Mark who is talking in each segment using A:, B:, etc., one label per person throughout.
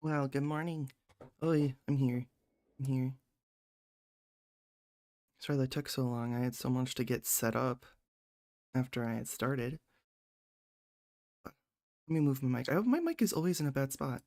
A: Well, good morning. Oi, I'm here. I'm here. Sorry that took so long. I had so much to get set up after I had started. But let me move my mic. My mic is always in a bad spot.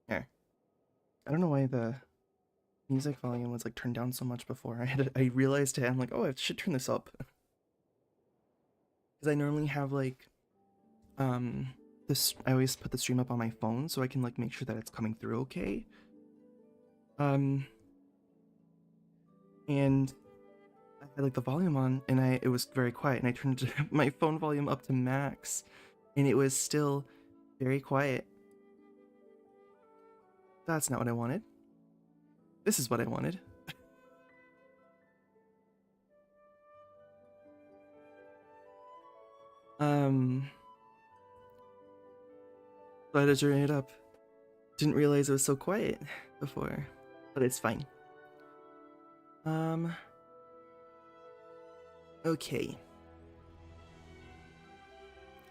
A: There. I don't know why the music volume was like turned down so much before. I realized it. I'm like, oh, I should turn this up. Because I normally have like this. I always put the stream up on my phone so I can like make sure that it's coming through okay. Um and I had like the volume on and it was very quiet, and I turned my phone volume up to max and it was still very quiet. That's not what I wanted. This is what I wanted. So I had to turn it up. Didn't realize it was so quiet before, but it's fine. Okay.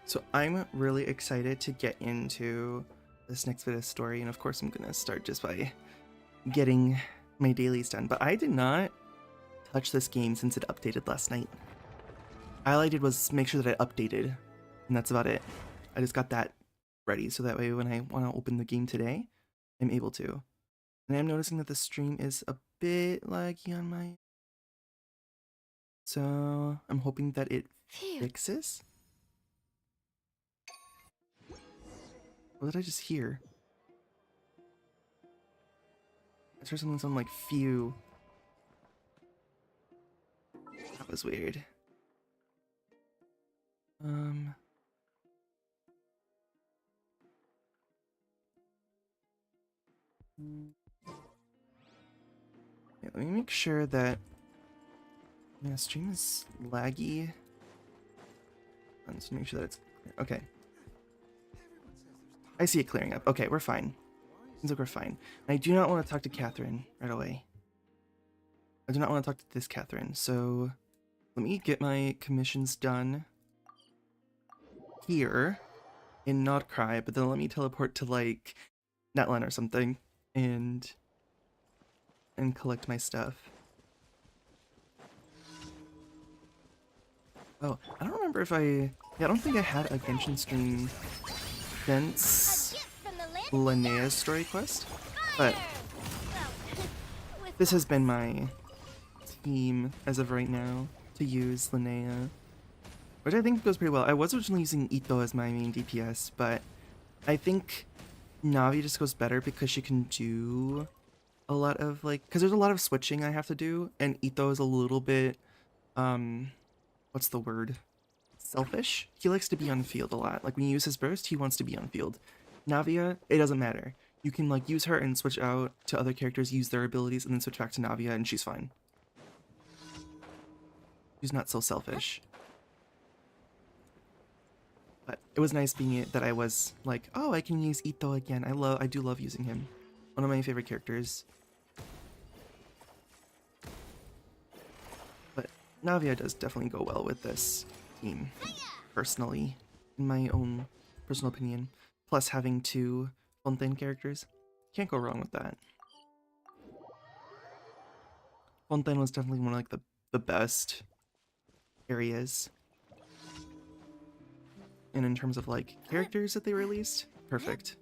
A: So I'm really excited to get into this next bit of story, and of course I'm gonna start just by getting my dailies done. But I did not touch this game since it updated last night. All I did was make sure that it updated, and that's about it. I just got that ready so that way when I want to open the game today, I'm able to. And I'm noticing that the stream is a bit laggy on my... So I'm hoping that it fixes. What did I just hear? I heard something sound like phew. That was weird. Yeah, let me make sure that my stream is laggy. Let's make sure that it's clear. Okay. I see it clearing up. Okay, we're fine. Seems like we're fine. I do not want to talk to Catherine right away. I do not want to talk to this Catherine. So let me get my commissions done here in Not Cry, but then let me teleport to like Netland or something and collect my stuff. Oh, I don't remember if I don't think I had a Genshin stream since Linnea's story quest, but this has been my team as of right now to use Linnea, which I think goes pretty well. I was originally using Ito as my main DPS, but I think Navi just goes better because she can do a lot of like, because there's a lot of switching I have to do, and Ito is a little bit, what's the word? Selfish. He likes to be on field a lot. Like when you use his burst, he wants to be on field. Navia, it doesn't matter. You can like use her and switch out to other characters, use their abilities, and then switch back to Navia, and she's fine. She's not so selfish. But it was nice being it that I was like, oh, I can use Ito again. I do love using him. One of my favorite characters. But Navia does definitely go well with this team, personally, in my own personal opinion. Plus having two Fontaine characters. Can't go wrong with that. Fontaine was definitely one of like the best areas. And in terms of like characters that they released, perfect.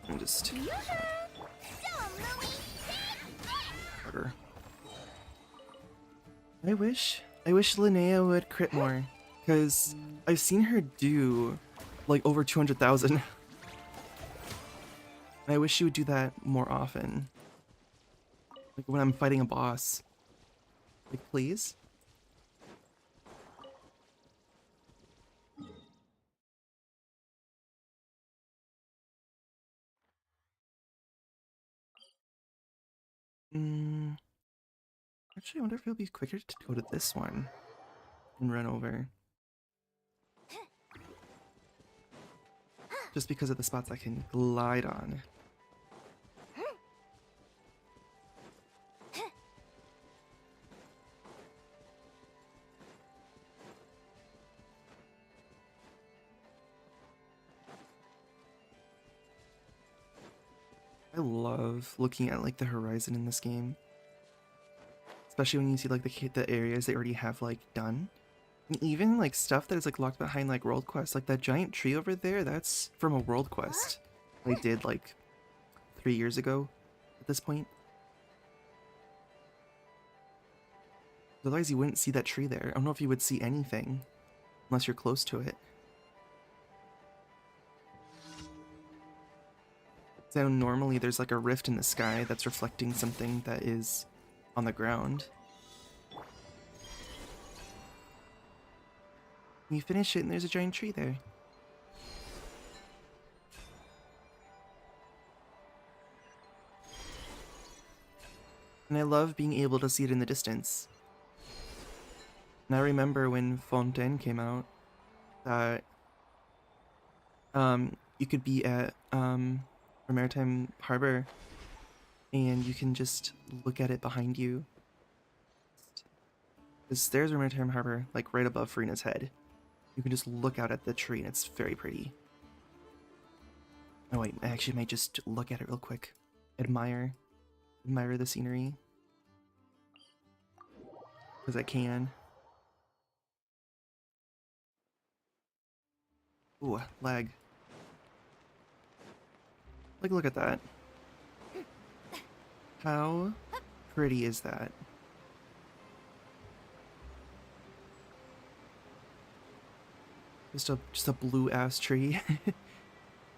A: I'm just harder. I wish Linnea would crit more, because I've seen her do like over 200,000. I wish she would do that more often. Like when I'm fighting a boss. Like, please? Actually, I wonder if it'll be quicker to go to this one and run over. Just because of the spots I can glide on. I love looking at like the horizon in this game. Especially when you see like the areas they already have like done. And even like stuff that is like locked behind like world quests, like that giant tree over there, that's from a world quest I did like 3 years ago at this point. Otherwise you wouldn't see that tree there. I don't know if you would see anything unless you're close to it. So normally there's like a rift in the sky that's reflecting something that is on the ground. You finish it and there's a giant tree there. And I love being able to see it in the distance. And I remember when Fontaine came out that you could be at a maritime harbor and you can just look at it behind you. There's a maritime harbor like right above Farina's head. You can just look out at the tree and it's very pretty. Oh wait, I actually might just look at it real quick. Admire the scenery. Because I can. Ooh, lag. Like, look at that. How pretty is that? Just a blue ass tree.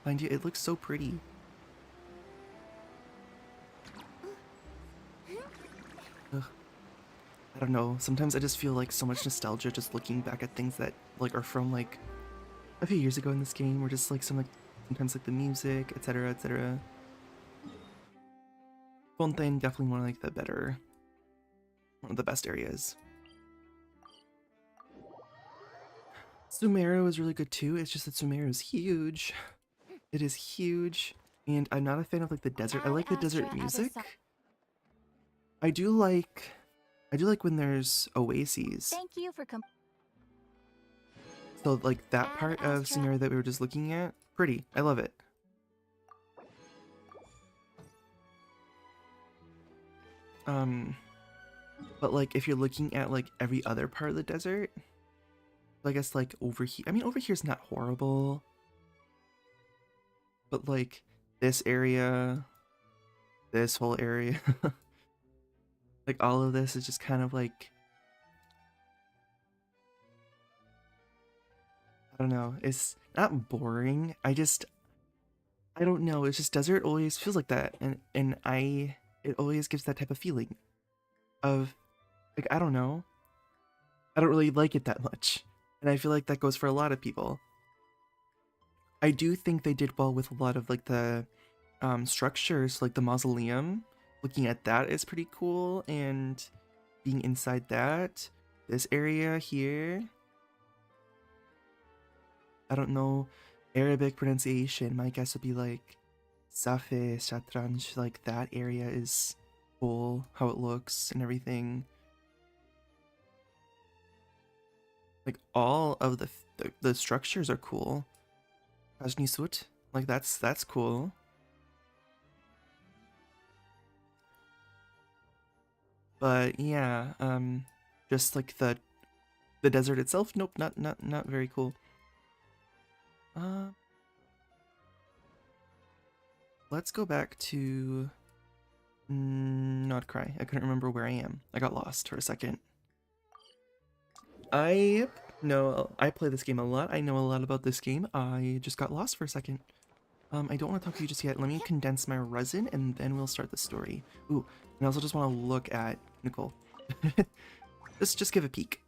A: Mind you, it looks so pretty. Ugh. I don't know. Sometimes I just feel like so much nostalgia just looking back at things that like are from like a few years ago in this game, or just like sometimes like the music, etc., etc. Fontaine definitely one of like one of the best areas. Sumeru is really good too. It's just that Sumeru is huge. It is huge, and I'm not a fan of like the desert. I like the desert music. I do like when there's oases.
B: Thank you for
A: So like that part of Sumeru that we were just looking at, pretty. I love it. But like if you're looking at like every other part of the desert, I guess like over here, I mean over here's not horrible. But like this area, this whole area, like all of this is just kind of like, I don't know, it's not boring. I don't know, it's just desert always feels like that, and it always gives that type of feeling of like, I don't know, I don't really like it that much. And I feel like that goes for a lot of people. I do think they did well with a lot of like the structures, like the mausoleum. Looking at that is pretty cool, and being inside that, this area here, I don't know Arabic pronunciation. My guess would be like Safe, Shatranj, like that area is cool, how it looks and everything. Like all of the structures are cool. Ajnisut, like that's cool. But yeah, just like the desert itself, nope, not very cool. Uh, let's go back to not cry. I couldn't remember where I am. I got lost for a second. I play this game a lot. I know a lot about this game. I just got lost for a second. I don't want to talk to you just yet. Let me condense my resin and then we'll start the story. Ooh, and I also just want to look at Nicole. just give a peek.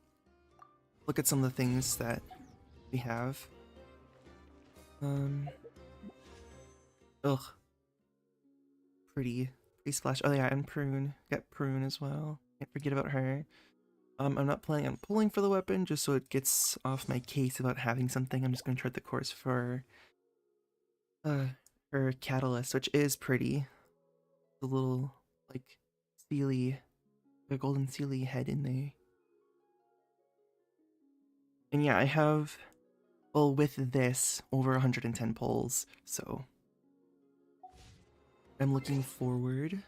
A: Look at some of the things that we have. Ugh. Pretty Face Flash. Oh yeah, and Prune. Got Prune as well. Can't forget about her. I'm not planning on pulling for the weapon, just so it gets off my case about having something. I'm just gonna chart the course for her Catalyst, which is pretty. The little, like, Sealy, the golden Sealy head in there. And yeah, I have, well, with this, over 110 pulls, so I'm looking forward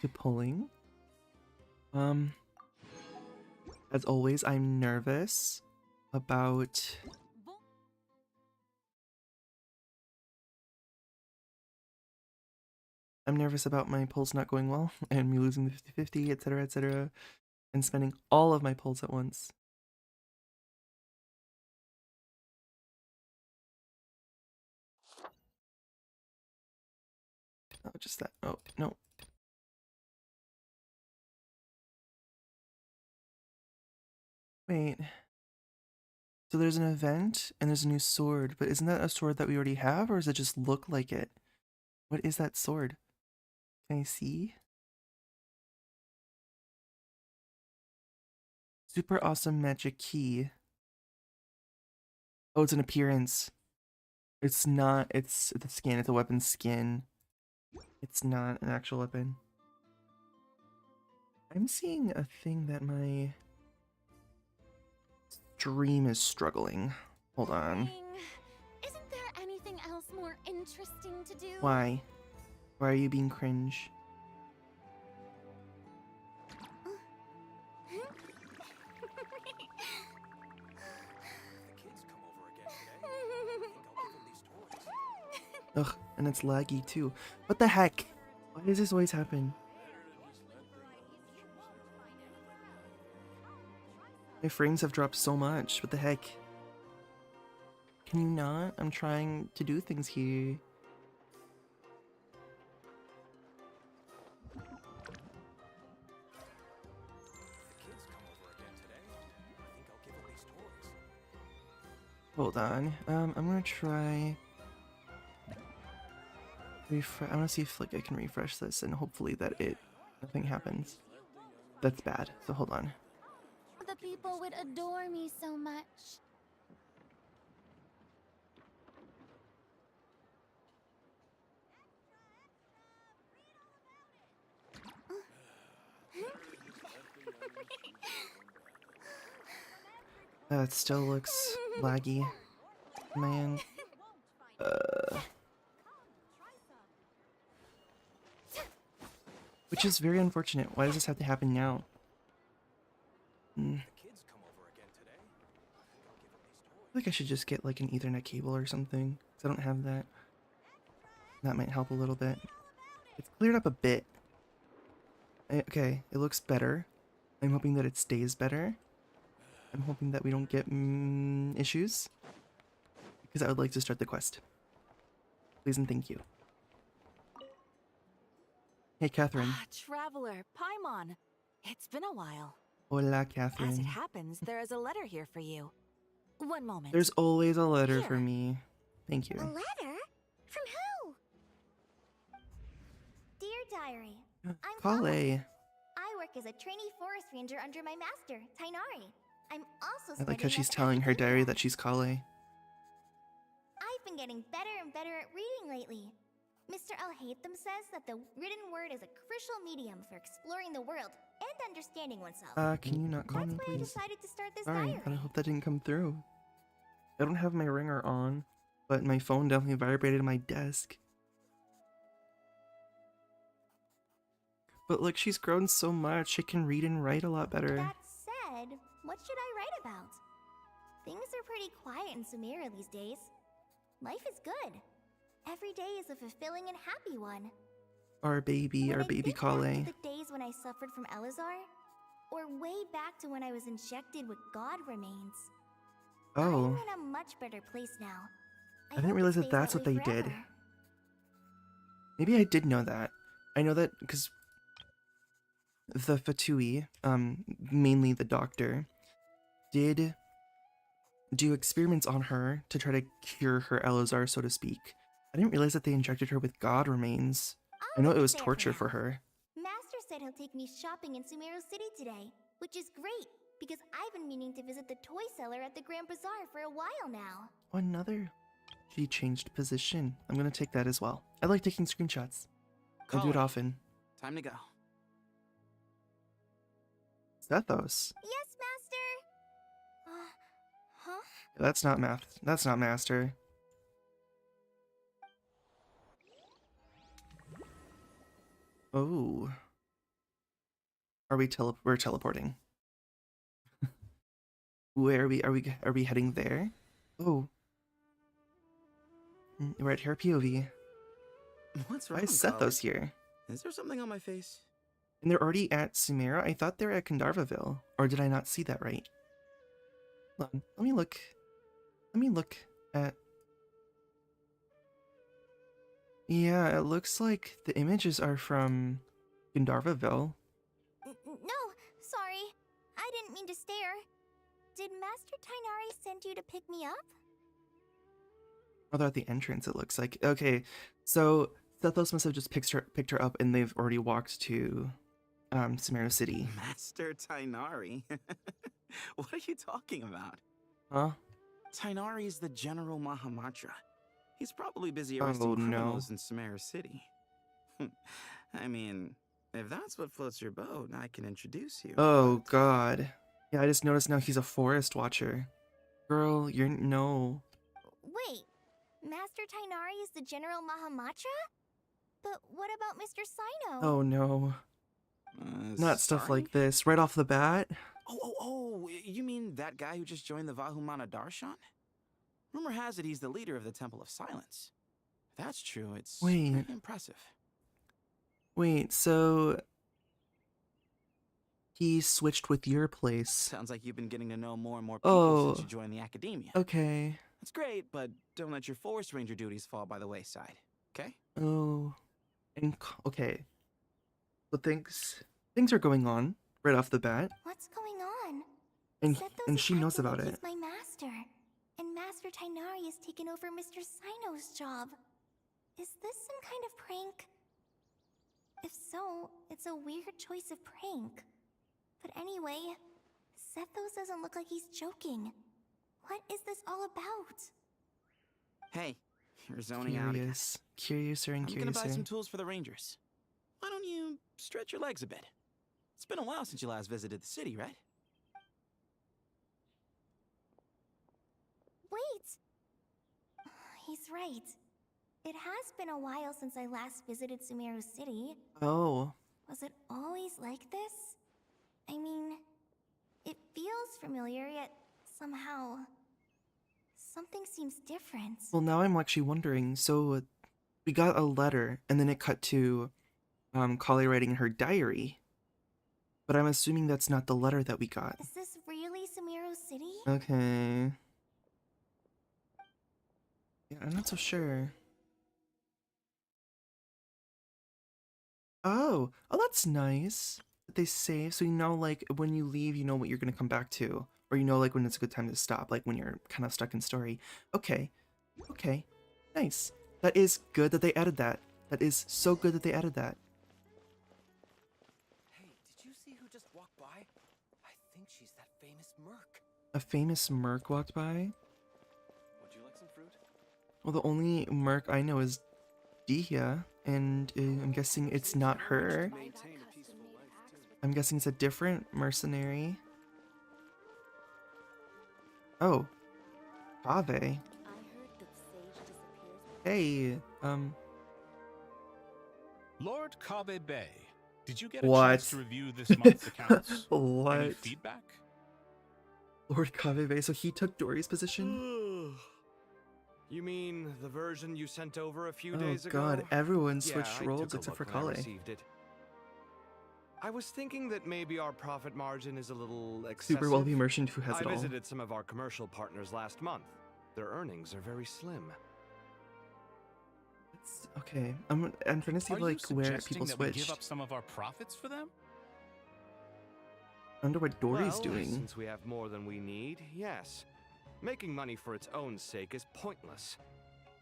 A: to pulling. As always, I'm nervous about my pulls not going well and me losing the 50-50, etc., and spending all of my pulls at once. Oh, just that. Oh, no. Wait. So there's an event and there's a new sword, but isn't that a sword that we already have, or does it just look like it? What is that sword? Can I see? Super awesome magic key. Oh, it's an appearance. It's not, it's the skin, it's a weapon skin. It's not an actual weapon. I'm seeing a thing that my stream is struggling. Hold on.
B: Isn't there anything else more interesting to do?
A: Why? Why are you being cringe? Ugh, and it's laggy too. What the heck? Why does this always happen? My frames have dropped so much. What the heck? Can you not? I'm trying to do things here. Hold on. I'm gonna try. I want to see if like I can refresh this and hopefully that nothing happens. That's bad. So hold on.
B: The people would adore me so much.
A: It still looks laggy, man. Which is very unfortunate. Why does this have to happen now? I feel like I should just get like an Ethernet cable or something, because I don't have that. That might help a little bit. It's cleared up a bit. Okay, it looks better. I'm hoping that it stays better. I'm hoping that we don't get issues, because I would like to start the quest. Please and thank you. Hey, Catherine.
C: Traveler, Paimon. It's been a while.
A: Hola, Catherine.
C: As it happens, there is a letter here for you. One moment.
A: There's always a letter
C: Here.
A: for me. Thank you.
B: A letter? From who? Dear Diary, I'm
A: Kale.
B: I work as a trainee forest ranger under my master, Tainari. I'm also
A: I like how
B: studying
A: she's
B: at
A: telling her
B: Antics.
A: diary that she's Kale.
B: I've been getting better and better at reading lately. Mr. Alhaitham says that the written word is a crucial medium for exploring the world and understanding oneself.
A: Can you not call
B: That's
A: me,
B: why I
A: please?
B: decided to start this
A: Sorry,
B: diary.
A: I hope that didn't come through. I don't have my ringer on, but my phone definitely vibrated on my desk. But look, she's grown so much, she can read and write a lot better.
B: That said, what should I write about? Things are pretty quiet in Sumeru these days. Life is good. Every day is a fulfilling and happy one.
A: Our baby
B: When I think back
A: Kale.
B: to the days when I suffered from Elazar, or way back to when I was injected with God remains.
A: Oh,
B: I'm in a much better place now.
A: I didn't
B: hope it
A: realize that
B: stays
A: that's
B: that
A: what
B: way
A: they did.
B: forever.
A: Maybe I did know that. I know that because the Fatui, mainly the doctor, did do experiments on her to try to cure her Elazar, so to speak. I didn't realize that they injected her with God remains. I know
B: leave
A: it
B: it
A: was
B: there
A: torture
B: now.
A: for her.
B: Master said he'll take me shopping in Sumeru City today, which is great because I've been meaning to visit the toy seller at the Grand Bazaar for a while now.
A: Oh, another. She changed position. I'm gonna take that as well. I like taking screenshots. I do it
D: Colin,
A: often.
D: time to go.
A: Zethos.
B: Yes, Master! Huh?
A: That's not math. That's not master. Oh. Are we we're teleporting. Where are we heading there? Oh. We're at her POV.
D: What's
A: Why
D: wrong,
A: is Zethos
D: Colin?
A: here?
D: Is there something on my face?
A: And they're already at Sumeru? I thought they were at Gandharvaville. Or did I not see that right? Hold on. Let me look. Let me look at... Yeah, it looks like the images are from Gandharvaville.
B: No, sorry. I didn't mean to stare. Did Master Tainari send you to pick me up?
A: Oh, they're at the entrance, it looks like. Okay, so Zethos must have just picked her up and they've already walked to Sumeru City.
D: Master Tainari? What are you talking about?
A: Huh?
D: Tainari is the General Mahamatra. He's probably busy arresting criminals in Sumeru City. I mean, if that's what floats your boat, I can introduce you.
A: Oh, God. Yeah, I just noticed now he's a forest watcher. Girl, you're... No.
B: Wait, Master Tainari is the General Mahamatra? But what about Mr. Sino?
A: Oh, no. Not stuff like this. Right off the bat?
D: Oh, you mean that guy who just joined the Vahumana Darshan? Rumor has it he's the leader of the Temple of Silence. If that's true, it's pretty impressive.
A: Wait, so... He switched with your place.
D: Sounds like you've been getting to know more and more people since you joined the academia.
A: Okay.
D: That's great, but don't let your forest ranger duties fall by the wayside, okay?
A: Oh. And, okay. So things are going on right off the bat.
B: What's going on?
A: And she knows about it.
B: He's my master, and Master Tainari has taken over Mr. Sino's job. Is this some kind of prank? If so, it's a weird choice of prank. But anyway, Zethos doesn't look like he's joking. What is this all about?
D: Hey, you're zoning out again.
A: Curiouser and
D: I'm gonna buy some
A: curiouser.
D: tools for the Rangers. Why don't you stretch your legs a bit? It's been a while since you last visited the city, right?
B: Wait! He's right. It has been a while since I last visited Sumeru City.
A: Oh.
B: Was it always like this? I mean, it feels familiar, yet somehow... something seems different.
A: Well, now I'm actually wondering. So, we got a letter, and then it cut to Kali writing in her diary. But I'm assuming that's not the letter that we got.
B: Is this really Sumeru City?
A: Okay. Yeah, I'm not so sure. Oh, that's nice. That they say, so you know, like, when you leave, you know what you're gonna come back to. Or you know, like, when it's a good time to stop, like, when you're kind of stuck in story. Okay. Okay. Nice. That is good that they added that. That is so good that they added that.
E: Hey, did you see who just walked by? I think she's that famous merc.
A: A famous merc walked by?
E: Would you like some fruit?
A: Well, the only merc I know is Dihya, and I'm guessing it's not her. I'm guessing it's a different mercenary. Oh. Kaveh. Hey,
F: Lord Kabe Bay, did you get a
A: What?
F: chance to review this month's accounts?
A: What?
F: Any feedback?
A: Lord Kaveh, so he took Dory's position?
E: You mean the version you sent over a few
A: Oh
E: days ago?
A: god, everyone
E: Yeah,
A: switched
E: I
A: roles
E: took a
A: except for
E: look when I
A: Kale.
E: received it. I was thinking that maybe our profit margin is a little excessive.
A: Super wealthy merchant who has
E: I
A: it all.
E: visited some of our commercial partners last month. Their earnings are very slim.
A: Okay, I'm trying to see
F: Are
A: like
F: you
A: where
F: suggesting
A: people
F: that we give
A: switched.
F: up some of our profits for them?
A: I wonder what Dory's
E: Well,
A: doing.
E: since we have more than we need, yes. Making money for its own sake is pointless.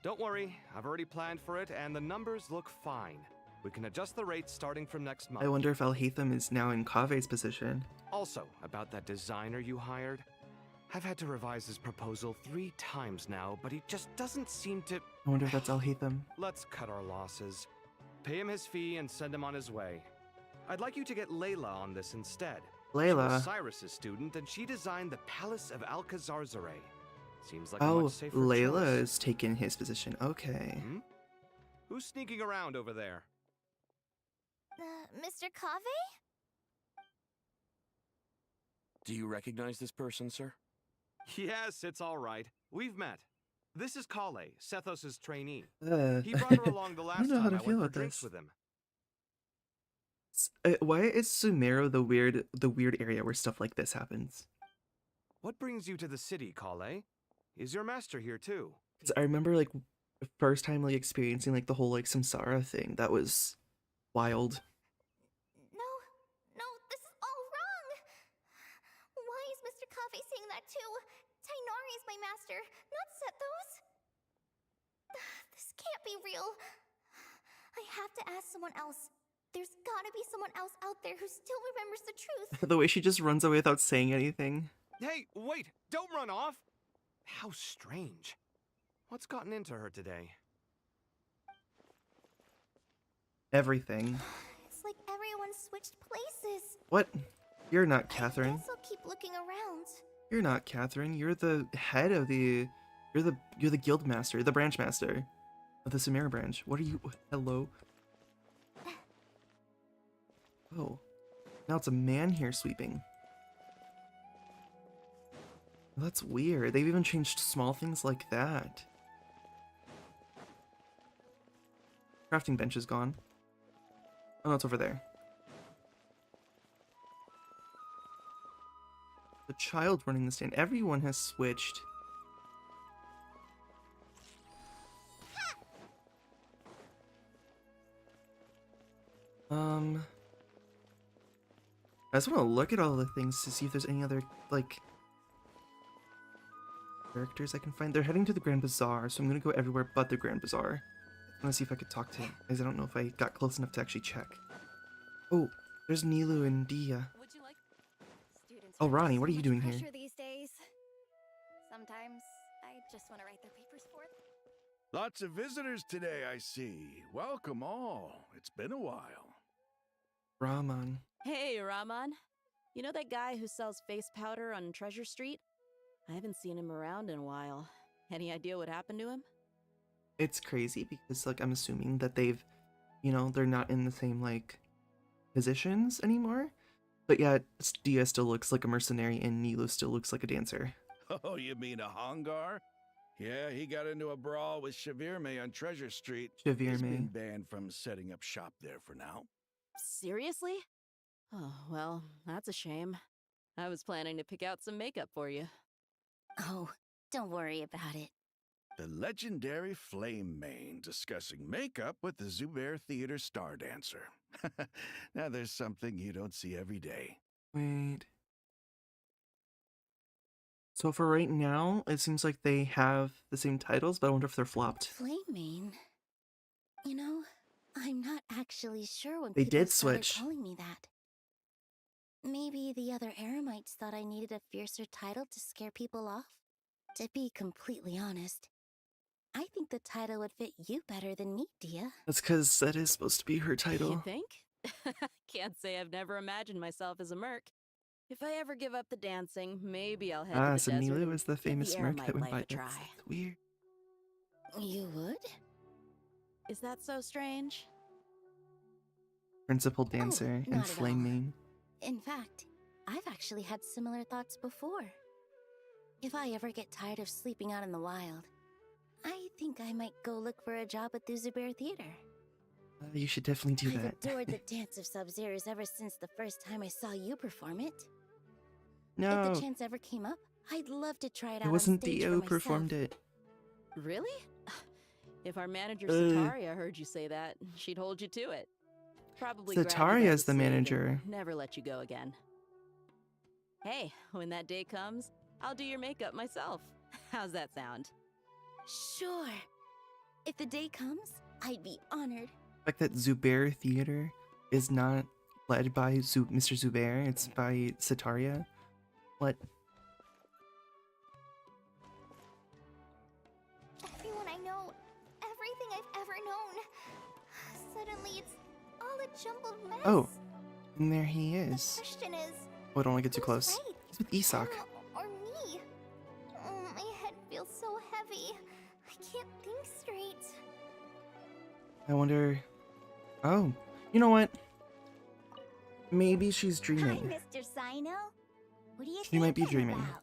E: Don't worry, I've already planned for it, and the numbers look fine. We can adjust the rates starting from next month.
A: I wonder if Alhaitham is now in Kave's position.
E: Also, about that designer you hired. I've had to revise his proposal 3 times now, but he just doesn't seem to...
A: I wonder if that's Alhaitham.
E: Let's cut our losses. Pay him his fee and send him on his way. I'd like you to get Layla on this instead. She
A: Layla?
E: was Cyrus's student, and she designed the Palace of Alcazarzare. Seems like a
A: Oh,
E: much safer
A: Layla
E: choice.
A: is taking his position. Okay.
E: Hmm? Who's sneaking around over there?
B: Mr. Kave?
G: Do you recognize this person, sir?
E: Yes, it's all right. We've met. This is Kale, Sethos' trainee. He
A: I
E: brought her along the
A: don't
E: last
A: know how
E: time
A: to
E: I
A: feel
E: went for
A: about
E: drinks
A: this.
E: with him.
A: Why is Sumeru the weird area where stuff like this happens?
E: What brings you to the city, Kale? Is your master here too?
A: Because I remember like the first time like experiencing like the whole like samsara thing. That was wild.
B: No, this is all wrong! Why is Mr. Kave saying that too? Tainari is my master, not Sethos. This can't be real. I have to ask someone else. There's gotta be someone else out there who still remembers the truth.
A: The way she just runs away without saying anything.
E: Hey, wait! Don't run off! How strange. What's gotten into her today?
A: Everything.
B: It's like everyone switched places.
A: What? You're not
B: I
A: Catherine.
B: guess I'll keep looking around.
A: You're not Catherine. You're the head of the... You're the guild master, the branch master of the Sumeru branch. What are you... Hello? Oh. Now it's a man here sweeping. That's weird. They've even changed small things like that. Crafting bench is gone. Oh, no, it's over there. The child running the stand. Everyone has switched. I just want to look at all the things to see if there's any other, like, characters I can find. They're heading to the Grand Bazaar, so I'm going to go everywhere but the Grand Bazaar. I want to see if I could talk to him, because I don't know if I got close enough to actually check. Oh, there's Nilu and Dia.
H: Would you like students?
A: Oh,
H: are under
A: Ronnie,
H: so
A: what are you
H: much
A: doing here?
H: pressure these days. Sometimes I just want to write their papers for them.
I: Lots of visitors today, I see. Welcome all. It's been a while.
A: Rahman.
J: Hey, Rahman. You know that guy who sells face powder on Treasure Street? I haven't seen him around in a while. Any idea what happened to him?
A: It's crazy because, like, I'm assuming that they've, you know, they're not in the same, like, positions anymore. But yeah, Dia still looks like a mercenary and Nilu still looks like a dancer.
I: Oh, you mean a Hongar? Yeah, he got into a brawl with Shavirme on Treasure Street. He's been
A: Shavirme.
I: banned from setting up shop there for now.
J: Seriously? Oh, well, that's a shame. I was planning to pick out some makeup for you.
H: Oh, don't worry about it.
I: The legendary Flame Mane discussing makeup with the Zubair Theater star dancer. Now there's something you don't see every day.
A: Wait. So for right now, it seems like they have the same titles, but I wonder if they're flopped.
H: Flaming. You know, I'm not actually sure when
A: They
H: people
A: did
H: started
A: switch.
H: calling me that. Maybe the other Eremites thought I needed a fiercer title to scare people off? To be completely honest, I think the title would fit you better than me, Dia.
A: That's because that is supposed to be her
J: You
A: title.
J: think? Can't say I've never imagined myself as a merc. If I ever give up the dancing, maybe I'll head to
A: Ah,
J: the
A: so
J: desert
A: Nilu
J: and
A: is the
J: give
A: famous
J: the
A: merc
J: Eremite
A: that went
J: life
A: by.
J: a try.
A: That's weird.
H: You would?
J: Is that so strange?
A: Principal dancer and
H: not at all.
A: Flame Mane.
H: In fact, I've actually had similar thoughts before. If I ever get tired of sleeping out in the wild, I think I might go look for a job at the Zubair Theater.
A: You should definitely do
H: I've
A: that.
H: adored the dance of Sub-Zeros ever since the first time I saw you perform it. If
A: No,
H: the chance ever came up, I'd love to try it out
A: it wasn't
H: on stage
A: Dio
H: for
A: who
H: myself.
A: performed it.
J: Really? If our manager
A: Uh.
J: Sataria heard you say that, she'd hold you to it. Probably grab you by
A: Sataria's the
J: sleeve and
A: manager.
J: never let you go again. Hey, when that day comes, I'll do your makeup myself. How's that sound?
H: Sure. If the day comes, I'd be honored.
A: fact that Zubair Theater is not led by Mr. Zubair, it's by Sitaria. What?
B: Everyone I know, everything I've ever known. Suddenly it's all a jumbled mess.
A: Oh, and there he is.
B: The question is,
A: Oh, don't want to get too
B: who's
A: close.
B: right?
A: He's with Isak.
B: Him or me? Oh, my head feels so heavy. I can't think straight.
A: I wonder... Oh, you know what? Maybe she's dreaming.
H: Hi, Mr. Sino. What do you
A: She might be dreaming.
H: about?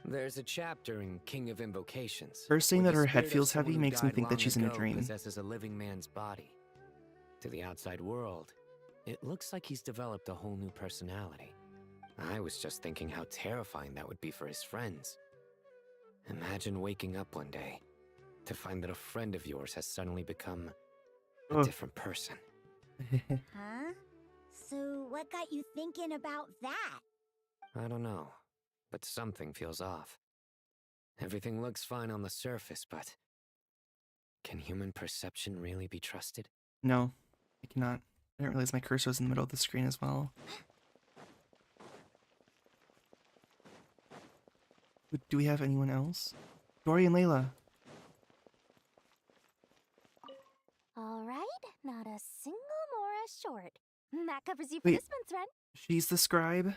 E: There's a chapter in King of Invocations.
A: Her saying
E: where
A: that
E: the
A: her head
E: spirit of
A: feels
E: someone
A: heavy
E: who
A: makes me
E: died
A: think that
E: long
A: she's in a
E: ago
A: dream.
E: possesses a living man's body. To the outside world, it looks like he's developed a whole new personality. I was just thinking how terrifying that would be for his friends. Imagine waking up one day to find that a friend of yours has suddenly become a different person.
H: Huh? So what got you thinking about that?
E: I don't know, but something feels off. Everything looks fine on the surface, but can human perception really be trusted?
A: No, I cannot. I didn't realize my cursor was in the middle of the screen as well. Do we have anyone else? Dory and Layla.
B: All right, not a single Mora short. That covers you for
A: Wait.
B: this month's rent.
A: She's the scribe.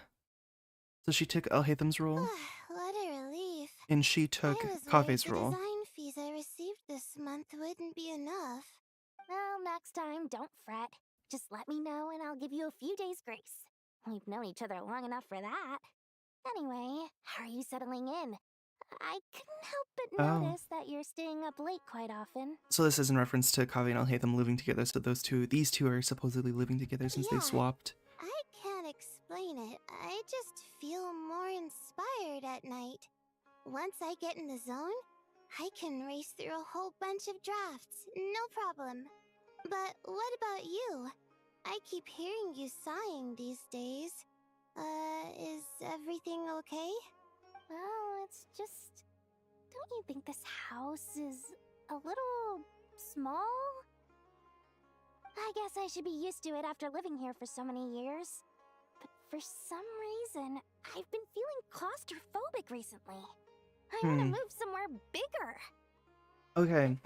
A: So she took Alhaitham's role,
B: What a relief.
A: and she took Kave's role.
B: Design fees I received this month wouldn't be enough. Well, next time, don't fret. Just let me know and I'll give you a few days' grace. We've known each other long enough for that. Anyway, how are you settling in? I couldn't help but notice that you're staying up late quite often.
A: So this is in reference to Kaveh and Alhaitham living together. So these two are supposedly living together since they swapped.
B: I can't explain it. I just feel more inspired at night. Once I get in the zone, I can race through a whole bunch of drafts, no problem. But what about you? I keep hearing you sighing these days. Is everything okay? Well, it's just... Don't you think this house is a little small? I guess I should be used to it after living here for so many years. But for some reason, I've been feeling claustrophobic recently. I want to move somewhere bigger.
A: Okay,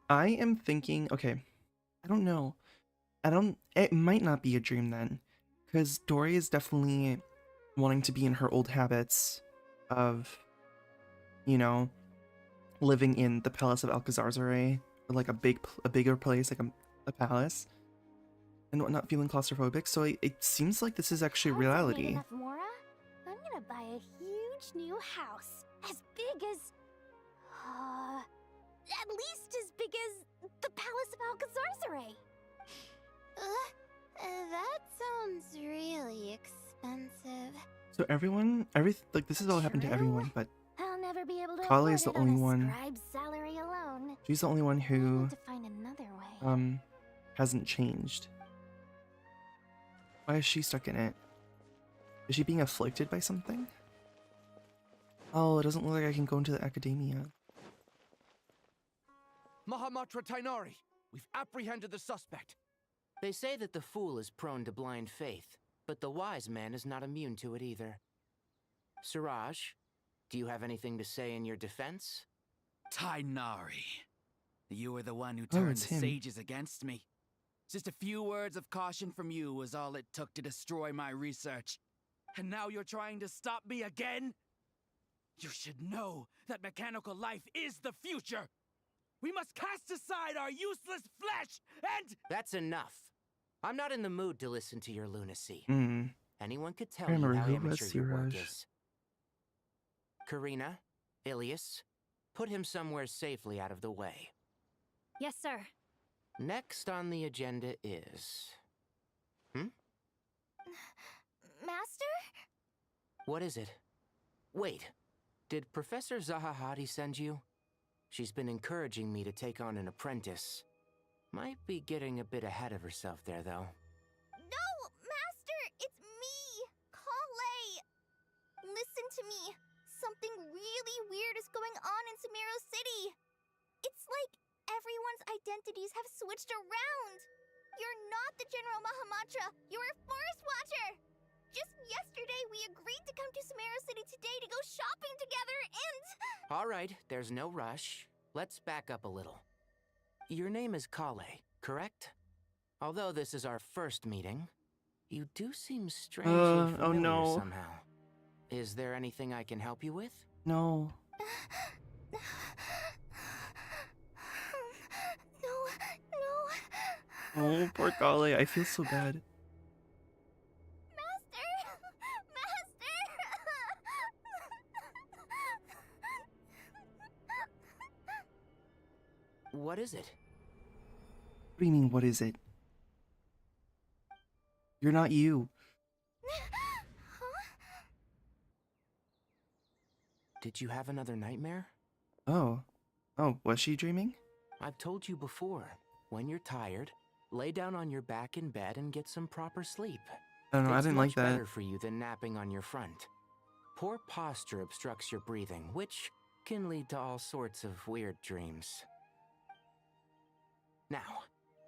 A: I am thinking, okay, I don't know. It might not be a dream then. Because Dory is definitely wanting to be in her old habits of, you know, living in the Palace of Alcazarzaray, or like a bigger place, like a palace, and not feeling claustrophobic. So it seems like this is actually reality.
B: Enough, Mora? I'm gonna buy a huge new house, as big as, at least as big as the Palace of Alcazarzaray. That sounds really expensive.
A: So this has all happened to everyone, but
B: I'll never be able to
A: Kali is the only one.
B: Scribe's salary alone.
A: She's the only one who
B: To find another way.
A: hasn't changed. Why is she stuck in it? Is she being afflicted by something? Oh, it doesn't look like I can go into the academia.
G: Mahamatra Tainari, we've apprehended the suspect.
K: They say that the fool is prone to blind faith, but the wise man is not immune to it either. Suraj, do you have anything to say in your defense?
D: Tainari, you were the one who turned the sages against me. Just a few words of caution from you was all it took to destroy my research. And now you're trying to stop me again? You should know that mechanical life is the future. We must cast aside our useless flesh and...
K: That's enough. I'm not in the mood to listen to your lunacy. Anyone could tell
A: I
K: you
A: remember
K: how
A: who
K: amateur
A: was
K: your work
A: Suraj.
K: is. Karina, Ilias, put him somewhere safely out of the way.
B: Yes, sir.
K: Next on the agenda is...
B: Master?
K: What is it? Wait, did Professor Zahahati send you? She's been encouraging me to take on an apprentice. Might be getting a bit ahead of herself there, though.
B: No, Master! It's me! Kale! Listen to me. Something really weird is going on in Sumeru City. It's like everyone's identities have switched around. Atra! You're a forest watcher! Just yesterday, we agreed to come to Sumeru City today to go shopping together, and...
K: All right, there's no rush. Let's back up a little. Your name is Kale, correct? Although this is our first meeting, you do seem strangely familiar
A: oh no.
K: somehow. Is there anything I can help you with?
A: No.
B: No.
A: Oh, poor Kale. I feel so bad.
K: What is it?
A: What do you mean, what is it? You're not you.
K: Did you have another nightmare?
A: Oh. Oh, was she dreaming?
K: I've told you before. When you're tired, lay down on your back in bed and get some proper sleep.
A: I don't know, I didn't like
K: It's
A: that.
K: much better for you than napping on your front. Poor posture obstructs your breathing, which can lead to all sorts of weird dreams. Now,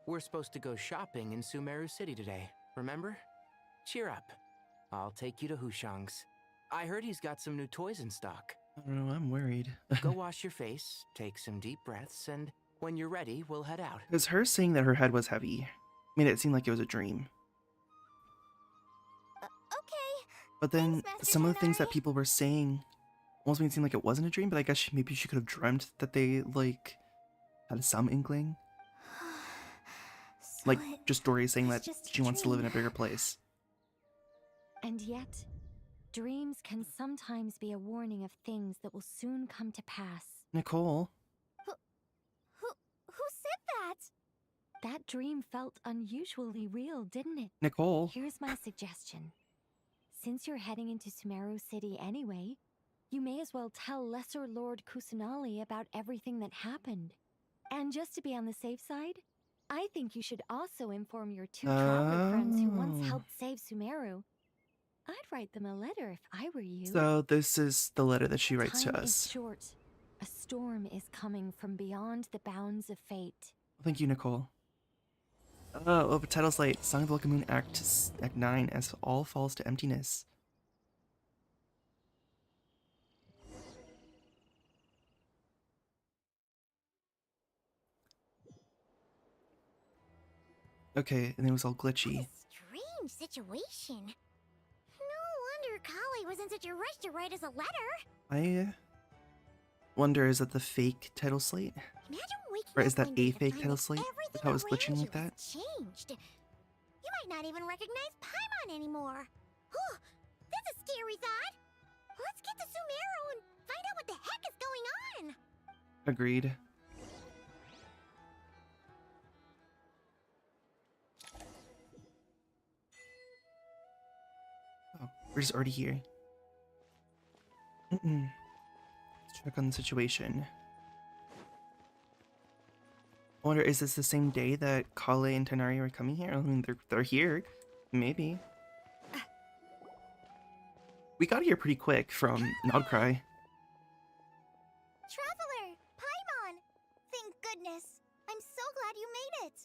K: we're supposed to go shopping in Sumeru City today, remember? Cheer up. I'll take you to Hushang's. I heard he's got some new toys in stock.
A: I don't know, I'm worried.
K: Go wash your face, take some deep breaths, and when you're ready, we'll head out.
A: Because her saying that her head was heavy made it seem like it was a dream.
B: Okay.
A: But then
B: Thanks,
A: some of the things
B: Tighnari.
A: that people were saying almost made it seem like it wasn't a dream, but I guess maybe she could have dreamt that they, like, had some inkling.
B: So
A: Like,
B: it
A: just Dory saying
B: was
A: that
B: just a
A: she wants to live in a
B: dream.
A: bigger place.
L: And yet, dreams can sometimes be a warning of things that will soon come to pass.
A: Nicole?
B: Who said that?
L: That dream felt unusually real, didn't it?
A: Nicole?
L: Here's my suggestion. Since you're heading into Sumeru City anyway, you may as well tell Lesser Lord Kusanali about everything that happened. And just to be on the safe side, I think you should also inform your two traveler friends who once
A: Oh.
L: helped save Sumeru. I'd write them a letter if I were you.
A: So this is the letter that she writes to
L: Time
A: us.
L: is short. A storm is coming from beyond the bounds of fate.
A: Thank you, Nicole. Oh, but title's late. Song of the Lucky Moon Act 9 as all falls to emptiness. Okay, and it was all glitchy.
B: Strange situation. No wonder Kale was in such a rush to write us a letter.
A: I wonder, is that the fake title slate?
B: Imagine waking
A: Or
B: up
A: is that
B: one day
A: a
B: to
A: fake
B: find
A: title
B: that
A: slate?
B: everything
A: How it was
B: around
A: glitching
B: you
A: like that?
B: has changed. You might not even recognize Paimon anymore. Oh, that's a scary thought. Let's get to Sumeru and find out what the heck is going on.
A: Agreed. Oh, we're just already here. Let's check on the situation. I wonder, is this the same day that Kale and Tighnari are coming here? I mean, they're here. Maybe. We got here pretty quick from Nodcry.
B: Traveler, Paimon. Thank goodness. I'm so glad you made it.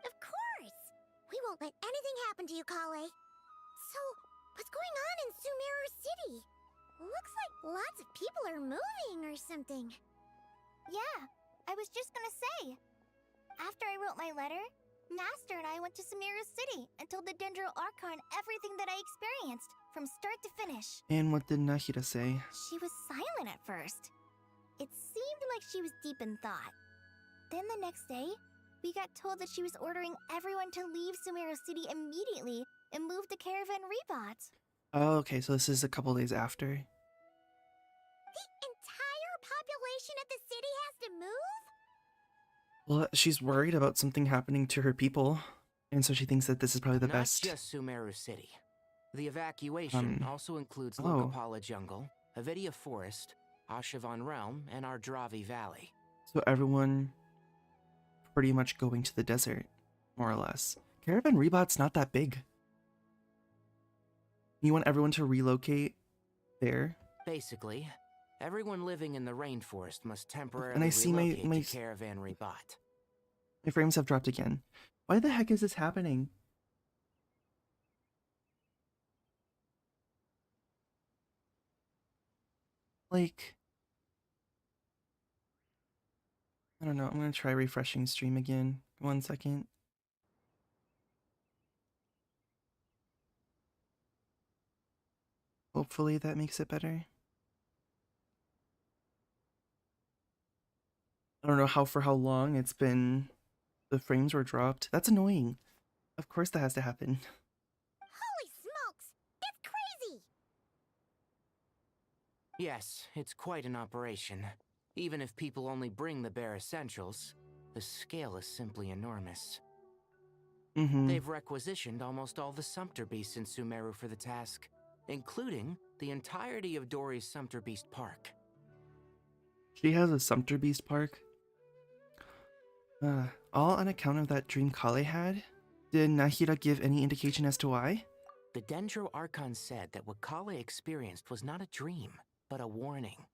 B: Of course. We won't let anything happen to you, Kale. So, what's going on in Sumeru City? Looks like lots of people are moving or something. Yeah, I was just gonna say. After I wrote my letter, Master and I went to Sumeru City and told the Dendro Archon everything that I experienced, from start to finish.
A: And what did Nahida say?
B: She was silent at first. It seemed like she was deep in thought. Then the next day, we got told that she was ordering everyone to leave Sumeru City immediately and move to Caravan Rebot.
A: Oh, okay, so this is a couple days after.
B: The entire population of the city has to move?
A: Well, she's worried about something happening to her people, and so she thinks that this is probably the
K: Not
A: best.
K: just Sumeru City. The evacuation also includes Lokapala Jungle, Avidia Forest, Ashavan Realm, and Ardravi Valley.
A: So everyone pretty much going to the desert, more or less. Caravan Rebot's not that big. You want everyone to relocate there?
K: Basically, everyone living in the rainforest must temporarily
A: And I see
K: relocate
A: my
K: to Caravan Rebot.
A: frames have dropped again. Why the heck is this happening? Like, I don't know. I'm gonna try refreshing stream again. 1 second. Hopefully that makes it better. I don't know for how long it's been. The frames were dropped. That's annoying. Of course that has to happen.
B: Holy smokes! It's crazy!
K: Yes, it's quite an operation. Even if people only bring the bare essentials, the scale is simply enormous. They've requisitioned almost all the Sumpter Beasts in Sumeru for the task, including the entirety of Dory's Sumpter Beast Park.
A: She has a Sumpter Beast Park? All on account of that dream Kale had? Did Nahida give any indication as to why?
K: The Dendro Archon said that what Kale experienced was not a dream, but a warning.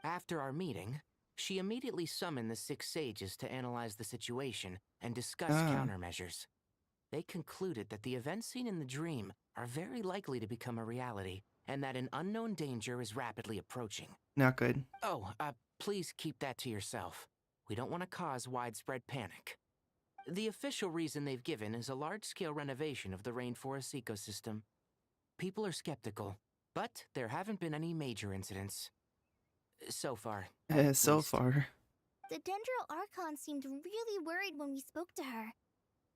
K: After our meeting, she immediately summoned the 6 sages to analyze the situation and discuss countermeasures. They concluded that the events seen in the dream are very likely to become a reality, and that an unknown danger is rapidly approaching.
A: Not good.
K: Oh, please keep that to yourself. We don't want to cause widespread panic. The official reason they've given is a large-scale renovation of the rainforest ecosystem. People are skeptical, but there haven't been any major incidents. So far.
A: So far.
B: The Dendro Archon seemed really worried when we spoke to her.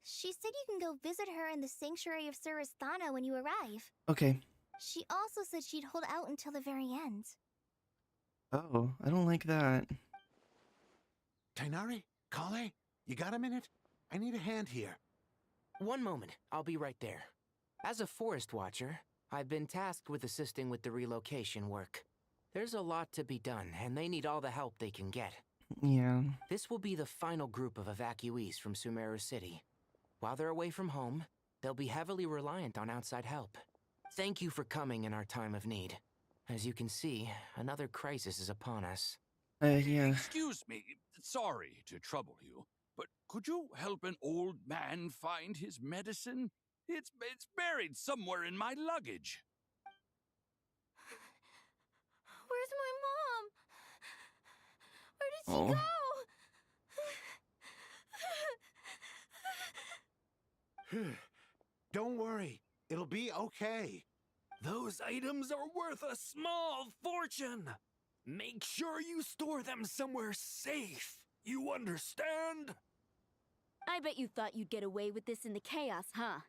B: She said you can go visit her in the Sanctuary of Surasthana when you arrive.
A: Okay.
B: She also said she'd hold out until the very end.
A: Oh, I don't like that.
G: Tighnari? Kale? You got a minute? I need a hand here.
K: One moment, I'll be right there. As a forest watcher, I've been tasked with assisting with the relocation work. There's a lot to be done, and they need all the help they can get.
A: Yeah.
K: This will be the final group of evacuees from Sumeru City. While they're away from home, they'll be heavily reliant on outside help. Thank you for coming in our time of need. As you can see, another crisis is upon us.
A: Yeah.
F: Excuse me, sorry to trouble you, but could you help an old man find his medicine? It's buried somewhere in my luggage.
B: Where's my mom? Where did she go?
G: Don't worry, it'll be okay.
M: Those items are worth a small fortune. Make sure you store them somewhere safe. You understand?
J: I bet you thought you'd get away with this in the chaos, huh?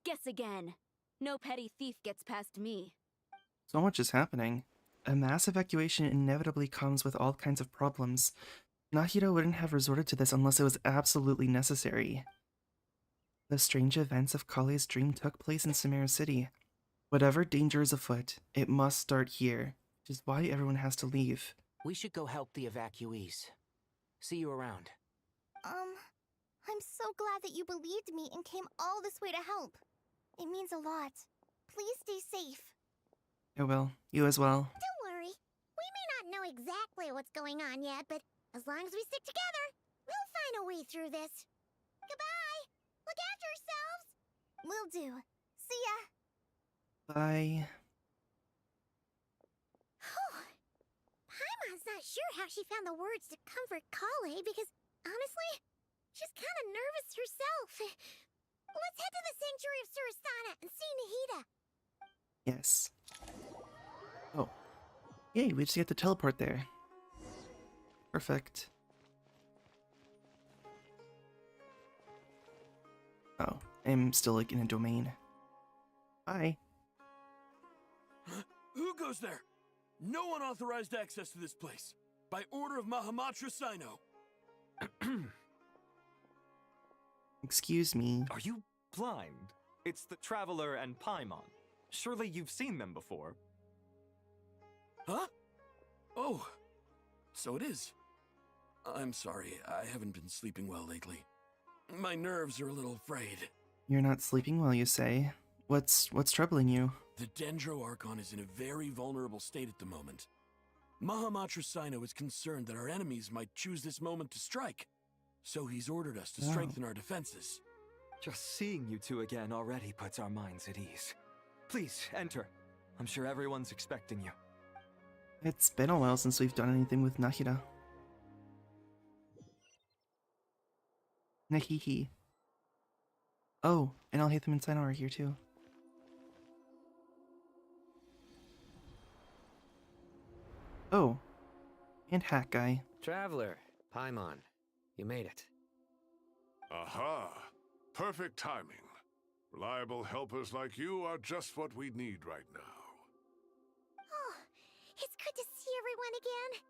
J: Guess again. No petty thief gets past me.
A: So much is happening. A mass evacuation inevitably comes with all kinds of problems. Nahida wouldn't have resorted to this unless it was absolutely necessary. The strange events of Kale's dream took place in Sumeru City. Whatever danger is afoot, it must start here, which is why everyone has to leave.
K: We should go help the evacuees. See you around.
B: I'm so glad that you believed me and came all this way to help. It means a lot. Please stay safe.
A: I will. You as well.
B: Don't worry. We may not know exactly what's going on yet, but as long as we stick together, we'll find a way through this. Goodbye. Look after yourselves. Will do. See ya.
A: Bye.
B: Paimon's not sure how she found the words to comfort Kale because, honestly, she's kind of nervous herself. Let's head to the Sanctuary of Surasthana and see Nahida.
A: Yes. Oh. Yay, we just get to teleport there. Perfect. Oh, I'm still like in a domain. Bye.
M: Who goes there? No one authorized access to this place. By order of Mahamatra Sino.
A: Excuse me.
N: Are you blind? It's the Traveler and Paimon. Surely you've seen them before.
M: Huh? Oh, so it is. I'm sorry, I haven't been sleeping well lately. My nerves are a little frayed.
A: You're not sleeping well, you say. What's troubling you?
M: The Dendro Archon is in a very vulnerable state at the moment. Mahamatra Sino is concerned that our enemies might choose this moment to strike. So he's ordered us to strengthen our defenses.
N: Just seeing you two again already puts our minds at ease. Please, enter. I'm sure everyone's expecting you.
A: It's been a while since we've done anything with Nahida. Nahihi. Oh, and Alhaitham and Sinnoh are here too. Oh, and Hat Guy.
E: Traveler, Paimon, you made it.
O: Aha! Perfect timing. Reliable helpers like you are just what we need right now.
B: Oh, it's good to see everyone again.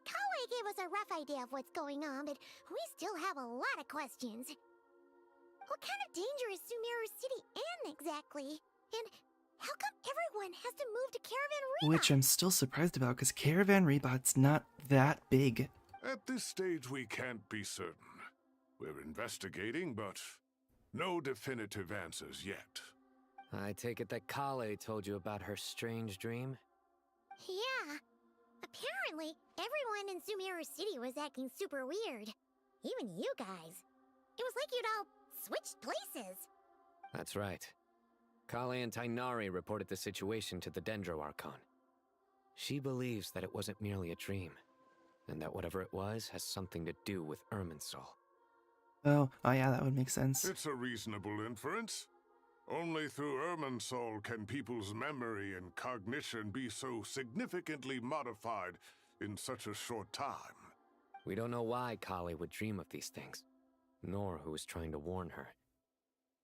B: Kawaii gave us a rough idea of what's going on, but we still have a lot of questions. What kind of danger is Sumeru City in exactly? And how come everyone has to move to Caravan Rebot?
A: Which I'm still surprised about, because Caravan Rebot's not that big.
O: At this stage, we can't be certain. We're investigating, but no definitive answers yet.
E: I take it that Kale told you about her strange dream?
B: Yeah. Apparently, everyone in Sumeru City was acting super weird. Even you guys. It was like you'd all switched places.
E: That's right. Kale and Tainari reported the situation to the Dendro Archon. She believes that it wasn't merely a dream, and that whatever it was has something to do with Irminsul.
A: Oh yeah, that would make sense.
O: It's a reasonable inference. Only through Irminsul can people's memory and cognition be so significantly modified in such a short time.
E: We don't know why Kale would dream of these things, nor who was trying to warn her.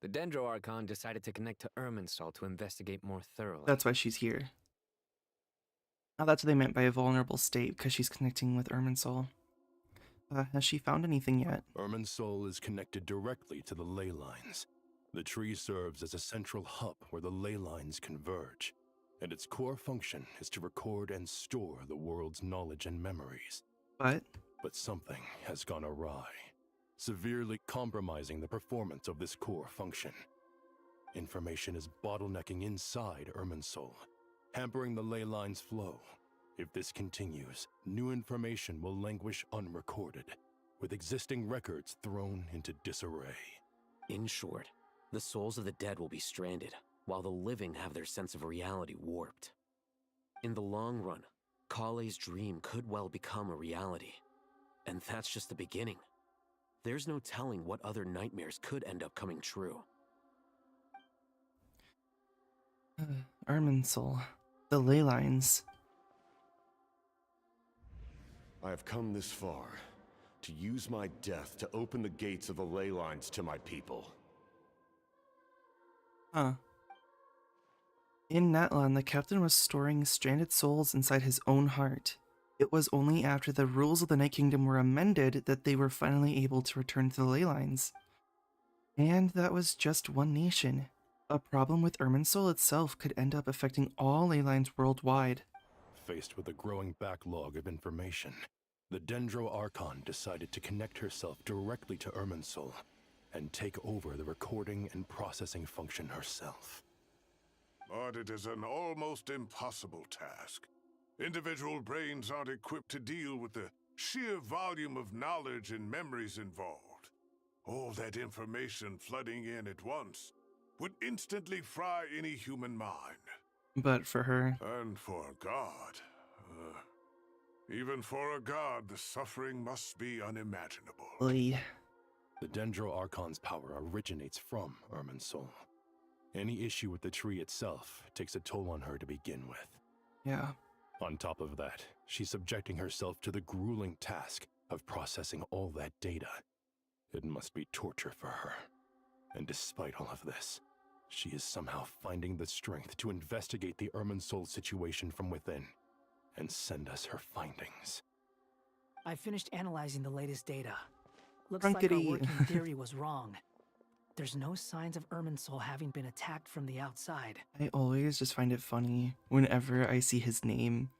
E: The Dendro Archon decided to connect to Irminsul to investigate more thoroughly.
A: That's why she's here. Oh, that's what they meant by a vulnerable state, because she's connecting with Irminsul. Has she found anything yet?
M: Irminsul is connected directly to the ley lines. The tree serves as a central hub where the ley lines converge, and its core function is to record and store the world's knowledge and memories.
A: But
M: something has gone awry, severely compromising the performance of this core function. Information is bottlenecking inside Irminsul, hampering the ley line's flow. If this continues, new information will languish unrecorded, with existing records thrown into disarray.
P: In short, the souls of the dead will be stranded, while the living have their sense of reality warped. In the long run, Kale's dream could well become a reality. And that's just the beginning. There's no telling what other nightmares could end up coming true.
A: Irminsul. The ley lines.
Q: I have come this far, to use my death to open the gates of the ley lines to my people.
A: Huh. In Natlan, the captain was storing stranded souls inside his own heart. It was only after the rules of the Night Kingdom were amended that they were finally able to return to the ley lines. And that was just one nation. A problem with Irminsul itself could end up affecting all ley lines worldwide.
M: Faced with a growing backlog of information, the Dendro Archon decided to connect herself directly to Irminsul and take over the recording and processing function herself.
O: But it is an almost impossible task. Individual brains aren't equipped to deal with the sheer volume of knowledge and memories involved. All that information flooding in at once would instantly fry any human mind.
A: But for her...
O: And for God. Even for a god, the suffering must be unimaginable.
A: Oy.
M: The Dendro Archon's power originates from Irminsul. Any issue with the tree itself takes a toll on her to begin with.
A: Yeah.
M: On top of that, she's subjecting herself to the grueling task of processing all that data. It must be torture for her. And despite all of this, she is somehow finding the strength to investigate the Irminsul situation from within and send us her findings.
R: I finished analyzing the latest data. Looks like our working theory was wrong. There's no signs of Irminsul having been attacked from the outside.
A: I always just find it funny whenever I see his name.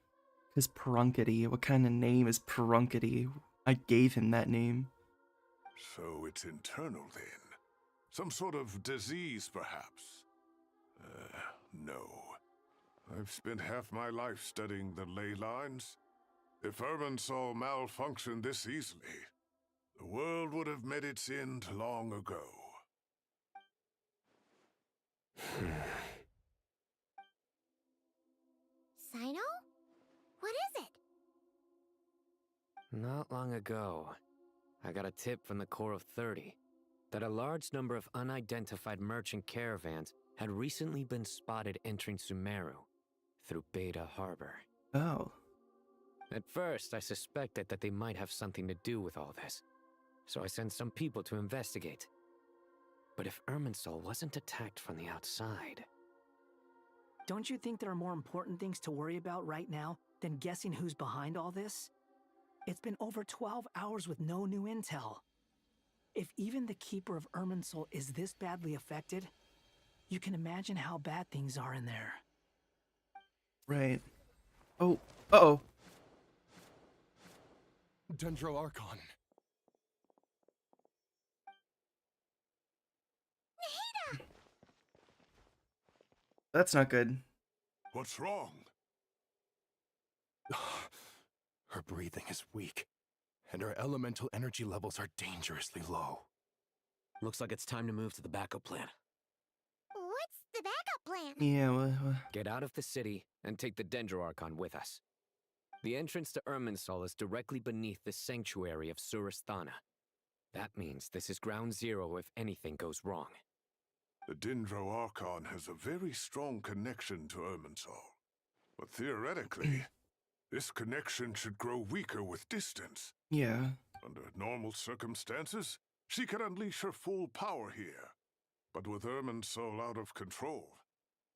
A: His Perunkity. What kind of name is Perunkity? I gave him that name.
O: So it's internal then. Some sort of disease, perhaps. No. I've spent half my life studying the ley lines. If Irminsul malfunctioned this easily, the world would have met its end long ago.
B: Sinnoh? What is
E: Not long ago, I got a tip from the Corps of 30 that a large number of unidentified merchant caravans had recently been spotted entering Sumeru through Beta Harbor.
A: Oh.
E: At first, I suspected that they might have something to do with all this, so I sent some people to investigate. But if Irminsul wasn't attacked from the outside...
R: Don't you think there are more important things to worry about right now than guessing who's behind all this? It's been over 12 hours with no new intel. If even the Keeper of Irminsul is this badly affected, you can imagine how bad things are in there.
A: Right. Oh. Uh-oh.
M: Dendro Archon.
A: That's not good.
O: What's wrong?
M: Her breathing is weak, and her elemental energy levels are dangerously low.
P: Looks like it's time to move to the backup plan.
B: What's the backup plan?
A: Yeah, well...
E: Get out of the city and take the Dendro Archon with us. The entrance to Irminsul is directly beneath the sanctuary of Surasthana. That means this is ground zero if anything goes wrong.
O: The Dendro Archon has a very strong connection to Irminsul. But theoretically, this connection should grow weaker with distance.
A: Yeah.
O: Under normal circumstances, she can unleash her full power here. But with Irminsul out of control,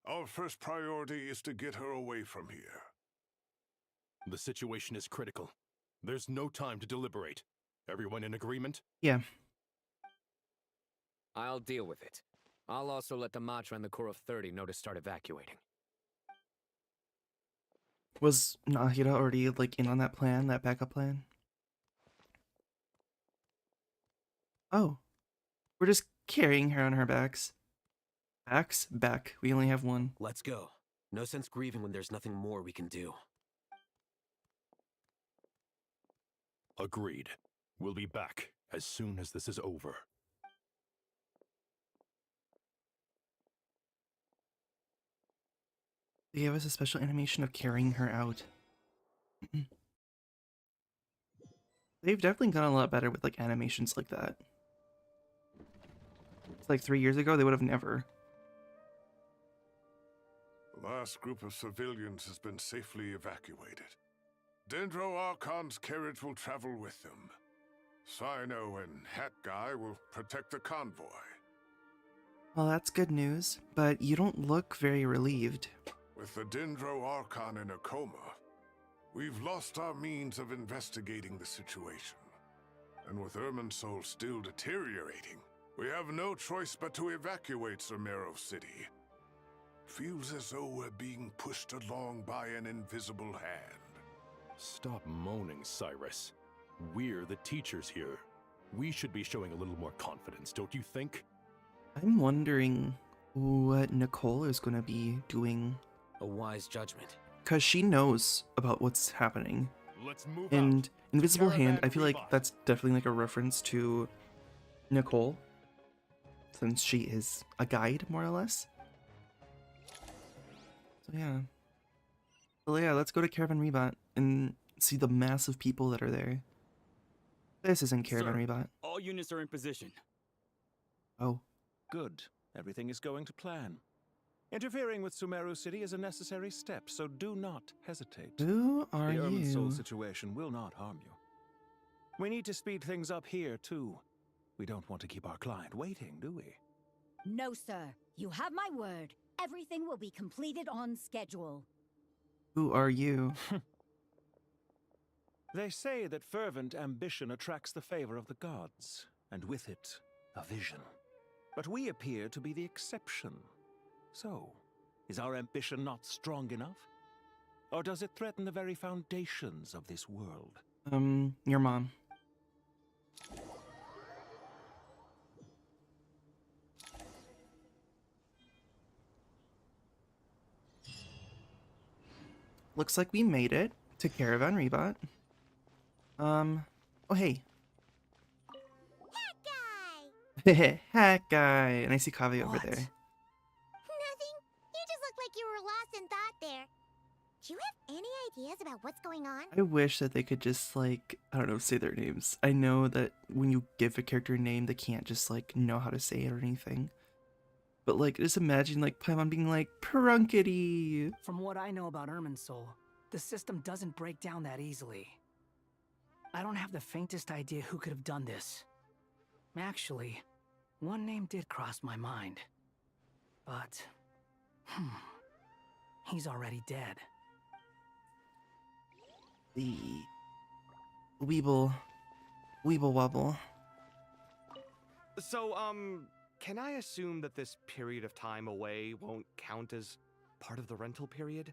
O: our first priority is to get her away from here.
M: The situation is critical. There's no time to deliberate. Everyone in agreement?
A: Yeah.
E: I'll deal with it. I'll also let the Matra and the Corps of 30 know to start evacuating.
A: Was Nahida already, like, in on that plan, that backup plan? Oh. We're just carrying her on her backs. Backs? Back. We only have one.
P: Let's go. No sense grieving when there's nothing more we can do.
M: Agreed. We'll be back as soon as this is over.
A: They gave us a special animation of carrying her out. They've definitely gotten a lot better with, like, animations like that. It's like 3 years ago, they would have never.
O: The last group of civilians has been safely evacuated. Dendro Archon's carriage will travel with them. Sino and Hat Guy will protect the convoy.
A: Well, that's good news, but you don't look very relieved.
O: With the Dendro Archon in a coma, we've lost our means of investigating the situation. And with Irminsul still deteriorating, we have no choice but to evacuate Sumeru City. Feels as though we're being pushed along by an invisible hand.
M: Stop moaning, Cyrus. We're the teachers here. We should be showing a little more confidence, don't you think?
A: I'm wondering what Nicole is going to be doing.
P: A wise judgment.
A: Because she knows about what's happening.
M: Let's move
A: and
M: out.
A: Invisible
M: Caravan
A: Hand, I feel like
M: rebuff.
A: that's definitely like a reference to Nicole. Since she is a guide, more or less. So yeah. Well, yeah, let's go to Caravan Rebot and see the massive people that are there. This isn't Caravan Rebot.
S: All units are in position.
A: Oh.
T: Good. Everything is going to plan. Interfering with Sumeru City is a necessary step, so do not hesitate.
A: Who are
T: the Irminsul
A: you?
T: situation will not harm you. We need to speed things up here, too. We don't want to keep our client waiting, do we?
U: No, sir. You have my word. Everything will be completed on schedule.
A: Who are you?
T: They say that fervent ambition attracts the favor of the gods, and with it, a vision. But we appear to be the exception. So, is our ambition not strong enough? Or does it threaten the very foundations of this world?
A: Your mom. Looks like we made it to Caravan Rebot. Oh hey. Hat guy! And I see Kavi over there.
B: Nothing. You just look like you were lost in thought there.
S: Do you have any ideas about what's going on?
A: I wish that they could just, like, I don't know, say their names. I know that when you give a character a name, they can't just, like, know how to say it or anything. But, like, just imagine, like, Paimon being like, Perunkity!
R: From what I know about Irminsul, the system doesn't break down that easily. I don't have the faintest idea who could have done this. Actually, one name did cross my mind. But, he's already dead.
A: The Weeble Wobble.
N: So, can I assume that this period of time away won't count as part of the rental period?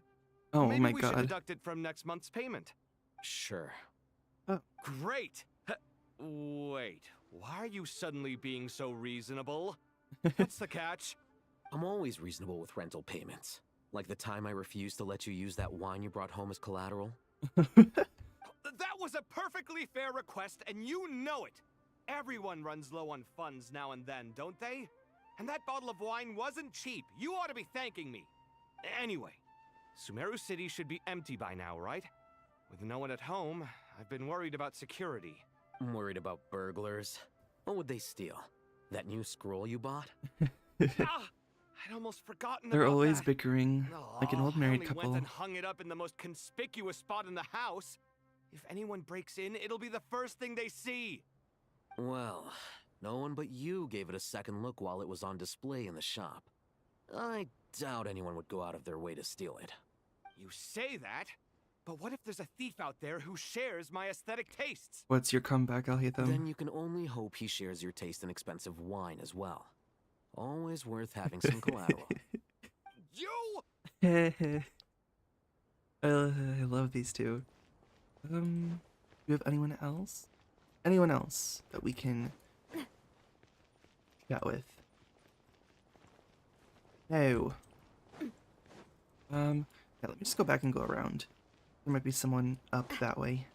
A: Oh
N: Maybe
A: my
N: we
A: god.
N: should deduct it from next month's payment.
P: Sure.
N: Great! Wait, why are you suddenly being so reasonable? What's the catch?
P: I'm always reasonable with rental payments. Like the time I refused to let you use that wine you brought home as collateral.
N: That was a perfectly fair request, and you know it! Everyone runs low on funds now and then, don't they? And that bottle of wine wasn't cheap. You ought to be thanking me. Anyway, Sumeru City should be empty by now, right? With no one at home, I've been worried about security.
P: I'm worried about burglars. What would they steal? That new scroll you bought?
N: I'd almost forgotten
A: They're
N: about
A: always
N: that.
A: bickering, like an old
N: I
A: married
N: only
A: couple.
N: went and hung it up in the most conspicuous spot in the house. If anyone breaks in, it'll be the first thing they see.
P: Well, no one but you gave it a second look while it was on display in the shop. I doubt anyone would go out of their way to steal it.
N: You say that, but what if there's a thief out there who shares my aesthetic tastes?
A: What's your comeback, Alhaitham?
P: Then you can only hope he shares your taste in expensive wine as well. Always worth having some collateral.
N: You!
A: I love these two. Do you have anyone else? Anyone else that we can chat with? No. Yeah, let me just go back and go around. There might be someone up that way.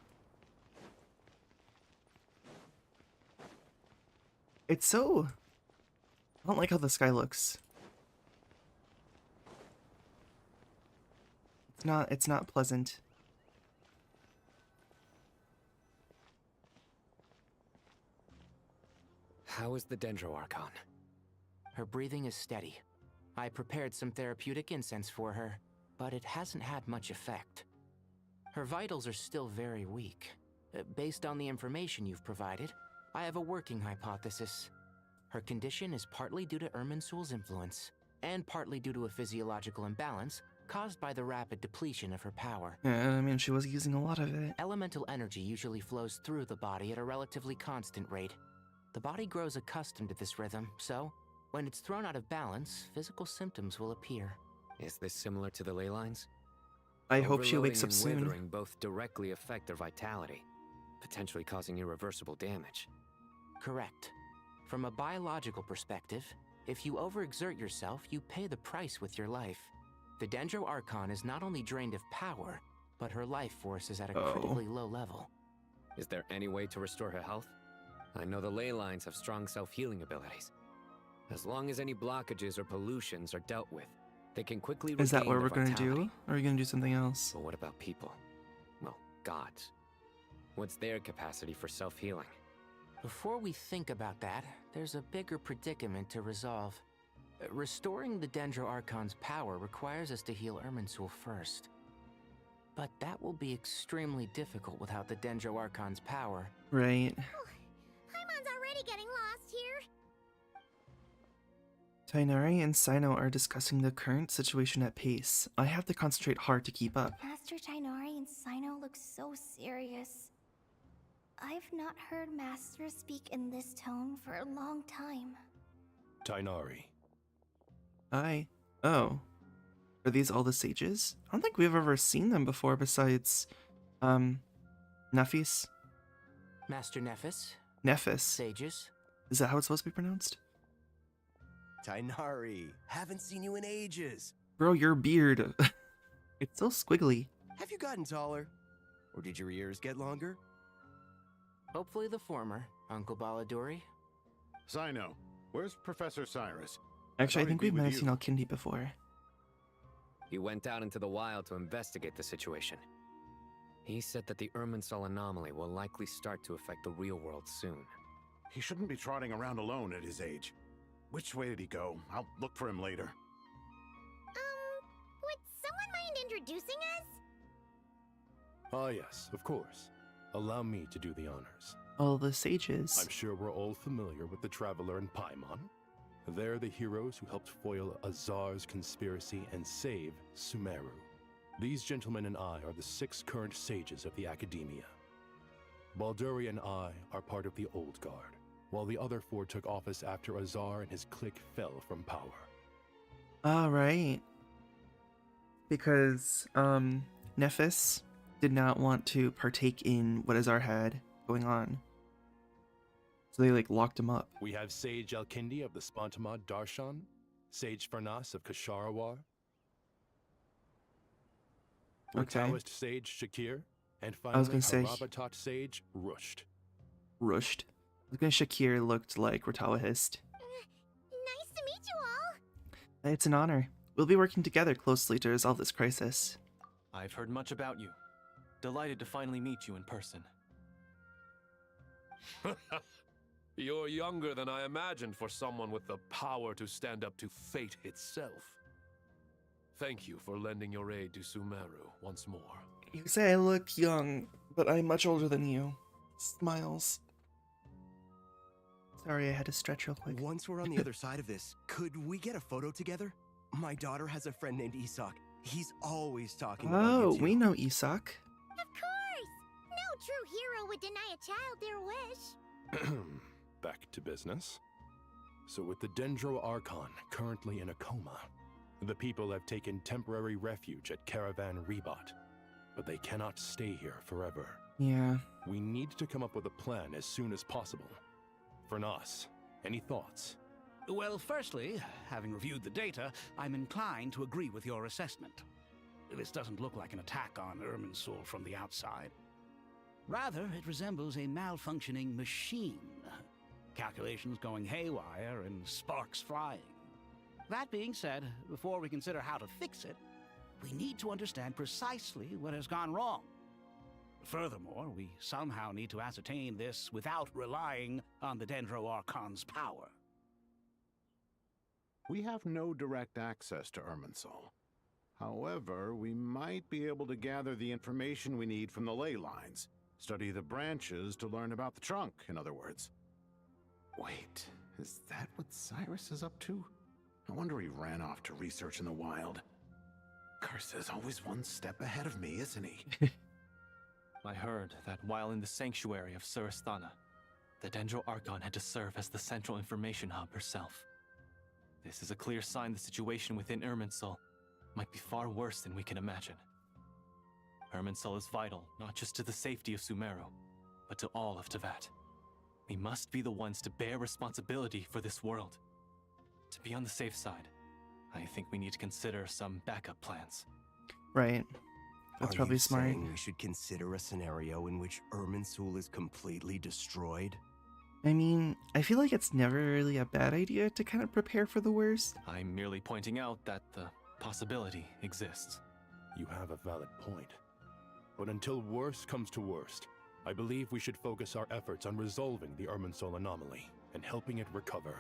A: It's so... I don't like how the sky looks. It's not pleasant.
E: How is the Dendro Archon?
K: Her breathing is steady. I prepared some therapeutic incense for her, but it hasn't had much effect. Her vitals are still very weak. Based on the information you've provided, I have a working hypothesis. Her condition is partly due to Irminsul's influence, and partly due to a physiological imbalance caused by the rapid depletion of her power.
A: Yeah, I mean, she was using a lot of it.
K: Elemental energy usually flows through the body at a relatively constant rate. The body grows accustomed to this rhythm, so when it's thrown out of balance, physical symptoms will appear.
E: Is this similar to the ley lines?
A: I hope she wakes up
E: Overloading and
A: soon.
E: withering both directly affect their vitality, potentially causing irreversible damage.
K: Correct. From a biological perspective, if you overexert yourself, you pay the price with your life. The Dendro Archon is not only drained of power, but her life force is at a critically low level.
E: Is there any way to restore her health? I know the ley lines have strong self-healing abilities. As long as any blockages or pollutions are dealt with, they can quickly
A: Is that
E: regain
A: what
E: their
A: we're gonna
E: vitality.
A: do? Or are we gonna do something else?
E: But what about people? Well, gods. What's their capacity for self-healing?
K: Before we think about that, there's a bigger predicament to resolve. Restoring the Dendro Archon's power requires us to heal Irminsul first. But that will be extremely difficult without the Dendro Archon's power.
A: Right.
S: Paimon's already getting lost here.
A: Tighnari and Sino are discussing the current situation at pace. I have to concentrate hard to keep up.
B: Master Tighnari and Sino look so serious. I've not heard Master speak in this tone for a long time.
M: Tighnari.
A: Hi. Oh. Are these all the sages? I don't think we've ever seen them before besides, Nefis?
K: Master Nephis?
A: Nephis.
K: Sages?
A: Is that how it's supposed to be pronounced?
V: Tighnari, haven't seen you in ages.
A: Bro, your beard. It's so squiggly.
V: Have you gotten taller? Or did your ears get longer?
K: Hopefully the former, Uncle Baladuri.
Q: Sino, where's Professor Cyrus?
A: Actually, I
Q: thought
A: think
Q: he'd
A: we
Q: be
A: might
Q: with
A: have seen
Q: you.
A: Alkindi before.
E: He went out into the wild to investigate the situation. He said that the Irminsul anomaly will likely start to affect the real world soon.
C: He shouldn't be trotting around alone at his age. Which way did he go? I'll look for him later.
S: Would someone mind introducing us?
M: Ah, yes, of course. Allow me to do the honors.
A: All the sages.
M: I'm sure we're all familiar with the Traveler and Paimon. They're the heroes who helped foil Azar's conspiracy and save Sumeru. These gentlemen and I are the 6 current sages of the Academia. Balduri and I are part of the Old Guard, while the other 4 took office after Azar and his clique fell from power.
A: All right. Because, Nephis did not want to partake in what Azar had going on. So they, locked him up.
M: We have Sage Alkindi of the Spontamod Darshan, Sage Farnas of Kasharawar, Taoist Sage Shakir, and finally Harabatot Sage Rusht.
A: Rusht. I was gonna say Shakir looked like Rotawahist.
S: Nice to meet you all.
A: It's an honor. We'll be working together closely to resolve this crisis.
I: I've heard much about you. Delighted to finally meet you in person.
W: You're younger than I imagined for someone with the power to stand up to fate itself. Thank you for lending your aid to Sumeru once more.
A: You say I look young, but I'm much older than you. Smiles. Sorry, I had to stretch real quick.
V: Once we're on the other side of this, could we get a photo together? My daughter has a friend named Isak. He's always talking about you two.
A: We know Isak.
S: Of course! No true hero would deny a child their wish.
M: Back to business. So with the Dendro Archon currently in a coma, the people have taken temporary refuge at Caravan Rebot, but they cannot stay here forever.
A: Yeah.
M: We need to come up with a plan as soon as possible. Farnas, any thoughts?
X: Well, firstly, having reviewed the data, I'm inclined to agree with your assessment. This doesn't look like an attack on Irminsul from the outside. Rather, it resembles a malfunctioning machine. Calculations going haywire and sparks flying. That being said, before we consider how to fix it, we need to understand precisely what has gone wrong. Furthermore, we somehow need to ascertain this without relying on the Dendro Archon's power.
C: We have no direct access to Irminsul. However, we might be able to gather the information we need from the ley lines. Study the branches to learn about the trunk, in other words. Wait, is that what Cyrus is up to? No wonder he ran off to research in the wild. Curse's always one step ahead of me, isn't he?
I: I heard that while in the sanctuary of Surasthana, the Dendro Archon had to serve as the central information hub herself. This is a clear sign the situation within Irminsul might be far worse than we can imagine. Irminsul is vital not just to the safety of Sumeru, but to all of Teyvat. We must be the ones to bear responsibility for this world. To be on the safe side, I think we need to consider some backup plans.
A: Right. That's
V: Are
A: probably
V: you
A: smart.
V: saying we should consider a scenario in which Irminsul is completely destroyed?
A: I mean, I feel like it's never really a bad idea to kind of prepare for the worst.
I: I'm merely pointing out that the possibility exists.
M: You have a valid point. But until worst comes to worst, I believe we should focus our efforts on resolving the Irminsul anomaly and helping it recover.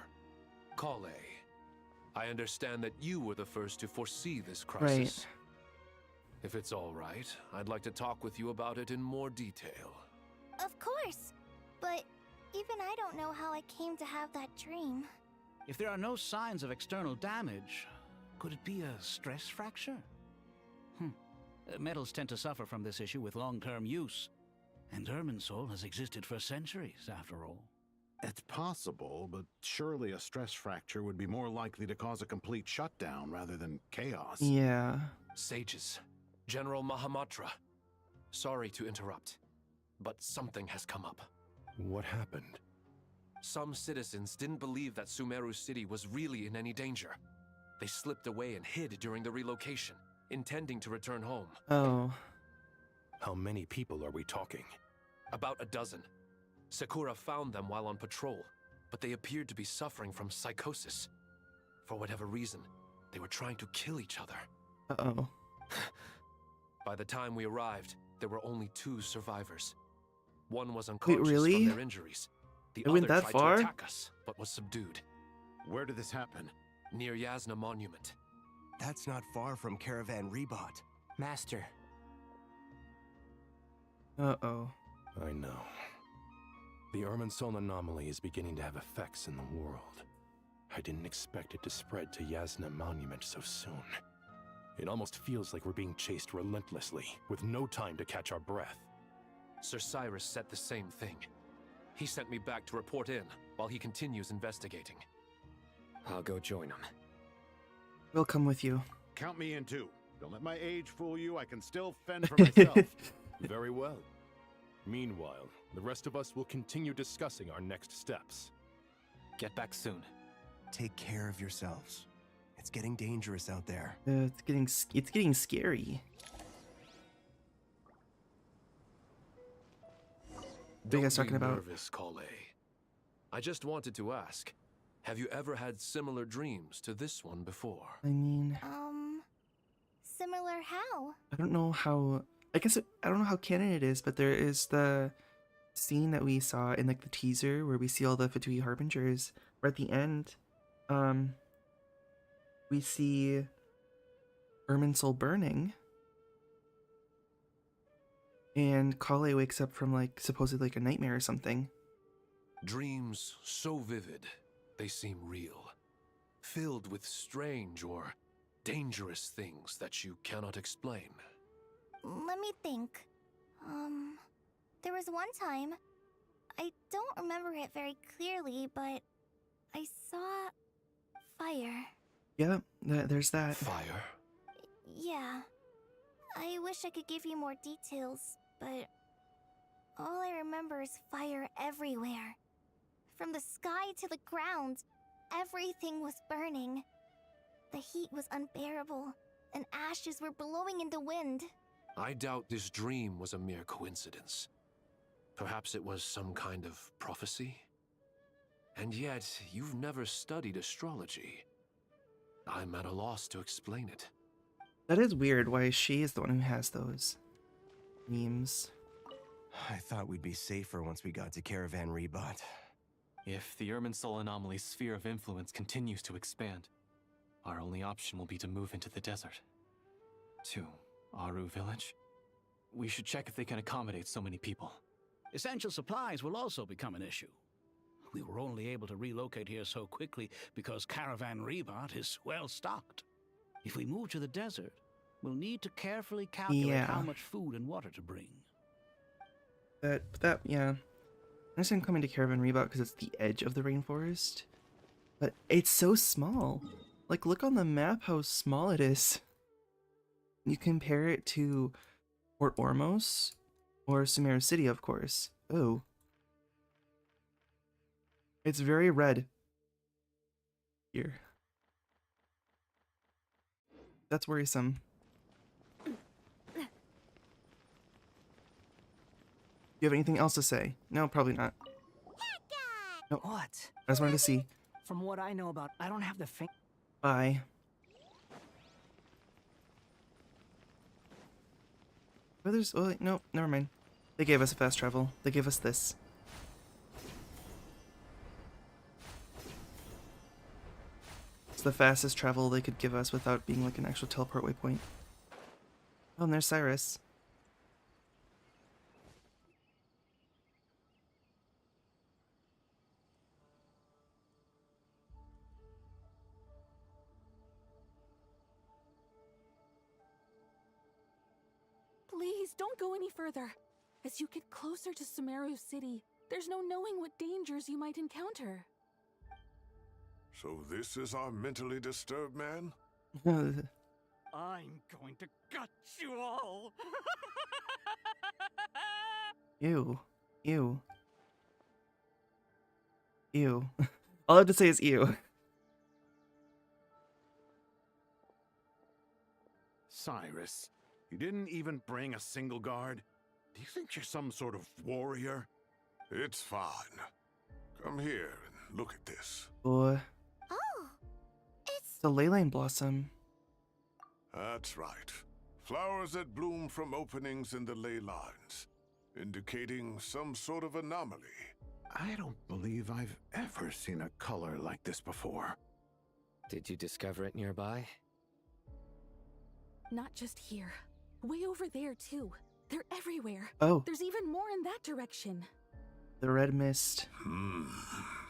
W: Kale, I understand that you were the first to foresee this crisis.
A: Right.
W: If it's all right, I'd like to talk with you about it in more detail.
B: Of course. But even I don't know how I came to have that dream.
X: If there are no signs of external damage, could it be a stress fracture? Metals tend to suffer from this issue with long-term use. And Irminsul has existed for centuries, after all.
C: It's possible, but surely a stress fracture would be more likely to cause a complete shutdown rather than chaos.
A: Yeah.
W: Sages, General Mahamatra, sorry to interrupt, but something has come up.
M: What happened?
W: Some citizens didn't believe that Sumeru City was really in any danger. They slipped away and hid during the relocation, intending to return home.
A: Oh.
M: How many people are we talking?
W: About a dozen. Sakura found them while on patrol, but they appeared to be suffering from psychosis. For whatever reason, they were trying to kill each other.
A: Uh-oh.
W: By the time we arrived, there were only 2 survivors. One was unconscious
A: really?
W: from their injuries. The
A: It went
W: other
A: that
W: tried
A: far?
W: to attack us, but was subdued. Where did this happen? Near Yasna Monument.
V: That's not far from Caravan Rebot.
K: Master.
A: Uh-oh.
M: I know. The Irminsul anomaly is beginning to have effects in the world. I didn't expect it to spread to Yasna Monument so soon. It almost feels like we're being chased relentlessly, with no time to catch our breath.
W: Sir Cyrus said the same thing. He sent me back to report in, while he continues investigating.
E: I'll go join him.
A: We'll come with you.
C: Count me in too. Don't let my age fool you. I can still fend for myself.
M: Very well. Meanwhile, the rest of us will continue discussing our next steps.
I: Get back soon.
V: Take care of yourselves. It's getting dangerous out there.
A: It's getting scary. What are you guys talking about?
W: Nervous, Kale. I just wanted to ask, have you ever had similar dreams to this one before?
A: I mean,
B: Similar how?
A: I don't know how. I don't know how canon it is, but there is the scene that we saw in like the teaser where we see all the Fatui Harbingers. Where at the end, we see Irminsul burning, and Kale wakes up from like supposedly like a nightmare or something.
W: Dreams so vivid, they seem real. Filled with strange or dangerous things that you cannot explain.
B: Let me think. There was one time, I don't remember it very clearly, but I saw fire.
A: Yeah, there's that.
W: Fire?
B: Yeah. I wish I could give you more details, but all I remember is fire everywhere. From the sky to the ground, everything was burning. The heat was unbearable, and ashes were blowing in the wind.
W: I doubt this dream was a mere coincidence. Perhaps it was some kind of prophecy? And yet, you've never studied astrology. I'm at a loss to explain it.
A: That is weird why she is the one who has those memes.
V: I thought we'd be safer once we got to Caravan Rebot.
I: If the Irminsul anomaly's sphere of influence continues to expand, our only option will be to move into the desert. To Aru village? We should check if they can accommodate so many people.
X: Essential supplies will also become an issue. We were only able to relocate here so quickly because Caravan Rebot is well stocked. If we move to the desert, we'll need to carefully calculate how much food and water to bring.
A: Yeah. I understand coming to Caravan Rebot because it's the edge of the rainforest. But it's so small. Like, look on the map how small it is. You compare it to Port Ormos or Sumeru City, of course. Oh. It's very red. Here. That's worrisome. You have anything else to say? No, probably not. No.
R: What?
A: I just wanted to see.
R: From what I know about, I don't have the thing.
A: Bye. Oh, there's. Oh, no, never mind. They gave us a fast travel. They gave us this. It's the fastest travel they could give us without being like an actual teleport waypoint. Oh, and there's Cyrus.
D: Please, don't go any further. As you get closer to Sumeru City, there's no knowing what dangers you might encounter.
O: So this is our mentally disturbed man?
F: I'm going to gut you all!
A: Ew. Ew. Ew. All I have to say is ew.
C: Cyrus, you didn't even bring a single guard? Do you think you're some sort of warrior?
O: It's fine. Come here and look at this.
A: Boy.
B: Oh,
A: It's a ley line blossom.
O: That's right. Flowers that bloom from openings in the ley lines, indicating some sort of anomaly.
C: I don't believe I've ever seen a color like this before.
E: Did you discover it nearby?
D: Not just here. Way over there, too. They're everywhere.
A: Oh.
D: There's even more in that direction.
A: The red mist.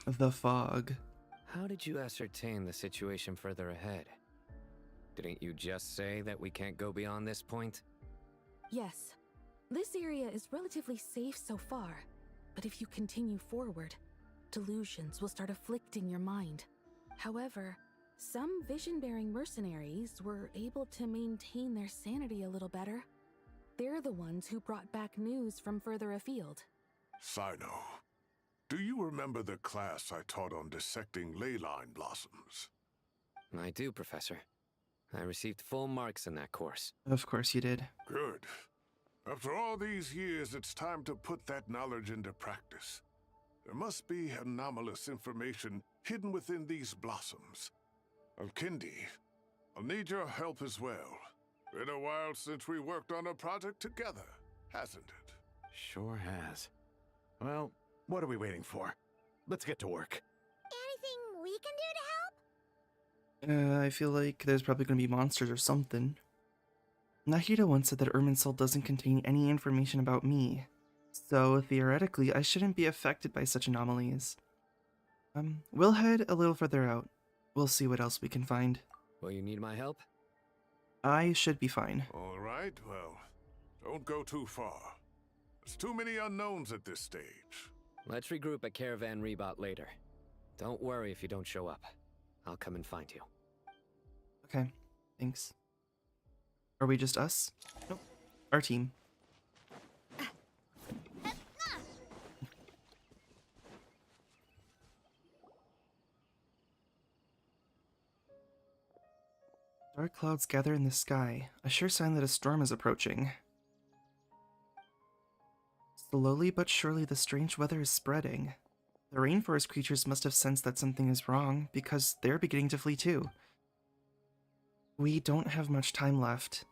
A: The fog.
E: How did you ascertain the situation further ahead? Didn't you just say that we can't go beyond this point?
D: Yes. This area is relatively safe so far. But if you continue forward, delusions will start afflicting your mind. However, some vision-bearing mercenaries were able to maintain their sanity a little better. They're the ones who brought back news from further afield.
O: Sino, do you remember the class I taught on dissecting ley line blossoms?
E: I do, Professor. I received full marks in that course.
A: Of course you did.
O: Good. After all these years, it's time to put that knowledge into practice. There must be anomalous information hidden within these blossoms. Alkindi, I'll need your help as well. Been a while since we worked on a project together, hasn't it?
C: Sure has. Well, what are we waiting for? Let's get to work.
S: Anything we can do to help?
A: I feel like there's probably going to be monsters or something. Nahida once said that Irminsul doesn't contain any information about me, so theoretically I shouldn't be affected by such anomalies. We'll head a little further out. We'll see what else we can find.
E: Will you need my help?
A: I should be fine.
O: All right, well, don't go too far. There's too many unknowns at this stage.
E: Let's regroup at Caravan Rebot later. Don't worry if you don't show up. I'll come and find you.
A: Okay, thanks. Are we just us? Nope. Our team. Dark clouds gather in the sky, a sure sign that a storm is approaching. Slowly but surely the strange weather is spreading. The rainforest creatures must have sensed that something is wrong, because they're beginning to flee too. We don't have much time left.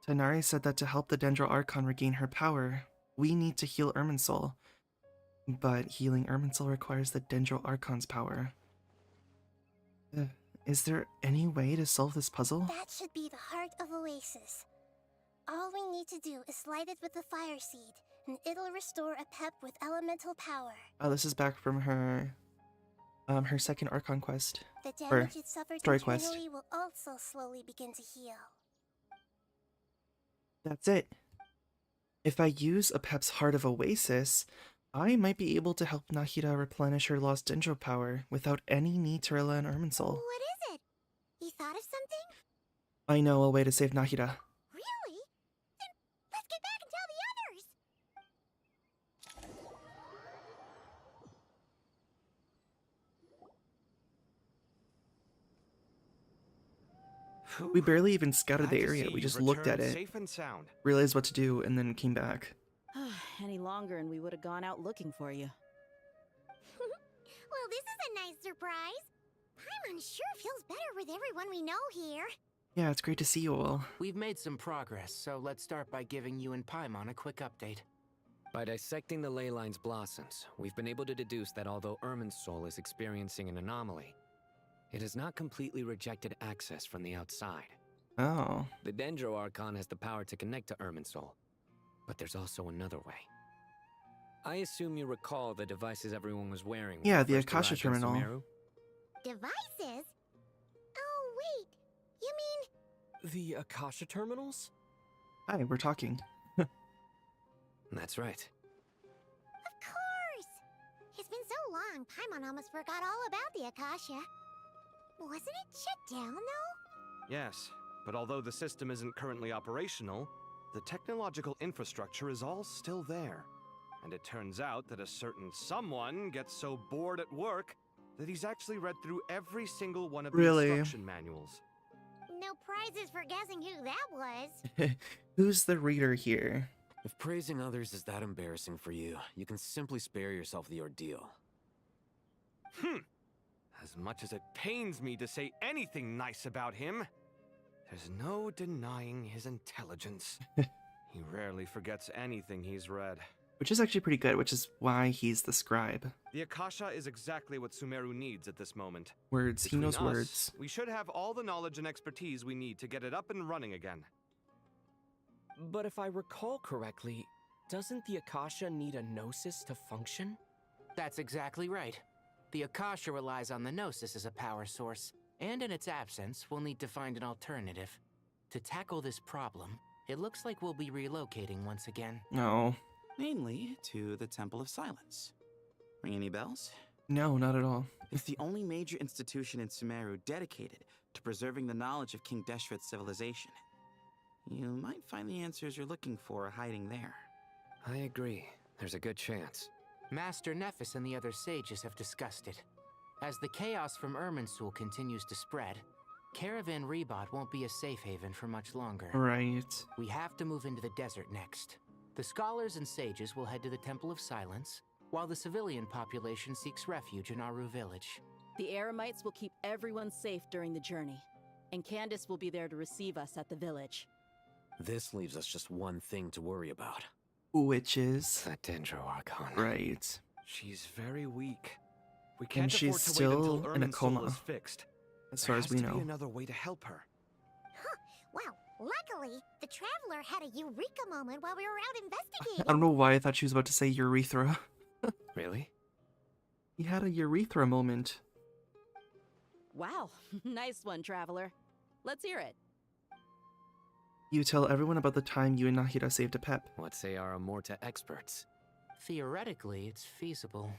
A: Tanari said that to help the Dendro Archon regain her power, we need to heal Irminsul. But healing Irminsul requires the Dendro Archon's power. Is there any way to solve this puzzle?
S: That should be the heart of Oasis. All we need to do is light it with the fire seed, and it'll restore a pep with elemental power.
A: Oh, this is back from her second Archon quest.
S: The damage it suffered
A: story
S: internally
A: quest.
S: will also slowly begin to heal.
A: That's it. If I use a Pep's Heart of Oasis, I might be able to help Nahida replenish her lost Dendro power without any need to rely on Irminsul.
S: What is it? You thought of something?
A: I know a way to save Nahida.
S: Really? Then let's get back and tell the others!
A: We barely even scouted the
N: Glad to
A: area,
N: see
A: we
N: you
A: just looked at
N: returned
A: it,
N: safe and sound.
A: realized what to do, and then came back.
G: Any longer and we would have gone out looking for you.
S: Well, this is a nice surprise. Paimon sure feels better with everyone we know here.
A: Yeah, it's great to see you all.
K: We've made some progress, so let's start by giving you and Paimon a quick update.
E: By dissecting the ley line's blossoms, we've been able to deduce that although Irminsul is experiencing an anomaly, it has not completely rejected access from the outside.
A: Oh.
E: The Dendro Archon has the power to connect to Irminsul, but there's also another way. I assume you recall the devices everyone was wearing.
A: Yeah,
E: when
A: the
E: we first
A: Akasha
E: arrived in
A: terminal.
E: Sumeru?
S: Devices? Oh, wait. You mean...
P: The Akasha terminals?
A: Hi, we're talking.
E: That's right.
S: Of course! It's been so long, Paimon almost forgot all about the Akasha. Wasn't it shut down, though?
N: Yes, but although the system isn't currently operational, the technological infrastructure is all still there. And it turns out that a certain someone gets so bored at work that he's actually read through every single one of the
A: Really?
N: instruction manuals.
S: No prizes for guessing who that was.
A: Who's the reader here?
P: If praising others is that embarrassing for you, you can simply spare yourself the ordeal.
N: As much as it pains me to say anything nice about him, There's no denying his intelligence. He rarely forgets anything he's read.
A: Which is actually pretty good, which is why he's the scribe.
N: The Akasha is exactly what Sumeru needs at this moment.
A: Words. He knows
N: Between us,
A: words.
N: We should have all the knowledge and expertise we need to get it up and running again.
H: But if I recall correctly, doesn't the Akasha need a gnosis to function?
K: That's exactly right. The Akasha relies on the gnosis as a power source, and in its absence, we'll need to find an alternative. To tackle this problem, it looks like we'll be relocating once again.
A: No.
J: Namely, to the Temple of Silence. Ring any bells?
A: No, not at all.
J: It's the only major institution in Sumeru dedicated to preserving the knowledge of King Deshret's civilization. You might find the answers you're looking for hiding there.
E: I agree. There's a good chance.
K: Master Nephis and the other sages have discussed it. As the chaos from Irminsul continues to spread, Caravan Rebot won't be a safe haven for much longer.
A: Right.
K: We have to move into the desert next. The scholars and sages will head to the Temple of Silence, while the civilian population seeks refuge in Aru village.
G: The Eremites will keep everyone safe during the journey, and Candace will be there to receive us at the village.
P: This leaves us just one thing to worry about.
A: Which is?
E: That Dendro Archon.
A: Right.
N: She's very weak. We can't
A: And she's
N: afford to wait until
A: still in a
N: Irminsul
A: coma.
N: is fixed.
A: As far as we
N: There has to
A: know.
N: be another way to help her.
S: Wow, luckily, the Traveler had a eureka moment while we were out investigating.
A: I don't know why I thought she was about to say urethra.
E: Really?
A: He had a urethra moment.
G: Wow, nice one, Traveler. Let's hear it.
A: You tell everyone about the time you and Nahida saved a pep.
E: What say our Amorta experts?
K: Theoretically, it's feasible.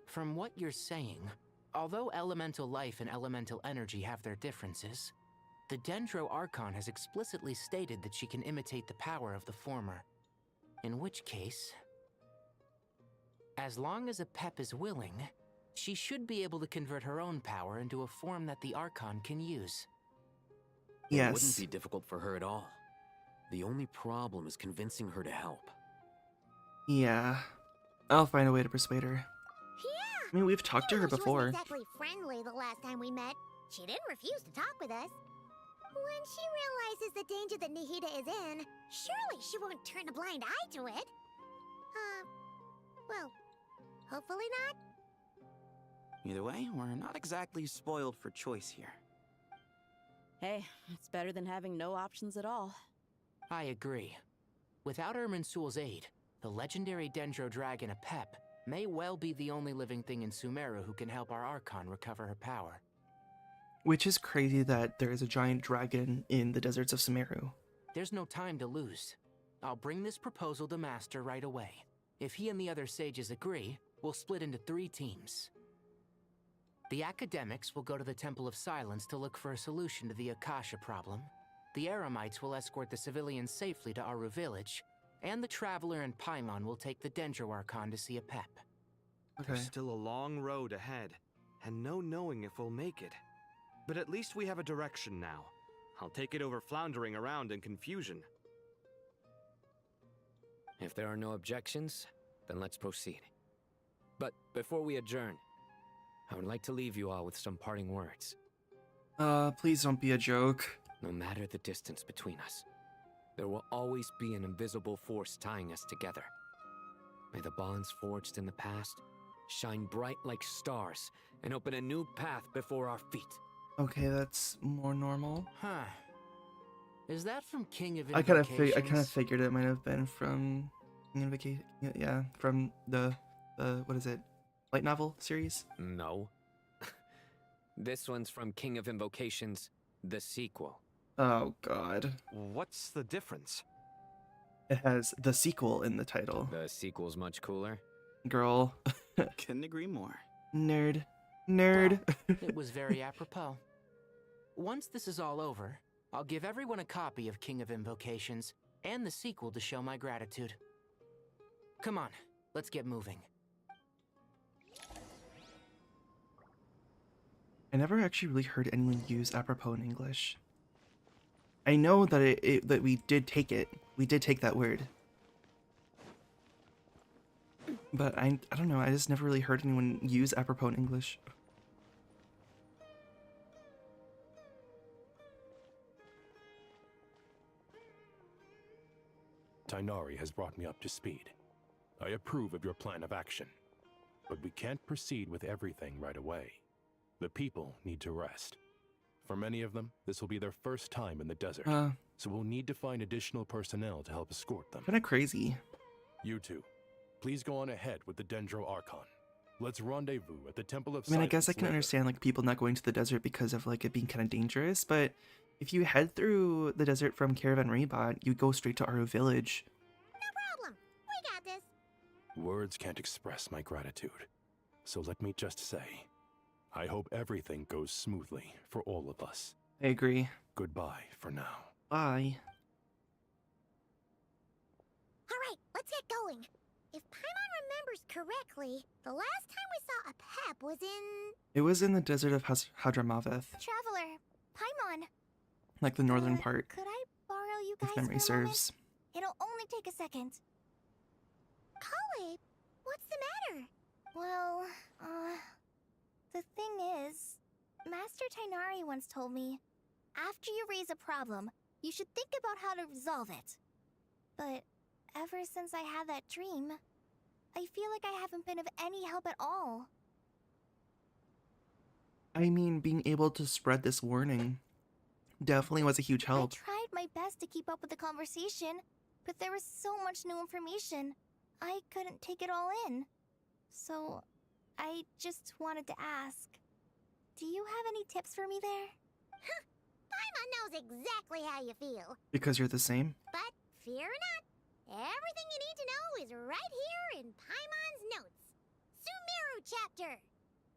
K: From what you're saying, although elemental life and elemental energy have their differences, the Dendro Archon has explicitly stated that she can imitate the power of the former. In which case, as long as a pep is willing, she should be able to convert her own power into a form that the Archon can use.
P: It wouldn't be difficult for her at all. The only problem is convincing her to help.
A: Yeah. I'll find a way to persuade her.
S: Yeah!
A: I mean, we've talked to her
S: She wasn't
A: before.
S: exactly friendly the last time we met. She didn't refuse to talk with us. When she realizes the danger that Nahida is in, surely she won't turn a blind eye to it. Well, hopefully not.
J: Either way, we're not exactly spoiled for choice here.
G: Hey, it's better than having no options at all.
K: I agree. Without Irminsul's aid, the legendary Dendro Dragon Apep may well be the only living thing in Sumeru who can help our Archon recover her power.
A: Which is crazy that there is a giant dragon in the deserts of Sumeru.
K: There's no time to lose. I'll bring this proposal to Master right away. If he and the other sages agree, we'll split into 3 teams. The academics will go to the Temple of Silence to look for a solution to the Akasha problem. The Eremites will escort the civilians safely to Aru village, and the Traveler and Paimon will take the Dendro Archon to see a pep.
N: There's still a long road ahead, and no knowing if we'll make it. But at least we have a direction now. I'll take it over floundering around in confusion.
E: If there are no objections, then let's proceed. But before we adjourn, I would like to leave you all with some parting words.
A: Please don't be a joke.
E: No matter the distance between us, there will always be an invisible force tying us together. May the bonds forged in the past shine bright like stars and open a new path before our feet.
A: Okay, that's more normal.
K: Huh. Is that from King of
A: I kind
K: Invocations?
A: of figured it might have been from Invocation. Yeah, from the what is it? Light novel series?
E: No. This one's from King of Invocations, the sequel.
A: Oh god.
N: What's the difference?
A: It has the sequel in the title.
E: The sequel's much cooler.
A: Girl.
J: Couldn't agree more.
A: Nerd. Nerd.
K: It was very apropos. Once this is all over, I'll give everyone a copy of King of Invocations and the sequel to show my gratitude. Come on, let's get moving.
A: I never actually really heard anyone use apropos in English. I know that that we did take it. We did take that word. But I don't know, I just never really heard anyone use apropos in English.
M: Tainari has brought me up to speed. I approve of your plan of action. But we can't proceed with everything right away. The people need to rest. For many of them, this will be their first time in the desert, so we'll need to find additional personnel to help escort them.
A: Kinda crazy.
M: You two, please go on ahead with the Dendro Archon. Let's rendezvous at the Temple of
A: I mean, I guess I
M: Silence
A: can
M: later.
A: understand like people not going to the desert because of like it being kind of dangerous, but if you head through the desert from Caravan Rebot, you go straight to Aru Village.
S: No problem. We got this.
M: Words can't express my gratitude. So let me just say, I hope everything goes smoothly for all of us.
A: I agree.
M: Goodbye for now.
A: Bye.
S: All right, let's get going. If Paimon remembers correctly, the last time we saw a pep was in...
A: It was in the desert of Hadramaveth,
B: Traveler, Paimon,
A: like the northern part,
B: could I borrow you guys
A: if memory
B: for a moment?
A: serves.
B: It'll only take a second.
S: Kale, what's the matter?
B: Well, the thing is, Master Tainari once told me, after you raise a problem, you should think about how to resolve it. But ever since I had that dream, I feel like I haven't been of any help at all.
A: I mean, being able to spread this warning definitely was a huge help.
B: I tried my best to keep up with the conversation, but there was so much new information. I couldn't take it all in. So, I just wanted to ask, do you have any tips for me there?
S: Huh, Paimon knows exactly how you feel.
A: Because you're the same?
S: But fear not, everything you need to know is right here in Paimon's notes. Sumeru chapter.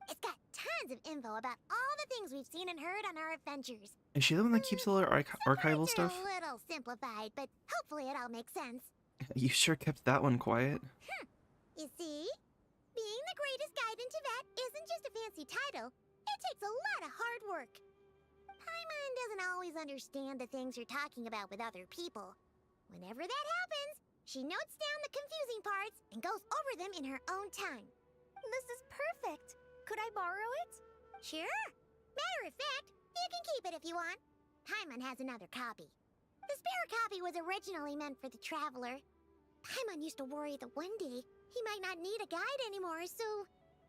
S: It's got tons of info about all the things we've seen and heard on our adventures.
A: Is she the one that keeps all her archival
S: Words
A: stuff?
S: are a little simplified, but hopefully it all makes sense.
A: You sure kept that one quiet.
S: You see? Being the greatest guide in Tibet isn't just a fancy title. It takes a lot of hard work. Paimon doesn't always understand the things you're talking about with other people. Whenever that happens, she notes down the confusing parts and goes over them in her own time.
B: This is perfect. Could I borrow it?
S: Sure. Matter of fact, you can keep it if you want. Paimon has another copy. The spare copy was originally meant for the traveler. Paimon used to worry that one day he might not need a guide anymore, so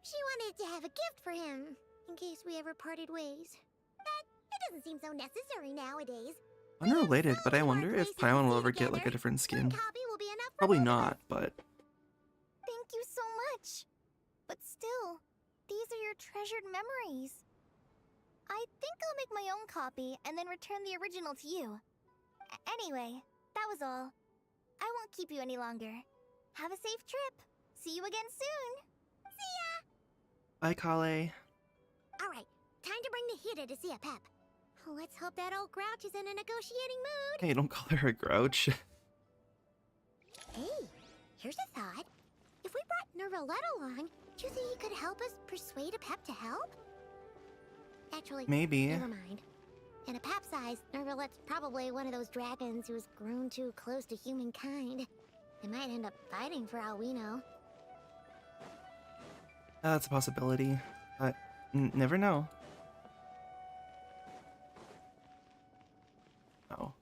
S: she wanted to have a gift for him, in case we ever parted ways. But it doesn't seem so necessary nowadays.
A: Unrelated, but I wonder if Paimon will ever get like a different skin. Probably not, but
B: Thank you so much. But still, these are your treasured memories. I think I'll make my own copy and then return the original to you. Anyway, that was all. I won't keep you any longer. Have a safe trip. See you again soon.
S: See ya!
A: bye, Kale.
S: Alright, time to bring Nihida to see a pep. Let's hope that old grouch is in a negotiating mood.
A: Hey, don't call her a grouch.
S: Hey, here's a thought. If we brought Nervalet along, do you think he could help us persuade a pep to help? Actually,
A: Maybe.
S: never mind. In a pep size, Nervalet's probably one of those dragons who's grown too close to humankind. They might end up fighting for all we know.
A: That's a possibility, but never know. Oh.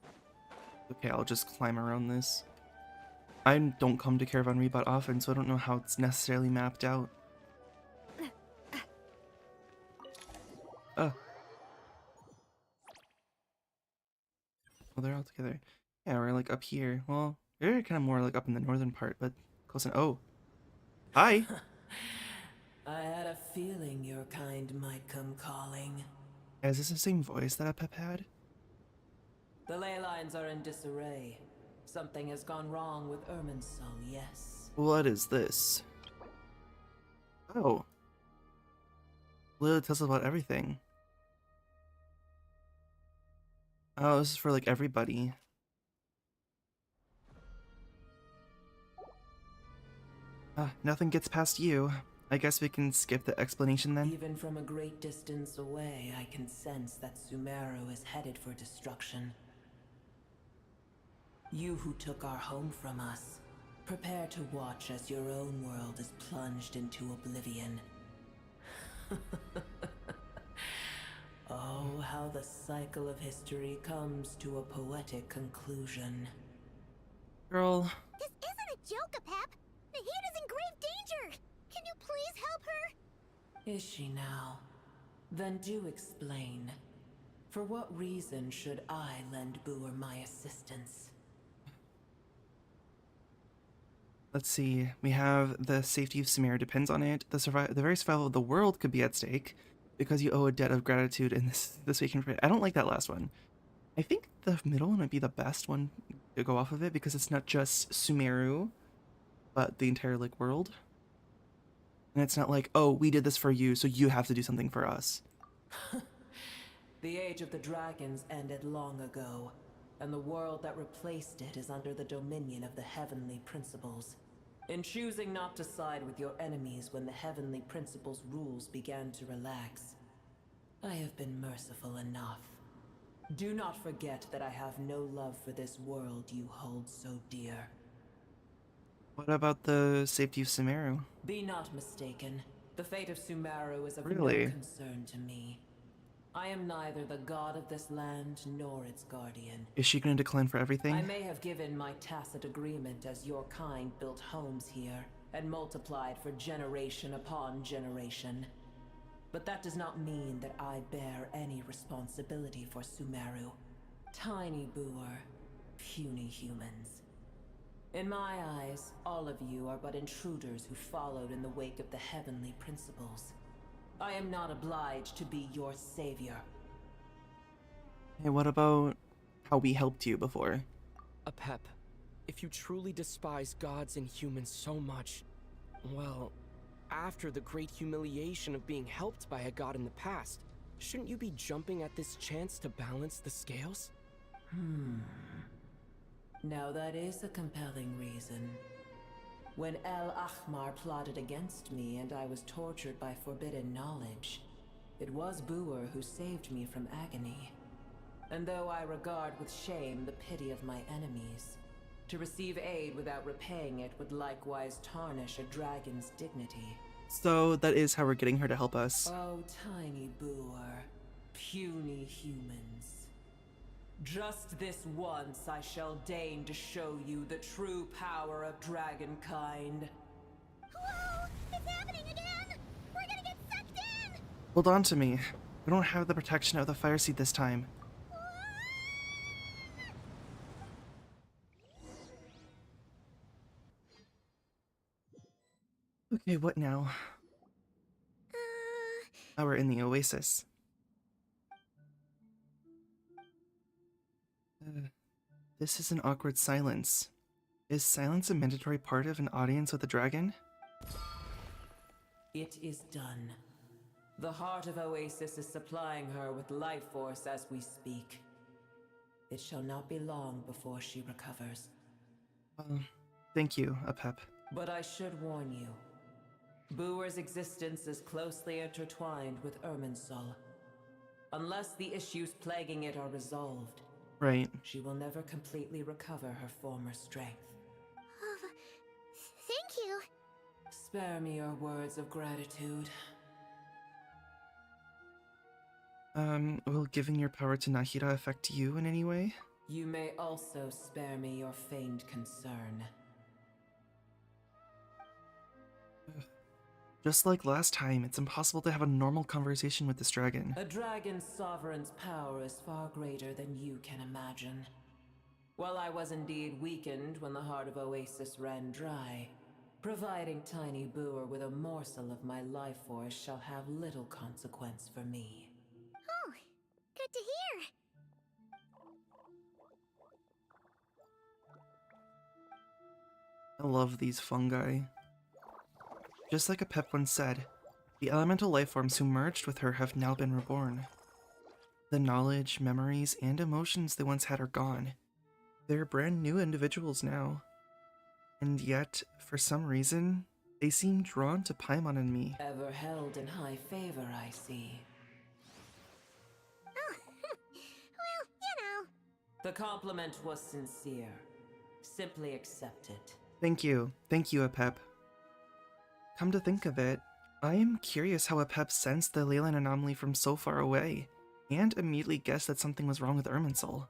A: Okay, I'll just climb around this. I don't come to Caravan Rebot often, so I don't know how it's necessarily mapped out. Oh. Well, they're all together. Yeah, we're like up here. Well, they're kind of more like up in the northern part, but close enough. Oh. Hi!
L: I had a feeling your kind might come calling.
A: Is this the same voice that Pep had?
L: The ley lines are in disarray. Something has gone wrong with Irminsul, yes.
A: What is this? Oh. Literally tells us about everything. Oh, this is for like everybody. Nothing gets past you. I guess we can skip the explanation then.
L: Even from a great distance away, I can sense that Sumeru is headed for destruction. You who took our home from us, prepare to watch as your own world is plunged into oblivion. Oh, how the cycle of history comes to a poetic conclusion.
A: Girl.
S: This isn't a joke, Apep. Nahida's in grave danger. Can you please help her?
L: Is she now? Then do explain. For what reason should I lend Booer my assistance?
A: Let's see. We have the safety of Sumeru depends on it. The very survival of the world could be at stake because you owe a debt of gratitude in this weekend. I don't like that last one. I think the middle one might be the best one to go off of it because it's not just Sumeru, but the entire like world. And it's not like, oh, we did this for you, so you have to do something for us.
L: The age of the dragons ended long ago, and the world that replaced it is under the dominion of the heavenly principles. In choosing not to side with your enemies when the heavenly principles' rules began to relax, I have been merciful enough. Do not forget that I have no love for this world you hold so dear.
A: What about the safety of Sumeru?
L: Be not mistaken. The fate of Sumeru is of
A: Really?
L: no concern to me. I am neither the god of this land nor its guardian.
A: Is she going to decline for everything?
L: I may have given my tacit agreement as your kind built homes here and multiplied for generation upon generation. But that does not mean that I bear any responsibility for Sumeru. Tiny Booer, puny humans. In my eyes, all of you are but intruders who followed in the wake of the heavenly principles. I am not obliged to be your savior.
A: Hey, what about how we helped you before?
H: Apep, if you truly despise gods and humans so much, well, after the great humiliation of being helped by a god in the past, shouldn't you be jumping at this chance to balance the scales?
L: Now that is a compelling reason. When El Ahmar plotted against me and I was tortured by forbidden knowledge, it was Booer who saved me from agony. And though I regard with shame the pity of my enemies, to receive aid without repaying it would likewise tarnish a dragon's dignity.
A: So that is how we're getting her to help us.
L: Oh, tiny Booer, puny humans. Just this once I shall deign to show you the true power of dragonkind.
S: Whoa! It's happening again! We're gonna get sucked in!
A: Hold on to me. We don't have the protection of the fire seed this time. Okay, what now? Now we're in the oasis. This is an awkward silence. Is silence a mandatory part of an audience with a dragon?
L: It is done. The heart of Oasis is supplying her with life force as we speak. It shall not be long before she recovers.
A: Thank you, Apep.
L: But I should warn you. Booer's existence is closely intertwined with Irminsul. Unless the issues plaguing it are resolved,
A: right,
L: she will never completely recover her former strength.
S: Thank you.
L: Spare me your words of gratitude.
A: Will giving your power to Nahida affect you in any way?
L: You may also spare me your feigned concern.
A: Just like last time, it's impossible to have a normal conversation with this dragon.
L: A dragon's sovereign's power is far greater than you can imagine. While I was indeed weakened when the heart of Oasis ran dry, providing Tiny Booer with a morsel of my life force shall have little consequence for me.
S: Oh, good to hear.
A: I love these fungi. Just like Apep once said, the elemental lifeforms who merged with her have now been reborn. The knowledge, memories, and emotions they once had are gone. They're brand new individuals now. And yet, for some reason, they seem drawn to Paimon and me.
L: Ever held in high favor, I see.
S: Oh, well, you know.
L: The compliment was sincere. Simply accept it.
A: Thank you, Apep. Come to think of it, I am curious how Apep sensed the Leyline anomaly from so far away, and immediately guessed that something was wrong with Irminsul.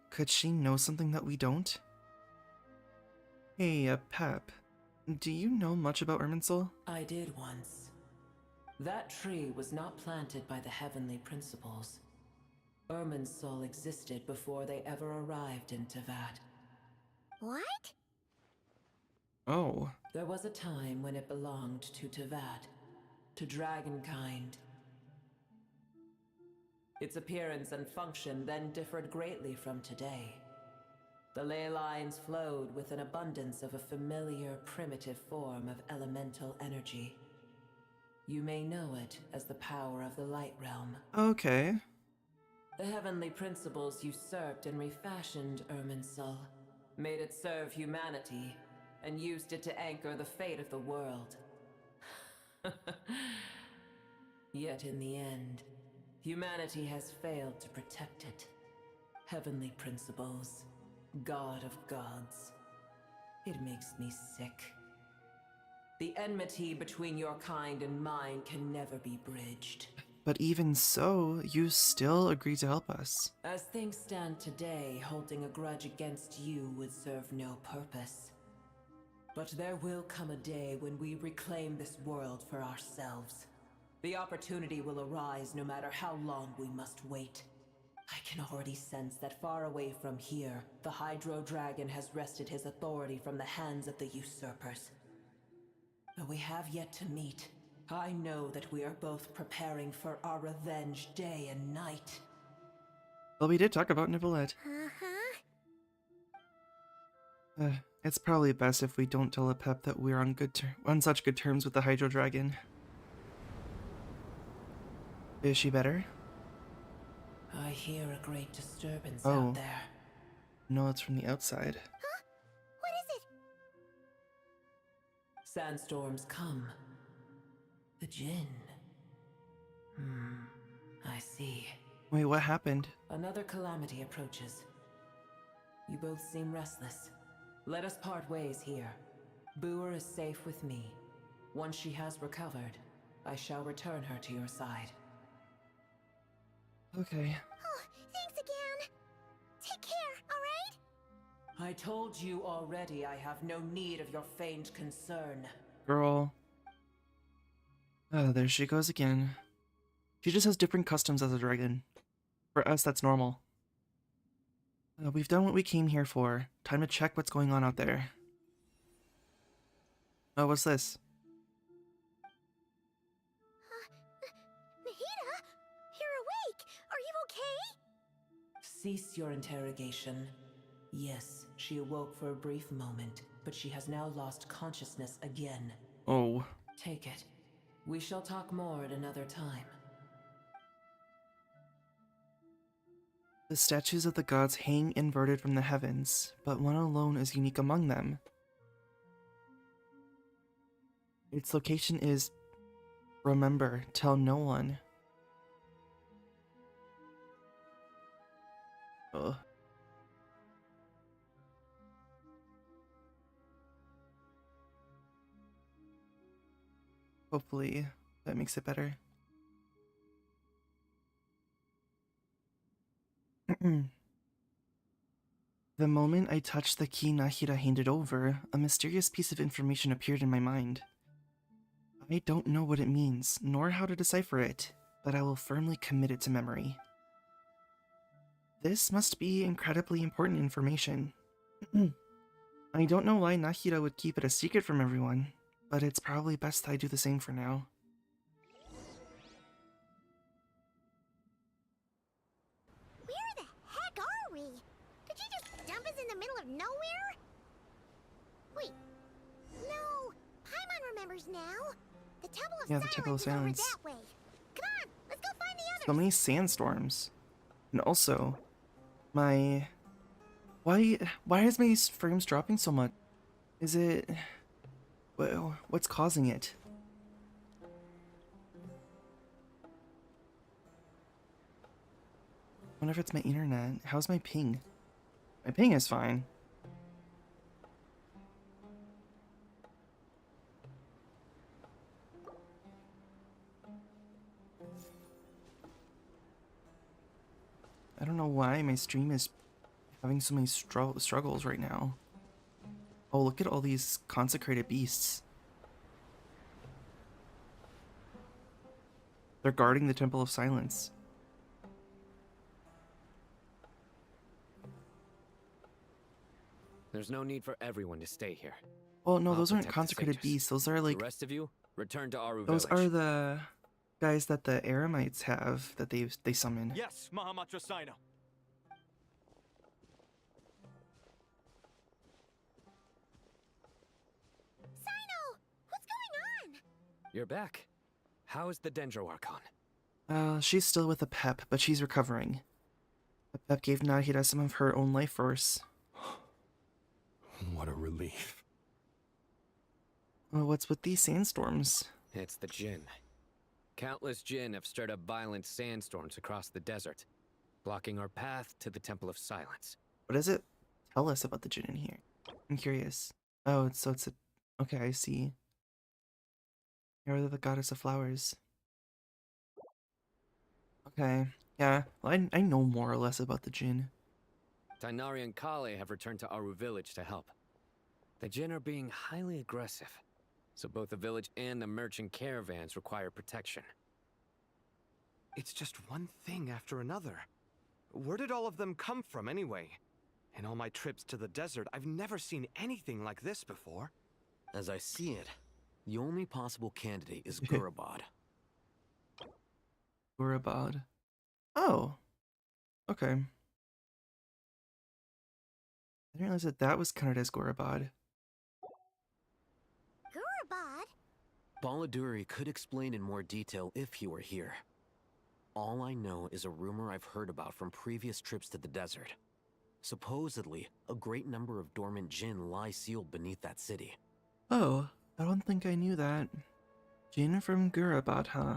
A: Could she know something that we don't? Hey, Pep. Do you know much about Irminsul?
L: I did once. That tree was not planted by the heavenly principles. Irminsul existed before they ever arrived in Teyvat.
S: What?
A: Oh.
L: There was a time when it belonged to Teyvat, to dragonkind. Its appearance and function then differed greatly from today. The ley lines flowed with an abundance of a familiar, primitive form of elemental energy. You may know it as the power of the Light Realm.
A: Okay.
L: The heavenly principles usurped and refashioned Irminsul, made it serve humanity, and used it to anchor the fate of the world. Yet in the end, humanity has failed to protect it. Heavenly principles, God of gods. It makes me sick. The enmity between your kind and mine can never be bridged.
A: But even so, you still agree to help us.
L: As things stand today, holding a grudge against you would serve no purpose. But there will come a day when we reclaim this world for ourselves. The opportunity will arise no matter how long we must wait. I can already sense that far away from here, the Hydro Dragon has wrested his authority from the hands of the usurpers. Though we have yet to meet, I know that we are both preparing for our revenge day and night.
A: Well, we did talk about Nicolette. It's probably best if we don't tell Pep that we're on such good terms with the Hydro Dragon. Is she better?
L: I hear a great disturbance
A: out
L: there.
A: No, it's from the outside.
S: What is it?
L: Sandstorms come. The Jinn. I see.
A: Wait, what happened?
L: Another calamity approaches. You both seem restless. Let us part ways here. Boer is safe with me. Once she has recovered, I shall return her to your side.
A: Okay.
S: Oh, thanks again. Take care, alright?
L: I told you already I have no need of your feigned concern.
A: Girl. Oh, there she goes again. She just has different customs as a dragon. For us, that's normal. We've done what we came here for. Time to check what's going on out there. Oh, what's this?
S: Nahida? You're awake! Are you okay?
L: Cease your interrogation. Yes, she awoke for a brief moment, but she has now lost consciousness again.
A: Oh.
L: Take it. We shall talk more at another time.
A: The statues of the gods hang inverted from the heavens, but one alone is unique among them. Its location is, remember, tell no one. Ugh. Hopefully, that makes it better. The moment I touched the key Nahida handed over, a mysterious piece of information appeared in my mind. I don't know what it means, nor how to decipher it, but I will firmly commit it to memory. This must be incredibly important information. I don't know why Nahida would keep it a secret from everyone, but it's probably best I do the same for now.
S: Where the heck are we? Did you just dump us in the middle of nowhere? Wait. No. Paimon remembers now. The Temple of
A: Yeah, the Temple of
S: Silence is
A: Silence.
S: over that way. Come on, let's go find the others.
A: So many sandstorms. And also, my... Why is my frames dropping so much? Is it... Well, what's causing it? I wonder if it's my internet. How's my ping? My ping is fine. I don't know why my stream is having so many struggles right now. Oh, look at all these consecrated beasts. They're guarding the Temple of Silence.
E: There's no need for everyone to stay here.
A: Well, no,
E: I'll
A: those aren't
E: protect the
A: consecrated
E: sages.
A: beasts. Those are like...
E: The rest of you, return to Aru
A: Those
E: village.
A: are the guys that the Eremites have that they summon.
F: Yes, Mahamatra Sino.
S: Sino! What's going on?
E: You're back. How is the Dendro Archon?
A: She's still with the Pep, but she's recovering. The Pep gave Nahida some of her own life force.
M: What a relief.
A: Well, what's with these sandstorms?
E: It's the Jinn. Countless Jinn have stirred up violent sandstorms across the desert, blocking our path to the Temple of Silence.
A: What does it tell us about the Jinn in here? I'm curious. Oh, it's a... Okay, I see. You're the goddess of flowers. Okay, yeah, well, I know more or less about the Jinn.
E: Tainari and Kale have returned to Aru village to help. The Jinn are being highly aggressive, so both the village and the merchant caravans require protection.
N: It's just one thing after another. Where did all of them come from anyway? In all my trips to the desert, I've never seen anything like this before.
P: As I see it, the only possible candidate is Gurabad.
A: Gurabad. Oh. Okay. I didn't realize that was counted as Gurabad.
S: Gurabad?
P: Baladuri could explain in more detail if he were here. All I know is a rumor I've heard about from previous trips to the desert. Supposedly, a great number of dormant Jinn lie sealed beneath that city.
A: Oh, I don't think I knew that. Jinn from Gurabad, huh?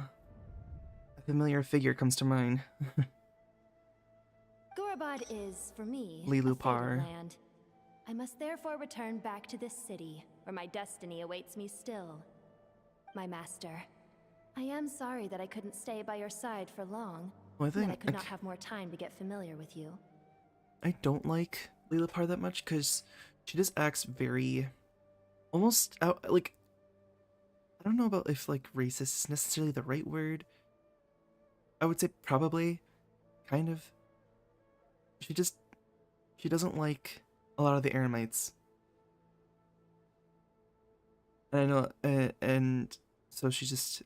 A: A familiar figure comes to mind.
Q: Gurabad is, for me,
A: Lilu
Q: a
A: Par.
Q: fated land. I must therefore return back to this city, where my destiny awaits me still. My master, I am sorry that I couldn't stay by your side for long,
A: Well, I
Q: and that
A: think
Q: I could not have more time to get familiar with you.
A: I don't like Lilipar that much because she just acts very, almost out, like, I don't know about if like racist is necessarily the right word. I would say probably, kind of. She doesn't like a lot of the Eremites. And I know, and so she's just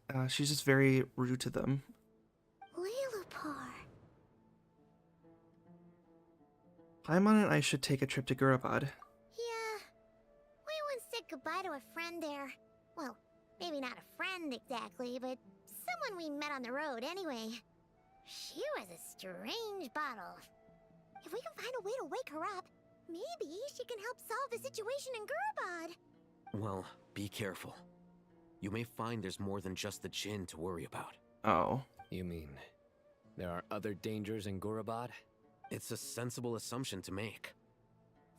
A: very rude to them.
S: Lilipar.
A: Paimon and I should take a trip to Gurabad.
S: Yeah. We once said goodbye to a friend there. Well, maybe not a friend exactly, but someone we met on the road anyway. She was a strange bottle. If we can find a way to wake her up, maybe she can help solve the situation in Gurabad.
P: Well, be careful. You may find there's more than just the Jinn to worry about.
A: Oh.
E: You mean there are other dangers in Gurabad?
P: It's a sensible assumption to make.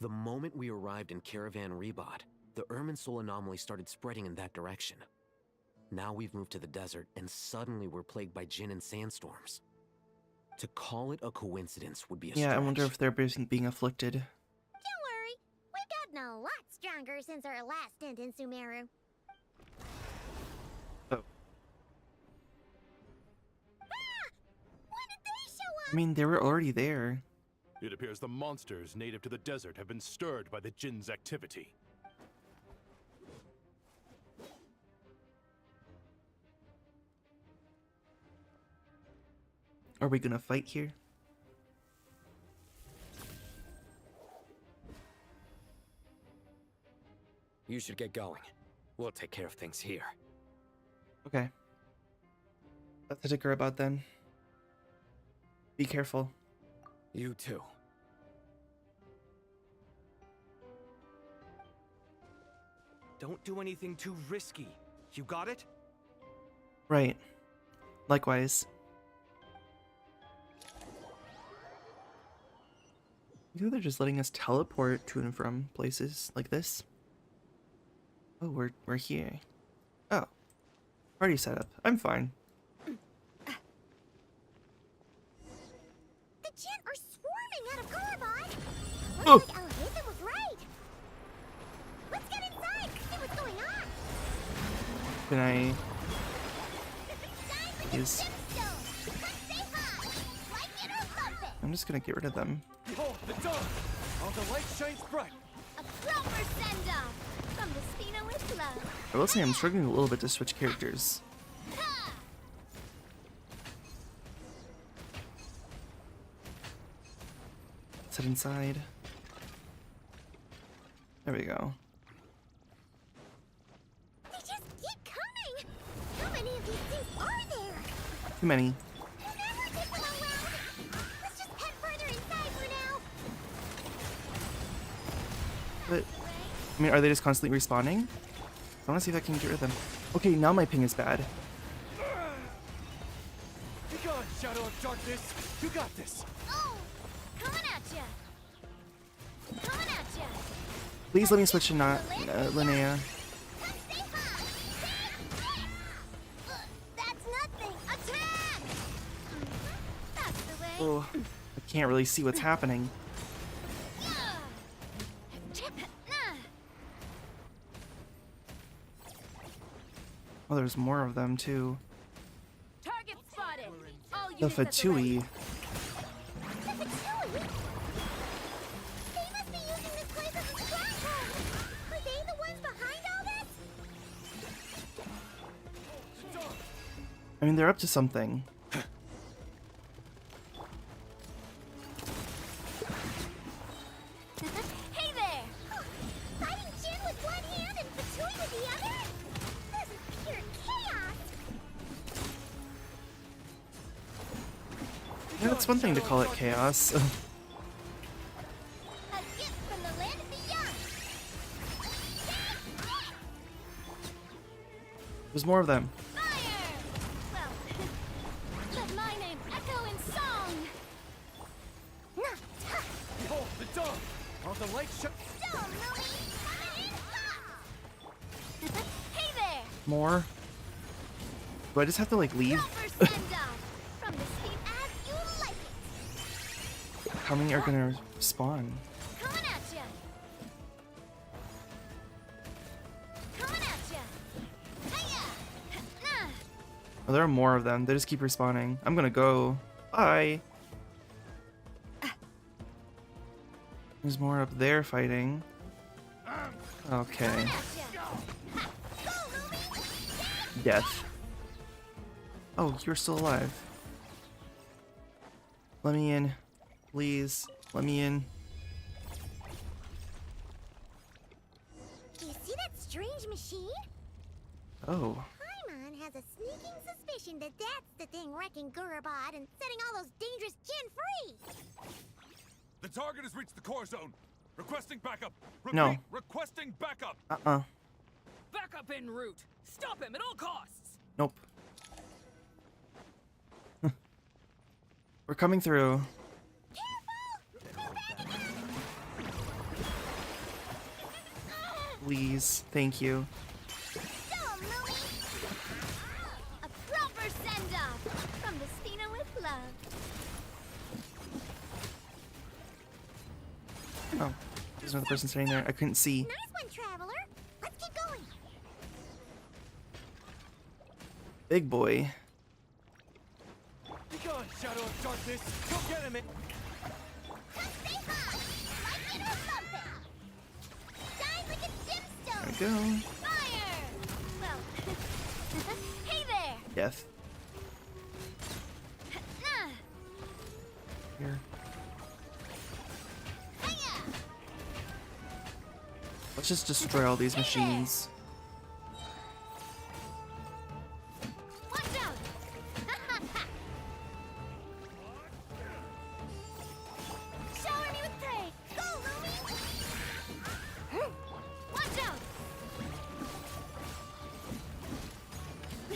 P: The moment we arrived in Caravan Rebad, the Irminsul anomaly started spreading in that direction. Now we've moved to the desert, and suddenly we're plagued by Jinn and sandstorms. To call it a coincidence would be a
A: Yeah,
P: stretch.
A: I wonder if they're being afflicted.
S: Don't worry, we've gotten a lot stronger since our last stint in Sumeru.
A: Oh.
S: Ah! When did they show up?
A: I mean, they were already there.
M: It appears the monsters native to the desert have been stirred by the Jinn's activity.
A: Are we gonna fight here?
E: You should get going. We'll take care of things here.
A: Okay. Let's head to Gurabad then. Be careful.
E: You too.
N: Don't do anything too risky. You got it?
A: Right. Likewise. Maybe they're just letting us teleport to and from places like this. Oh, we're here. Oh. Party setup. I'm fine.
S: The Jinn are swarming out of Gurabad!
A: Oh.
S: like Alhazen was right. Let's get inside, see what's going on.
A: Can I? Please. I'm just gonna get rid of them.
F: Behold the dawn! All the light shines bright.
B: A proper send-off from the Spina with love.
A: I will say I'm struggling a little bit to switch characters. Let's head inside. There we go.
S: They just keep coming. How many of these things are there?
A: Too many.
S: We'll never get them around. Let's just head further inside for now.
A: But, I mean, are they just constantly respawning? I want to see if I can get rid of them. Okay, now my ping is bad.
F: Be gone, shadow of darkness. You got this.
B: Oh, coming at ya. Coming at ya.
A: Please let me switch to not Linnea.
B: That's nothing. Attack! That's the way.
A: Oh, I can't really see what's happening. Oh, there's more of them too.
B: Target spotted. All
A: The
B: units at the
A: Fatui.
B: ready.
S: The Fatui? They must be using this place as a stronghold. Are they the ones behind all this?
A: I mean, they're up to something.
B: Hey there!
S: Fighting Jin with one hand and Fatui with the other? This is pure chaos.
A: Yeah, it's one thing to call it chaos.
B: A gift from the land of the young.
A: There's more of them.
B: Fire! Well, let my name echo in song.
F: Behold the dawn! All the light shines.
B: Hey there!
A: More. Do I just have to like leave?
B: Proper send-off from the speed as you like it.
A: How many are gonna spawn?
B: Coming at ya. Coming at ya. Hiya! Nah.
A: Oh, there are more of them. They just keep respawning. I'm gonna go. Bye. There's more up there fighting. Okay. Death. Oh, you're still alive. Let me in. Please. Let me in.
S: Do you see that strange machine?
A: Oh.
S: Paimon has a sneaking suspicion that that's the thing wrecking Gurabad and setting all those dangerous Jin free.
O: The target has reached the core zone. Requesting backup. Repeat,
A: No.
O: requesting backup.
H: Back up en route. Stop him at all costs.
A: Nope. We're coming through. Please. Thank you.
B: A proper send-off from the Spina with love.
A: Oh, there's another person sitting there. I couldn't see.
S: Nice one, traveler. Let's keep going.
A: Big boy.
F: Be gone, shadow of darkness. Go get him.
A: There we go.
B: Fire! Well, hey there!
A: Death.
B: Nah.
A: Here. Let's just destroy all these machines.
B: Watch out! Shower me with praise! Go, Lumi! Watch out! I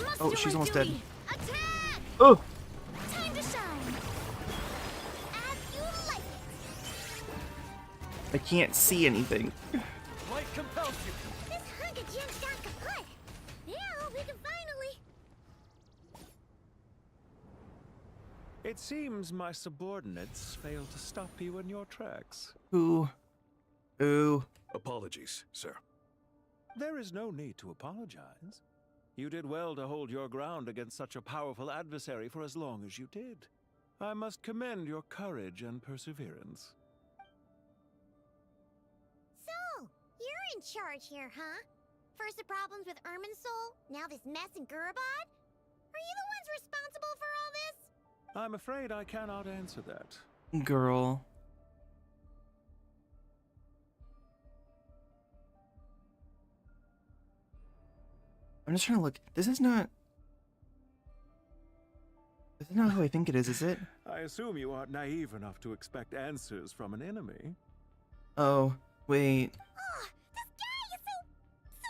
B: must
A: Oh,
B: do
A: she's
B: my
A: almost
B: duty.
A: dead.
B: Attack!
A: Oh!
B: Time to shine! As you like it!
A: I can't see anything.
F: Light compels you.
S: This hunk of Jin's got kaput. Now we can finally.
T: It seems my subordinates failed to stop you in your tracks.
A: Ooh. Ooh.
M: Apologies, sir.
T: There is no need to apologize. You did well to hold your ground against such a powerful adversary for as long as you did. I must commend your courage and perseverance.
S: So, you're in charge here, huh? First the problems with Irminsul, now this mess in Gurabad? Are you the ones responsible for all this?
T: I'm afraid I cannot answer that.
A: Girl. I'm just trying to look. This is not who I think it is it?
T: I assume you aren't naive enough to expect answers from an enemy.
A: Oh, wait.
S: Oh, this guy is so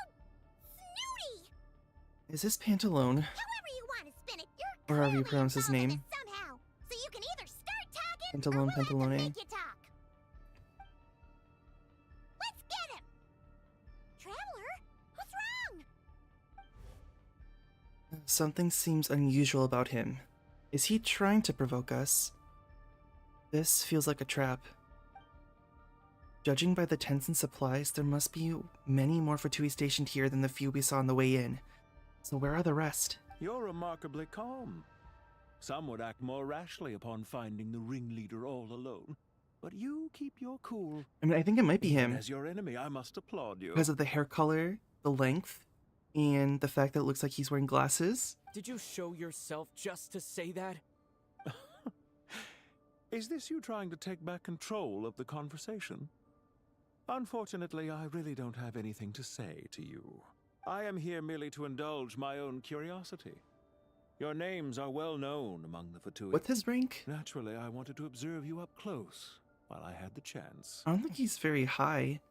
S: snooty!
A: Is this Pantalone?
S: However you want to spin it, you're
A: Or however you pronounce his name?
S: somehow. So you can either start talking
A: Pantalone,
S: or we'll have to
A: Pantalone.
S: make you talk. Let's get him! Traveler, what's wrong?
A: Something seems unusual about him. Is he trying to provoke us? This feels like a trap. Judging by the tents and supplies, there must be many more Fatui stationed here than the few we saw on the way in. So where are the rest?
T: You're remarkably calm. Some would act more rashly upon finding the ringleader all alone. But you keep your cool.
A: I mean, I think it might be
T: Even
A: him.
T: as your enemy, I must applaud you.
A: Because of the hair color, the length, and the fact that it looks like he's wearing glasses.
H: Did you show yourself just to say that?
T: Is this you trying to take back control of the conversation? Unfortunately, I really don't have anything to say to you. I am here merely to indulge my own curiosity. Your names are well known among the Fatui.
A: What's his rank?
T: Naturally, I wanted to observe you up close while I had the chance.
A: I don't think he's very high.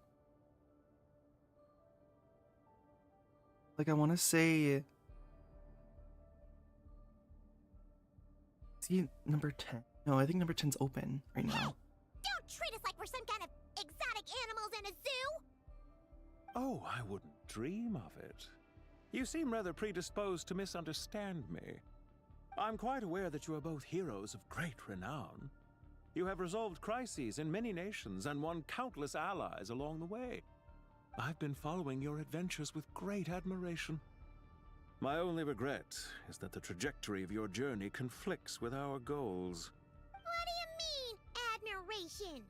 A: Like, I want to say... Is he number 10? No, I think number 10's open right now.
S: Don't treat us like we're some kind of exotic animals in a zoo!
T: Oh, I wouldn't dream of it. You seem rather predisposed to misunderstand me. I'm quite aware that you are both heroes of great renown. You have resolved crises in many nations and won countless allies along the way. I've been following your adventures with great admiration. My only regret is that the trajectory of your journey conflicts with our goals.
S: What do you mean, admiration?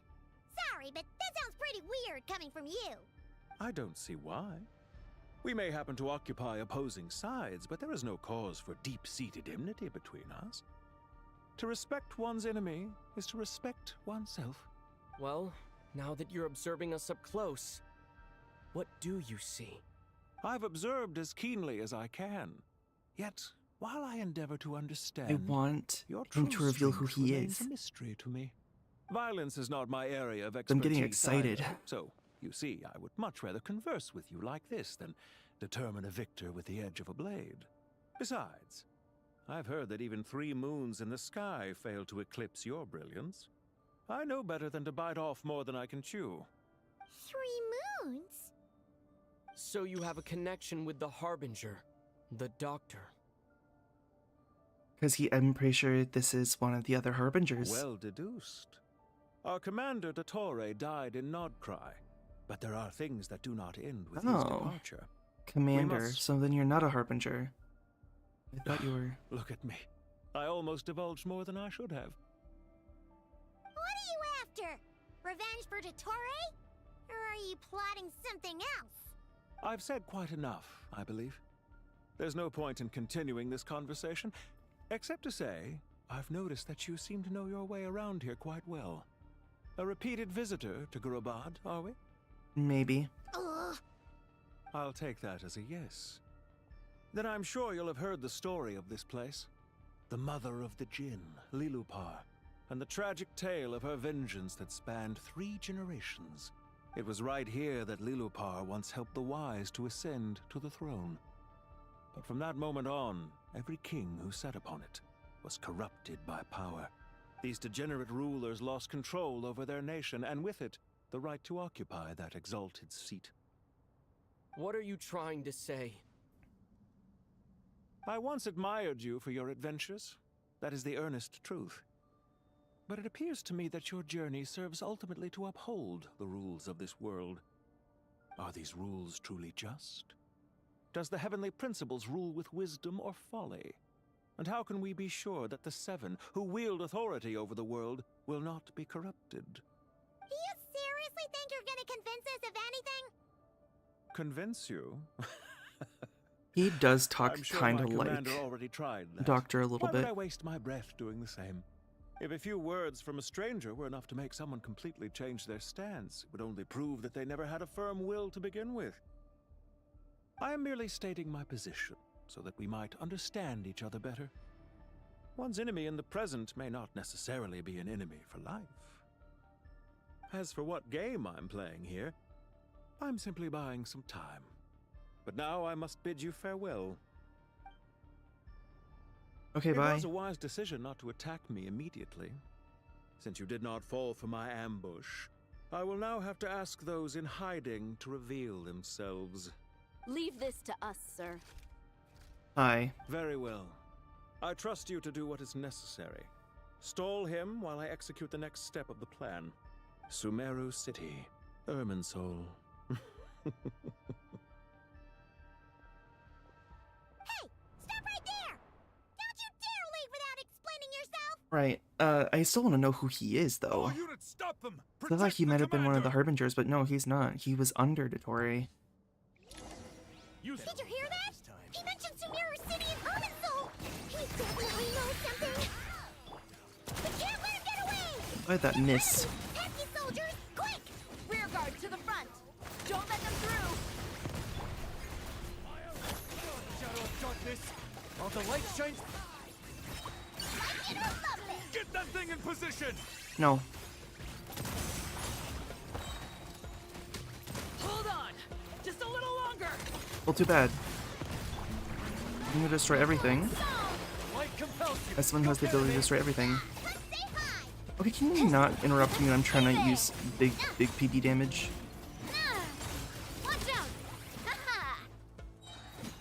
S: Sorry, but that sounds pretty weird coming from you.
T: I don't see why. We may happen to occupy opposing sides, but there is no cause for deep-seated enmity between us. To respect one's enemy is to respect oneself.
H: Well, now that you're observing us up close, what do you see?
T: I've observed as keenly as I can. Yet, while I endeavor to understand,
A: I want
T: your
A: him to
T: true
A: reveal who
T: strength
A: he
T: remains
A: is.
T: a mystery to me. Violence is not my area of
A: I'm
T: expertise.
A: getting excited.
T: either. So, you see, I would much rather converse with you like this than determine a victor with the edge of a blade. Besides, I've heard that even 3 moons in the sky fail to eclipse your brilliance. I know better than to bite off more than I can chew.
S: 3 moons?
H: So you have a connection with the Harbinger, the Doctor.
A: Because I'm pretty sure this is one of the other Harbingers.
T: Well deduced. Our commander, dottore, died in Nodcry, but there are things that do not end with his departure.
A: Commander, so then you're not a Harbinger. I thought you were...
T: Look at me. I almost divulged more than I should have.
S: What are you after? Revenge for dottore? Or are you plotting something else?
T: I've said quite enough, I believe. There's no point in continuing this conversation, except to say, I've noticed that you seem to know your way around here quite well. A repeated visitor to Gurabad, are we?
A: Maybe.
S: Ugh.
T: I'll take that as a yes. Then I'm sure you'll have heard the story of this place. The mother of the Jinn, Lilupar, and the tragic tale of her vengeance that spanned 3 generations. It was right here that Lilupar once helped the wise to ascend to the throne. But from that moment on, every king who sat upon it was corrupted by power. These degenerate rulers lost control over their nation, and with it, the right to occupy that exalted seat.
H: What are you trying to say?
T: I once admired you for your adventures. That is the earnest truth. But it appears to me that your journey serves ultimately to uphold the rules of this world. Are these rules truly just? Does the heavenly principles rule with wisdom or folly? And how can we be sure that the Seven, who wield authority over the world, will not be corrupted?
S: Do you seriously think you're gonna convince us of anything?
T: Convince you?
A: He does talk
T: I'm sure
A: kind
T: my
A: of like
T: commander already tried that.
A: Doctor a little
T: Why
A: bit.
T: would I waste my breath doing the same? If a few words from a stranger were enough to make someone completely change their stance, it would only prove that they never had a firm will to begin with. I am merely stating my position, so that we might understand each other better. One's enemy in the present may not necessarily be an enemy for life. As for what game I'm playing here, I'm simply buying some time. But now I must bid you farewell.
A: Okay,
T: it
A: bye.
T: was a wise decision not to attack me immediately. Since you did not fall for my ambush, I will now have to ask those in hiding to reveal themselves.
G: Leave this to us, sir.
A: Hi.
T: Very well. I trust you to do what is necessary. Stall him while I execute the next step of the plan. Sumeru City, Irminsul.
A: Right. I still want to know who he is, though.
O: Stop them!
A: I feel like he might have been one of the Harbingers, but no, he's not. He was under dottore.
S: Did you hear that? He mentioned Sumeru City and Irminsul! He definitely knows something! We can't let him get away!
A: Why that miss?
S: Pesky soldiers, quick!
G: Rear guard to the front! Don't let them through!
N: Shadow of darkness! All the light shines... Get that thing in position!
A: No.
G: Hold on! Just a little longer!
A: Well, too bad. I'm gonna destroy everything. As someone who has the ability to destroy everything. Okay, can you not interrupt me when I'm trying to use big PD damage?
S: Watch out!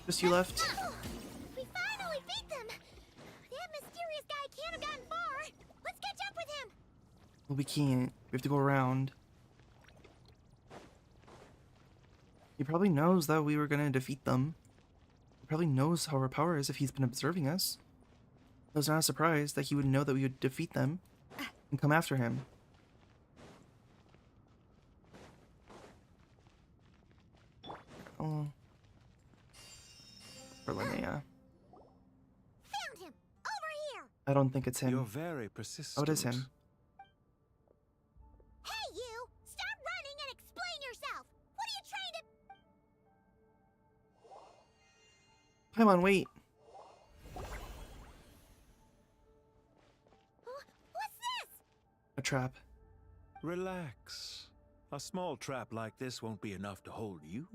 A: Just you left?
S: We finally beat them! That mysterious guy can't have gotten far! Let's catch up with him!
A: Well, we can't. We have to go around. He probably knows that we were gonna defeat them. He probably knows how our power is if he's been observing us. I was not surprised that he would know that we would defeat them and come after him. Oh. For Linnea.
S: Found him! Over here!
A: I don't think it's him.
T: You're very persistent.
A: Oh, it is him.
S: Hey, you! Stop running and explain yourself! What are you trying to...
A: Paimon, wait.
S: What's this?
A: A trap.
T: Relax. A small trap like this won't be enough to hold you.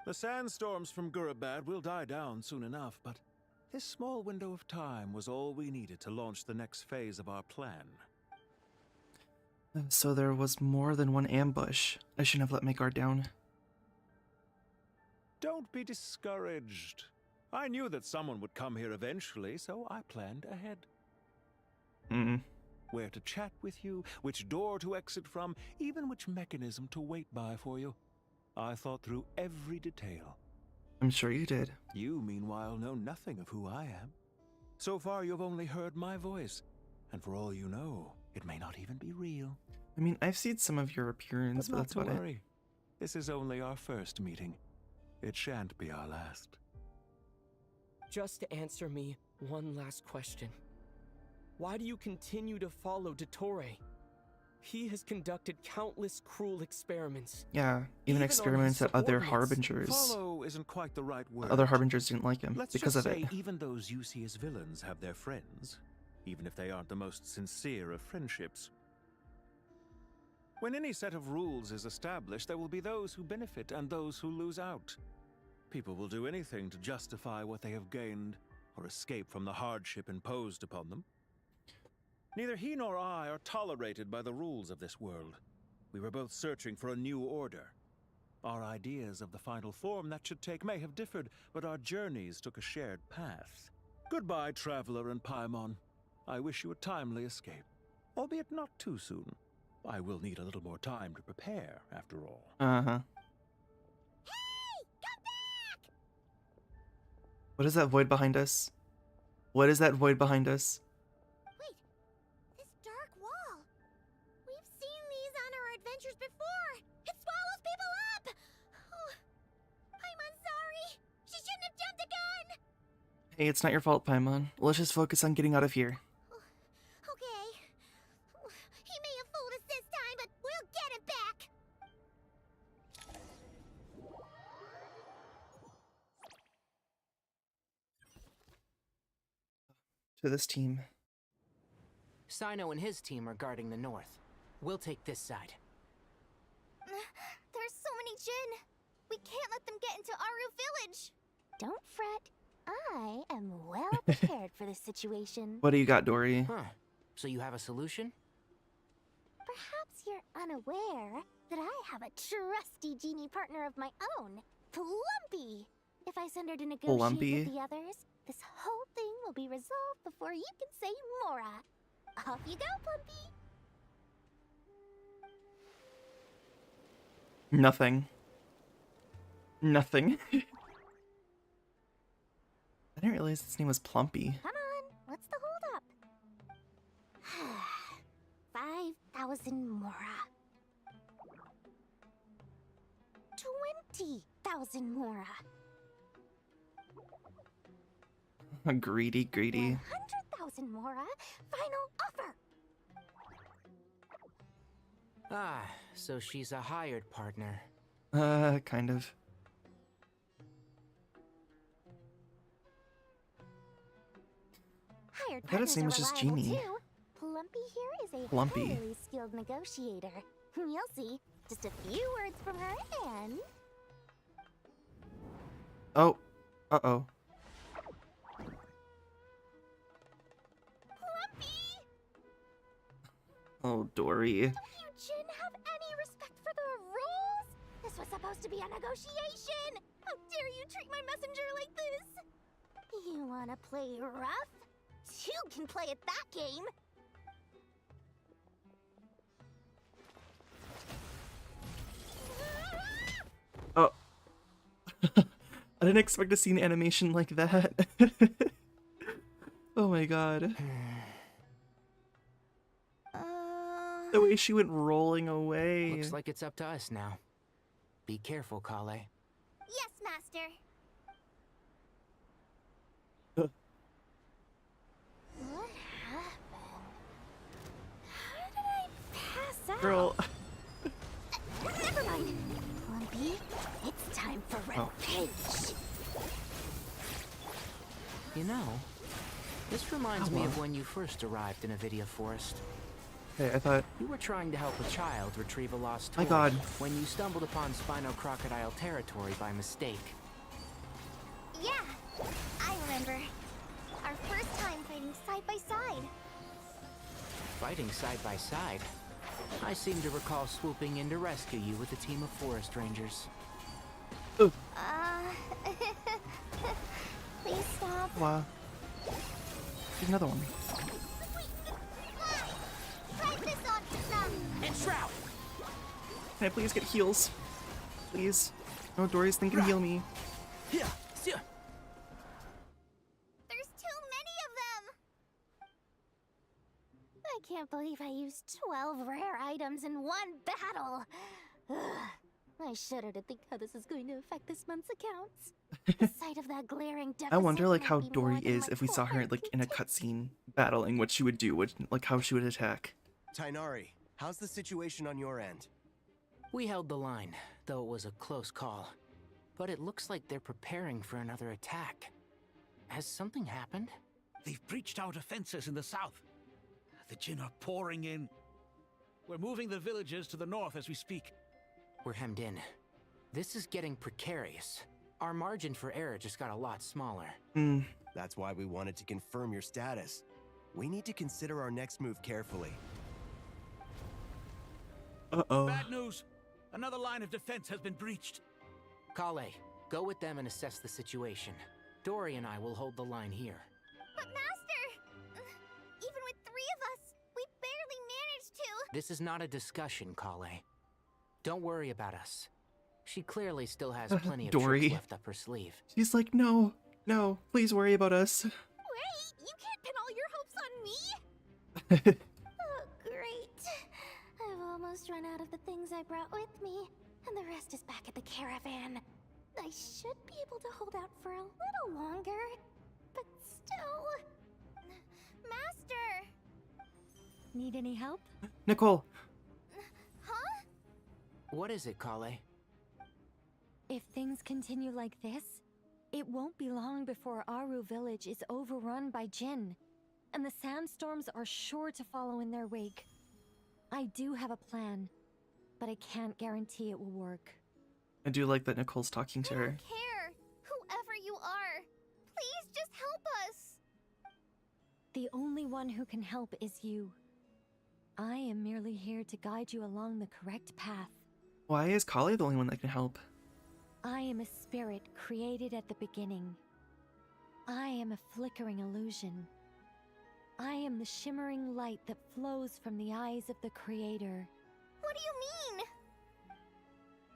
T: The sandstorms from Gurabad will die down soon enough, but this small window of time was all we needed to launch the next phase of our plan.
A: So there was more than one ambush. I shouldn't have let my guard down.
T: Don't be discouraged. I knew that someone would come here eventually, so I planned ahead. Where to chat with you, which door to exit from, even which mechanism to wait by for you. I thought through every detail.
A: I'm sure you did.
T: You, meanwhile, know nothing of who I am. So far, you've only heard my voice, and for all you know, it may not even be real.
A: I mean, I've seen some of your appearance, but
T: not
A: that's
T: to
A: about it.
T: worry. This is only our first meeting. It shan't be our last.
H: Just answer me one last question. Why do you continue to follow dottore? He has conducted countless cruel experiments.
A: Yeah, even
H: on
A: experiments
H: his
A: at other
H: subordinates.
A: harbingers.
T: Follow isn't quite the right word.
A: Other harbingers didn't like him
T: Let's
A: because
T: just
A: of
T: say
A: it.
T: even those you see as villains have their friends, even if they aren't the most sincere of friendships. When any set of rules is established, there will be those who benefit and those who lose out. People will do anything to justify what they have gained or escape from the hardship imposed upon them. Neither he nor I are tolerated by the rules of this world. We were both searching for a new order. Our ideas of the final form that should take may have differed, but our journeys took a shared path. Goodbye, traveler and Paimon. I wish you a timely escape, albeit not too soon. I will need a little more time to prepare, after all.
A: Uh-huh. What is that void behind us? What is that void behind us?
S: Wait, this dark wall. We've seen these on our adventures before. It swallows people up. Oh, I'm sorry. She shouldn't have jumped a gun.
A: Hey, it's not your fault, Paimon. Let's just focus on getting out of here.
S: Okay. He may have fooled us this time, but we'll get it back.
A: To this team.
K: Sino and his team are guarding the north. We'll take this side.
B: There's so many Jin. We can't let them get into Aru village. Don't fret. I am well prepared for this situation.
A: What do you got, Dory?
K: Huh. So you have a solution?
B: Perhaps you're unaware that I have a trusty genie partner of my own, Plumpy. If I send her to negotiate
A: Plumpy?
B: with the others, this whole thing will be resolved before you can say Mora. Off you go, Plumpy.
A: Nothing. Nothing. I didn't realize his name was Plumpy.
B: Come on, what's the hold up? 5,000 Mora. 20,000 Mora.
A: Greedy.
B: 100,000 Mora. Final offer.
K: Ah, so she's a hired partner.
A: Kind of.
B: Hired
A: I thought his
B: partners
A: name
B: are
A: was just
B: reliable,
A: Genie.
B: too. Plumpy here is a
A: Plumpy.
B: highly skilled negotiator. You'll see. Just a few words from her and...
A: Oh. Uh-oh.
B: Plumpy!
A: Oh, Dory.
B: Do you Jin have any respect for the rules? This was supposed to be a negotiation! How dare you treat my messenger like this? You wanna play rough? You can play at that game!
A: Oh. I didn't expect to see an animation like that. Oh my god. The way she went rolling away.
K: Looks like it's up to us now. Be careful, Kale.
B: Yes, Master. What happened? How did I pass out?
A: Girl.
B: Never mind. Plumpy, it's time for revenge.
K: You know, this reminds me of when you first arrived in Avidia Forest.
A: Okay, I thought...
K: You were trying to help a child retrieve a lost toy
A: My god.
K: when you stumbled upon Spino Crocodile territory by mistake.
B: Yeah, I remember. Our first time fighting side by side.
K: Fighting side by side? I seem to recall swooping in to rescue you with a team of forest rangers.
B: Please stop.
A: Wow. There's another one.
S: Try this on for some.
K: And Shroud!
A: Can I please get heals? Please. No, Dory's thinking heal me.
K: Yeah.
B: There's too many of them! I can't believe I used 12 rare items in one battle! Ugh. I shudder to think how this is going to affect this month's accounts. The sight of that glaring deficit
A: I wonder like
B: might
A: how
B: be
A: Dory
B: more than
A: is
B: my
A: if we saw her
B: cold-hearted
A: like in a cutscene battling, what she would do, like how she would attack.
I: Tainari, how's the situation on your end?
K: We held the line, though it was a close call. But it looks like they're preparing for another attack. Has something happened?
X: They've breached our defenses in the south. The Jin are pouring in. We're moving the villagers to the north as we speak.
K: We're hemmed in. This is getting precarious. Our margin for error just got a lot smaller.
I: That's why we wanted to confirm your status. We need to consider our next move carefully.
A: Uh-oh.
X: Bad news! Another line of defense has been breached.
K: Kale, go with them and assess the situation. Dory and I will hold the line here.
B: But Master, even with 3 of us, we barely managed to.
K: This is not a discussion, Kale. Don't worry about us. She clearly still has plenty of
A: Dory.
K: tricks left up her sleeve.
A: She's like, no, please worry about us.
B: Wait, you can't pin all your hopes on me? Oh, great. I've almost run out of the things I brought with me, and the rest is back at the caravan. I should be able to hold out for a little longer, but still... Master!
Q: Need any help?
A: Nicole.
B: Huh?
K: What is it, Kale?
Q: If things continue like this, it won't be long before Aru village is overrun by Jinn, and the sandstorms are sure to follow in their wake. I do have a plan, but I can't guarantee it will work.
A: I do like that Nicole's talking to her.
B: Care, whoever you are, please just help us.
Q: The only one who can help is you. I am merely here to guide you along the correct path.
A: Why is Kale the only one that can help?
Q: I am a spirit created at the beginning. I am a flickering illusion. I am the shimmering light that flows from the eyes of the Creator.
B: What do you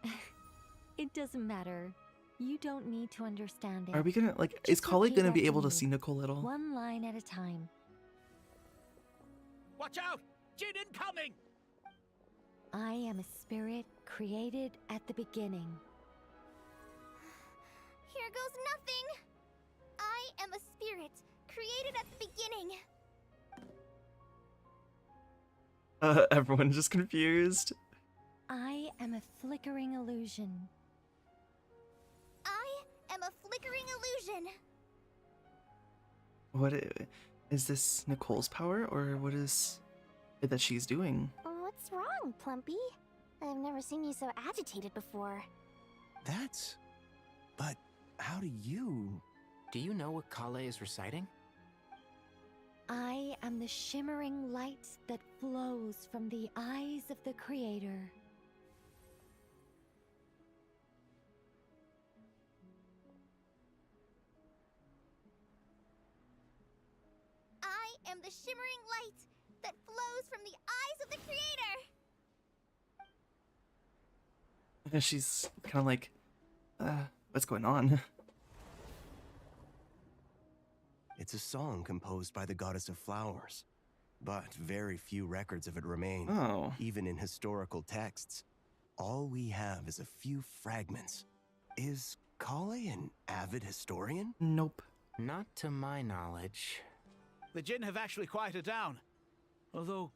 B: mean?
Q: It doesn't matter. You don't need to understand it.
A: Are we gonna, like, is
Q: Just
A: Kale
Q: repeat
A: gonna be
Q: after
A: able to
Q: me,
A: see Nicole at all?
Q: one line at a time.
X: Watch out! Jinn incoming!
Q: I am a spirit created at the beginning.
B: Here goes nothing. I am a spirit created at the beginning.
A: Everyone's just confused.
Q: I am a flickering illusion.
B: I am a flickering illusion.
A: What is this Nicole's power, or what is it that she's doing?
B: What's wrong, Plumpy? I've never seen you so agitated before.
I: But how do you...
K: Do you know what Kale is reciting?
Q: I am the shimmering light that flows from the eyes of the Creator.
B: I am the shimmering light that flows from the eyes of the Creator.
A: And she's kind of like, what's going on?
I: It's a song composed by the goddess of flowers, but very few records of it remain.
A: Oh.
I: Even in historical texts, all we have is a few fragments. Is Kale an avid historian?
A: Nope.
K: Not to my knowledge.
X: The Jinn have actually quieted down. Although...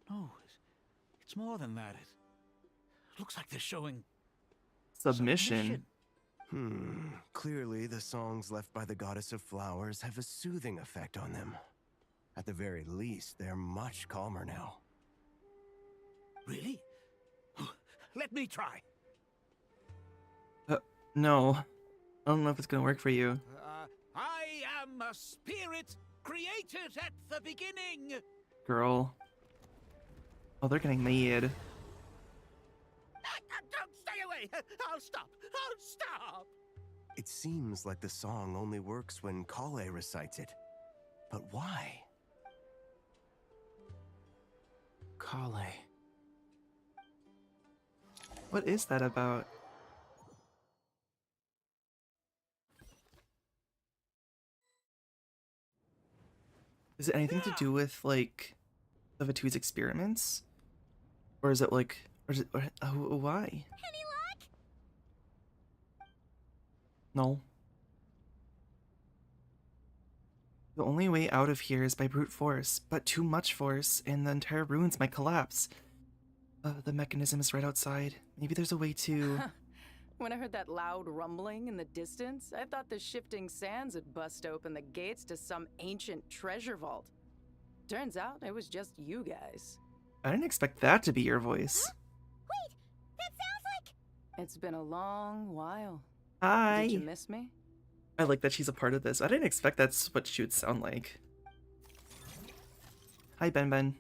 X: no, it's more than that. It looks like they're showing...
A: Submission.
I: Clearly the songs left by the goddess of flowers have a soothing effect on them. At the very least, they're much calmer now.
X: Really? Let me try.
A: No. I don't know if it's gonna work for you.
X: I am a spirit created at the beginning.
A: Girl. Oh, they're getting mad.
X: Don't stay away. I'll stop. I'll stop.
I: It seems like the song only works when Kale recites it. But why?
K: Kale.
A: What is that about? Is it anything to do with, like, the Vatu's experiments? Or is it, like, or is it, why?
B: Any luck?
A: No. The only way out of here is by brute force, but too much force, and the entire ruins might collapse. The mechanism is right outside. Maybe there's a way to...
R: When I heard that loud rumbling in the distance, I thought the shifting sands had bust open the gates to some ancient treasure vault. Turns out it was just you guys.
A: I didn't expect that to be your voice.
B: Huh? Wait, that sounds like...
R: It's been a long while.
A: Hi.
R: Did you miss me?
A: I like that she's a part of this. I didn't expect that's what she would sound like. Hi, Ben Ben.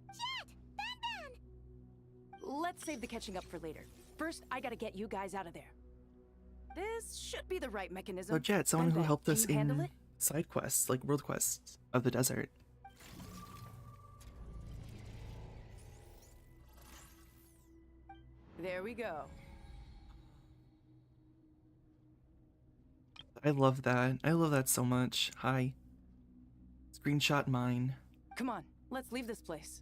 B: Jet! Ben!
R: Let's save the catching up for later. First, I gotta get you guys out of there. This should be the right mechanism.
A: So Jet, someone who
R: Benben,
A: helped
R: can
A: us
R: you handle
A: in
R: it?
A: side quests, like world quests of the desert.
R: There we go.
A: I love that. I love that so much. Hi. Screenshot mine.
R: Come on, let's leave this place.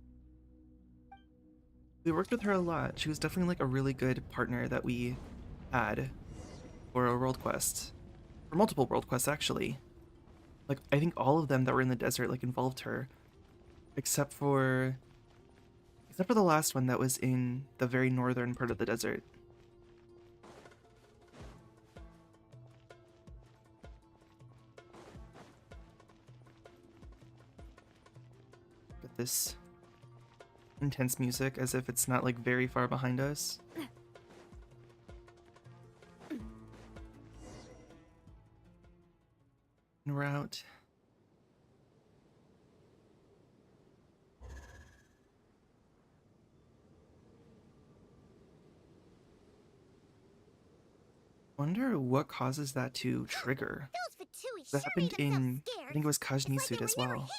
A: We worked with her a lot. She was definitely like a really good partner that we had for a world quest. For multiple world quests, actually. Like, I think all of them that were in the desert, like, involved her. Except for the last one that was in the very northern part of the desert. Got this intense music as if it's not like very far behind us. En route. Wonder what causes that to trigger. That happened in, I think it was Kajnisuit as well.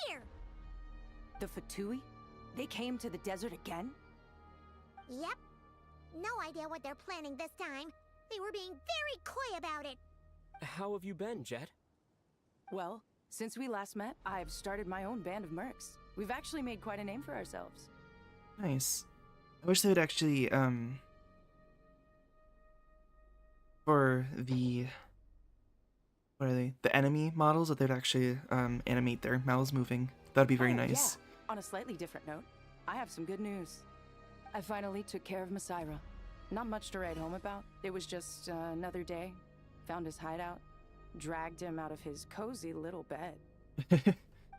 R: The Fatui? They came to the desert again?
S: Yep. No idea what they're planning this time. They were being very coy about it.
H: How have you been, Jet?
R: Well, since we last met, I've started my own band of mercs. We've actually made quite a name for ourselves.
A: Nice. I wish they would actually, for the, what are they? The enemy models, that they'd actually, animate their mouths moving. That'd be very nice.
R: Yeah. On a slightly different note, I have some good news. I finally took care of Masaira. Not much to write home about. It was just another day. Found his hideout. Dragged him out of his cozy little bed.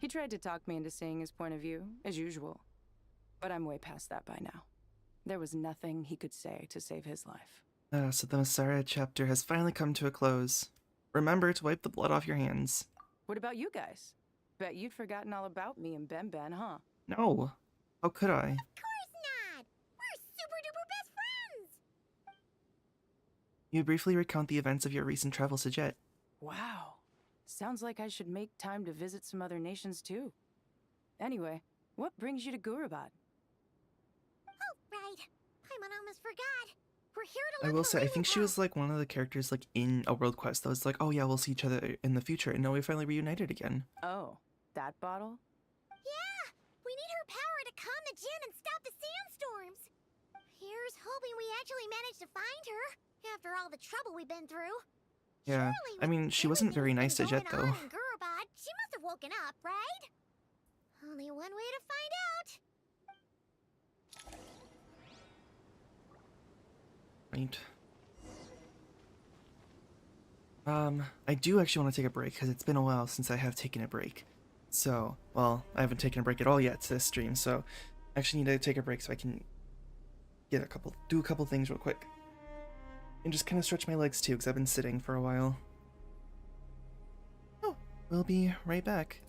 R: He tried to talk me into seeing his point of view, as usual. But I'm way past that by now. There was nothing he could say to save his life.
A: So the Masara chapter has finally come to a close. Remember to wipe the blood off your hands.
R: What about you guys? Bet you'd forgotten all about me and Ben, huh?
A: No. How could I?
S: Of course not! We're super duper best friends!
A: You briefly recount the events of your recent travels to Jet.
R: Wow. Sounds like I should make time to visit some other nations too. Anyway, what brings you to Gurabad?
S: Oh, right. Paimon almost forgot. We're here to
A: I
S: look
A: will
S: for
A: say, I think she
S: Lilipop.
A: was like one of the characters like in a world quest that was like, oh yeah, we'll see each other in the future, and now we finally reunited again.
R: Oh, that bottle?
S: Yeah! We need her power to calm the Jinn and stop the sandstorms. Here's hoping we actually managed to find her, after all the trouble we've been through.
A: Yeah, I mean, she wasn't very nice to Jet though.
S: In Gurabad, she must have woken up, right? Only one way to find out.
A: Right. I do actually want to take a break because it's been a while since I have taken a break. So, well, I haven't taken a break at all yet to this stream, so I actually need to take a break so I can do a couple things real quick. And just kind of stretch my legs too, because I've been sitting for a while. Oh, we'll be right back.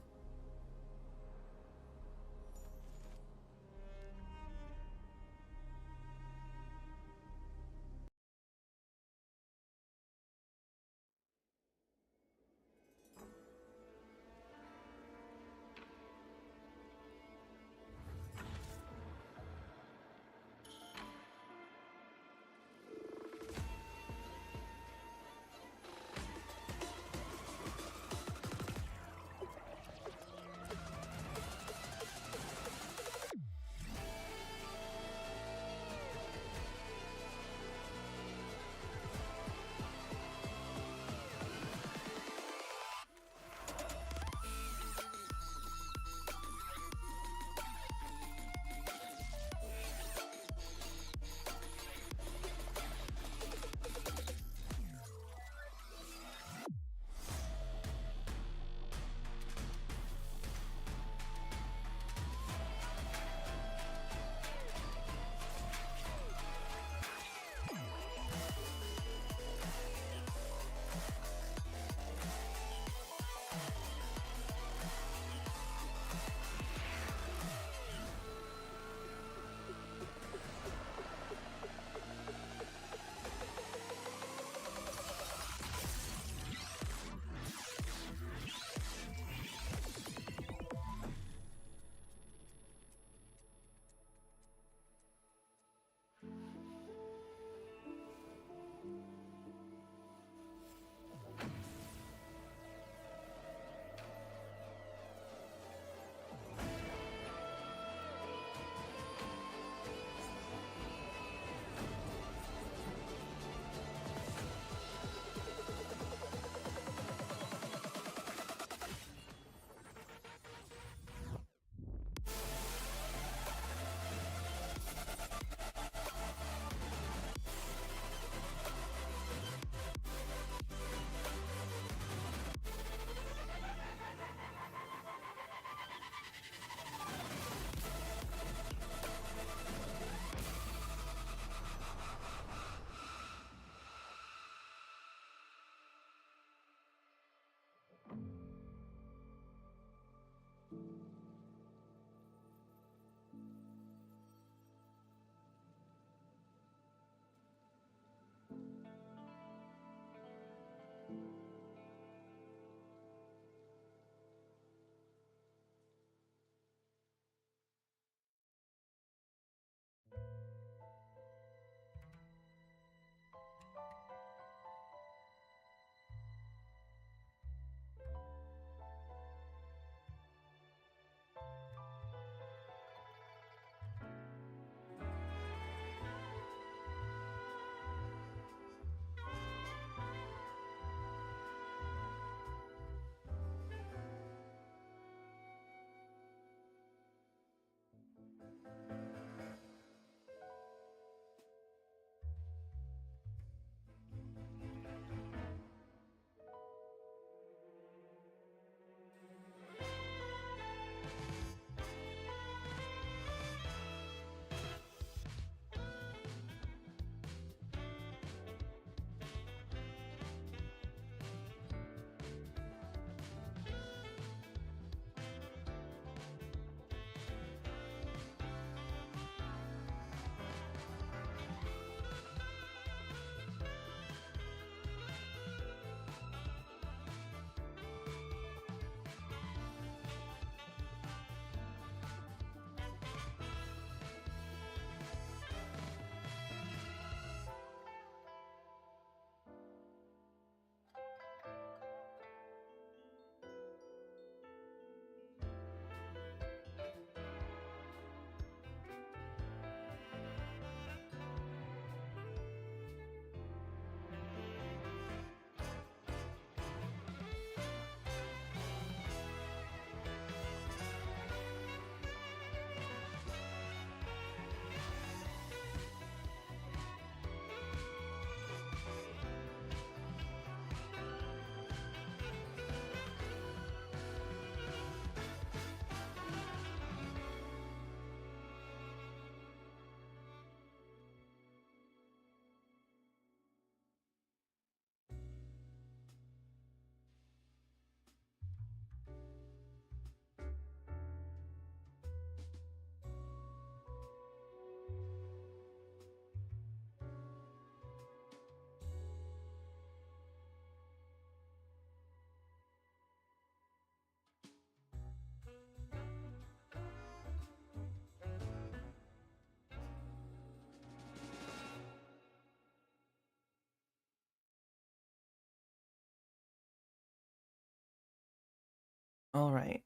A: Alright.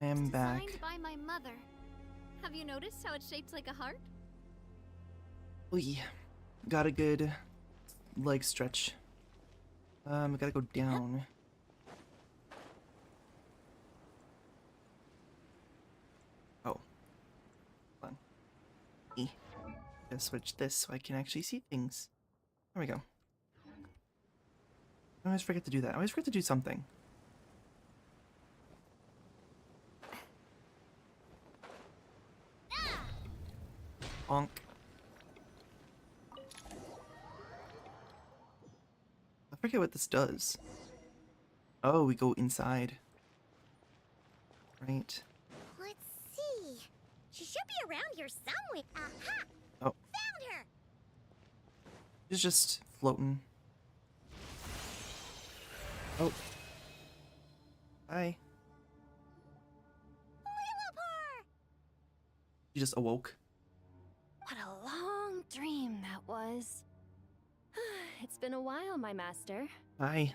A: I am back.
D: Designed by my mother. Have you noticed how it's shaped like a heart?
A: We got a good leg stretch. I gotta go down. Oh. Hold on. Gotta switch this so I can actually see things. There we go. I always forget to do that. I always forget to do something. Bonk. I forget what this does. Oh, we go inside. Right.
S: Let's see. She should be around here somewhere. Aha!
A: Oh.
S: Found her!
A: She's just floating. Oh. Hi. She just awoke.
Q: What a long dream that was.
U: It's been a while, my master.
A: Hi.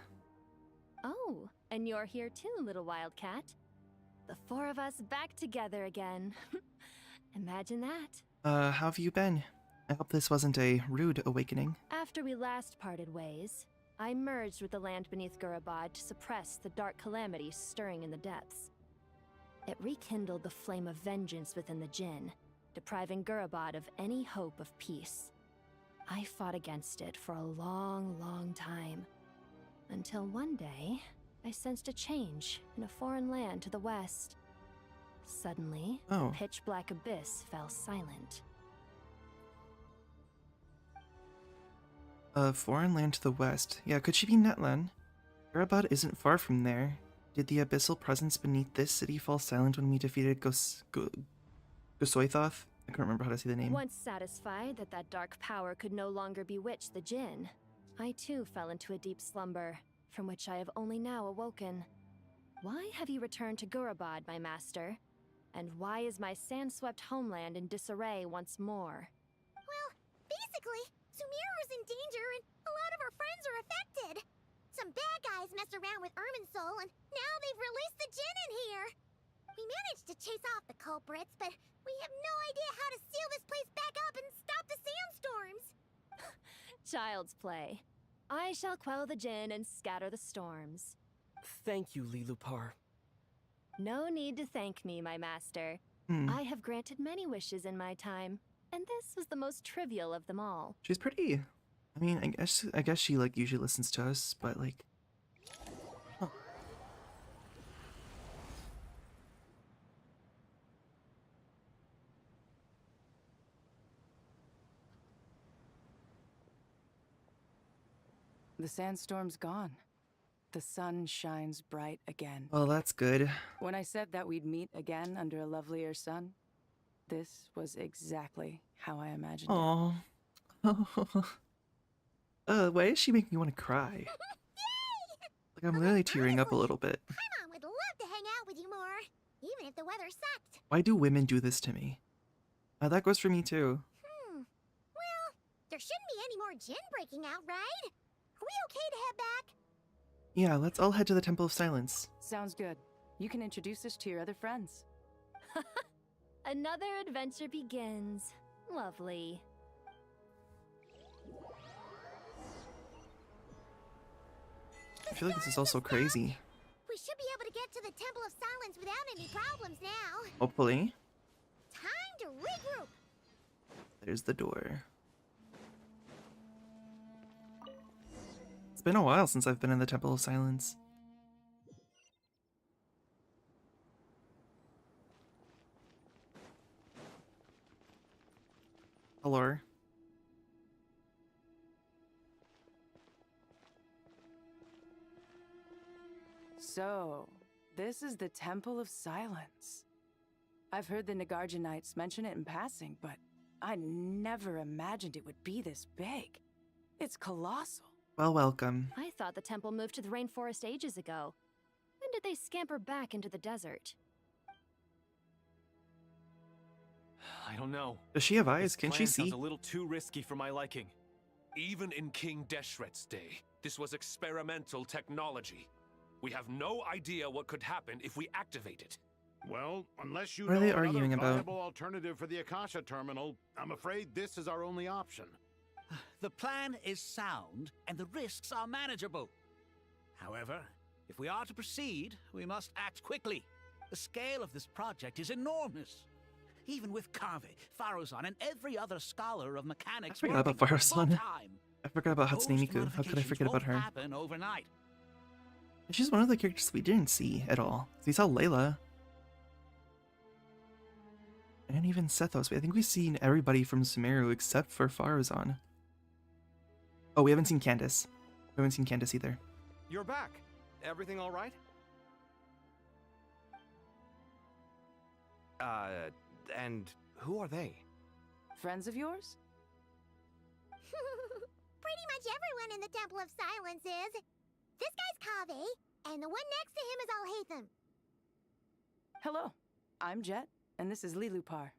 U: Oh, and you're here too, little wildcat. The four of us back together again. Imagine that.
A: How have you been? I hope this wasn't a rude awakening.
U: After we last parted ways, I merged with the land beneath Gurabad to suppress the dark calamity stirring in the depths. It rekindled the flame of vengeance within the Jinn, depriving Gurabad of any hope of peace. I fought against it for a long, long time. Until one day, I sensed a change in a foreign land to the west. Suddenly, the pitch-black abyss fell silent.
A: A foreign land to the west. Yeah, could she be Netlan? Gurabad isn't far from there. Did the abyssal presence beneath this city fall silent when we defeated Gosoithoth? I can't remember how to say the name.
U: Once satisfied that that dark power could no longer bewitch the Jinn, I too fell into a deep slumber, from which I have only now awoken. Why have you returned to Gurabad, my master? And why is my sand-swept homeland in disarray once more?
S: Well, basically, Sumeru's in danger and a lot of our friends are affected. Some bad guys messed around with Irminsul and now they've released the Jinn in here. We managed to chase off the culprits, but we have no idea how to seal this place back up and stop the sandstorms.
U: Child's play. I shall quell the Jinn and scatter the storms.
H: Thank you, Lilupar.
U: No need to thank me, my master. I have granted many wishes in my time, and this was the most trivial of them all.
A: She's pretty. I mean, I guess she like usually listens to us, but like. Huh.
R: The sandstorm's gone. The sun shines bright again.
A: Well, that's good.
R: When I said that we'd meet again under a lovelier sun, this was exactly how I imagined
A: it. Why does she make me want to cry? Like, I'm literally tearing up a little bit.
S: My mom would love to hang out with you more, even if the weather sucked.
A: Why do women do this to me? That goes for me too.
S: Well, there shouldn't be any more Jinn breaking out, right? Are we okay to head back?
A: Yeah, let's all head to the Temple of Silence.
R: Sounds good. You can introduce us to your other friends.
U: Another adventure begins. Lovely.
A: I feel like this is also crazy.
S: We should be able to get to the Temple of Silence without any problems now.
A: Hopefully.
S: Time to regroup.
A: There's the door. It's been a while since I've been in the Temple of Silence. Hello.
R: So, this is the Temple of Silence. I've heard the Nagarjanites mention it in passing, but I never imagined it would be this big. It's colossal.
A: Well, welcome.
U: I thought the temple moved to the rainforest ages ago. When did they scamper back into the desert?
V: I don't know.
A: Does she have eyes?
V: This
A: Can she
V: plan
A: see?
V: Sounds a little too risky for my liking.
M: Even in King Deshret's day, this was experimental technology.
C: We have no idea what could happen if we activate it.
J: Well, unless you
A: What are
J: know
A: they
J: another
A: arguing about?
J: viable alternative for the Akasha terminal, I'm afraid this is our only option.
X: The plan is sound, and the risks are manageable. However, if we are to proceed, we must act quickly. The scale of this project is enormous. Even with Carve, Faruzan, and every other scholar of mechanics
A: I forgot about
X: working
A: Faruzan.
X: full-time,
A: I forgot about Hatsune Miku. How could I forget about her?
X: happen overnight.
A: She's one of the characters we didn't see at all. We saw Layla. And even Sethos. I think we've seen everybody from Sumeru except for Faruzan. Oh, we haven't seen Candace. We haven't seen Candace either.
N: You're back. Everything all right? And who are they?
R: Friends of yours?
S: Pretty much everyone in the Temple of Silence is. This guy's Kaveh, and the one next to him is Alhaitham.
R: Hello, I'm Jet, and this is Lilupar.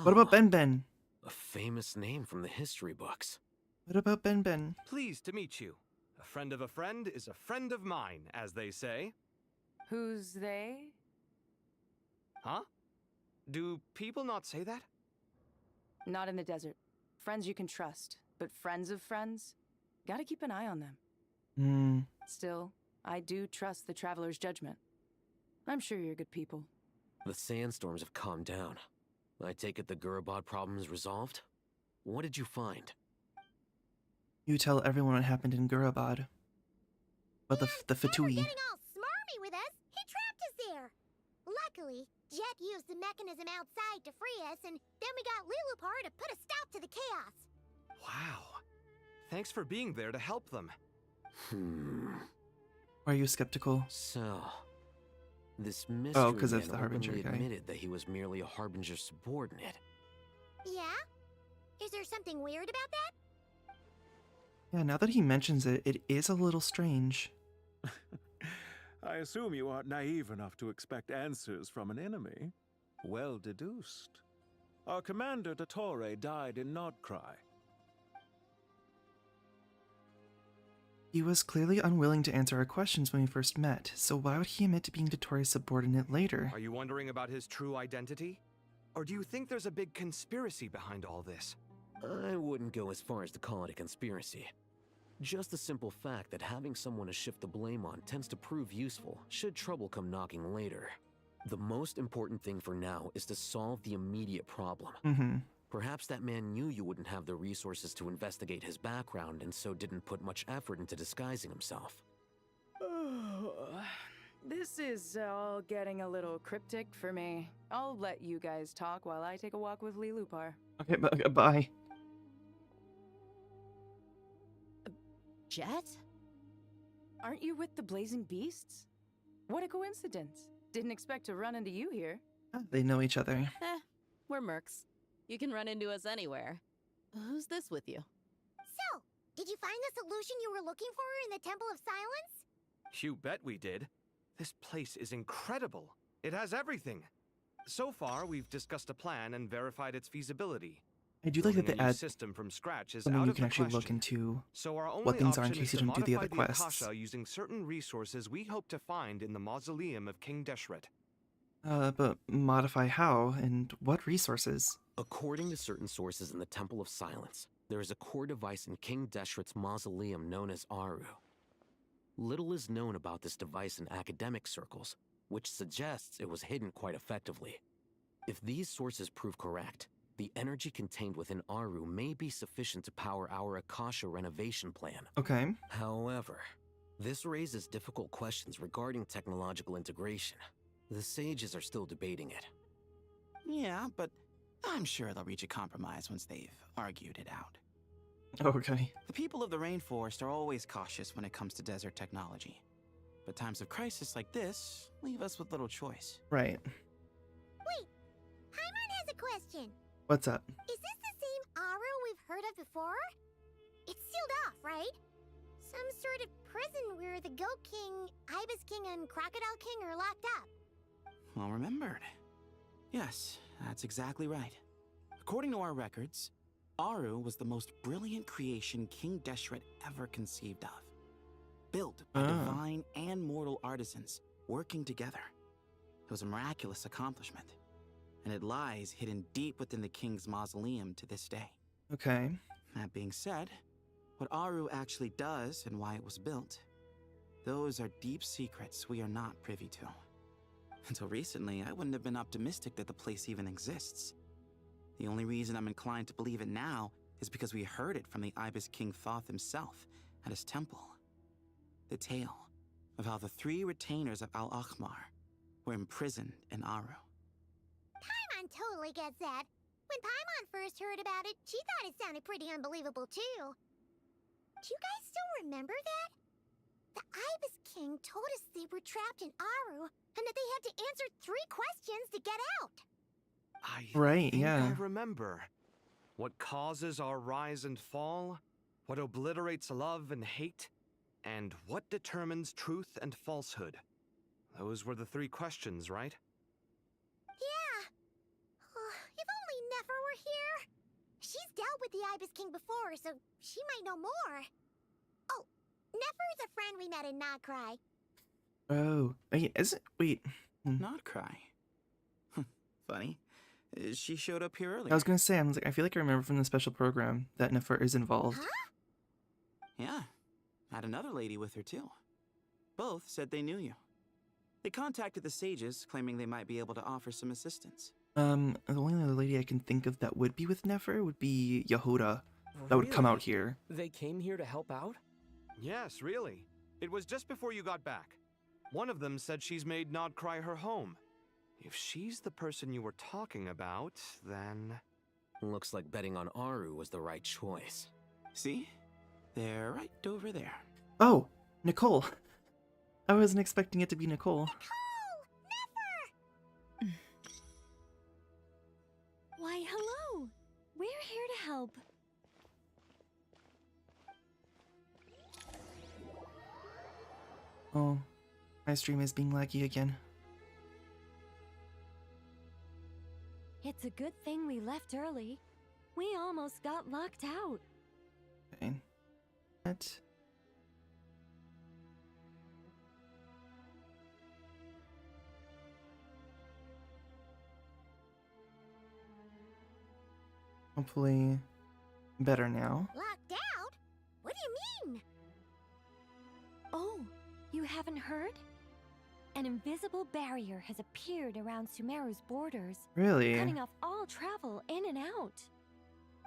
A: What about Ben Ben?
P: A famous name from the history books.
A: What about Ben Ben?
N: Pleased to meet you. A friend of a friend is a friend of mine, as they say.
R: Who's they?
N: Huh? Do people not say that?
R: Not in the desert. Friends you can trust, but friends of friends? Gotta keep an eye on them.
A: Hmm.
R: Still, I do trust the Traveler's judgment. I'm sure you're good people.
P: The sandstorms have calmed down. I take it the Gurabod problem is resolved? What did you find?
A: You tell everyone what happened in Gurabad. But the Fatui.
S: Getting all smarmy with us, he trapped us there. Luckily, Jet used the mechanism outside to free us, and then we got Lilupar to put a stop to the chaos.
N: Wow. Thanks for being there to help them.
A: Are you skeptical?
P: So, this mystery
A: Oh, because of
P: man
A: the Harbinger
P: openly
A: guy.
P: admitted that he was merely a Harbinger subordinate.
S: Yeah? Is there something weird about that?
A: Yeah, now that he mentions it, it is a little strange.
T: I assume you aren't naive enough to expect answers from an enemy. Well deduced. Our commander, Dottore, died in Nodcry.
A: He was clearly unwilling to answer our questions when we first met, so why would he admit to being Dottore's subordinate later?
N: Are you wondering about his true identity? Or do you think there's a big conspiracy behind all this?
P: I wouldn't go as far as to call it a conspiracy. Just the simple fact that having someone to shift the blame on tends to prove useful, should trouble come knocking later. The most important thing for now is to solve the immediate problem. Perhaps that man knew you wouldn't have the resources to investigate his background and so didn't put much effort into disguising himself.
R: This is all getting a little cryptic for me. I'll let you guys talk while I take a walk with Lilupar.
A: Okay, bye.
R: Jet? Aren't you with the Blazing Beasts? What a coincidence. Didn't expect to run into you here.
A: They know each other.
G: We're mercs. You can run into us anywhere. Who's this with you?
S: So, did you find the solution you were looking for in the Temple of Silence?
N: You bet we did. This place is incredible. It has everything. So far, we've discussed a plan and verified its feasibility.
A: I do like that they
N: Building a new
A: add
N: system from scratch is
A: something
N: out
A: you
N: of
A: can
N: the
A: actually look
N: question.
A: into
N: So our only
A: what things are in
N: option
A: case
N: is
A: you
N: to
A: don't do the other
N: modify
A: quests.
N: Akasha using certain resources we hope to find in the mausoleum of King Deshret.
A: But modify how and what resources?
P: According to certain sources in the Temple of Silence, there is a core device in King Deshret's mausoleum known as Aru. Little is known about this device in academic circles, which suggests it was hidden quite effectively. If these sources prove correct, the energy contained within Aru may be sufficient to power our Akasha renovation plan.
A: Okay.
P: However, this raises difficult questions regarding technological integration. The sages are still debating it.
L: Yeah, but I'm sure they'll reach a compromise once they've argued it out.
A: Okay.
L: The people of the rainforest are always cautious when it comes to desert technology. But times of crisis like this leave us with little choice.
A: Right.
S: Wait, Paimon has a question.
A: What's up?
S: Is this the same Aru we've heard of before? It's sealed off, right? Some sort of prison where the Goat King, Ibis King, and Crocodile King are locked up.
L: Well remembered. Yes, that's exactly right. According to our records, Aru was the most brilliant creation King Deshret ever conceived of. built by divine and mortal artisans working together. It was a miraculous accomplishment, and it lies hidden deep within the king's mausoleum to this day.
A: Okay.
L: That being said, what Aru actually does and why it was built, those are deep secrets we are not privy to. Until recently, I wouldn't have been optimistic that the place even exists. The only reason I'm inclined to believe it now is because we heard it from the Ibis King Thoth himself at his temple. The tale of how the 3 retainers of Al-Akhmar were imprisoned in Aru.
S: Paimon totally gets that. When Paimon first heard about it, she thought it sounded pretty unbelievable too. Do you guys still remember that? The Ibis King told us they were trapped in Aru and that they had to answer 3 questions to get out.
N: I
A: Right,
N: think
A: yeah.
N: I remember. What causes our rise and fall? What obliterates love and hate? And what determines truth and falsehood? Those were the 3 questions, right?
S: Yeah. If only Nefer were here. She's dealt with the Ibis King before, so she might know more. Oh, Nefer's a friend we met in Notcry.
A: Oh, is it? Wait.
L: Not cry. Funny. She showed up here earlier.
A: I was gonna say, I feel like I remember from the special program that Nefer is involved.
L: Yeah. Had another lady with her too. Both said they knew you. They contacted the sages, claiming they might be able to offer some assistance.
A: The only other lady I can think of that would be with Nefer would be Yehuda. That would come out here.
H: They came here to help out?
N: Yes, really. It was just before you got back. One of them said she's made Nodcry her home. If she's the person you were talking about, then...
P: Looks like betting on Aru was the right choice.
L: See? They're right over there.
A: Oh, Nicole. I wasn't expecting it to be Nicole.
Q: Why, hello! We're here to help.
A: Oh, my stream is being laggy again.
Q: It's a good thing we left early. We almost got locked out.
A: Okay. What? Hopefully better now.
S: Locked out? What do you mean?
Q: Oh, you haven't heard? An invisible barrier has appeared around Sumeru's borders.
A: Really?
Q: Cutting off all travel in and out.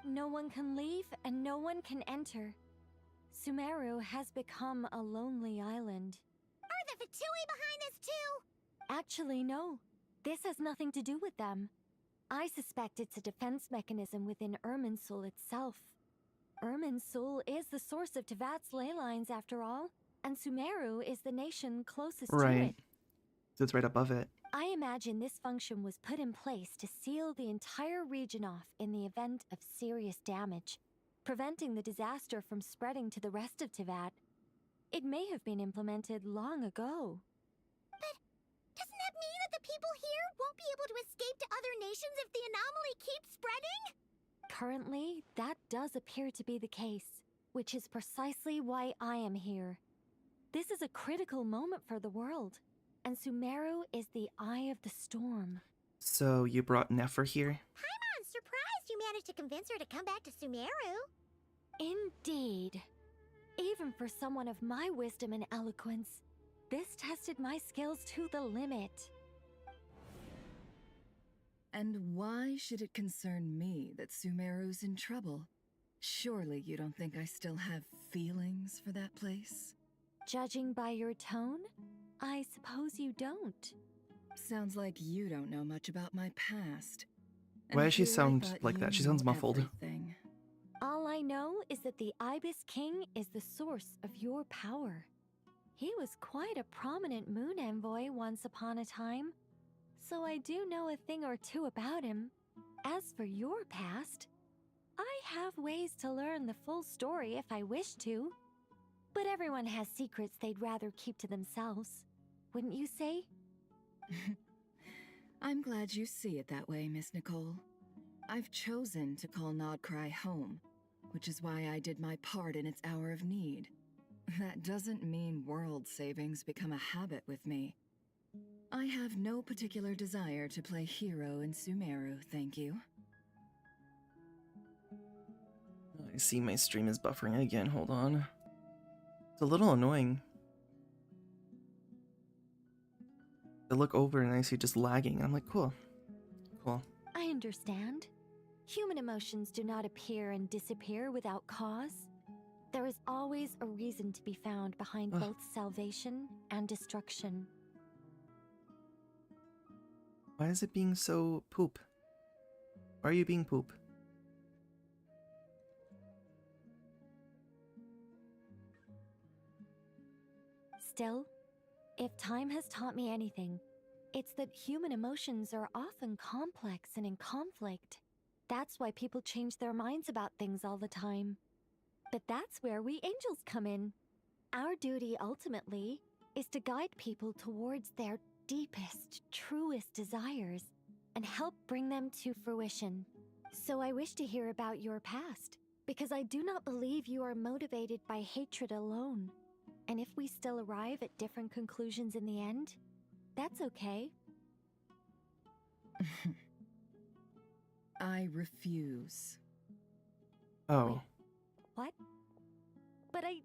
Q: No one can leave and no one can enter. Sumeru has become a lonely island.
S: Are the Fatui behind this too?
Q: Actually, no. This has nothing to do with them. I suspect it's a defense mechanism within Irminsul itself. Irminsul is the source of Tevat's ley lines, after all, and Sumeru is the nation closest to it.
A: So it's right above it.
Q: I imagine this function was put in place to seal the entire region off in the event of serious damage, preventing the disaster from spreading to the rest of Tevat. It may have been implemented long ago.
S: But doesn't that mean that the people here won't be able to escape to other nations if the anomaly keeps spreading?
Q: Currently, that does appear to be the case, which is precisely why I am here. This is a critical moment for the world, and Sumeru is the eye of the storm.
A: So you brought Nefer here?
S: Paimon's surprised you managed to convince her to come back to Sumeru.
Q: Indeed. Even for someone of my wisdom and eloquence, this tested my skills to the limit.
E: And why should it concern me that Sumeru's in trouble? Surely you don't think I still have feelings for that place?
Q: Judging by your tone, I suppose you don't.
E: Sounds like you don't know much about my past.
A: Why does she sound like that? She sounds muffled.
E: Everything.
Q: All I know is that the Ibis King is the source of your power. He was quite a prominent moon envoy once upon a time, so I do know a thing or two about him. As for your past, I have ways to learn the full story if I wish to. But everyone has secrets they'd rather keep to themselves, wouldn't you say?
E: I'm glad you see it that way, Miss Nicole. I've chosen to call Nodcry home, which is why I did my part in its hour of need. That doesn't mean world savings become a habit with me. I have no particular desire to play hero in Sumeru, thank you.
A: I see my stream is buffering again, hold on. It's a little annoying. I look over and I see just lagging. I'm like, cool. Cool.
Q: I understand. Human emotions do not appear and disappear without cause. There is always a reason to be found behind both salvation and destruction.
A: Why is it being so poop? Why are you being poop?
Q: Still, if time has taught me anything, it's that human emotions are often complex and in conflict. That's why people change their minds about things all the time. But that's where we angels come in. Our duty, ultimately, is to guide people towards their deepest, truest desires and help bring them to fruition. So I wish to hear about your past, because I do not believe you are motivated by hatred alone. And if we still arrive at different conclusions in the end, that's okay.
E: I refuse.
A: Oh.
Q: What? But I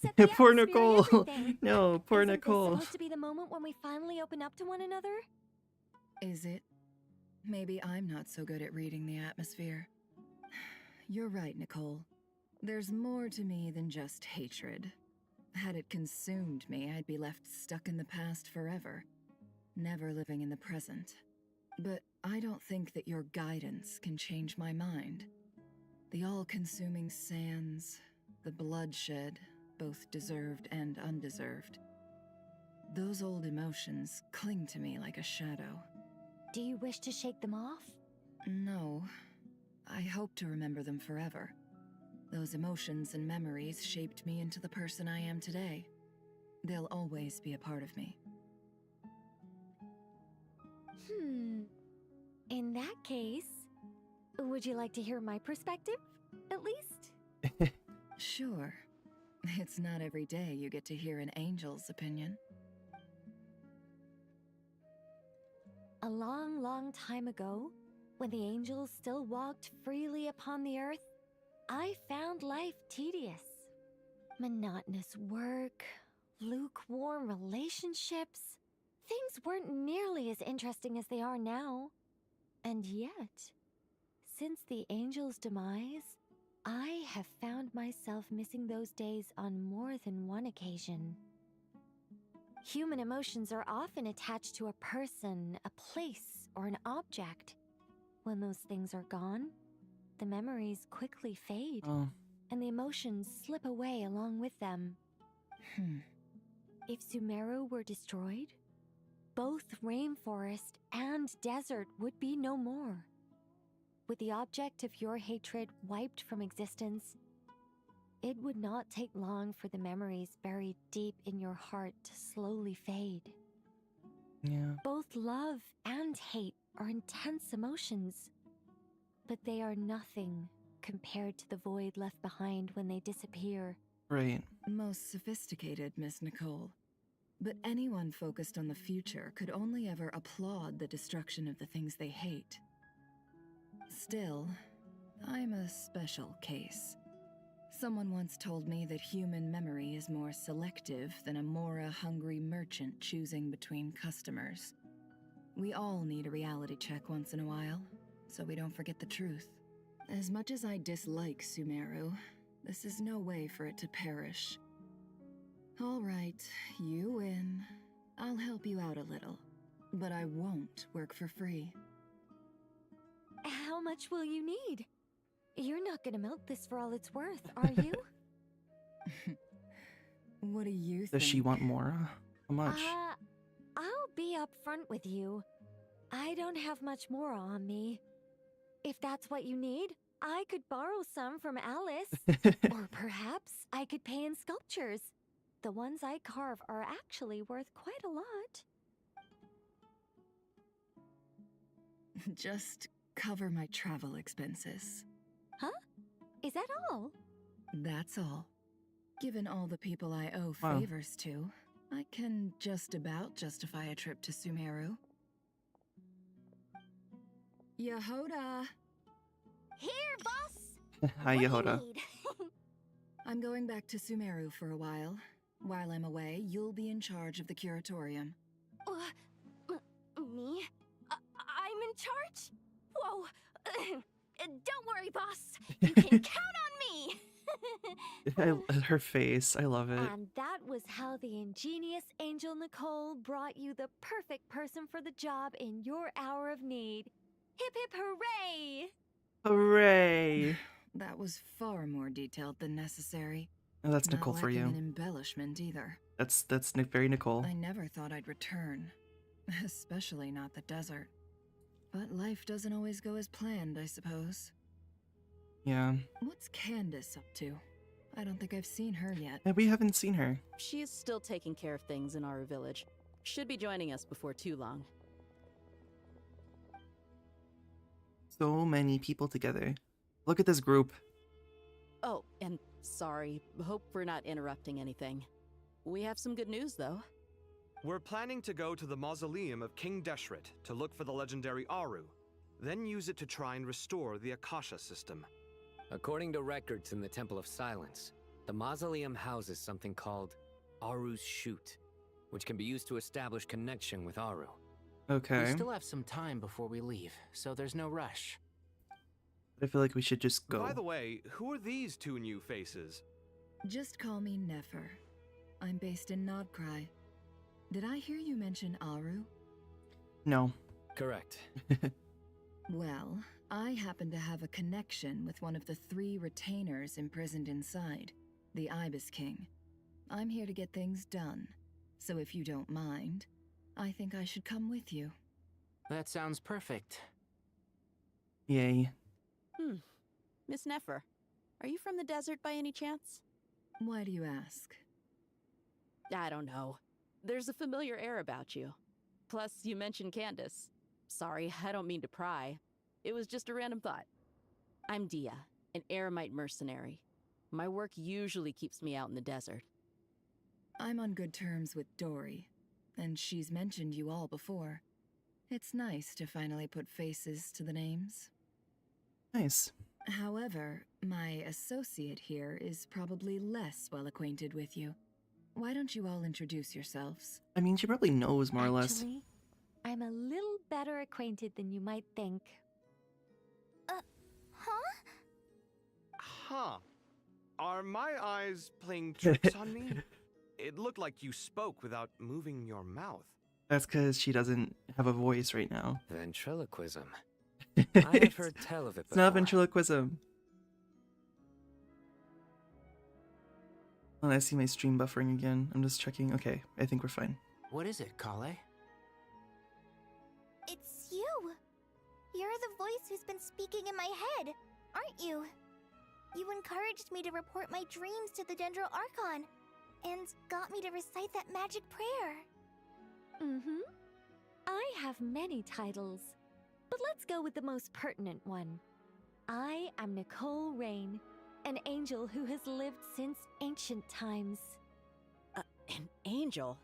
Q: set the
A: Poor
Q: atmosphere and
A: Nicole.
Q: everything.
A: No, poor
Q: Isn't
A: Nicole.
Q: this supposed to be the moment when we finally open up to one another?
E: Is it? Maybe I'm not so good at reading the atmosphere. You're right, Nicole. There's more to me than just hatred. Had it consumed me, I'd be left stuck in the past forever, never living in the present. But I don't think that your guidance can change my mind. The all-consuming sands, the bloodshed, both deserved and undeserved. Those old emotions cling to me like a shadow.
Q: Do you wish to shake them off?
E: No. I hope to remember them forever. Those emotions and memories shaped me into the person I am today. They'll always be a part of me.
Q: In that case, would you like to hear my perspective, at least?
E: Sure. It's not every day you get to hear an angel's opinion.
Q: A long, long time ago, when the angels still walked freely upon the earth, I found life tedious. Monotonous work, lukewarm relationships. Things weren't nearly as interesting as they are now. And yet, since the angel's demise, I have found myself missing those days on more than one occasion. Human emotions are often attached to a person, a place, or an object. When those things are gone, the memories quickly fade, and the emotions slip away along with them. If Sumeru were destroyed, both rainforest and desert would be no more. With the object of your hatred wiped from existence, it would not take long for the memories buried deep in your heart to slowly fade.
A: Yeah.
Q: Both love and hate are intense emotions, but they are nothing compared to the void left behind when they disappear.
A: Right.
E: Most sophisticated, Miss Nicole. But anyone focused on the future could only ever applaud the destruction of the things they hate. Still, I'm a special case. Someone once told me that human memory is more selective than a Mora-hungry merchant choosing between customers. We all need a reality check once in a while, so we don't forget the truth. As much as I dislike Sumeru, this is no way for it to perish. All right, you win. I'll help you out a little, but I won't work for free.
Q: How much will you need? You're not gonna milk this for all it's worth, are you?
E: What do you think?
A: Does she want more? How much?
Q: I'll be upfront with you. I don't have much more on me. If that's what you need, I could borrow some from Alice. Or perhaps I could pay in sculptures. The ones I carve are actually worth quite a lot.
E: Just cover my travel expenses.
Q: Huh? Is that all?
E: That's all. Given all the people I owe
A: Wow.
E: favors to, I can just about justify a trip to Sumeru. Yehoda!
Q: Here, boss!
A: Hi, Yehoda.
E: I'm going back to Sumeru for a while. While I'm away, you'll be in charge of the curatorium.
U: Me? I'm in charge? Whoa! Don't worry, boss. You can count on me!
A: Her face, I love it.
Q: And that was how the ingenious Angel Nicole brought you the perfect person for the job in your hour of need. Hip hip hooray!
A: Hooray!
E: That was far more detailed than necessary.
A: Oh, that's
E: Not
A: Nicole for
E: lacking
A: you.
E: an embellishment either.
A: That's very Nicole.
E: I never thought I'd return, especially not the desert. But life doesn't always go as planned, I suppose.
A: Yeah.
E: What's Candace up to? I don't think I've seen her yet.
A: We haven't seen her.
G: She is still taking care of things in our village. Should be joining us before too long.
A: So many people together. Look at this group.
G: Oh, and sorry, hope we're not interrupting anything. We have some good news, though.
N: We're planning to go to the mausoleum of King Deshret to look for the legendary Aru, then use it to try and restore the Akasha system.
P: According to records in the Temple of Silence, the mausoleum houses something called Aru's Shoot, which can be used to establish connection with Aru.
A: Okay.
K: We still have some time before we leave, so there's no rush.
A: I feel like we should just go.
N: By the way, who are these two new faces?
E: Just call me Nefer. I'm based in Nodcry. Did I hear you mention Aru?
A: No.
P: Correct.
E: Well, I happen to have a connection with one of the 3 retainers imprisoned inside, the Ibis King. I'm here to get things done, so if you don't mind, I think I should come with you.
K: That sounds perfect.
A: Yay.
G: Miss Nefer, are you from the desert by any chance?
E: Why do you ask?
G: I don't know. There's a familiar air about you. Plus, you mentioned Candace. Sorry, I don't mean to pry. It was just a random thought. I'm Dia, an eremite mercenary. My work usually keeps me out in the desert.
E: I'm on good terms with Dory, and she's mentioned you all before. It's nice to finally put faces to the names.
A: Nice.
E: However, my associate here is probably less well acquainted with you. Why don't you all introduce yourselves?
A: I mean, she probably knows more or less.
Q: Actually, I'm a little better acquainted than you might think.
N: Huh. Are my eyes playing tricks on me? It looked like you spoke without moving your mouth.
A: That's because she doesn't have a voice right now.
P: Ventriloquism. I have heard tell of it
A: It's not
P: before.
A: ventriloquism. Oh, I see my stream buffering again. I'm just checking. Okay, I think we're fine.
K: What is it, Kale?
B: It's you! You're the voice who's been speaking in my head, aren't you? You encouraged me to report my dreams to the Dendro Archon, and got me to recite that magic prayer.
Q: Mm-hmm. I have many titles, but let's go with the most pertinent one. I am Nicole Rain, an angel who has lived since ancient times.
G: An angel?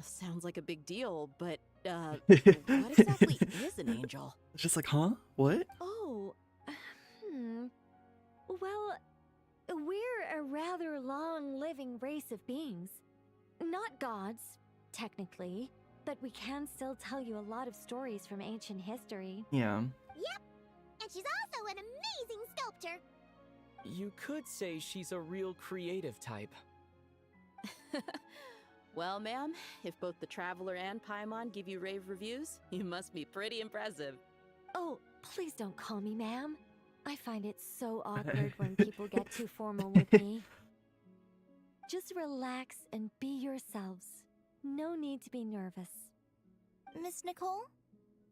G: Sounds like a big deal, but, what exactly is an angel?
A: It's just like, huh? What?
Q: Oh, well, we're a rather long-living race of beings. Not gods, technically, but we can still tell you a lot of stories from ancient history.
A: Yeah.
S: Yep, and she's also an amazing sculptor.
H: You could say she's a real creative type.
G: Well, ma'am, if both the Traveler and Paimon give you rave reviews, you must be pretty impressive.
Q: Oh, please don't call me ma'am. I find it so awkward when people get too formal with me. Just relax and be yourselves. No need to be nervous.
B: Miss Nicole,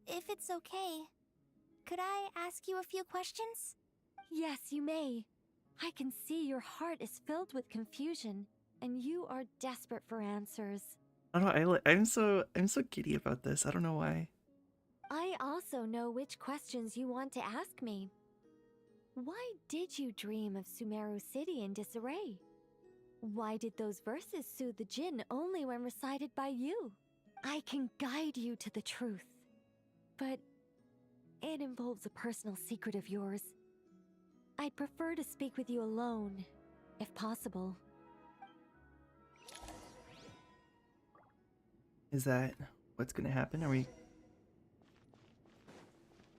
B: if it's okay, could I ask you a few questions?
Q: Yes, you may. I can see your heart is filled with confusion, and you are desperate for answers.
A: I don't know. I'm so giddy about this. I don't know why.
Q: I also know which questions you want to ask me. Why did you dream of Sumeru City in disarray? Why did those verses soothe the Jinn only when recited by you? I can guide you to the truth, but it involves a personal secret of yours. I'd prefer to speak with you alone, if possible.
A: Is that what's gonna happen? Are we...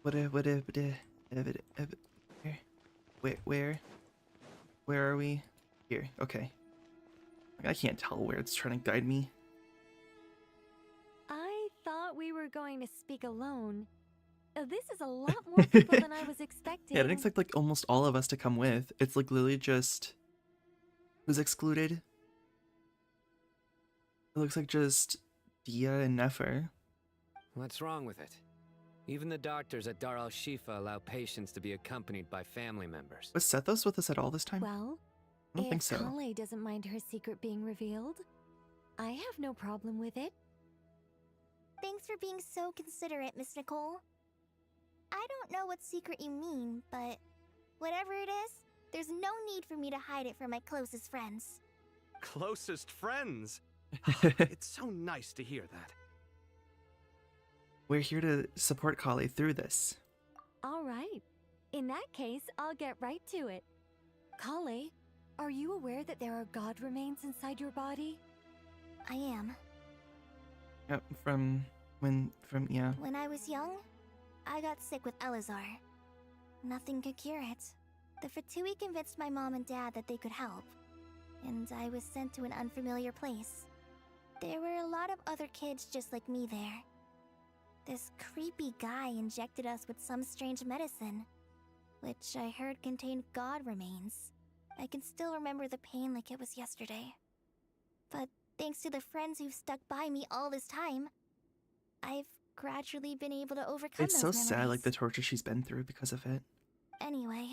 A: Where are we? Here, okay. I can't tell where it's trying to guide me.
Q: I thought we were going to speak alone. This is a lot more people than I was expecting.
A: Yeah, I didn't expect like almost all of us to come with. It's like literally just... Who's excluded? It looks like just Dia and Nefer.
F: What's wrong with it? Even the doctors at Dar al-Shifa allow patients to be accompanied by family members.
A: Was Sethos with us at all this time?
Q: Well,
A: I don't think so.
Q: if Kale doesn't mind her secret being revealed, I have no problem with it.
B: Thanks for being so considerate, Miss Nicole. I don't know what secret you mean, but whatever it is, there's no need for me to hide it from my closest friends.
N: Closest friends? It's so nice to hear that.
A: We're here to support Kale through this.
Q: All right. In that case, I'll get right to it. Kale, are you aware that there are god remains inside your body?
B: I am.
A: Yep, yeah.
B: When I was young, I got sick with Elazar. Nothing could cure it. The Fatui convinced my mom and dad that they could help, and I was sent to an unfamiliar place. There were a lot of other kids just like me there. This creepy guy injected us with some strange medicine, which I heard contained god remains. I can still remember the pain like it was yesterday. But thanks to the friends who've stuck by me all this time, I've gradually been able to overcome
A: It's so
B: those
A: sad,
B: memories.
A: like the torture she's been through because of it.
B: Anyway,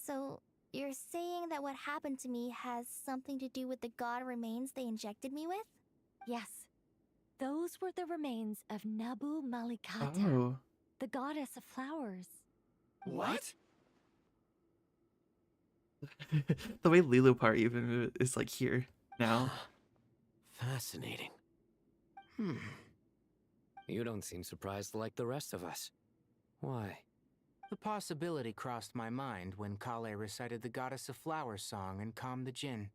B: so you're saying that what happened to me has something to do with the god remains they injected me with?
Q: Yes. Those were the remains of Nabu Malikata,
A: Oh.
Q: the goddess of flowers.
N: What?
A: The way Lilupar even is like here now.
P: Fascinating.
F: You don't seem surprised like the rest of us. Why?
K: The possibility crossed my mind when Kale recited the Goddess of Flowers song and calmed the Jinn.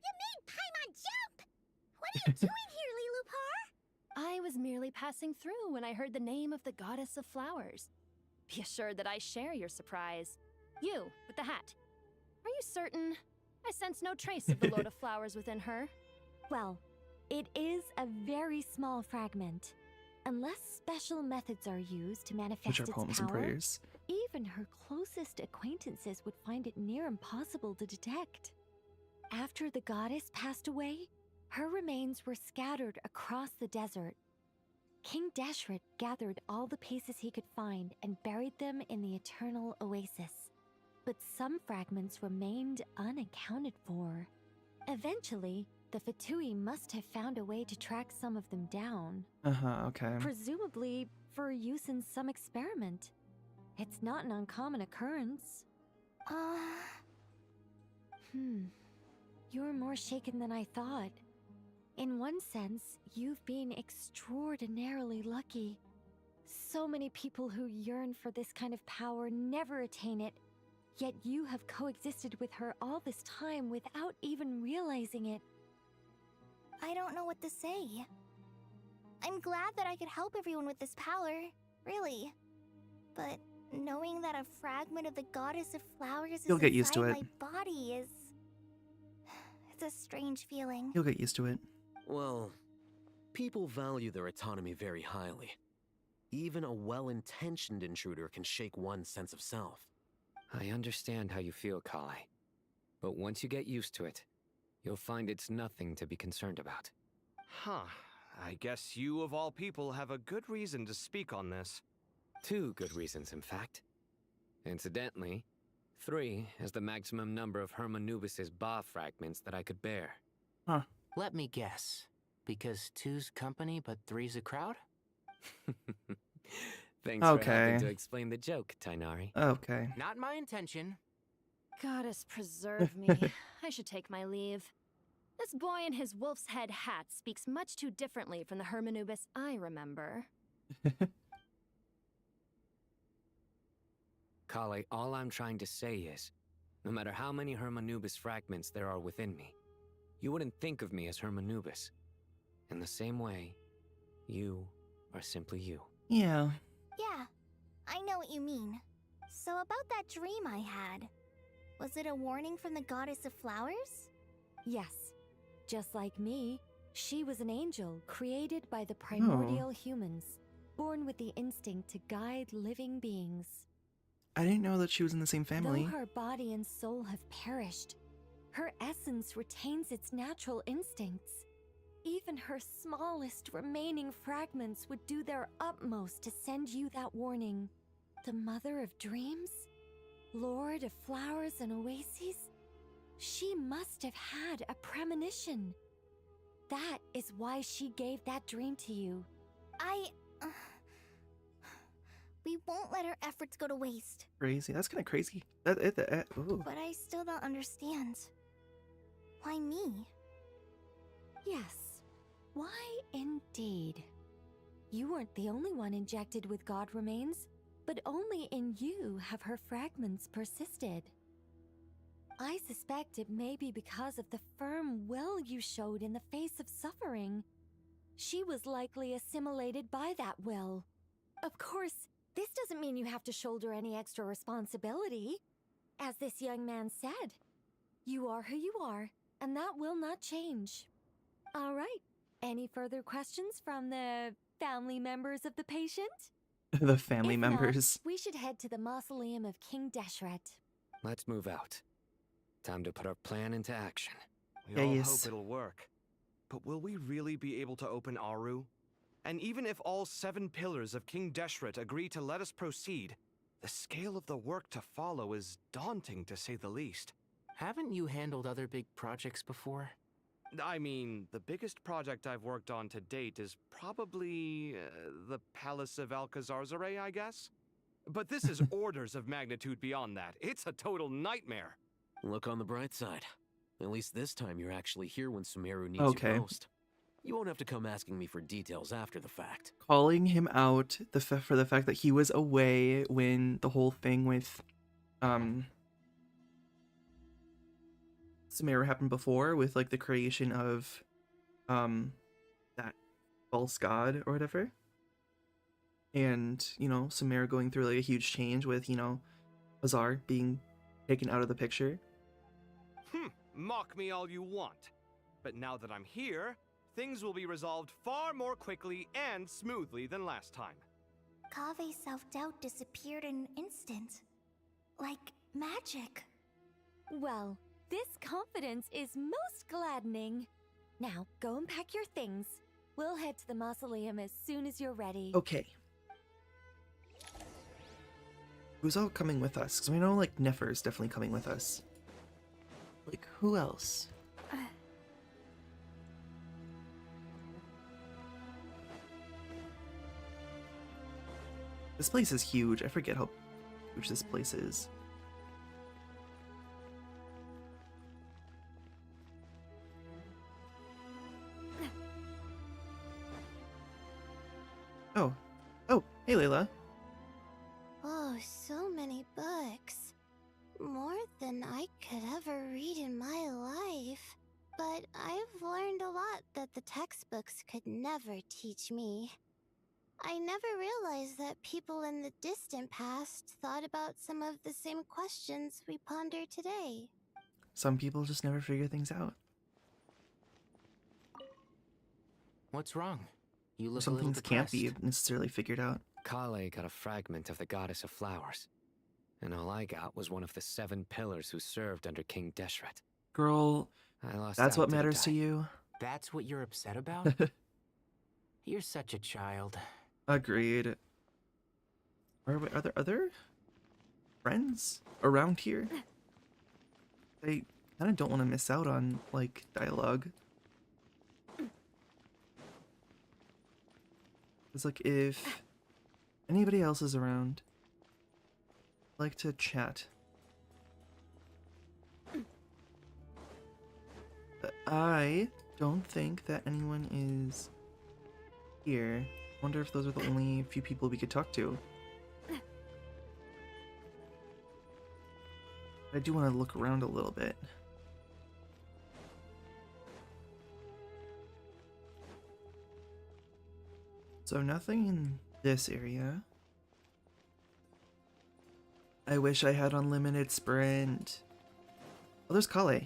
S: You made Paimon jump! What are you doing here, Lilupar?
U: I was merely passing through when I heard the name of the goddess of flowers. Be assured that I share your surprise. You, with the hat. Are you certain? I sense no trace of the Lord of Flowers within her.
Q: Well, it is a very small fragment. Unless special methods are used to manifest
A: Which are
Q: its
A: poems
Q: power,
A: and prayers.
Q: even her closest acquaintances would find it near impossible to detect. After the goddess passed away, her remains were scattered across the desert. King Dashret gathered all the pieces he could find and buried them in the eternal oasis. But some fragments remained unaccounted for. Eventually, the Fatui must have found a way to track some of them down.
A: Okay.
Q: Presumably for use in some experiment. It's not an uncommon occurrence. You're more shaken than I thought. In one sense, you've been extraordinarily lucky. So many people who yearn for this kind of power never attain it, yet you have coexisted with her all this time without even realizing it.
B: I don't know what to say. I'm glad that I could help everyone with this power, really. But knowing that a fragment of the Goddess of Flowers is
A: You'll get used to
B: inside
A: it.
B: my body is... It's a strange feeling.
A: You'll get used to it.
P: Well, people value their autonomy very highly. Even a well-intentioned intruder can shake one's sense of self.
F: I understand how you feel, Kale. But once you get used to it, you'll find it's nothing to be concerned about.
N: Huh. I guess you, of all people, have a good reason to speak on this.
F: 2 good reasons, in fact. Incidentally, 3 is the maximum number of Hermanubis's Ba fragments that I could bear.
K: Let me guess. Because 2's company, but 3's a crowd?
F: Thanks for
A: Okay.
F: helping to explain the joke, Tainari.
A: Okay.
K: Not my intention.
U: Goddess preserve me. I should take my leave. This boy in his wolf's head hat speaks much too differently from the Hermanubis I remember.
F: Kale, all I'm trying to say is, no matter how many Hermanubis fragments there are within me, you wouldn't think of me as Hermanubis. In the same way, you are simply you.
A: Yeah.
B: Yeah, I know what you mean. So about that dream I had, was it a warning from the goddess of flowers?
Q: Yes. Just like me, she was an angel created by the primordial humans, born with the instinct to guide living beings.
A: I didn't know that she was in the same family.
Q: Though her body and soul have perished, her essence retains its natural instincts. Even her smallest remaining fragments would do their utmost to send you that warning. The Mother of Dreams? Lord of Flowers and Oases? She must have had a premonition. That is why she gave that dream to you.
B: We won't let our efforts go to waste.
A: Crazy. That's kind of crazy. Ooh.
B: But I still don't understand. Why me?
Q: Yes. Why indeed? You weren't the only one injected with god remains, but only in you have her fragments persisted. I suspect it may be because of the firm will you showed in the face of suffering. She was likely assimilated by that will. Of course, this doesn't mean you have to shoulder any extra responsibility. As this young man said, you are who you are, and that will not change. All right. Any further questions from the family members of the patient?
A: The family
Q: If
A: members.
Q: not, we should head to the mausoleum of King Deshret.
F: Let's move out. Time to put our plan into action.
N: We all hope it'll work. But will we really be able to open Aru? And even if all 7 pillars of King Deshret agree to let us proceed, the scale of the work to follow is daunting, to say the least.
K: Haven't you handled other big projects before?
N: I mean, the biggest project I've worked on to date is probably the Palace of Alcazarzaray, I guess? But this is orders of magnitude beyond that. It's a total nightmare.
P: Look on the bright side. At least this time you're actually here when Sumeru needs you most. You won't have to come asking me for details after the fact.
A: Calling him out for the fact that he was away when the whole thing with Sumeru happened before, with like the creation of that false god or whatever. And, you know, Sumeru going through like a huge change with, you know, Azar being taken out of the picture.
N: Mock me all you want. But now that I'm here, things will be resolved far more quickly and smoothly than last time.
B: Kave's self-doubt disappeared in an instant. Like magic.
Q: Well, this confidence is most gladdening. Now, go and pack your things. We'll head to the mausoleum as soon as you're ready.
A: Okay. Who's all coming with us? Because we know, like, Nefer's definitely coming with us. Like, who else? This place is huge. I forget how huge this place is. Oh, hey Layla.
S: Oh, so many books. More than I could ever read in my life. But I've learned a lot that the textbooks could never teach me. I never realized that people in the distant past thought about some of the same questions we ponder today.
A: Some people just never figure things out.
K: What's wrong? You look
A: Some
K: a little
A: things can't
K: depressed.
A: be necessarily figured out.
F: Kale got a fragment of the goddess of flowers, and all I got was one of the 7 pillars who served under King Deshret.
A: Girl,
F: I lost
A: that's
F: out,
A: what
F: didn't
A: matters
F: I?
A: to you.
K: That's what you're upset about? You're such a child.
A: Agreed. Are there other friends around here? I kind of don't want to miss out on, like, dialogue. It's like, if anybody else is around, I'd like to chat. I don't think that anyone is here. Wonder if those are the only few people we could talk to. I do want to look around a little bit. So nothing in this area. I wish I had unlimited sprint. Oh, there's Kale.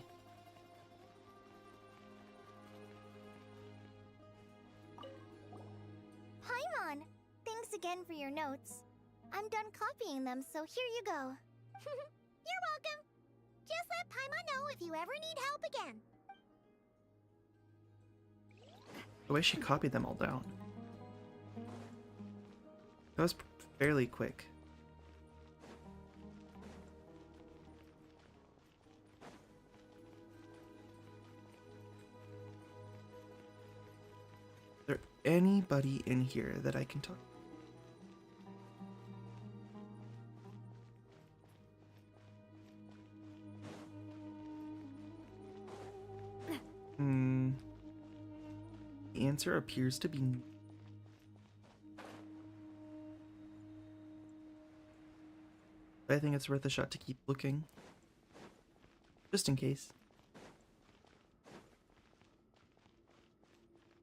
B: Paimon! Thanks again for your notes. I'm done copying them, so here you go.
S: You're welcome. Just let Paimon know if you ever need help again.
A: The way she copied them all down. That was fairly quick. Is there anybody in here that I can talk to? The answer appears to be no. But I think it's worth a shot to keep looking. Just in case.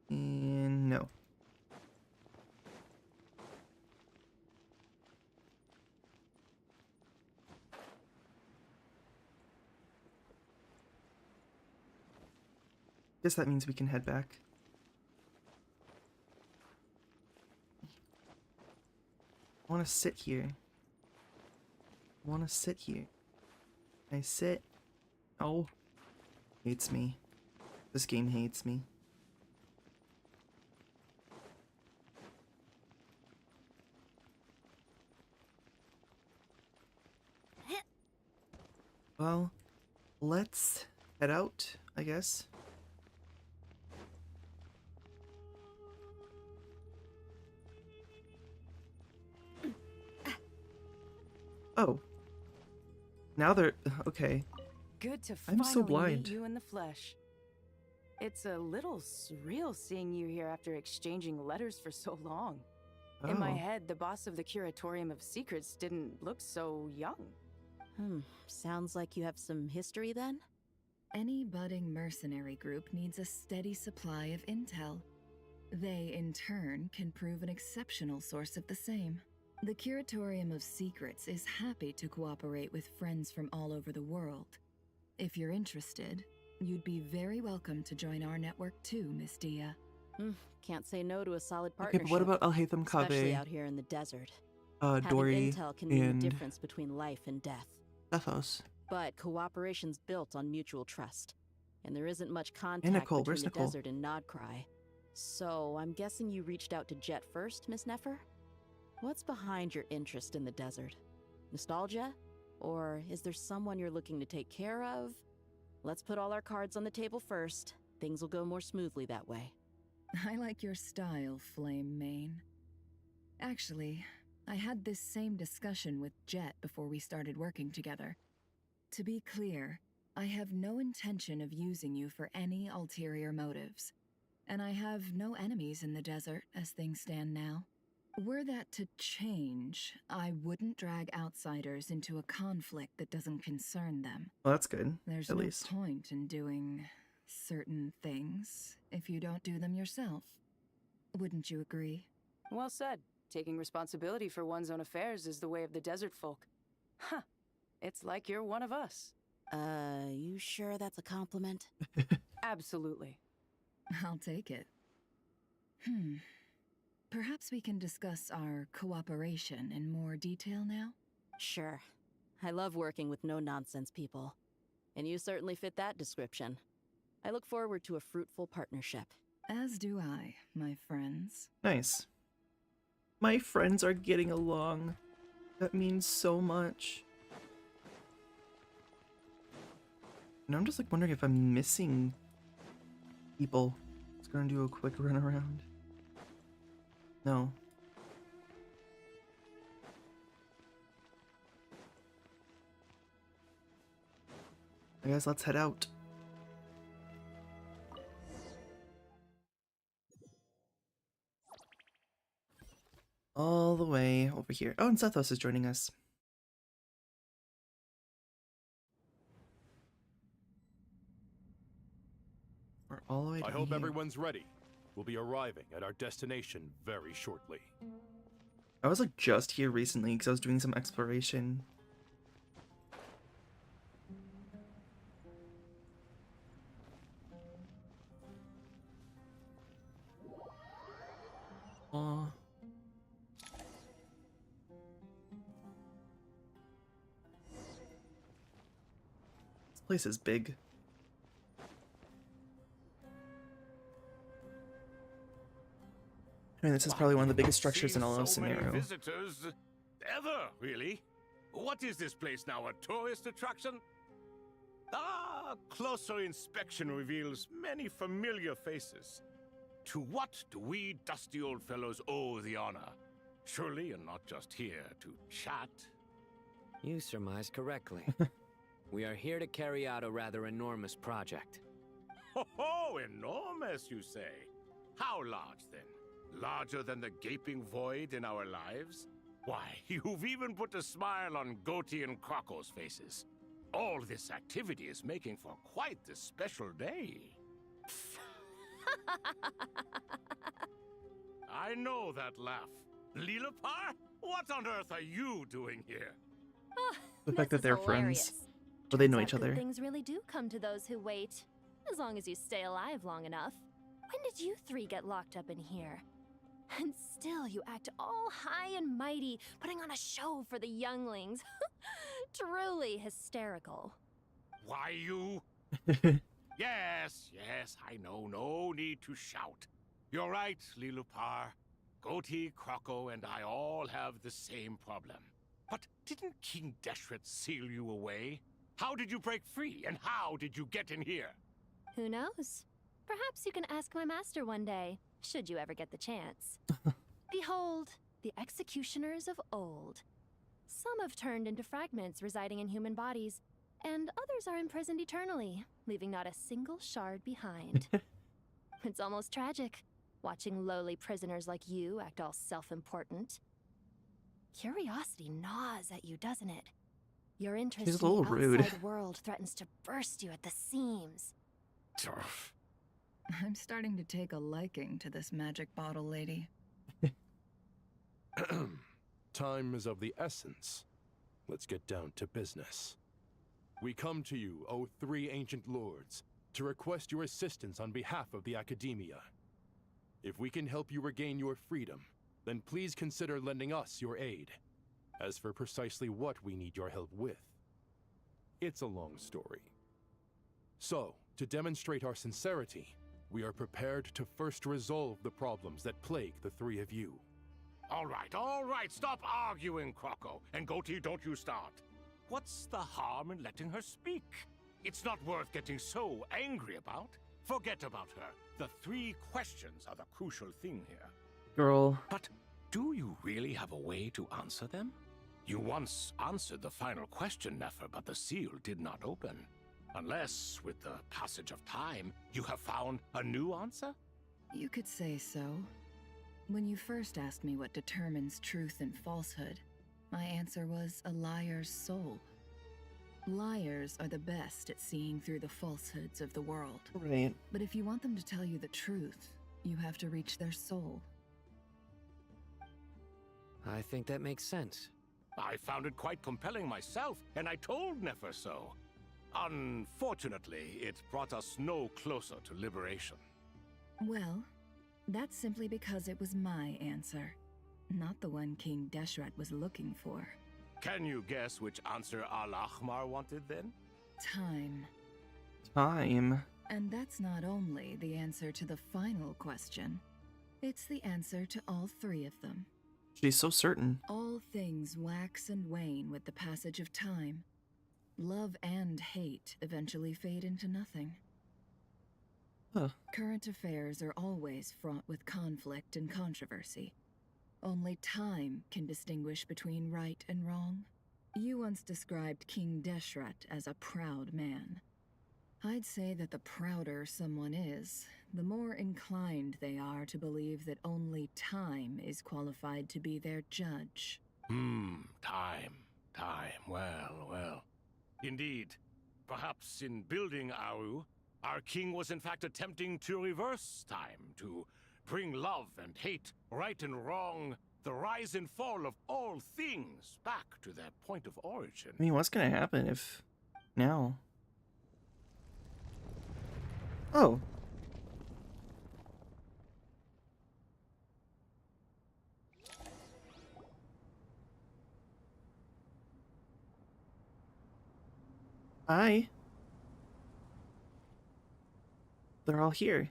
A: And no. Guess that means we can head back. I want to sit here. I want to sit here. Can I sit? Oh. Hates me. This game hates me. Well, let's head out, I guess. Oh. Now they're... Okay.
R: Good to
A: I'm
R: finally
A: so blind.
R: meet you in the flesh. It's a little surreal seeing you here after exchanging letters for so long. In my
A: Oh.
R: head, the boss of the Curatorium of Secrets didn't look so young.
G: Sounds like you have some history then?
E: Any budding mercenary group needs a steady supply of intel. They, in turn, can prove an exceptional source of the same. The Curatorium of Secrets is happy to cooperate with friends from all over the world. If you're interested, you'd be very welcome to join our network too, Miss Dia.
G: Can't say no to a solid
A: Okay,
G: partnership.
A: but what about Alhaitham
G: Especially
A: Kaveh,
G: out here in the desert.
A: Dory,
G: Having intel can mean
A: and
G: the difference between life and death.
A: Bethos?
G: But cooperation's built on mutual trust. And there isn't much contact
A: Nicole,
G: between
A: where's
G: the
A: Nicole?
G: desert and Nodcry. So, I'm guessing you reached out to Jet first, Miss Nefer? What's behind your interest in the desert? Nostalgia? Or is there someone you're looking to take care of? Let's put all our cards on the table first. Things will go more smoothly that way.
E: I like your style, Flame Mane. Actually, I had this same discussion with Jet before we started working together. To be clear, I have no intention of using you for any ulterior motives. And I have no enemies in the desert as things stand now. Were that to change, I wouldn't drag outsiders into a conflict that doesn't concern them.
A: Well, that's good,
E: There's
A: at
E: no
A: least.
E: point in doing certain things if you don't do them yourself. Wouldn't you agree?
R: Well said. Taking responsibility for one's own affairs is the way of the desert folk. Huh. It's like you're one of us.
G: You sure that's a compliment?
R: Absolutely.
E: I'll take it. Perhaps we can discuss our cooperation in more detail now?
G: Sure. I love working with no-nonsense people. And you certainly fit that description. I look forward to a fruitful partnership.
E: As do I, my friends.
A: Nice. My friends are getting along. That means so much. And I'm just like wondering if I'm missing people. Just gonna do a quick run around. No. I guess let's head out. over here. Oh, and Sethos is joining us. We're all the way down
M: I hope
A: here.
M: everyone's ready. We'll be arriving at our destination very shortly.
A: I was like just here recently because I was doing some exploration. Aw. This place is big. I mean, this is probably one of the biggest structures in all of
C: So many
A: Sumeru.
C: visitors ever, really? What is this place now, a tourist attraction? Closer inspection reveals many familiar faces. To what do we dusty old fellows owe the honor? Surely you're not just here to chat.
F: You surmise correctly. We are here to carry out a rather enormous project.
C: Ho, enormous, you say? How large, then? Larger than the gaping void in our lives? Why, you've even put a smile on Goatee and Crocco's faces. All this activity is making for quite the special day. I know that laugh. Lilipar? What on earth are you doing here?
A: The fact that they're
U: hilarious.
A: friends. Well, they know
U: Turns
A: each
U: out good
A: other.
U: Things really do come to those who wait, as long as you stay alive long enough. When did you three get locked up in here? And still you act all high and mighty, putting on a show for the younglings. Truly hysterical.
C: Why, you... Yes, I know. No need to shout. You're right, Lilipar. Goatee, Crocco, and I all have the same problem. But didn't King Deshret seal you away? How did you break free, and how did you get in here?
U: Who knows? Perhaps you can ask my master one day, should you ever get the chance. Behold, the executioners of old. Some have turned into fragments residing in human bodies, and others are imprisoned eternally, leaving not a single shard behind. It's almost tragic, watching lowly prisoners like you act all self-important. Curiosity gnaws at you, doesn't it? Your interest
A: She's a
U: in the
A: little rude.
U: outside world threatens to burst you at the seams.
E: I'm starting to take a liking to this magic bottle lady.
M: Time is of the essence. Let's get down to business. We come to you, O three ancient lords, to request your assistance on behalf of the Academia. If we can help you regain your freedom, then please consider lending us your aid. As for precisely what we need your help with, it's a long story. So, to demonstrate our sincerity, we are prepared to first resolve the problems that plague the three of you.
C: All right, stop arguing, Crocco. And Goatee, don't you start. What's the harm in letting her speak? It's not worth getting so angry about. Forget about her. The three questions are the crucial thing here.
A: Girl.
C: But do you really have a way to answer them? You once answered the final question, Nefer, but the seal did not open. Unless, with the passage of time, you have found a new answer?
E: You could say so. When you first asked me what determines truth and falsehood, my answer was a liar's soul. Liars are the best at seeing through the falsehoods of the world.
A: Right.
E: But if you want them to tell you the truth, you have to reach their soul.
F: I think that makes sense.
C: I found it quite compelling myself, and I told Nefer so. Unfortunately, it brought us no closer to liberation.
E: Well, that's simply because it was my answer, not the one King Deshret was looking for.
C: Can you guess which answer Al-Ahmar wanted then?
E: Time.
A: Time.
E: And that's not only the answer to the final question, it's the answer to all three of them.
A: She's so certain.
E: All things wax and wane with the passage of time. Love and hate eventually fade into nothing.
A: Huh.
E: Current affairs are always fraught with conflict and controversy. Only time can distinguish between right and wrong. You once described King Deshret as a proud man. I'd say that the prouder someone is, the more inclined they are to believe that only time is qualified to be their judge.
C: Time. Well. Indeed. Perhaps in building Aru, our king was in fact attempting to reverse time, to bring love and hate, right and wrong, the rise and fall of all things back to their point of origin.
A: I mean, what's gonna happen if now? Oh. Hi. They're all here.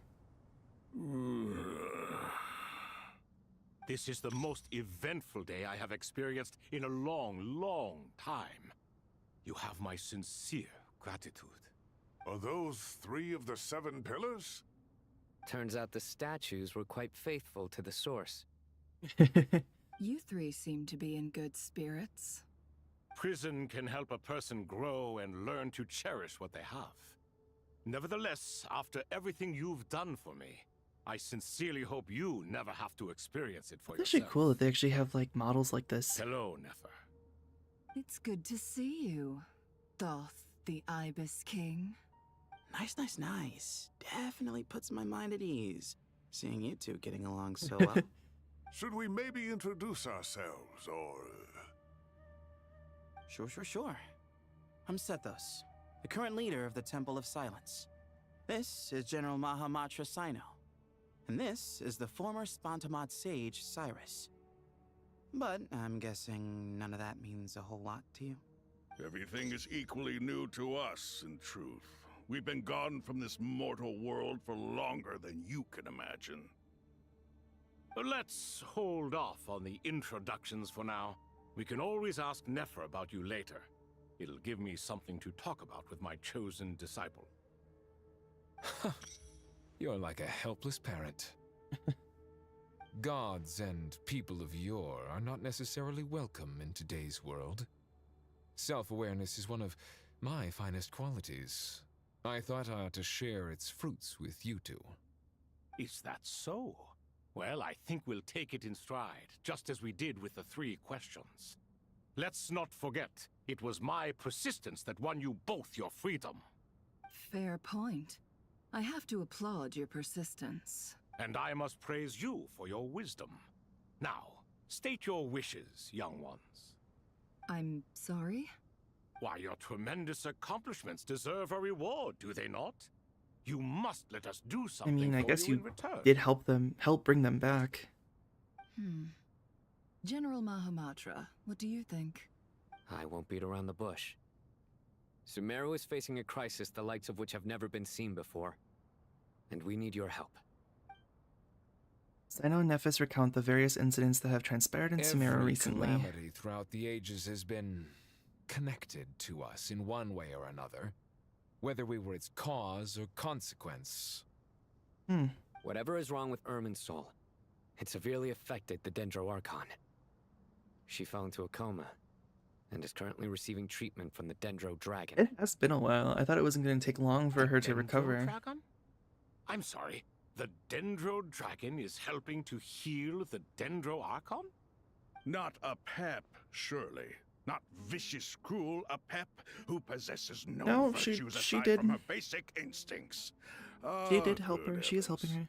C: This is the most eventful day I have experienced in a long time. You have my sincere gratitude.
D: Are those 3 of the 7 pillars?
F: Turns out the statues were quite faithful to the source.
E: You 3 seem to be in good spirits.
C: Prison can help a person grow and learn to cherish what they have. Nevertheless, after everything you've done for me, I sincerely hope you never have to experience it for
A: It's
C: yourself.
A: actually cool that they actually have like models like this.
C: Hello, Nefer.
E: It's good to see you, Thoth, the Ibis King.
L: Nice. Definitely puts my mind at ease, seeing you 2 getting along so well.
D: Should we maybe introduce ourselves, or...
L: Sure. I'm Sethos, the current leader of the Temple of Silence. This is General Mahamatra Sino, and this is the former Spantamot sage, Cyrus. But I'm guessing none of that means a whole lot to you.
D: Everything is equally new to us, in truth. We've been gone from this mortal world for longer than you can imagine.
C: Let's hold off on the introductions for now. We can always ask Nefer about you later. It'll give me something to talk about with my chosen disciple.
I: You're like a helpless parent. Gods and people of yore are not necessarily welcome in today's world. Self-awareness is one of my finest qualities. I thought I ought to share its fruits with you 2.
C: Is that so? Well, I think we'll take it in stride, just as we did with the 3 questions. Let's not forget, it was my persistence that won you both your freedom.
E: Fair point. I have to applaud your persistence.
C: And I must praise you for your wisdom. Now, state your wishes, young ones.
E: I'm sorry?
C: Why, your tremendous accomplishments deserve a reward, do they not? You must let us do
A: I
C: something
A: mean, I
C: for
A: guess
C: you
A: you
C: in return.
A: did help bring them back.
E: General Mahamatra, what do you think?
F: I won't beat around the bush. Sumeru is facing a crisis the likes of which have never been seen before. And we need your help.
A: Sino and Nephis recount the various incidents that have transpired in Sumeru recently.
I: Every calamity throughout the ages has been connected to us in one way or another. Whether we were its cause or consequence.
F: Whatever is wrong with Irminsul, it severely affected the Dendro Archon. She fell into a coma and is currently receiving treatment from the Dendro Dragon.
A: It has been a while. I thought it wasn't going to take long for her to
C: Dendro
A: recover.
C: Dragon? I'm sorry, the Dendro Dragon is helping to heal the Dendro Archon?
D: Not a pep, surely. Not vicious, cruel, a pep who possesses no virtues
A: she
D: aside
A: did.
D: from her basic instincts.
A: She did help her. She is helping her.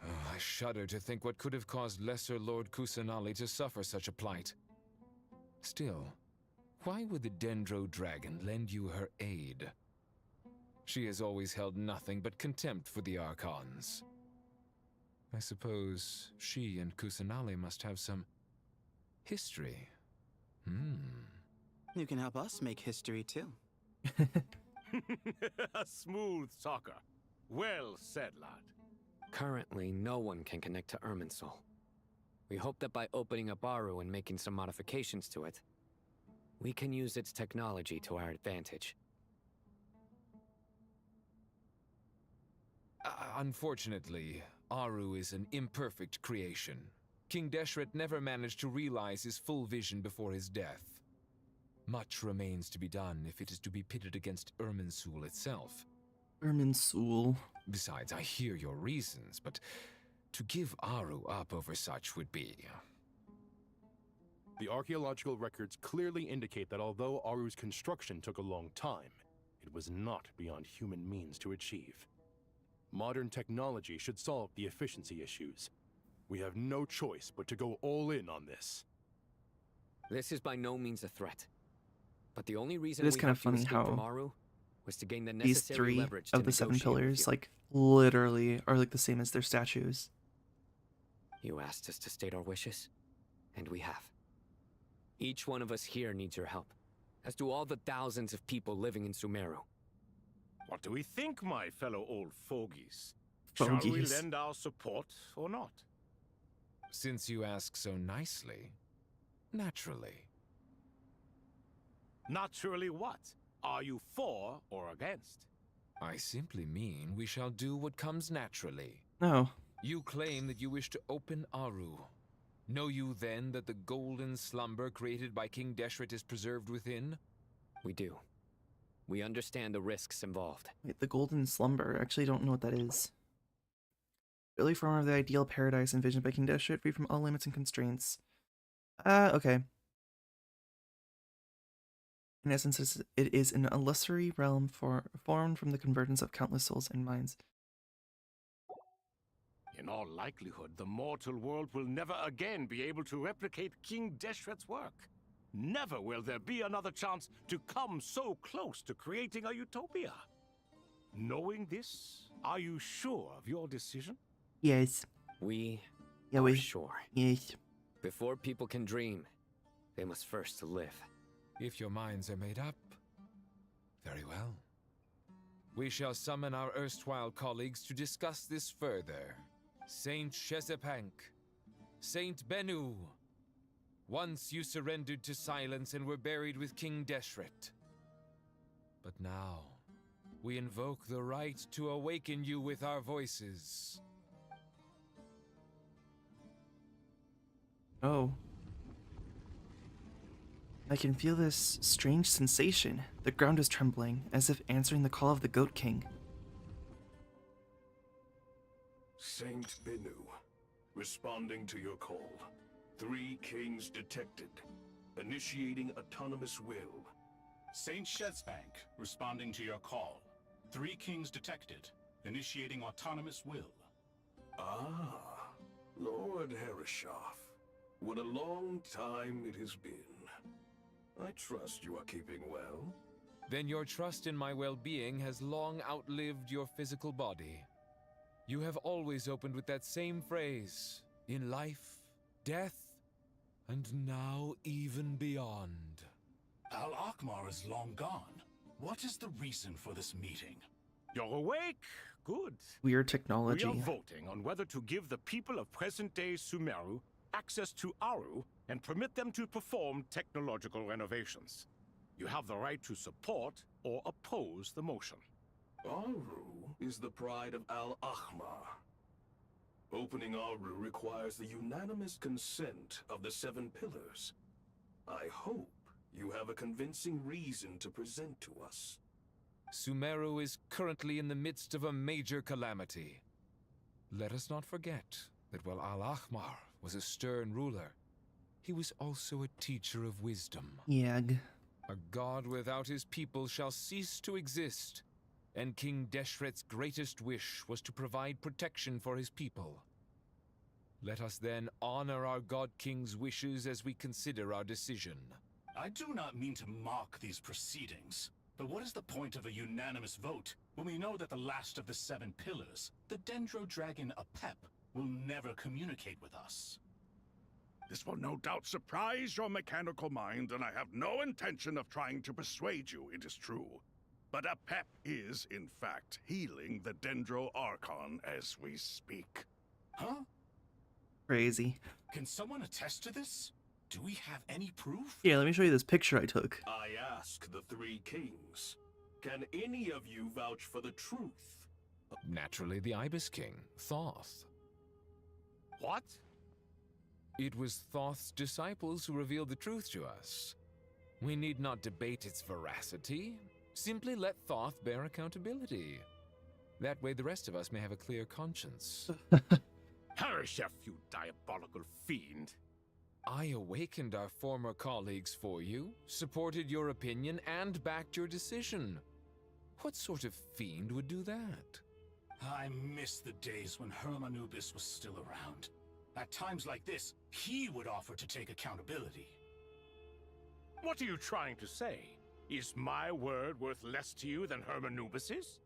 I: Oh, I shudder to think what could have caused Lesser Lord Kusanali to suffer such a plight. Still, why would the Dendro Dragon lend you her aid? She has always held nothing but contempt for the Archons. I suppose she and Kusanali must have some history.
L: You can help us make history too.
C: A smooth talker. Well said, lad.
F: Currently, no one can connect to Irminsul. We hope that by opening up Aru and making some modifications to it, we can use its technology to our advantage.
I: Unfortunately, Aru is an imperfect creation. King Deshret never managed to realize his full vision before his death. Much remains to be done if it is to be pitted against Irminsul itself.
A: Irminsul.
I: Besides, I hear your reasons, but to give Aru up over such would be...
M: The archaeological records clearly indicate that although Aru's construction took a long time, it was not beyond human means to achieve. Modern technology should solve the efficiency issues. We have no choice but to go all in on this.
F: This is by no means a threat. But the only reason
A: It is
F: we
A: kind of
F: have to
A: funny
F: escape from
A: how
F: Aru was to gain the
A: these
F: necessary
A: 3
F: leverage to
A: of the 7
F: negotiate with
A: pillars,
F: you.
A: like, literally are like the same as their statues.
F: You asked us to state our wishes, and we have. Each one of us here needs your help, as do all the thousands of people living in Sumeru.
C: What do we think, my fellow old fogies? Shall we
A: Fogies.
C: lend our support or not?
I: Since you ask so nicely, naturally.
C: Naturally what? Are you for or against?
I: I simply mean we shall do what comes naturally.
A: No.
I: You claim that you wish to open Aru. Know you then that the golden slumber created by King Deshret is preserved within?
F: We do. We understand the risks involved.
A: Wait, the golden slumber. I actually don't know what that is. Early form of the ideal paradise envisioned by King Deshret, free from all limits and constraints. Okay. In essence, it is an illusory realm formed from the convergence of countless souls and minds.
C: In all likelihood, the mortal world will never again be able to replicate King Deshret's work. Never will there be another chance to come so close to creating a utopia. Knowing this, are you sure of your decision?
A: Yes.
F: We
A: Yeah,
F: are sure.
A: Yes.
F: Before people can dream, they must first live.
I: If your minds are made up, very well. We shall summon our erstwhile colleagues to discuss this further. Saint Shezepank, Saint Bennu. Once you surrendered to silence and were buried with King Deshret. But now, we invoke the right to awaken you with our voices.
A: Oh. I can feel this strange sensation. The ground is trembling, as if answering the call of the Goat King.
J: Saint Bennu, responding to your call. 3 kings detected. Initiating autonomous will.
O: Saint Shezbank, responding to your call. 3 kings detected. Initiating autonomous will.
J: Ah, Lord Herreshoff. What a long time it has been. I trust you are keeping well.
I: Then your trust in my well-being has long outlived your physical body. You have always opened with that same phrase, in life, death, and now even beyond.
O: Al-Akmar is long gone. What is the reason for this meeting?
C: You're awake? Good.
A: Weird technology.
C: We are voting on whether to give the people of present-day Sumeru access to Aru and permit them to perform technological renovations. You have the right to support or oppose the motion.
J: Aru is the pride of Al-Ahmar. Opening Aru requires the unanimous consent of the 7 pillars. I hope you have a convincing reason to present to us.
I: Sumeru is currently in the midst of a major calamity. Let us not forget that while Al-Ahmar was a stern ruler, he was also a teacher of wisdom.
A: Yag.
I: A god without his people shall cease to exist, and King Deshret's greatest wish was to provide protection for his people. Let us then honor our God King's wishes as we consider our decision.
O: I do not mean to mock these proceedings, but what is the point of a unanimous vote when we know that the last of the 7 pillars, the Dendro Dragon Apep, will never communicate with us?
D: This will no doubt surprise your mechanical mind, and I have no intention of trying to persuade you it is true. But Apep is, in fact, healing the Dendro Archon as we speak.
O: Huh?
A: Crazy.
O: Can someone attest to this? Do we have any proof?
A: Here, let me show you this picture I took.
J: I ask the 3 kings. Can any of you vouch for the truth?
I: Naturally, the Ibis King, Thoth.
C: What?
I: It was Thoth's disciples who revealed the truth to us. We need not debate its veracity. Simply let Thoth bear accountability. That way the rest of us may have a clear conscience.
C: Hereshef, you diabolical fiend.
I: I awakened our former colleagues for you, supported your opinion, and backed your decision. What sort of fiend would do that?
O: I miss the days when Hermanubis was still around. At times like this, he would offer to take accountability.
C: What are you trying to say? Is my word worth less to you than Hermanubis's?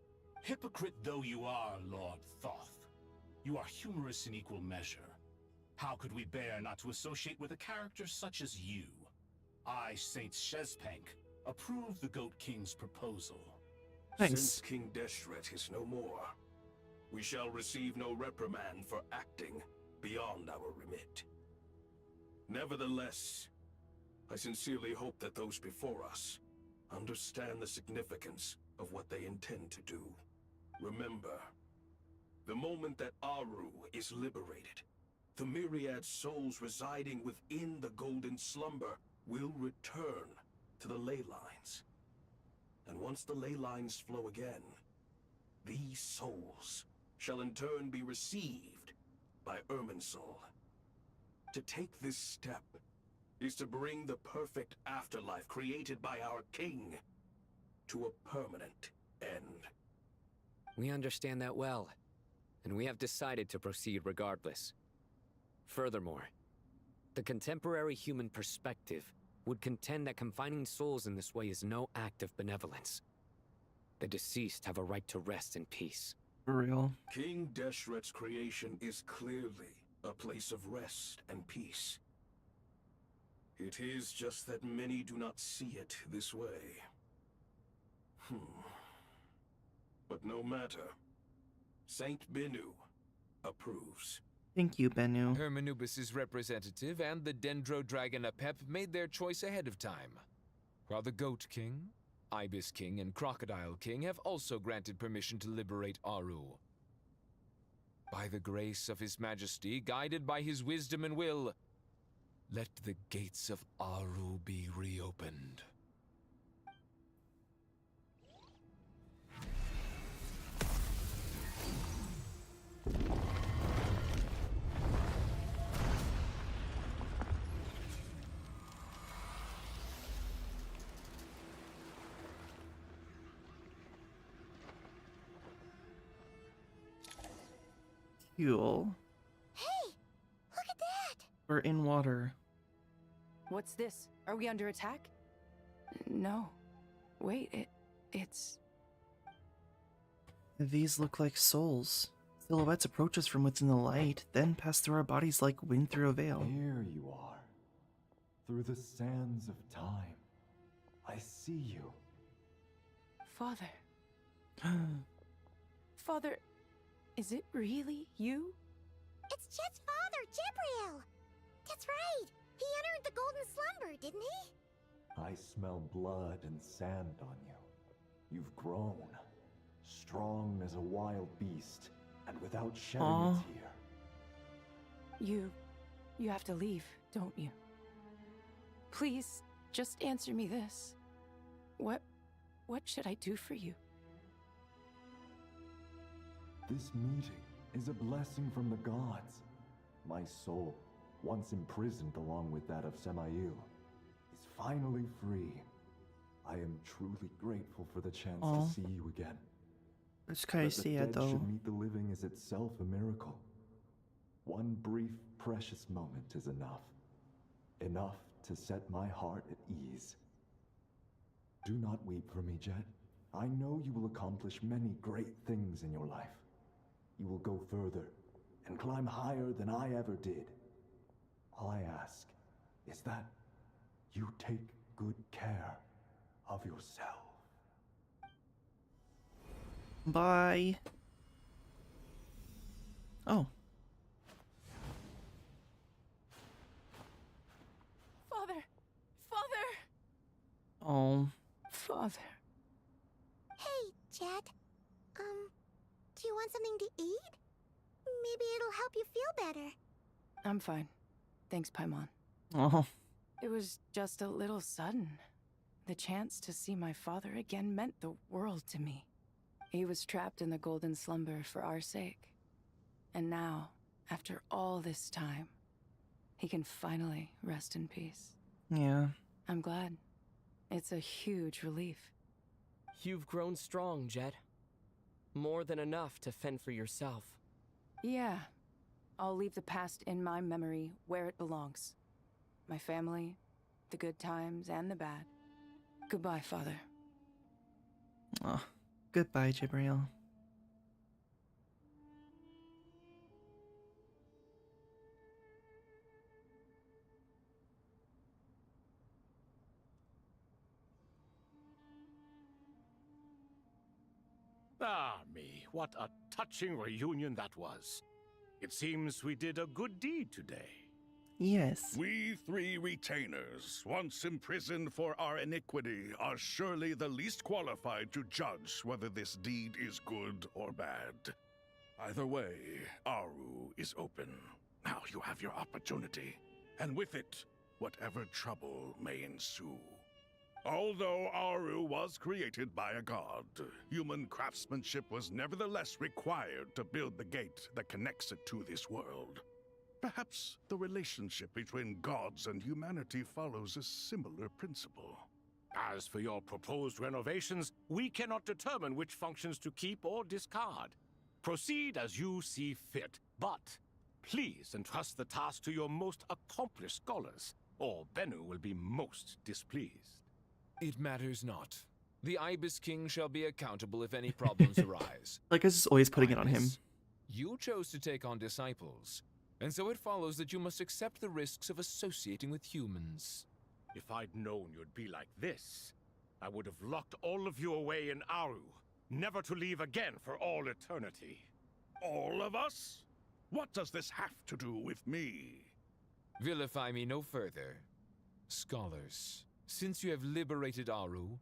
O: Hypocrite though you are, Lord Thoth, you are humorous in equal measure. How could we bear not to associate with a character such as you? I, Saint Shezpank, approve the Goat King's proposal.
A: Nice.
J: Since King Deshret is no more, we shall receive no reprimand for acting beyond our remit. Nevertheless, I sincerely hope that those before us understand the significance of what they intend to do. Remember, the moment that Aru is liberated, the myriad souls residing within the Golden Slumber will return to the ley lines. And once the ley lines flow again, these souls shall in turn be received by Irminsul. To take this step is to bring the perfect afterlife created by our king to a permanent end.
F: We understand that well, and we have decided to proceed regardless. Furthermore, the contemporary human perspective would contend that confining souls in this way is no act of benevolence. The deceased have a right to rest in peace.
A: For real.
J: King Deshret's creation is clearly a place of rest and peace. It is just that many do not see it this way. But no matter. Saint Benu approves.
A: Thank you, Benu.
I: Hermanubis' representative and the Dendro Dragon Apep made their choice ahead of time, while the Goat King, Ibis King, and Crocodile King have also granted permission to liberate Aru. By the grace of His Majesty, guided by his wisdom and will, let the gates of Aru be reopened.
A: Cool.
S: Hey, look at that!
A: We're in water.
R: What's this? Are we under attack? No. Wait, it's...
A: These look like souls. Silhouettes approach us from within the light, then pass through our bodies like wind through a veil.
T: Here you are. Through the sands of time. I see you.
R: Father. Father, is it really you?
S: It's Jet's father, Jibriel! That's right! He entered the Golden Slumber, didn't he?
T: I smell blood and sand on you. You've grown. Strong as a wild beast, and without shedding a tear.
R: You have to leave, don't you? Please, just answer me this. What should I do for you?
T: This meeting is a blessing from the gods. My soul, once imprisoned along with that of Semayu, is finally free. I am truly grateful for the chance to see you again.
A: It's kind of sad, though.
T: Should meet the living is itself a miracle. One brief, precious moment is enough. Enough to set my heart at ease. Do not weep for me, Jet. I know you will accomplish many great things in your life. You will go further and climb higher than I ever did. All I ask is that you take good care of yourself.
A: Bye. Oh.
R: Father! Father!
A: Oh.
R: Father.
S: Hey, Jet. Do you want something to eat? Maybe it'll help you feel better.
R: I'm fine. Thanks, Paimon.
A: Oh.
R: It was just a little sudden. The chance to see my father again meant the world to me. He was trapped in the Golden Slumber for our sake. And now, after all this time, he can finally rest in peace.
A: Yeah.
R: I'm glad. It's a huge relief.
H: You've grown strong, Jet. More than enough to fend for yourself.
R: Yeah. I'll leave the past in my memory where it belongs. My family, the good times and the bad. Goodbye, Father.
A: Oh, goodbye, Jibril.
C: Ah, me, what a touching reunion that was. It seems we did a good deed today.
A: Yes.
D: We three retainers, once imprisoned for our iniquity, are surely the least qualified to judge whether this deed is good or bad. Either way, Aru is open. Now you have your opportunity, and with it, whatever trouble may ensue. Although Aru was created by a god, human craftsmanship was nevertheless required to build the gate that connects it to this world. Perhaps the relationship between gods and humanity follows a similar principle.
C: As for your proposed renovations, we cannot determine which functions to keep or discard. Proceed as you see fit, but please entrust the task to your most accomplished scholars, or Bennu will be most displeased.
I: It matters not. The Ibis King shall be accountable if any problems arise.
A: Like, I was just always putting it on him.
I: You chose to take on disciples, and so it follows that you must accept the risks of associating with humans.
C: If I'd known you'd be like this, I would have locked all of you away in Aru, never to leave again for all eternity.
D: All of us? What does this have to do with me?
I: Vilify me no further. Scholars, since you have liberated Aru,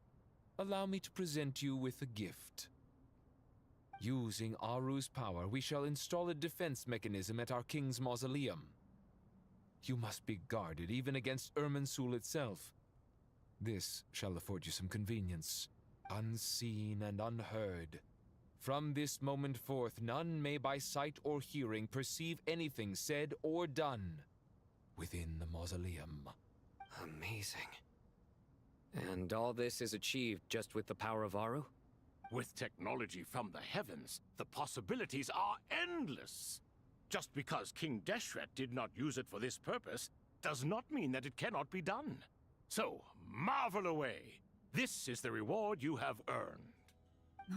I: allow me to present you with a gift. Using Aru's power, we shall install a defense mechanism at our king's mausoleum. You must be guarded even against Irminsul itself. This shall afford you some convenience, unseen and unheard. From this moment forth, none may by sight or hearing perceive anything said or done within the mausoleum.
F: Amazing. And all this is achieved just with the power of Aru?
C: With technology from the heavens, the possibilities are endless. Just because King Deshret did not use it for this purpose does not mean that it cannot be done. So, marvel away. This is the reward you have earned.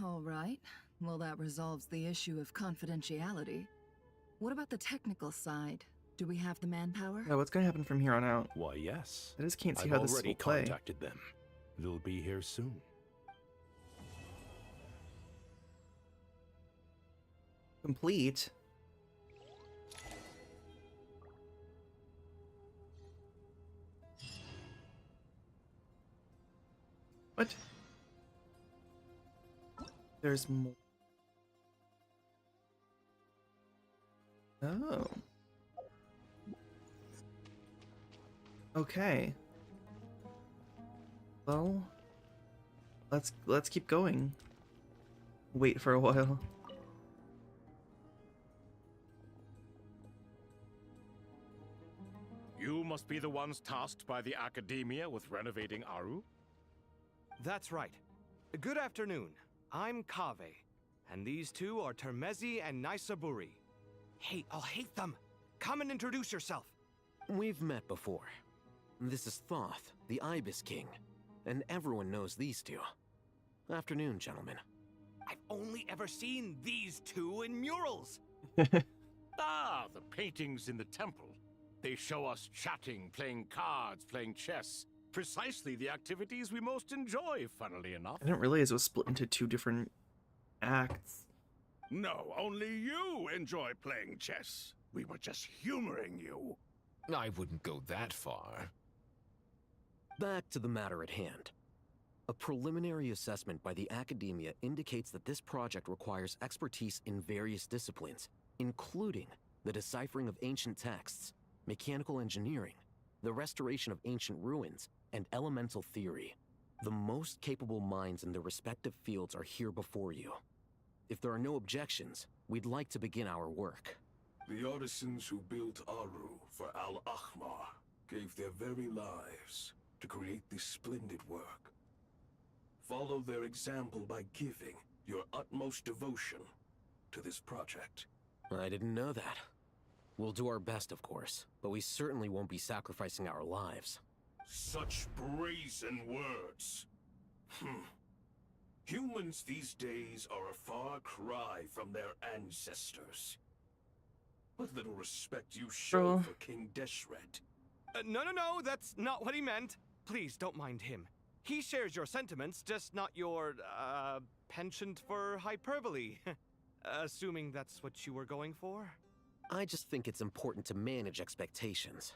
E: All right. Well, that resolves the issue of confidentiality. What about the technical side? Do we have the manpower?
A: Yeah, what's gonna happen from here on out?
M: Why, yes.
A: I just can't see
M: I've
A: how this
M: already
A: will play.
M: contacted them. They'll be here soon.
A: Complete. What? There's more. Oh. Okay. Well, let's keep going. Wait for a while.
C: You must be the ones tasked by the Academia with renovating Aru?
N: That's right. Good afternoon. I'm Kaveh, and these two are Termezi and Naisaburi. Hey, I'll hate them. Come and introduce yourself.
P: We've met before. This is Thoth, the Ibis King, and everyone knows these two. Afternoon, gentlemen.
N: I've only ever seen these two in murals.
C: Ah, the paintings in the temple. They show us chatting, playing cards, playing chess. Precisely the activities we most enjoy, funnily enough.
A: I didn't realize it was split into two different acts.
D: No, only you enjoy playing chess. We were just humoring you.
I: I wouldn't go that far.
P: Back to the matter at hand. A preliminary assessment by the Academia indicates that this project requires expertise in various disciplines, including the deciphering of ancient texts, mechanical engineering, the restoration of ancient ruins, and elemental theory. The most capable minds in their respective fields are here before you. If there are no objections, we'd like to begin our work.
J: The artisans who built Aru for Al-Ahmar gave their very lives to create this splendid work. Follow their example by giving your utmost devotion to this project.
P: I didn't know that. We'll do our best, of course, but we certainly won't be sacrificing our lives.
J: Such brazen words. Humans these days are a far cry from their ancestors. What little respect you show for King Deshret.
N: No, that's not what he meant. Please, don't mind him. He shares your sentiments, just not your, penchant for hyperbole. Assuming that's what you were going for?
P: I just think it's important to manage expectations.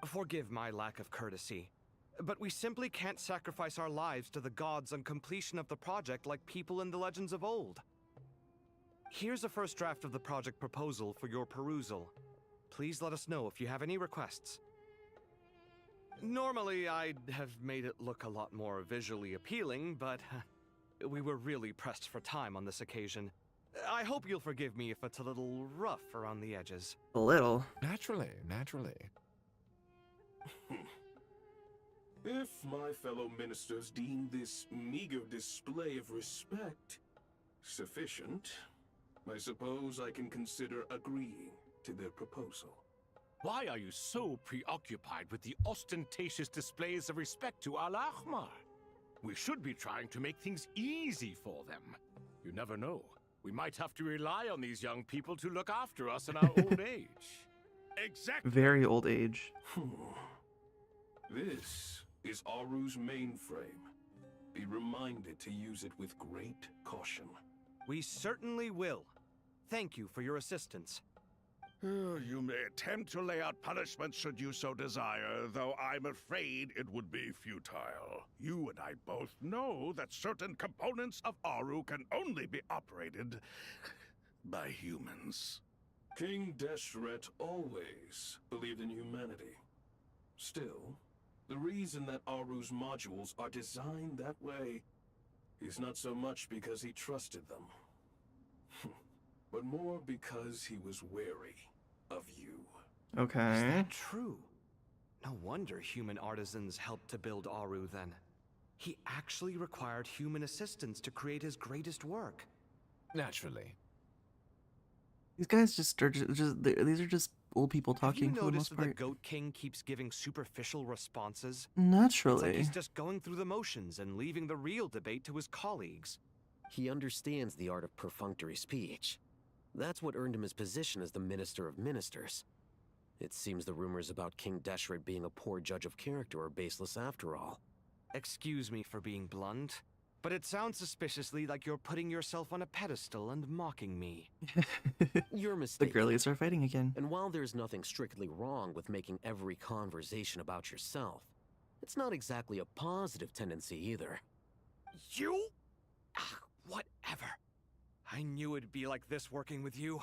N: Forgive my lack of courtesy, but we simply can't sacrifice our lives to the gods on completion of the project like people in the legends of old. Here's a first draft of the project proposal for your perusal. Please let us know if you have any requests. Normally, I'd have made it look a lot more visually appealing, but we were really pressed for time on this occasion. I hope you'll forgive me if it's a little rough around the edges.
A: A little.
I: Naturally.
J: If my fellow ministers deem this meager display of respect sufficient, I suppose I can consider agreeing to their proposal.
C: Why are you so preoccupied with the ostentatious displays of respect to Al-Ahmar? We should be trying to make things easy for them. You never know. We might have to rely on these young people to look after us in our old age.
D: Exactly.
A: Very old age.
J: This is Aru's mainframe. Be reminded to use it with great caution.
N: We certainly will. Thank you for your assistance.
D: You may attempt to lay out punishment should you so desire, though I'm afraid it would be futile. You and I both know that certain components of Aru can only be operated by humans.
J: King Deshret always believed in humanity. Still, the reason that Aru's modules are designed that way is not so much because he trusted them, but more because he was wary of you.
A: Okay.
N: Is that true? No wonder human artisans helped to build Aru then. He actually required human assistance to create his greatest work.
I: Naturally.
A: These guys these are just old people talking
N: Have you
A: for the
N: noticed
A: most
N: that
A: part.
N: the Goat King keeps giving superficial responses?
A: Naturally.
N: It's like he's just going through the motions and leaving the real debate to his colleagues.
P: He understands the art of perfunctory speech. That's what earned him his position as the Minister of Ministers. It seems the rumors about King Deshret being a poor judge of character are baseless after all.
N: Excuse me for being blunt, but it sounds suspiciously like you're putting yourself on a pedestal and mocking me.
P: You're
A: The
P: mistaken.
A: girlies are fighting again.
P: And while there's nothing strictly wrong with making every conversation about yourself, it's not exactly a positive tendency either.
N: You? Whatever. I knew it'd be like this working with you.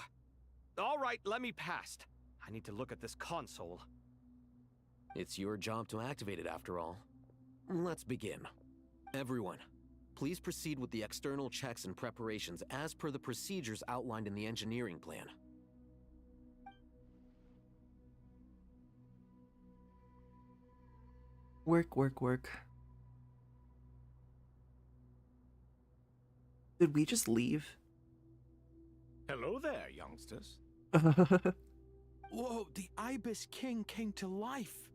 N: All right, let me past. I need to look at this console.
P: It's your job to activate it after all. Let's begin. Everyone, please proceed with the external checks and preparations as per the procedures outlined in the engineering plan.
A: Work. Did we just leave?
C: Hello there, youngsters.
Q: Whoa, the Ibis King came to life.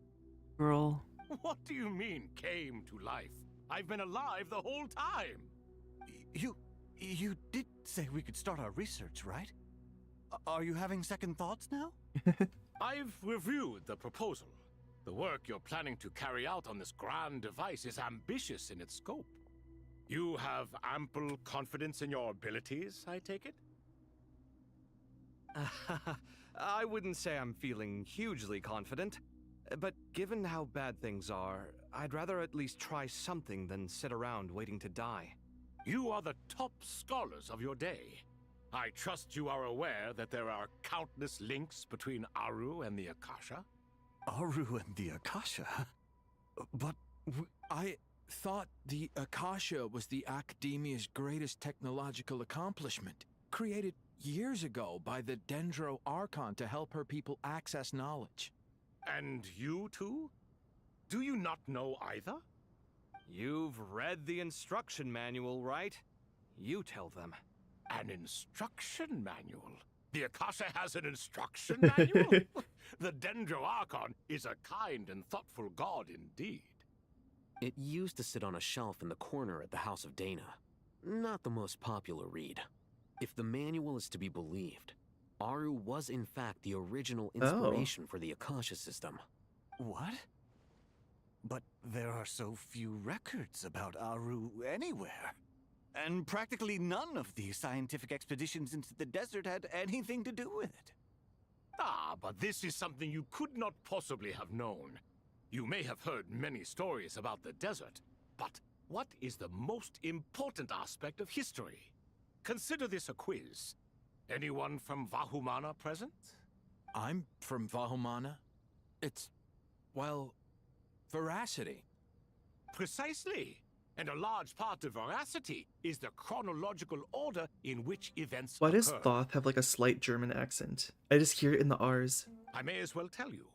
A: Girl.
C: What do you mean, came to life? I've been alive the whole time.
Q: You did say we could start our research, right? Are you having second thoughts now?
C: I've reviewed the proposal. The work you're planning to carry out on this grand device is ambitious in its scope. You have ample confidence in your abilities, I take it?
N: I wouldn't say I'm feeling hugely confident, but given how bad things are, I'd rather at least try something than sit around waiting to die.
C: You are the top scholars of your day. I trust you are aware that there are countless links between Aru and the Akasha?
Q: Aru and the Akasha? But I thought the Akasha was the Academia's greatest technological accomplishment, created
K: years ago by the Dendro Archon to help her people access knowledge.
C: And you too? Do you not know either?
N: You've read the instruction manual, right? You tell them.
C: An instruction manual? The Akasha has an instruction manual? The Dendro Archon is a kind and thoughtful god indeed.
P: It used to sit on a shelf in the corner at the House of Dana. Not the most popular read. If the manual is to be believed, Aru was in fact the original inspiration for the Akasha system.
Q: What? But there are so few records about Aru anywhere. And practically none of the scientific expeditions into the desert had anything to do with it.
C: Ah, but this is something you could not possibly have known. You may have heard many stories about the desert, but what is the most important aspect of history? Consider this a quiz. Anyone from Vahumana present?
K: I'm from Vahumana. It's, well, veracity.
C: Precisely. And a large part of veracity is the chronological order in which events
A: Why
C: occur.
A: does Thoth have like a slight German accent? I just hear it in the R's.
C: I may as well tell you.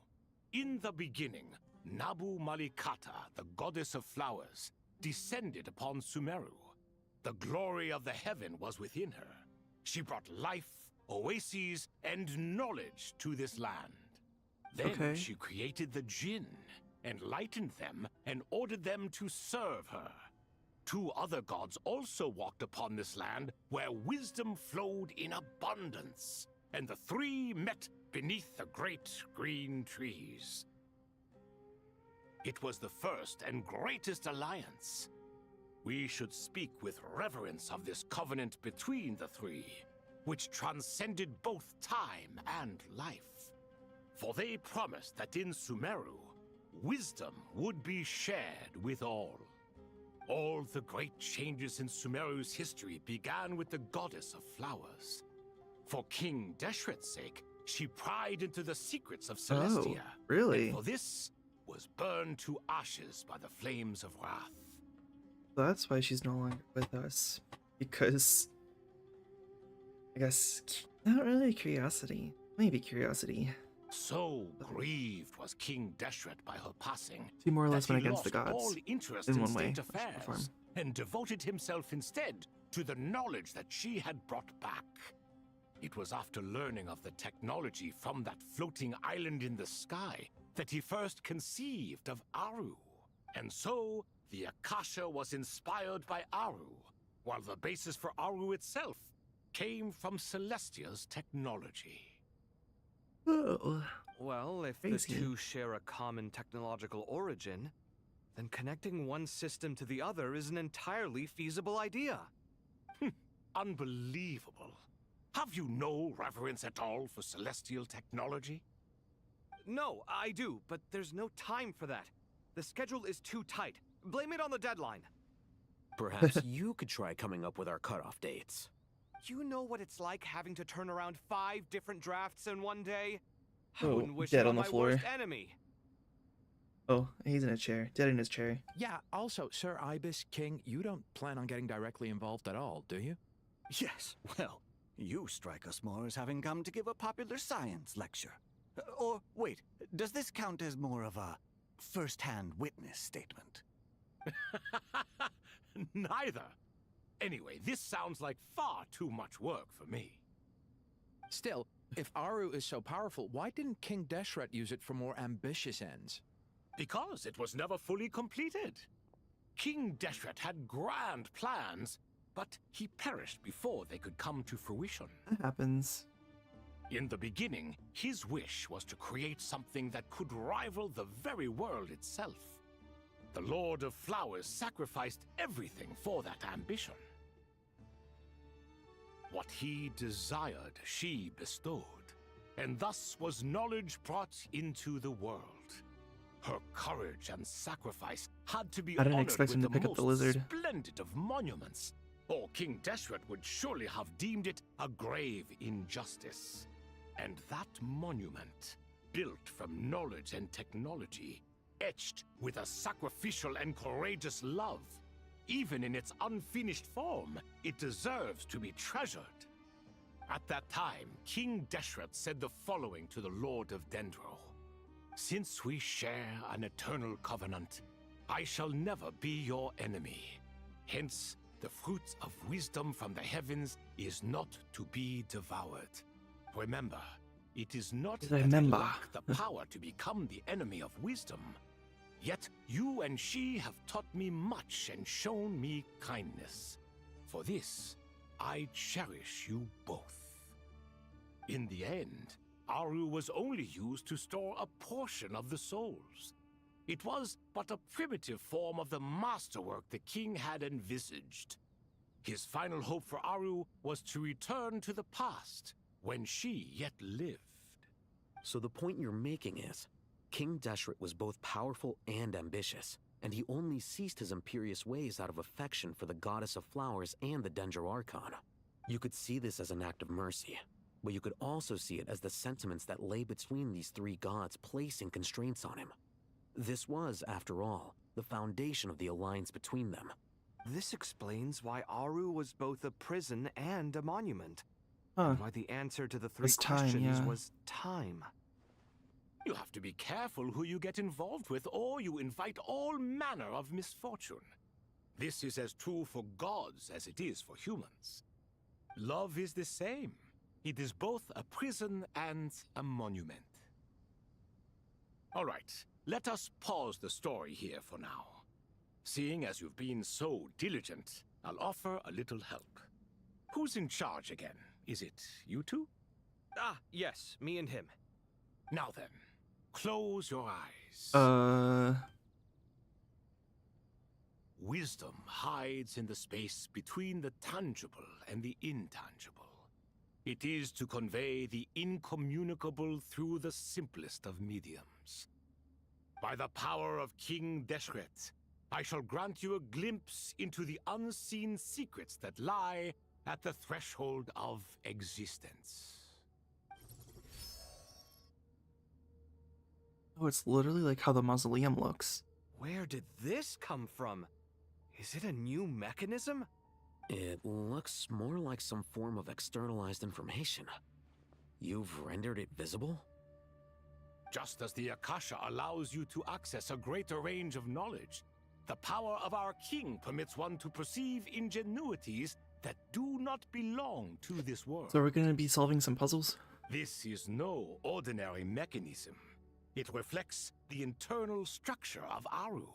C: In the beginning, Nabu Malikata, the goddess of flowers, descended upon Sumeru. The glory of the heaven was within her. She brought life, oases, and knowledge to this land. Then she created the Jinn, enlightened them, and ordered them to serve her. 2 other gods also walked upon this land where wisdom flowed in abundance, and the 3 met beneath the great green trees. It was the first and greatest alliance. We should speak with reverence of this covenant between the 3, which transcended both time and life. For they promised that in Sumeru, wisdom would be shared with all. All the great changes in Sumeru's history began with the goddess of flowers. For King Deshret's sake, she pried into the secrets of Celestia.
A: Oh, really?
C: And for this, was burned to ashes by the flames of wrath.
A: So that's why she's no longer with us. Because, I guess, not really curiosity. Maybe curiosity.
C: So grieved was King Deshret by her passing.
A: She more or less
C: that
A: went
C: he
A: against the
C: lost
A: gods.
C: all interest
A: In
C: in
A: one way,
C: state affairs and devoted himself instead to the knowledge that she had brought back. It was after learning of the technology from that floating island in the sky that he first conceived of Aru. And so, the Akasha was inspired by Aru, while the basis for Aru itself came from Celestia's technology.
A: Oh,
N: well, if
A: crazy.
N: the 2 share a common technological origin, then connecting one system to the other is an entirely feasible idea.
C: Unbelievable. Have you no reverence at all for celestial technology?
N: No, I do, but there's no time for that. The schedule is too tight. Blame it on the deadline.
P: Perhaps you could try coming up with our cutoff dates.
N: You know what it's like having to turn around 5 different drafts in one day? I
A: Oh,
N: wouldn't wish
A: dead
N: it
A: on
N: on
A: the
N: my
A: floor.
N: worst enemy.
A: Oh, he's in a chair. Dead in his chair.
K: Yeah, also, Sir Ibis King, you don't plan on getting directly involved at all, do you?
Q: Yes, well, you strike us more as having come to give a popular science lecture. Or, wait, does this count as more of a first-hand witness statement?
C: Neither. Anyway, this sounds like far too much work for me.
K: Still, if Aru is so powerful, why didn't King Deshret use it for more ambitious ends?
C: Because it was never fully completed. King Deshret had grand plans, but he perished before they could come to fruition.
A: That happens.
C: In the beginning, his wish was to create something that could rival the very world itself. The Lord of Flowers sacrificed everything for that ambition. What he desired, she bestowed, and thus was knowledge brought into the world. Her courage and sacrifice had to be
A: I didn't
C: honored
A: expect
C: with
A: him to
C: the
A: pick up the
C: most
A: lizard.
C: splendid of monuments, or King Deshret would surely have deemed it a grave injustice. And that monument, built from knowledge and technology, etched with a sacrificial and courageous love, even in its unfinished form, it deserves to be treasured. At that time, King Deshret said the following to the Lord of Dendro. Since we share an eternal covenant, I shall never be your enemy. Hence, the fruit of wisdom from the heavens is not to be devoured. Remember, it is not that I lack the power to become the enemy of wisdom. Yet you and she have taught me much and shown me kindness. For this, I cherish you both. In the end, Aru was only used to store a portion of the souls. It was but a primitive form of the masterwork the king had envisaged. His final hope for Aru was to return to the past, when she yet lived.
P: So the point you're making is, King Deshret was both powerful and ambitious, and he only ceased his imperious ways out of affection for the goddess of flowers and the Dendro Archon. You could see this as an act of mercy, but you could also see it as the sentiments that lay between these three gods placing constraints on him. This was, after all, the foundation of the alliance between them.
N: This explains why Aru was both a prison and a monument.
A: Huh.
N: And why the answer to the three
A: It's time,
N: questions
A: yeah.
N: was time.
C: You have to be careful who you get involved with, or you invite all manner of misfortune. This is as true for gods as it is for humans. Love is the same. It is both a prison and a monument. All right, let us pause the story here for now. Seeing as you've been so diligent, I'll offer a little help. Who's in charge again? Is it you two?
N: Ah, yes, me and him.
C: Now then, close your eyes. Wisdom hides in the space between the tangible and the intangible. It is to convey the incommunicable through the simplest of mediums. By the power of King Deshret, I shall grant you a glimpse into the unseen secrets that lie at the threshold of existence.
A: Oh, it's literally like how the mausoleum looks.
N: Where did this come from? Is it a new mechanism?
P: It looks more like some form of externalized information. You've rendered it visible?
C: Just as the Akasha allows you to access a greater range of knowledge, the power of our king permits one to perceive ingenuities that do not belong to this world.
A: So we're gonna be solving some puzzles?
C: This is no ordinary mechanism. It reflects the internal structure of Aru.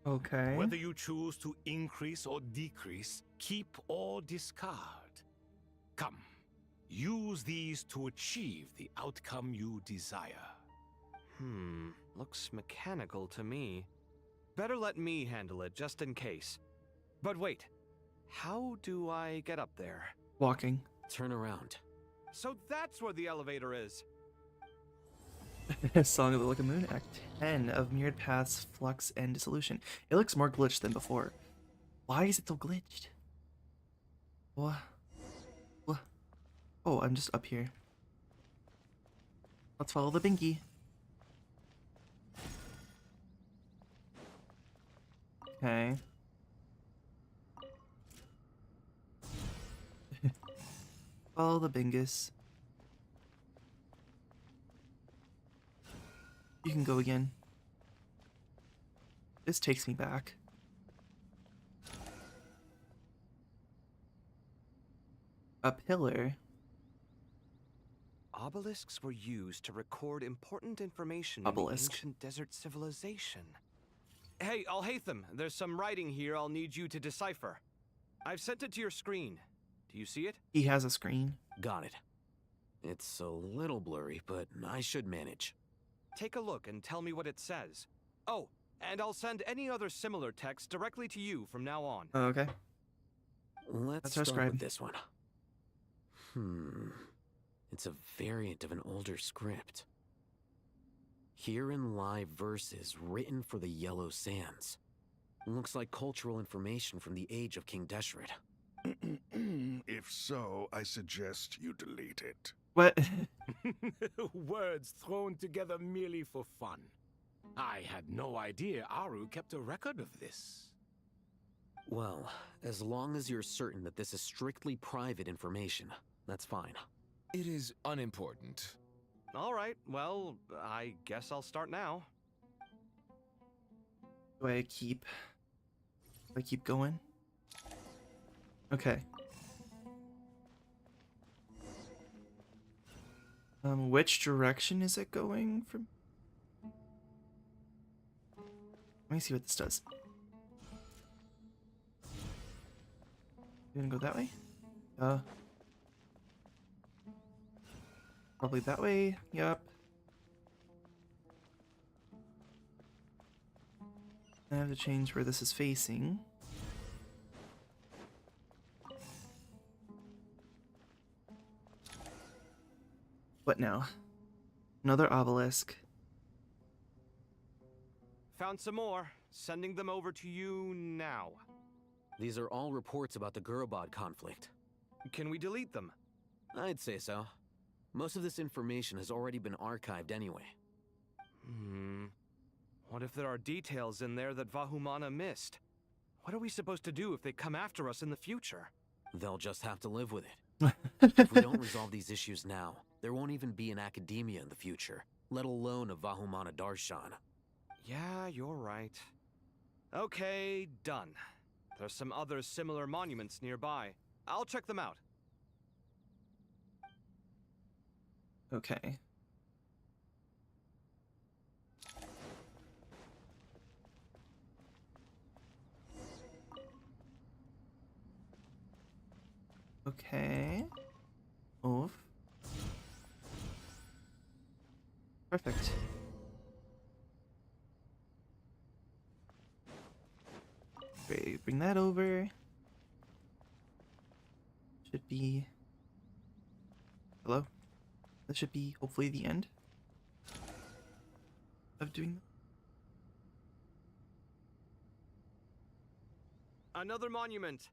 A: Okay.
C: Whether you choose to increase or decrease, keep or discard. Come, use these to achieve the outcome you desire.
N: Looks mechanical to me. Better let me handle it, just in case. But wait, how do I get up there?
A: Walking.
P: Turn around.
N: So that's where the elevator is.
A: Song of the Liquid Moon, Act 10 of Mirrored Paths, Flux, and Dissolution. It looks more glitched than before. Why is it so glitched? What? Oh, I'm just up here. Let's follow the binky. Okay. Follow the bingus. You can go again. This takes me back. A pillar.
N: Obelisks were used to record important information
A: Obelisk.
N: in the ancient desert civilization. Hey, Alhaitham, there's some writing here I'll need you to decipher. I've sent it to your screen. Do you see it?
A: He has a screen.
P: Got it. It's a little blurry, but I should manage.
N: Take a look and tell me what it says. Oh, and I'll send any other similar text directly to you from now on.
A: Okay.
P: Let's
A: That's our
P: start
A: scribe.
P: with this one. It's a variant of an older script. Herein lie verses written for the Yellow Sands. Looks like cultural information from the age of King Deshret.
D: If so, I suggest you delete it.
A: What?
C: Words thrown together merely for fun. I had no idea Aru kept a record of this.
P: Well, as long as you're certain that this is strictly private information, that's fine.
I: It is unimportant.
N: All right, well, I guess I'll start now.
A: Do I keep going? Okay. Which direction is it going from? Let me see what this does. You gonna go that way? Probably that way. Yep. I have to change where this is facing. What now? Another obelisk.
N: Found some more. Sending them over to you now.
P: These are all reports about the Gurabad conflict.
N: Can we delete them?
P: I'd say so. Most of this information has already been archived anyway.
N: What if there are details in there that Vahumana missed? What are we supposed to do if they come after us in the future?
P: They'll just have to live with it. If we don't resolve these issues now, there won't even be an academia in the future, let alone a Vahumana Darshan.
N: Yeah, you're right. Okay, done. There's some other similar monuments nearby. I'll check them out.
A: Okay. Okay. Move. Perfect. Great, bring that over. Should be... Hello? That should be hopefully the end of doing that.
N: Another monument.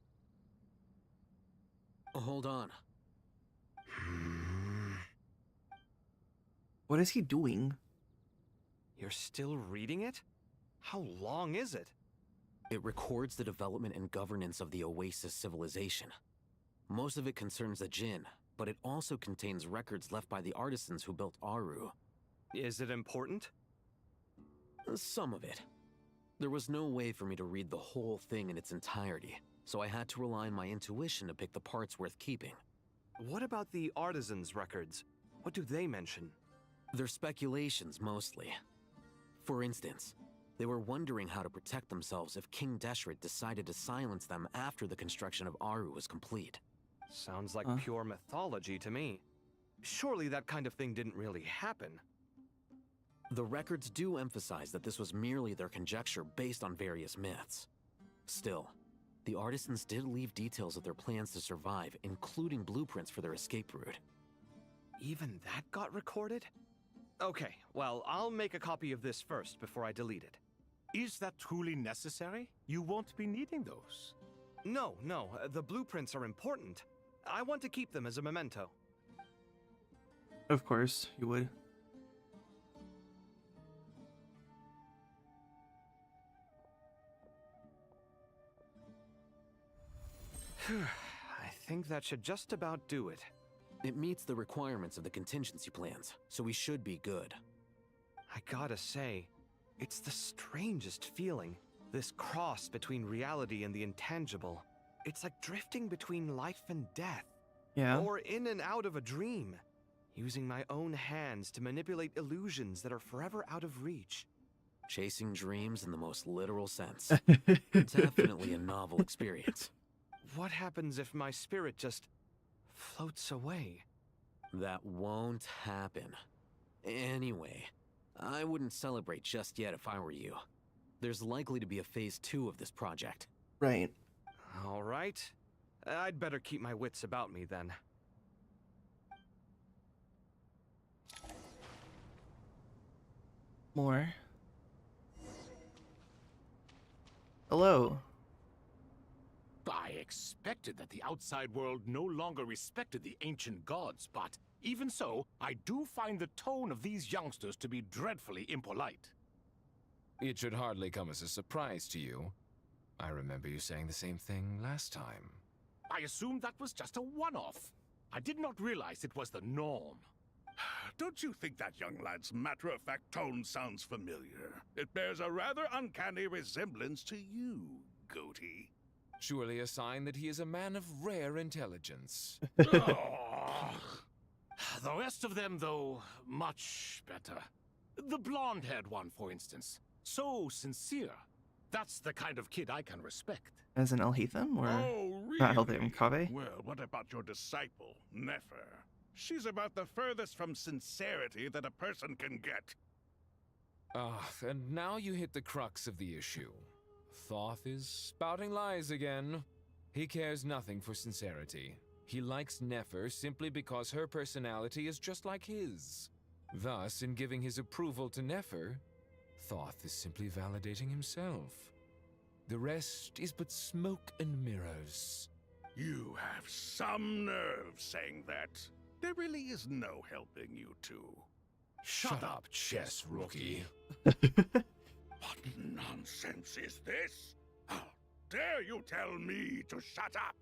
P: Hold on.
A: What is he doing?
N: You're still reading it? How long is it?
P: It records the development and governance of the Oasis civilization. Most of it concerns the Jinn, but it also contains records left by the artisans who built Aru.
N: Is it important?
P: Some of it. There was no way for me to read the whole thing in its entirety, so I had to rely on my intuition to pick the parts worth keeping.
N: What about the artisans' records? What do they mention?
P: They're speculations, mostly. For instance, they were wondering how to protect themselves if King Deshret decided to silence them after the construction of Aru was complete.
N: Sounds like pure mythology to me. Surely that kind of thing didn't really happen.
P: The records do emphasize that this was merely their conjecture based on various myths. Still, the artisans did leave details of their plans to survive, including blueprints for their escape route.
N: Even that got recorded? Okay, well, I'll make a copy of this first before I delete it.
C: Is that truly necessary? You won't be needing those.
N: No, the blueprints are important. I want to keep them as a memento.
A: Of course, you would.
N: I think that should just about do it.
P: It meets the requirements of the contingency plans, so we should be good.
N: I gotta say, it's the strangest feeling. This cross between reality and the intangible. It's like drifting between life and death.
A: Yeah.
N: Or in and out of a dream. Using my own hands to manipulate illusions that are forever out of reach.
P: Chasing dreams in the most literal sense. Definitely a novel experience.
N: What happens if my spirit just floats away?
P: That won't happen. Anyway, I wouldn't celebrate just yet if I were you. There's likely to be a phase 2 of this project.
A: Right.
N: All right. I'd better keep my wits about me then.
A: More. Hello.
C: I expected that the outside world no longer respected the ancient gods, but even so, I do find the tone of these youngsters to be dreadfully impolite.
I: It should hardly come as a surprise to you. I remember you saying the same thing last time.
C: I assumed that was just a one-off. I did not realize it was the norm.
D: Don't you think that young lad's matter-of-fact tone sounds familiar? It bears a rather uncanny resemblance to you, Goatee.
I: Surely a sign that he is a man of rare intelligence.
C: Oh. The rest of them, though, much better. The blonde-haired one, for instance. So sincere. That's the kind of kid I can respect.
A: As in Alhaitham, or
D: Oh, really?
A: not Alhaitham, Kaveh?
D: Well, what about your disciple, Nefer? She's about the furthest from sincerity that a person can get.
I: Ah, and now you hit the crux of the issue. Thoth is spouting lies again. He cares nothing for sincerity. He likes Nefer simply because her personality is just like his. Thus, in giving his approval to Nefer, Thoth is simply validating himself. The rest is but smoke and mirrors.
D: You have some nerve saying that. There really is no helping you two.
C: Shut up, chess rookie.
D: What nonsense is this? How dare you tell me to shut up?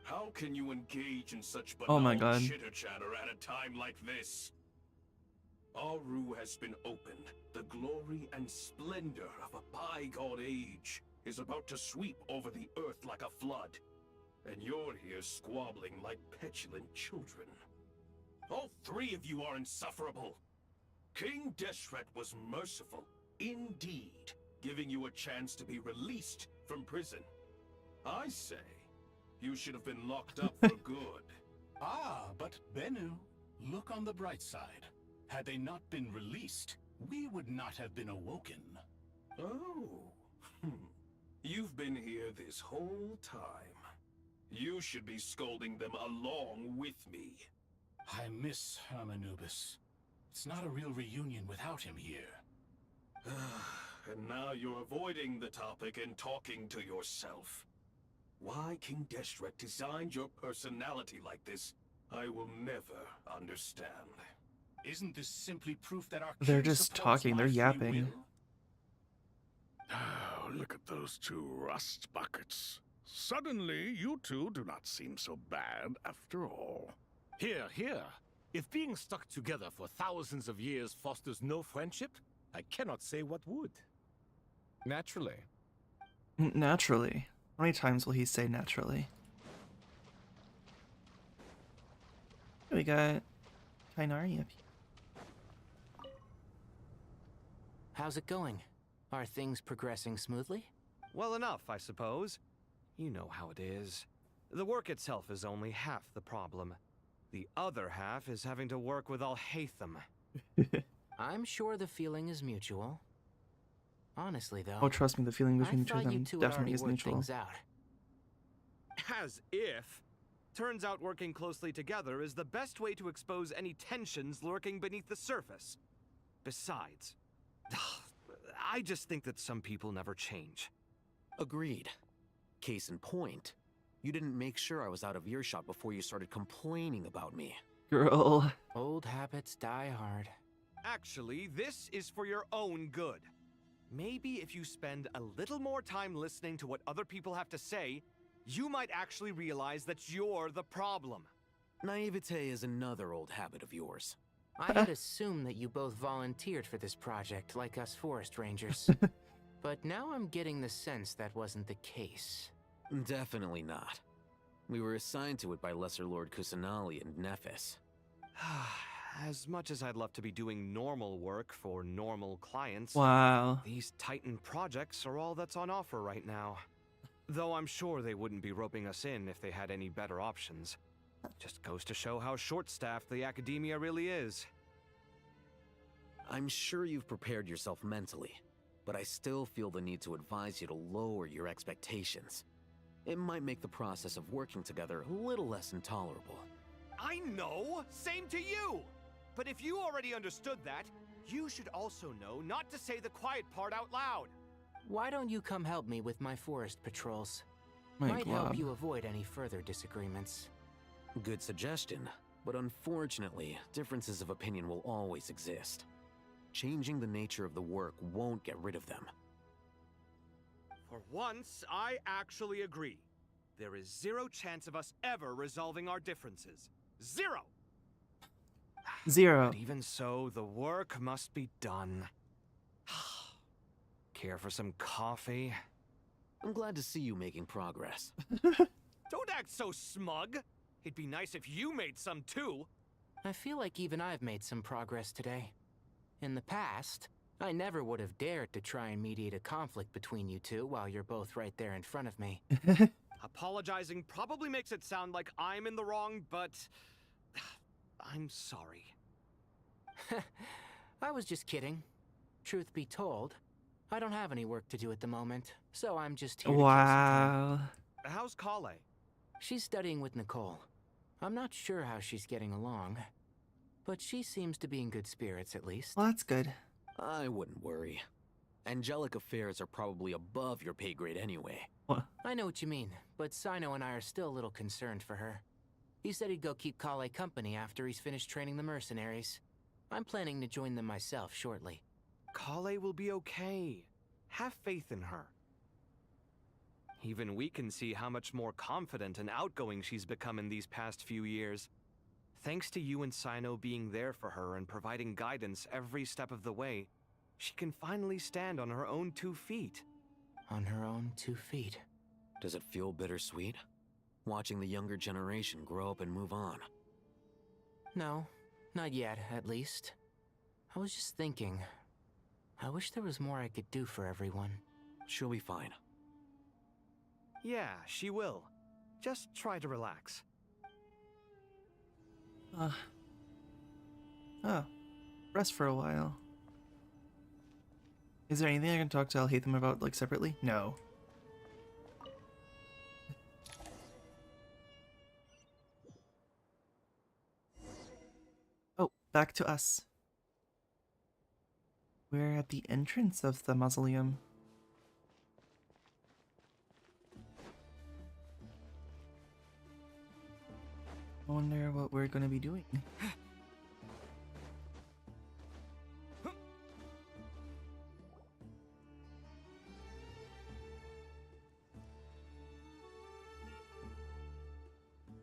J: How can you engage in such
A: Oh my
J: banal
A: God.
J: chitter-chatter at a time like this? Aru has been opened. The glory and splendor of a bygone age is about to sweep over the earth like a flood. And you're here squabbling like petulant children. All three of you are insufferable. King Deshret was merciful, indeed, giving you a chance to be released from prison. I say, you should have been locked up for good.
O: Ah, but Bennu, look on the bright side. Had they not been released, we would not have been awoken.
J: Oh, you've been here this whole time. You should be scolding them along with me.
O: I miss Hermanubis. It's not a real reunion without him here.
J: And now you're avoiding the topic and talking to yourself. Why King Deshret designed your personality like this, I will never understand.
O: Isn't this simply proof that our
A: They're
O: king
A: just
O: supports
A: talking, they're
O: my free
A: yapping.
O: will?
D: Oh, look at those two rust buckets. Suddenly, you two do not seem so bad after all.
C: Here, here. If being stuck together for thousands of years fosters no friendship, I cannot say what would.
I: Naturally.
A: Naturally. How many times will he say naturally? We got Kainari up here.
B: How's it going? Are things progressing smoothly?
N: Well enough, I suppose. You know how it is. The work itself is only half the problem. The other half is having to work with Alhaitham.
B: I'm sure the feeling is mutual. Honestly, though.
A: Oh, trust me, the feeling between
B: I
A: the two of
B: thought you
A: them
B: two had
A: definitely
B: already
A: is
B: worked
A: mutual.
B: things out.
N: As if. Turns out working closely together is the best way to expose any tensions lurking beneath the surface. Besides, I just think that some people never change.
P: Agreed. Case in point, you didn't make sure I was out of earshot before you started complaining about me.
A: Girl.
B: Old habits die hard.
N: Actually, this is for your own good. Maybe if you spend a little more time listening to what other people have to say, you might actually realize that you're the problem.
P: Naivete is another old habit of yours.
B: I had assumed that you both volunteered for this project, like us forest rangers. But now I'm getting the sense that wasn't the case.
P: Definitely not. We were assigned to it by Lesser Lord Kusanali and Nephis.
N: As much as I'd love to be doing normal work for normal clients,
A: Wow.
N: these Titan projects are all that's on offer right now. Though I'm sure they wouldn't be roping us in if they had any better options. Just goes to show how short-staffed the academia really is.
P: I'm sure you've prepared yourself mentally, but I still feel the need to advise you to lower your expectations. It might make the process of working together a little less intolerable.
N: I know! Same to you! But if you already understood that, you should also know not to say the quiet part out loud.
B: Why don't you come help me with my forest patrols?
A: My
B: Might help
A: glob.
B: you avoid any further disagreements.
P: Good suggestion, but unfortunately, differences of opinion will always exist. Changing the nature of the work won't get rid of them.
N: For once, I actually agree. There is zero chance of us ever resolving our differences. Zero!
A: Zero.
N: But even so, the work must be done. Care for some coffee?
P: I'm glad to see you making progress.
N: Don't act so smug! It'd be nice if you made some too!
B: I feel like even I've made some progress today. In the past, I never would have dared to try and mediate a conflict between you two while you're both right there in front of me.
N: Apologizing probably makes it sound like I'm in the wrong, but... I'm sorry.
B: I was just kidding. Truth be told, I don't have any work to do at the moment, so I'm just here to kill some time.
N: How's Kale?
B: She's studying with Nicole. I'm not sure how she's getting along, but she seems to be in good spirits at least.
A: Well, that's good.
P: I wouldn't worry. Angelic affairs are probably above your pay grade anyway.
A: What?
B: I know what you mean, but Sino and I are still a little concerned for her. He said he'd go keep Kale company after he's finished training the mercenaries. I'm planning to join them myself shortly.
N: Kale will be okay. Have faith in her. Even we can see how much more confident and outgoing she's become in these past few years. Thanks to you and Sino being there for her and providing guidance every step of the way, she can finally stand on her own 2 feet.
B: On her own 2 feet?
P: Does it feel bittersweet? Watching the younger generation grow up and move on?
B: No, not yet, at least. I was just thinking, I wish there was more I could do for everyone.
P: She'll be fine.
N: Yeah, she will. Just try to relax.
A: Oh. Rest for a while. Is there anything I can talk to Alhaitham about, like, separately? No. Oh, back to us. We're at the entrance of the mausoleum. I wonder what we're gonna be doing.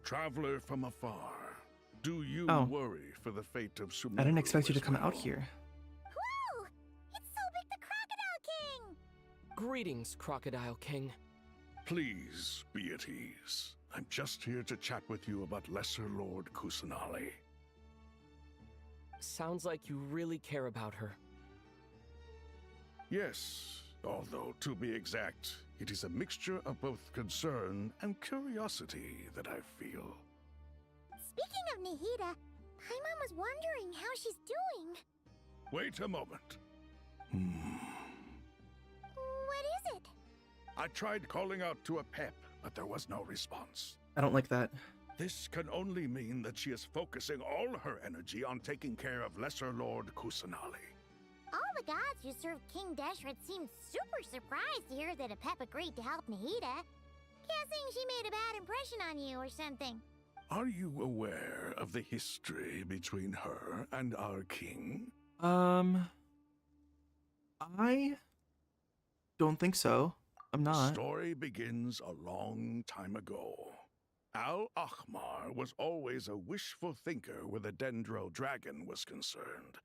D: Traveler from afar, do you
A: Oh.
D: worry for the fate of Sumeru?
A: I didn't expect you to
D: as
A: come out
D: well?
A: here.
S: Whoa! It's Sobek the Crocodile King!
H: Greetings, Crocodile King.
D: Please be at ease. I'm just here to chat with you about Lesser Lord Kusanali.
H: Sounds like you really care about her.
D: Yes, although to be exact, it is a mixture of both concern and curiosity that I feel.
S: Speaking of Nihida, Paimon was wondering how she's doing.
D: Wait a moment.
S: What is it?
D: I tried calling out to a pep, but there was no response.
A: I don't like that.
D: This can only mean that she is focusing all her energy on taking care of Lesser Lord Kusanali.
S: All the gods who served King Deshret seemed super surprised to hear that Apep agreed to help Nihida. Guessing she made a bad impression on you or something.
D: Are you aware of the history between her and our king?
A: I don't think so. I'm
D: The
A: not.
D: story begins a long time ago. Al-Ahmar was always a wishful thinker where the Dendro dragon was concerned.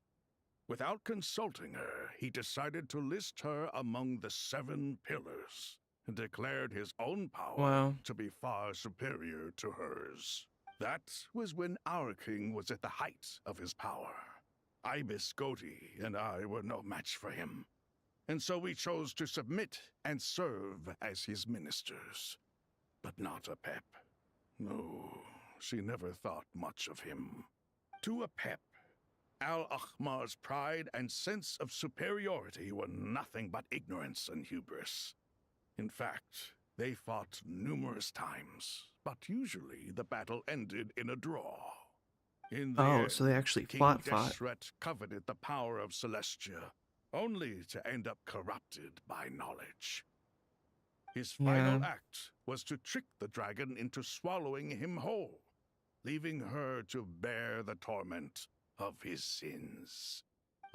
D: Without consulting her, he decided to list her among the 7 pillars and declared his own power
A: Wow.
D: to be far superior to hers. That was when our king was at the height of his power. Ibis Goti and I were no match for him, and so we chose to submit and serve as his ministers. But not Apep. No, she never thought much of him. To Apep, Al-Ahmar's pride and sense of superiority were nothing but ignorance and hubris. In fact, they fought numerous times, but usually the battle ended in a draw. In the end,
A: So they actually
D: King
A: fought.
D: Deshret coveted the power of Celestia, only to end up corrupted by knowledge. His final
A: Yeah.
D: act was to trick the dragon into swallowing him whole, leaving her to bear the torment of his sins.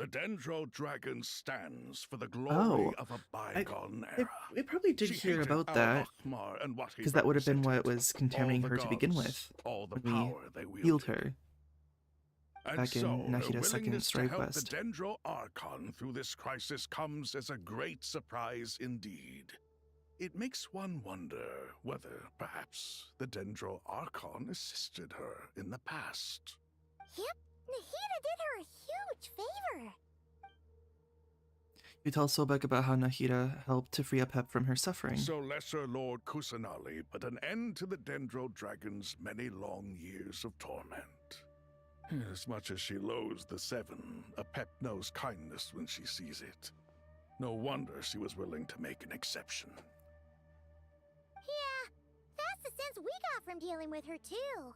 D: The Dendro Dragon stands for the glory of a bygone era.
A: We probably did
D: She
A: hear
D: hated
A: about
D: Al
A: that,
D: Ahmar and what he
A: because that would have been what
D: represented.
A: was contaminating
D: All the
A: her to begin
D: gods,
A: with,
D: all the
A: when
D: power they
A: we
D: wielded.
A: healed her
D: And
A: back
D: so,
A: in
D: her
A: Nahida's second
D: willingness
A: story
D: to help
A: quest.
D: the Dendro Archon through this crisis comes as a great surprise indeed. It makes one wonder whether, perhaps, the Dendro Archon assisted her in the past.
S: Yep, Nahida did her a huge favor.
A: You tell Sobek about how Nahida helped to free Apep from her suffering.
D: So Lesser Lord Kusanali put an end to the Dendro Dragon's many long years of torment. As much as she loathes the Seven, Apep knows kindness when she sees it. No wonder she was willing to make an exception.
S: Yeah, that's the sense we got from dealing with her too.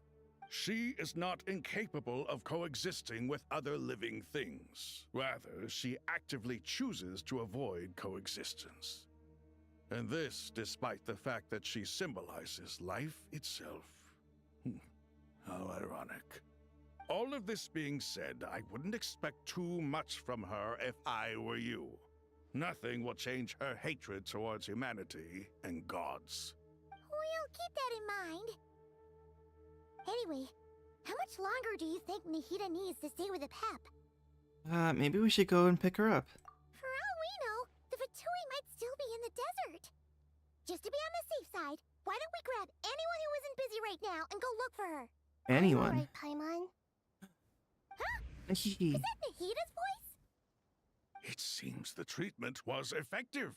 D: She is not incapable of coexisting with other living things. Rather, she actively chooses to avoid coexistence. And this despite the fact that she symbolizes life itself. How ironic. All of this being said, I wouldn't expect too much from her if I were you. Nothing will change her hatred towards humanity and gods.
S: We'll keep that in mind. Anyway, how much longer do you think Nahida needs to stay with Apep?
A: Maybe we should go and pick her up.
S: For all we know, the Fatui might still be in the desert. Just to be on the safe side, why don't we grab anyone who isn't busy right now and go look for her?
A: Anyone?
S: All right, Paimon. Huh? Is that Nahida's voice?
D: It seems the treatment was effective.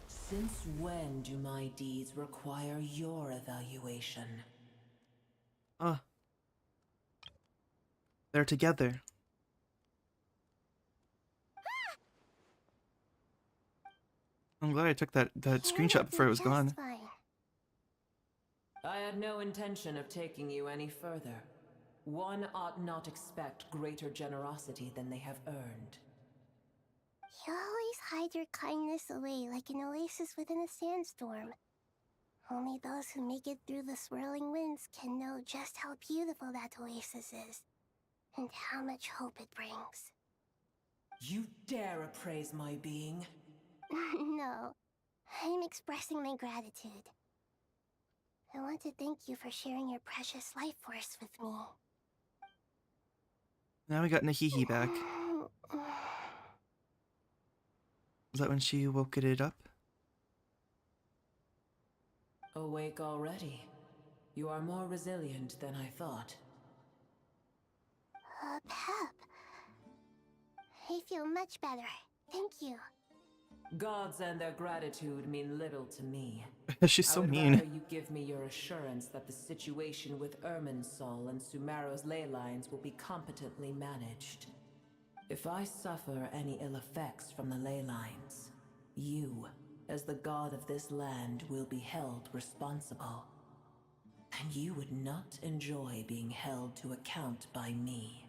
G: Since when do my deeds require your evaluation?
A: They're together. I'm glad I took that screenshot before it was gone.
G: I had no intention of taking you any further. One ought not expect greater generosity than they have earned.
S: You always hide your kindness away like an oasis within a sandstorm. Only those who make it through the swirling winds can know just how beautiful that oasis is, and how much hope it brings.
G: You dare appraise my being?
S: No, I'm expressing my gratitude. I want to thank you for sharing your precious life force with me.
A: Now we got Nahihi back. Was that when she woke it up?
G: Awake already. You are more resilient than I thought.
S: Pep. I feel much better. Thank you.
G: Gods and their gratitude mean little to me.
A: She's so mean.
G: I would rather you give me your assurance that the situation with Irminsul and Sumeru's ley lines will be competently managed. If I suffer any ill effects from the ley lines, you, as the god of this land, will be held responsible. And you would not enjoy being held to account by me.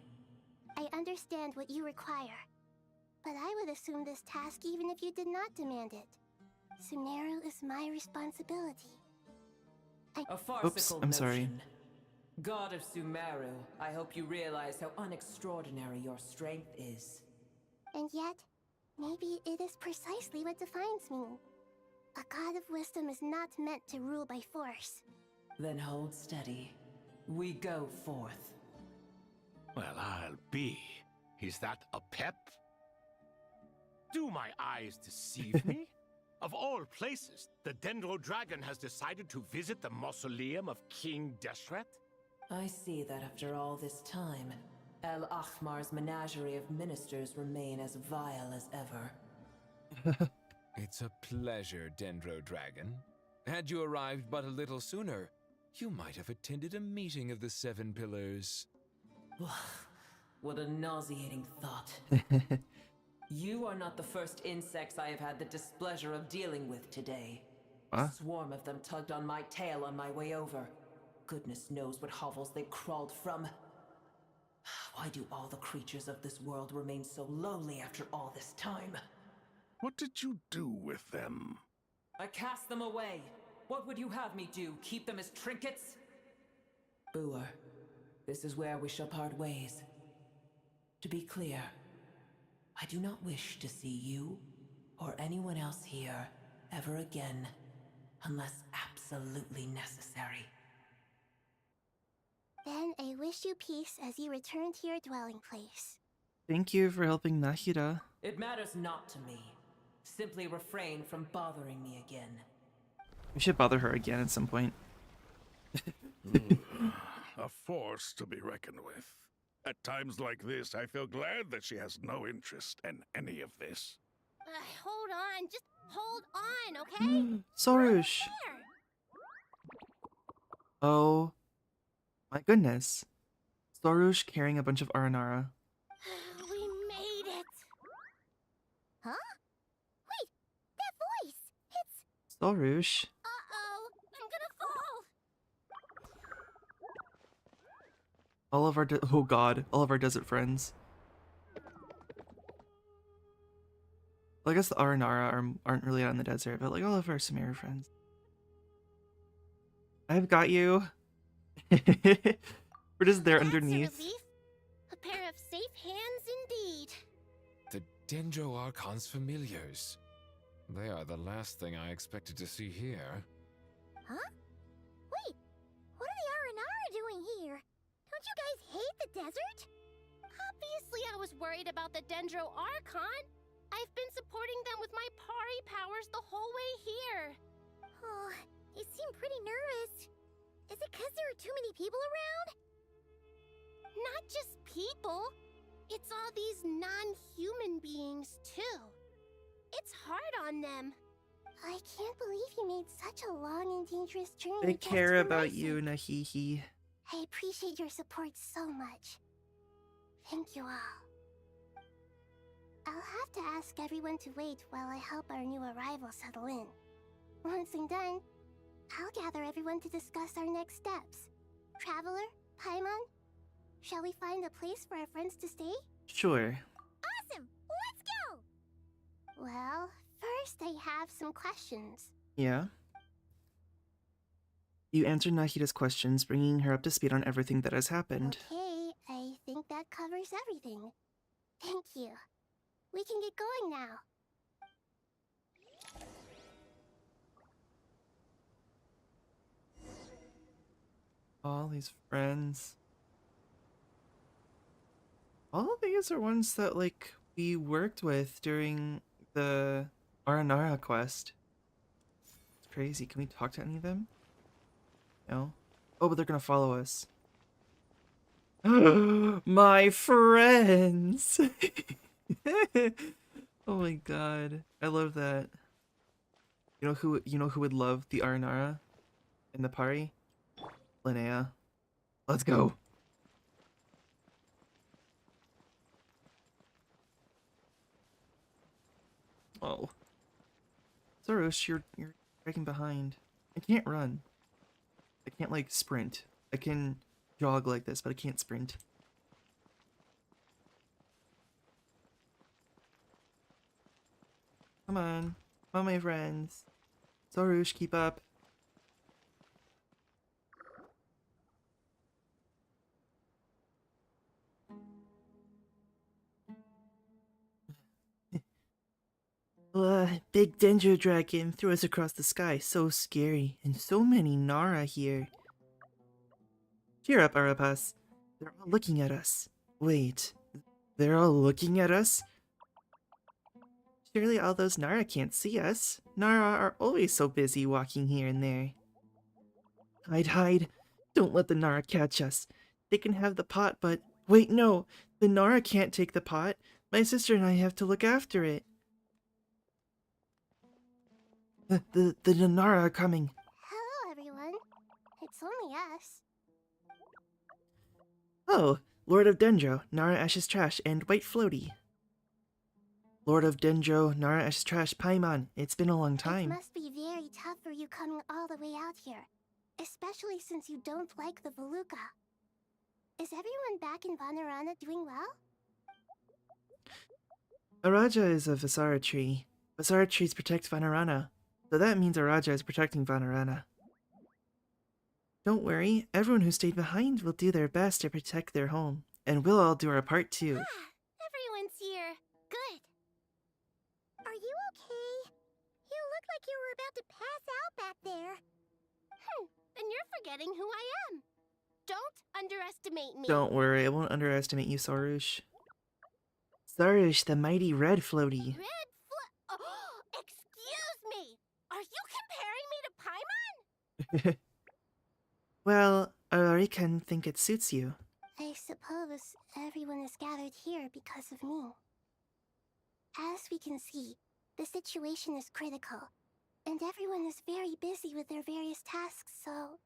S: I understand what you require, but I would assume this task even if you did not demand it. Sumeru is my responsibility.
G: A farcical
A: Oops, I'm sorry.
G: notion. God of Sumeru, I hope you realize how unextraordinary your strength is.
S: And yet, maybe it is precisely what defines me. A god of wisdom is not meant to rule by force.
G: Then hold steady. We go forth.
C: Well, I'll be. Is that a pep? Do my eyes deceive me? Of all places, the Dendro Dragon has decided to visit the mausoleum of King Deshret?
G: I see that after all this time, El Ahmar's menagerie of ministers remain as vile as ever.
I: It's a pleasure, Dendro Dragon. Had you arrived but a little sooner, you might have attended a meeting of the Seven Pillars.
G: What a nauseating thought. You are not the first insects I have had the displeasure of dealing with today. A swarm of them tugged on my tail on my way over. Goodness knows what hovels they crawled from. Why do all the creatures of this world remain so lowly after all this time?
D: What did you do with them?
G: I cast them away. What would you have me do? Keep them as trinkets? Booer, this is where we shall part ways. To be clear, I do not wish to see you or anyone else here ever again, unless absolutely necessary.
S: Then I wish you peace as you return to your dwelling place.
A: Thank you for helping Nahida.
G: It matters not to me. Simply refrain from bothering me again.
A: We should bother her again at some point.
D: A force to be reckoned with. At times like this, I feel glad that she has no interest in any of this.
S: Hold on, just hold on, okay?
A: Sorush! Oh my goodness. Sorush carrying a bunch of Aranara.
S: We made it! Huh? Wait, that voice! It's...
A: Sorush.
S: Uh-oh, I'm gonna fall!
A: All of our oh god, all of our desert friends. Well, I guess the Aranara aren't really out in the desert, but like all of our sumeru friends. I've got you. We're just there underneath.
S: A pair of safe hands indeed.
I: The Dendro Archon's familiars. They are the last thing I expected to see here.
S: Huh? Wait, what are the Aranara doing here? Don't you guys hate the desert? Obviously I was worried about the Dendro Archon. I've been supporting them with my Pari powers the whole way here. Oh, you seem pretty nervous. Is it because there are too many people around? Not just people. It's all these non-human beings, too. It's hard on them. I can't believe you made such a long and dangerous journey.
A: They
S: just
A: care
S: for my
A: about
S: sake.
A: you, Nahihi.
S: I appreciate your support so much. Thank you all. I'll have to ask everyone to wait while I help our new arrival settle in. Once I'm done, I'll gather everyone to discuss our next steps. Traveler, Paimon, shall we find a place for our friends to stay?
A: Sure.
S: Awesome! Let's go! Well, first I have some questions.
A: Yeah. You answered Nahida's questions, bringing her up to speed on everything that has happened.
S: Okay, I think that covers everything. Thank you. We can get going now.
A: All these friends. All of these are ones that, like, we worked with during the Aranara quest. It's crazy. Can we talk to any of them? No? Oh, but they're gonna follow us. My friends! Oh my god. I love that. You know who would love the Aranara in the Pari? Linnea. Let's go. Oh. Sorush, you're dragging behind. I can't run. I can't like sprint. I can jog like this, but I can't sprint. Come on. Come on, my friends. Sorush, keep up. Big Dendro Dragon threw us across the sky. So scary. And so many Nara here. Cheer up, Arapas. They're all looking at us. Wait. They're all looking at us? Surely all those Nara can't see us. Nara are always so busy walking here and there. Hide, hide. Don't let the Nara catch us. They can have the pot, but... Wait, no. The Nara can't take the pot. My sister and I have to look after it. The Nara are coming.
S: Hello, everyone. It's only us.
A: Oh, Lord of Dendro, Nara Ash's Trash, and White Floaty. Lord of Dendro, Nara Ash's Trash, Paimon. It's been a long time.
S: It must be very tough for you coming all the way out here. Especially since you don't like the Veluca. Is everyone back in Vanarana doing well?
A: Araja is a Vasara tree. Vasara trees protect Vanarana. So that means Araja is protecting Vanarana. Don't worry, everyone who stayed behind will do their best to protect their home. And we'll all do our part too.
U: forgetting who I am. Don't underestimate me.
A: Don't worry, I won't underestimate you, Sarush. Sarush, the mighty red floaty.
U: Oh, excuse me. Are you comparing me to Paimon?
A: Well, I can think it suits you.
U: I suppose everyone is gathered here because of me. As we can see, the situation is critical, and everyone is very busy with their various tasks, so...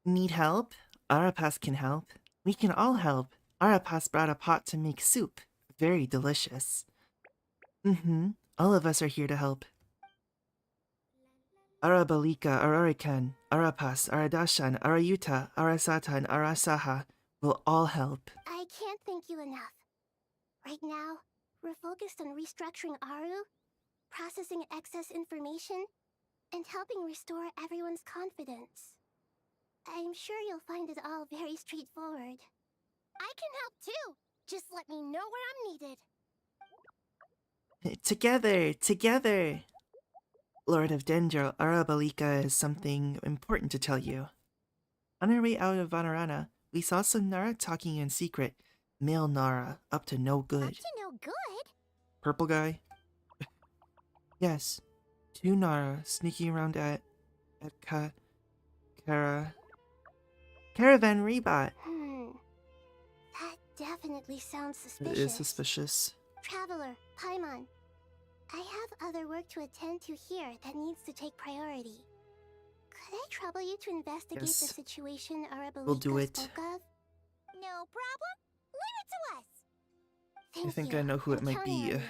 A: Need help? Arapas can help. We can all help. Arapas brought a pot to make soup. Very delicious. All of us are here to help. Arabalika, Ararikan, Arapas, Aradashan, Arayuta, Arasata, and Arasaha will all help.
U: I can't thank you enough. Right now, we're focused on restructuring Aru, processing excess information, and helping restore everyone's confidence. I'm sure you'll find it all very straightforward. I can help too. Just let me know where I'm needed.
A: Together! Lord of Dendro, Arabalika has something important to tell you. On our way out of Vanarana, we saw some Nara talking in secret. Male Nara, up to no good.
U: Up to no good?
A: Purple guy? Yes. 2 Nara sneaking around at Caravan Rebot.
U: That definitely sounds suspicious.
A: It is suspicious.
U: Traveler, Paimon. I have other work to attend to here that needs to take priority. Could I trouble you to investigate the situation Arabalika spoke of? No problem. Leave it to us. Thank
A: I think
U: you.
A: I know who it
U: I'm
A: might
U: counting
A: be.
U: on you.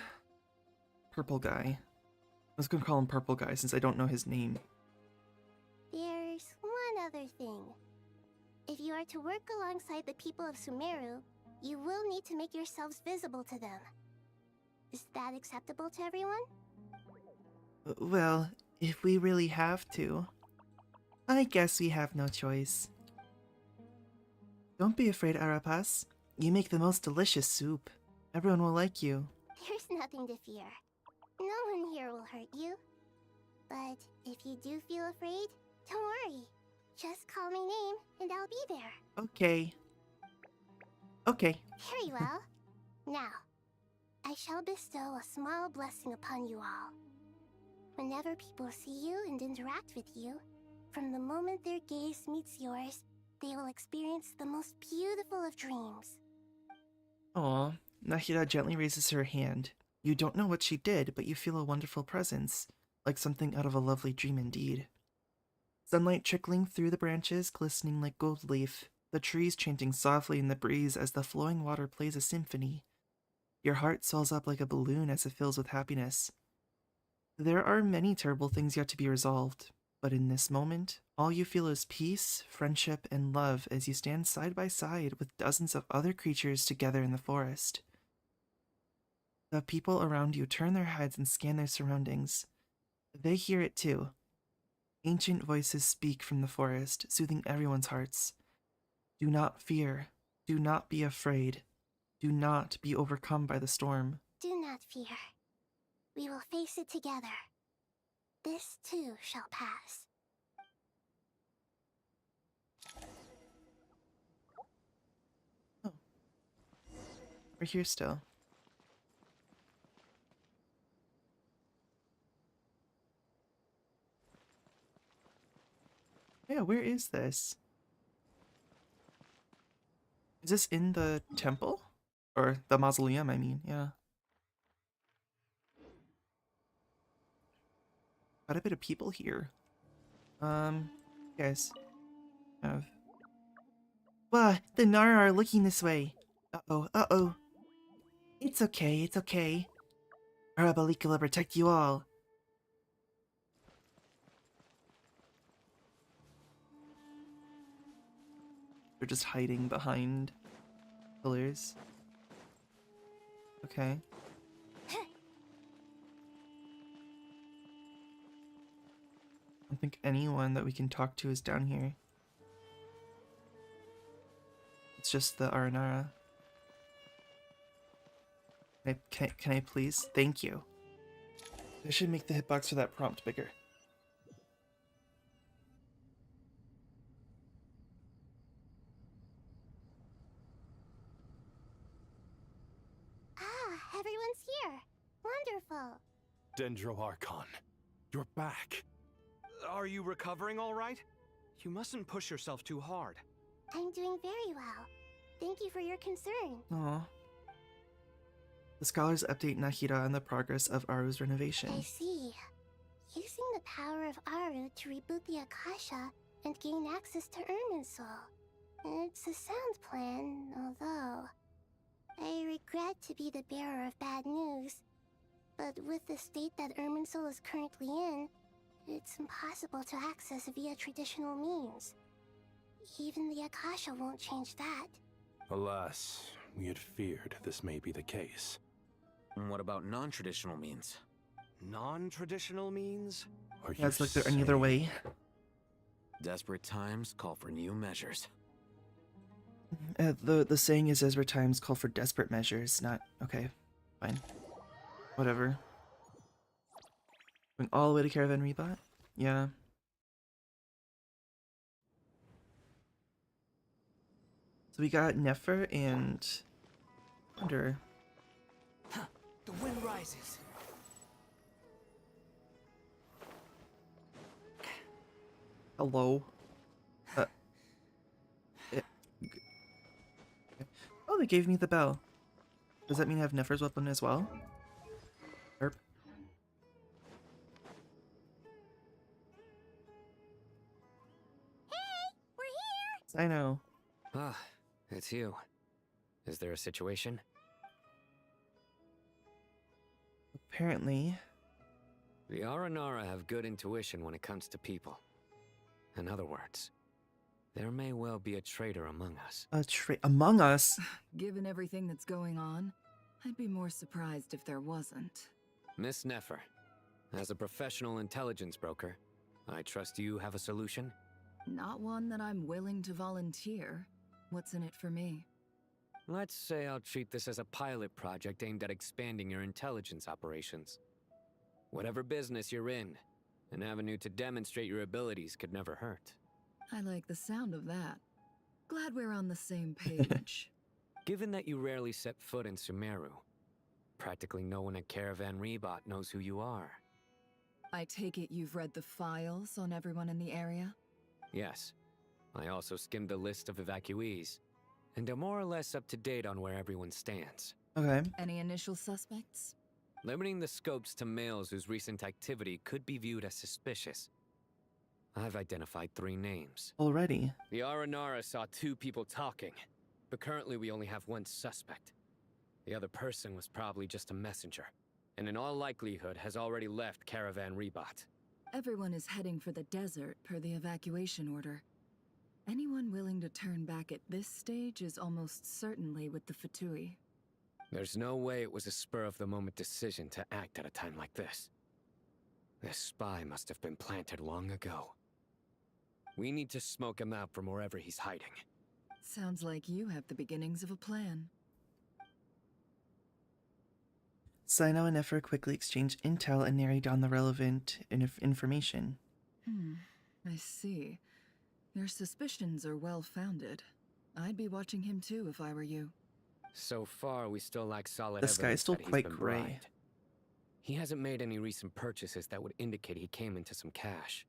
A: Purple guy. I was gonna call him Purple Guy since I don't know his name.
U: There's one other thing. If you are to work alongside the people of Sumeru, you will need to make yourselves visible to them. Is that acceptable to everyone?
A: Well, if we really have to, I guess we have no choice. Don't be afraid, Arapas. You make the most delicious soup. Everyone will like you.
U: There's nothing to fear. No one here will hurt you. But if you do feel afraid, don't worry. Just call my name and I'll be there.
A: Okay. Okay.
U: Very well. Now, I shall bestow a small blessing upon you all. Whenever people see you and interact with you, from the moment their gaze meets yours, they will experience the most beautiful of dreams.
A: Aw, Nahida gently raises her hand. You don't know what she did, but you feel a wonderful presence, like something out of a lovely dream indeed. Sunlight trickling through the branches, glistening like gold leaf, the trees chanting softly in the breeze as the flowing water plays a symphony. Your heart swells up like a balloon as it fills with happiness. There are many terrible things yet to be resolved, but in this moment, all you feel is peace, friendship, and love as you stand side by side with dozens of other creatures together in the forest. The people around you turn their heads and scan their surroundings. They hear it too. Ancient voices speak from the forest, soothing everyone's hearts. Do not fear. Do not be afraid. Do not be overcome by the storm.
U: Do not fear. We will face it together. This too shall pass.
A: Oh. We're here still. Yeah, where is this? Is this in the temple? Or the mausoleum, I mean, yeah. Quite a bit of people here. Guys. Wah, the Nara are looking this way. Uh-oh. It's okay. Arabalika will protect you all. They're just hiding behind pillars. Okay. I don't think anyone that we can talk to is down here. It's just the Aranara. Can I please? Thank you. I should make the hitbox for that prompt bigger.
U: wonderful.
M: Dendro Archon, you're back.
N: Are you recovering all right? You mustn't push yourself too hard.
U: I'm doing very well. Thank you for your concern.
A: Aw. The scholars update Nahida on the progress of Aru's renovation.
U: I see. Using the power of Aru to reboot the Akasha and gain access to Irminsul. It's a sound plan, although I regret to be the bearer of bad news. But with the state that Irminsul is currently in, it's impossible to access via traditional means. Even the Akasha won't change that.
M: Alas, we had feared this may be the case.
P: And what about non-traditional means?
N: Non-traditional means?
A: Yeah, it's like there any other way.
P: Desperate times call for new measures.
A: The saying is Ezra times call for desperate measures, not... Okay, fine. Whatever. Going all the way to Caravan Rebot? Yeah. So we got Nefer and... Wonder.
B: The wind rises.
A: Hello. Oh, they gave me the bell. Does that mean I have Nefer's weapon as well? Herp.
S: Hey, we're here!
A: I know.
F: Ah, it's you. Is there a situation?
A: Apparently.
F: The Aranara have good intuition when it comes to people. In other words, there may well be a traitor among us.
A: Among us?
E: Given everything that's going on, I'd be more surprised if there wasn't.
F: Miss Nefer, as a professional intelligence broker, I trust you have a solution?
E: Not one that I'm willing to volunteer. What's in it for me?
F: Let's say I'll treat this as a pilot project aimed at expanding your intelligence operations. Whatever business you're in, an avenue to demonstrate your abilities could never hurt.
E: I like the sound of that. Glad we're on the same page.
F: Given that you rarely set foot in Sumeru, practically no one at Caravan Rebot knows who you are.
E: I take it you've read the files on everyone in the area?
F: Yes. I also skimmed the list of evacuees, and are more or less up to date on where everyone stands.
A: Okay.
E: Any initial suspects?
F: Limiting the scopes to males whose recent activity could be viewed as suspicious. I've identified 3 names.
A: Already?
F: The Aranara saw 2 people talking, but currently we only have 1 suspect. The other person was probably just a messenger, and in all likelihood has already left Caravan Rebot.
E: Everyone is heading for the desert per the evacuation order. Anyone willing to turn back at this stage is almost certainly with the Fatui.
F: There's no way it was a spur-of-the-moment decision to act at a time like this. This spy must have been planted long ago. We need to smoke him out from wherever he's hiding.
E: Sounds like you have the beginnings of a plan.
A: Sino and Nefer quickly exchange intel and narrate down the relevant information.
E: I see. Your suspicions are well-founded. I'd be watching him too if I were you.
F: So far, we still lack solid
A: This
F: evidence
A: guy's still
F: that he's
A: quite
F: been
A: gray.
F: bribed. He hasn't made any recent purchases that would indicate he came into some cash.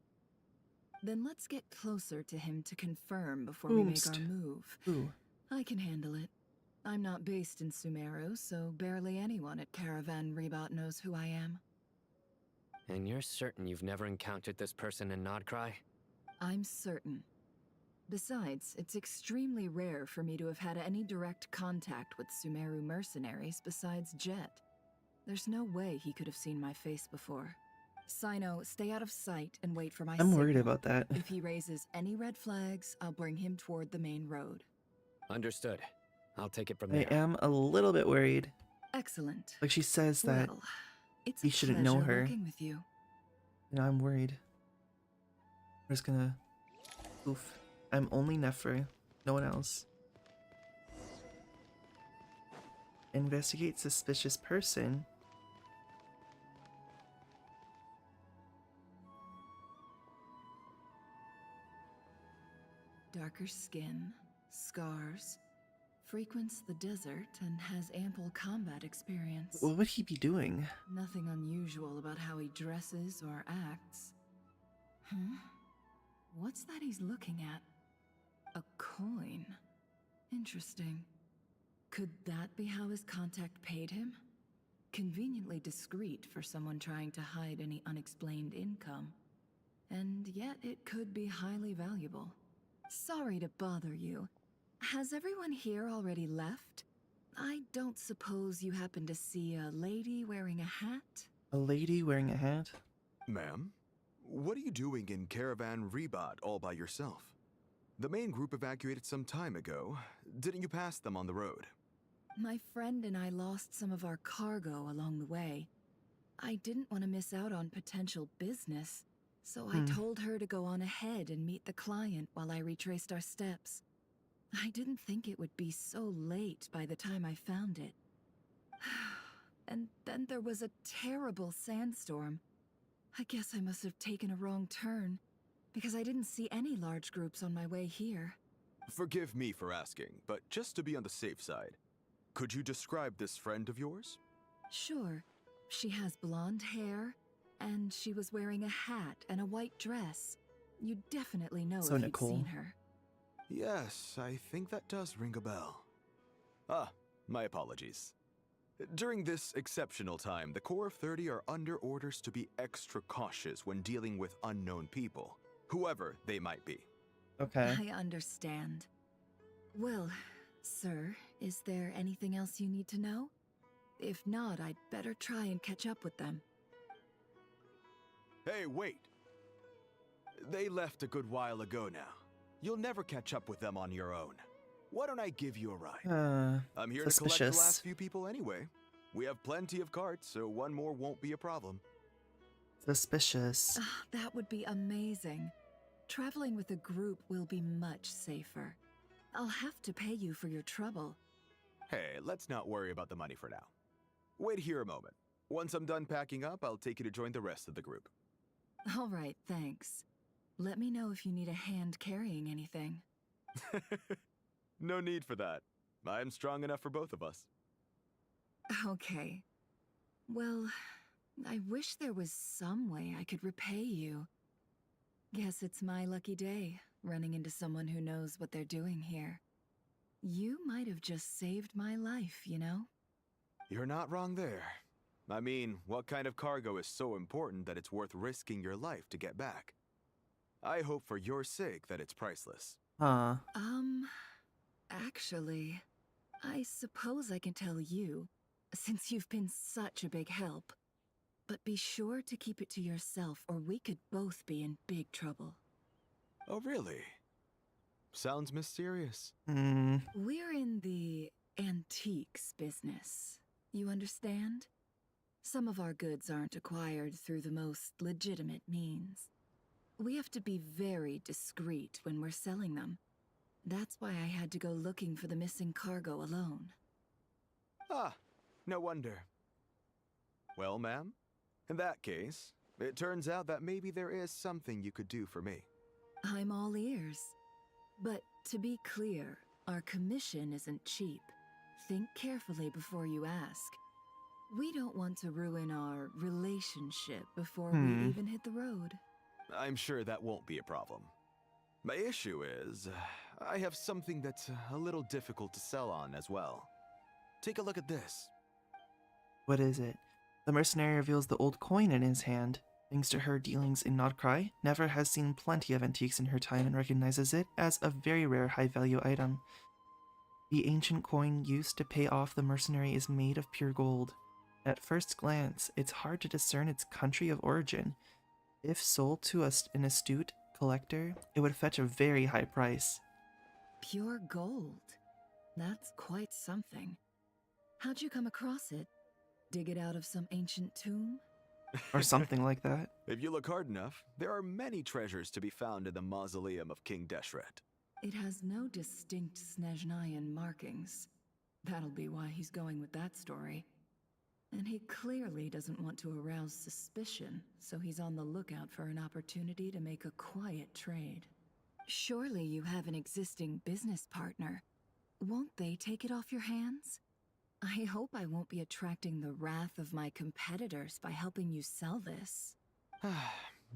E: Then let's get closer to him to confirm before we make our
A: Oomst.
E: move.
A: Ooh.
E: I can handle it. I'm not based in Sumeru, so barely anyone at Caravan Rebot knows who I am.
F: And you're certain you've never encountered this person in Nodcry?
E: I'm certain. Besides, it's extremely rare for me to have had any direct contact with Sumeru mercenaries besides Jet. There's no way he could have seen my face before. Sino, stay out of sight and wait for my
A: I'm worried
E: signal.
A: about that.
E: If he raises any red flags, I'll bring him toward the main road.
F: Understood. I'll take it from
A: I
F: there.
A: am a little bit worried.
E: Excellent.
A: Like, she says that
E: Well, it's
A: he
E: a
A: shouldn't know
E: pleasure
A: her.
E: working with you.
A: You know, I'm worried. I'm just gonna... Oof. I'm only Nefer. No one else. Investigate suspicious person.
E: Darker skin, scars, frequents the desert and has ample combat experience.
A: What would he be doing?
E: Nothing unusual about how he dresses or acts. Huh? What's that he's looking at? A coin. Interesting. Could that be how his contact paid him? Conveniently discreet for someone trying to hide any unexplained income. And yet it could be highly valuable. Sorry to bother you. Has everyone here already left? I don't suppose you happen to see a lady wearing a hat?
A: A lady wearing a hat?
L: Ma'am, what are you doing in Caravan Rebot all by yourself? The main group evacuated some time ago. Didn't you pass them on the road?
E: My friend and I lost some of our cargo along the way. I didn't want to miss out on potential business, so I told her to go on ahead and meet the client while I retraced our steps. I didn't think it would be so late by the time I found it. And then there was a terrible sandstorm. I guess I must have taken a wrong turn, because I didn't see any large groups on my way here.
L: Forgive me for asking, but just to be on the safe side, could you describe this friend of yours?
E: Sure. She has blonde hair, and she was wearing a hat and a white dress. You'd definitely know if you'd seen her.
L: Yes, I think that does ring a bell. Ah, my apologies. During this exceptional time, the Core of 30 are under orders to be extra cautious when dealing with unknown people, whoever they might be.
A: Okay.
E: I understand. Well, sir, is there anything else you need to know? If not, I'd better try and catch up with them.
L: Hey, wait! They left a good while ago now. You'll never catch up with them on your own. Why don't I give you a ride? I'm here to collect the last few people anyway. We have plenty of carts, so one more won't be a problem.
A: Suspicious.
E: That would be amazing. Traveling with a group will be much safer. I'll have to pay you for your trouble.
L: Hey, let's not worry about the money for now. Wait here a moment. Once I'm done packing up, I'll take you to join the rest of the group.
E: All right, thanks. Let me know if you need a hand carrying anything.
L: No need for that. I'm strong enough for both of us.
E: Okay. Well, I wish there was some way I could repay you. Guess it's my lucky day, running into someone who knows what they're doing here. You might have just saved my life, you know?
L: You're not wrong there. I mean, what kind of cargo is so important that it's worth risking your life to get back? I hope for your sake that it's priceless.
E: Actually, I suppose I can tell you, since you've been such a big help. But be sure to keep it to yourself, or we could both be in big trouble.
L: Oh, really? Sounds mysterious.
E: We're in the antiques business. You understand? Some of our goods aren't acquired through the most legitimate means. We have to be very discreet when we're selling them. That's why I had to go looking for the missing cargo alone.
L: Ah, no wonder. Well, ma'am, in that case, it turns out that maybe there is something you could do for me.
E: I'm all ears. But to be clear, our commission isn't cheap. Think carefully before you ask. We don't want to ruin our relationship before we even hit the road.
L: I'm sure that won't be a problem. My issue is, I have something that's a little difficult to sell on as well. Take a look at this.
A: What is it? The mercenary reveals the old coin in his hand. Thanks to her dealings in Nodcry, Never has seen plenty of antiques in her time and recognizes it as a very rare high-value item. The ancient coin used to pay off the mercenary is made of pure gold. At first glance, it's hard to discern its country of origin. If sold to an astute collector, it would fetch a very high price.
E: Pure gold? That's quite something. How'd you come across it? Dig it out of some ancient tomb?
A: Or something like that.
L: If you look hard enough, there are many treasures to be found in the mausoleum of King Deshret.
E: It has no distinct Snezhnayan markings. That'll be why he's going with that story. And he clearly doesn't want to arouse suspicion, so he's on the lookout for an opportunity to make a quiet trade. Surely you have an existing business partner. Won't they take it off your hands? I hope I won't be attracting the wrath of my competitors by helping you sell this.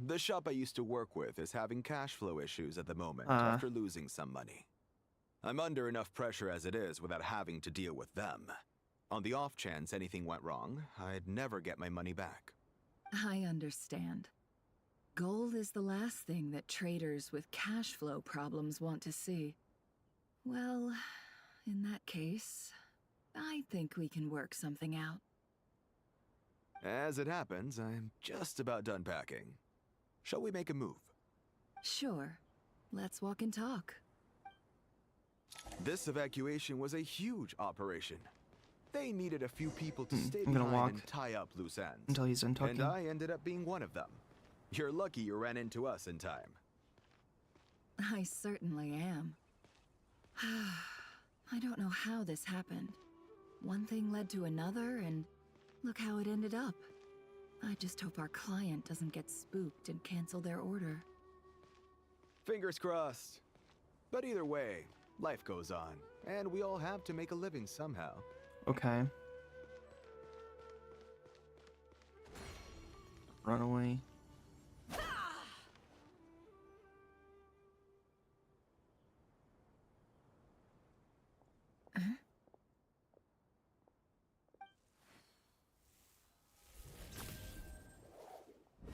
L: The shop I used to work with is having cash flow issues at the moment after losing some money. I'm under enough pressure as it is without having to deal with them. On the off chance anything went wrong, I'd never get my money back.
E: I understand. Gold is the last thing that traders with cash flow problems want to see. Well, in that case, I think we can work something out.
L: As it happens, I'm just about done packing. Shall we make a move?
E: Sure. Let's walk and talk.
L: This evacuation was a huge operation. They needed a few people to stay
A: I'm gonna
L: behind
A: walk
L: and tie up loose ends.
A: until he's done talking.
L: And I ended up being one of them. You're lucky you ran into us in time.
E: I certainly am. I don't know how this happened. One thing led to another, and look how it ended up. I just hope our client doesn't get spooked and cancel their order.
L: Fingers crossed. But either way, life goes on, and we all have to make a living somehow.
A: Okay. Run away.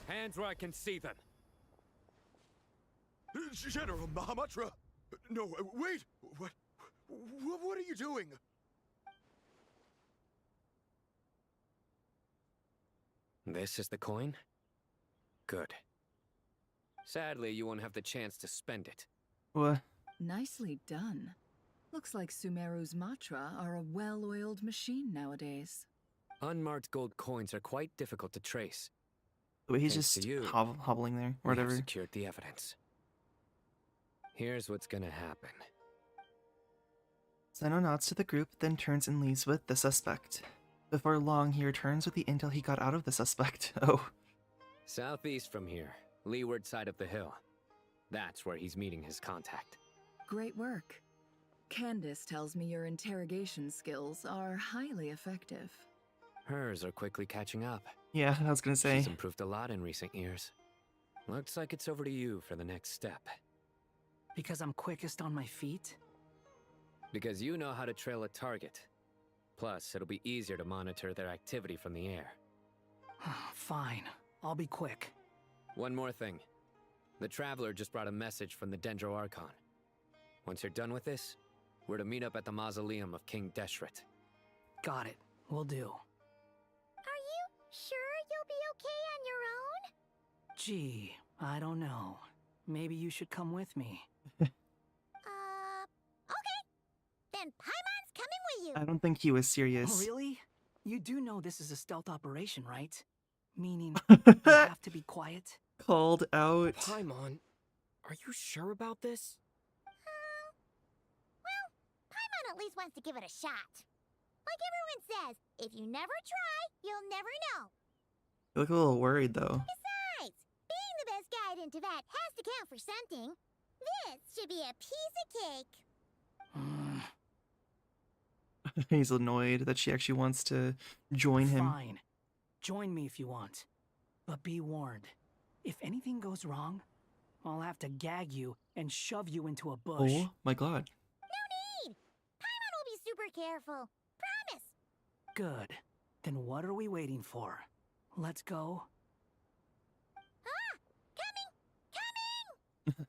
F: Hands where I can see them.
L: General Mahamatra! No, wait! What are you doing?
F: This is the coin? Good. Sadly, you won't have the chance to spend it.
A: What?
E: Nicely done. Looks like Sumeru's Matra are a well-oiled machine nowadays.
F: Unmarked gold coins are quite difficult to trace.
A: Wait, he's
F: Thanks
A: just
F: to you,
A: hobbling there, or
F: we have
A: whatever.
F: secured the evidence. Here's what's gonna happen.
A: Sino nods to the group, then turns and leaves with the suspect. Before long, he returns with the intel he got out of the suspect. Oh.
F: Southeast from here, leeward side of the hill. That's where he's meeting his contact.
E: Great work. Candace tells me your interrogation skills are highly effective.
F: Hers are quickly catching up.
A: Yeah, I was gonna say.
F: She's improved a lot in recent years. Looks like it's over to you for the next step.
T: Because I'm quickest on my feet?
F: Because you know how to trail a target. Plus, it'll be easier to monitor their activity from the air.
T: Fine. I'll be quick.
F: One more thing. The Traveler just brought a message from the Dendro Archon. Once you're done with this, we're to meet up at the mausoleum of King Deshret.
T: Got it. Will do.
S: Are you sure you'll be okay on your own?
T: Gee, I don't know. Maybe you should come with me.
S: Okay. Then Paimon's coming with you.
A: I don't think he was serious.
T: Oh, really? You do know this is a stealth operation, right? Meaning, you have to be quiet?
A: Called out.
H: Paimon, are you sure about this?
S: Well, Paimon at least wants to give it a shot. Like everyone says, if you never try, you'll never know.
A: You look a little worried, though.
S: Besides, being the best guide in Tibet has to count for something. This should be a piece of cake.
A: He's annoyed that she actually wants to join him.
T: Fine. Join me if you want. But be warned. If anything goes wrong, I'll have to gag you and shove you into a bush.
A: Oh my god.
S: No need! Paimon will be super careful. Promise!
T: Good. Then what are we waiting for? Let's go.
S: Ah! Coming! Coming!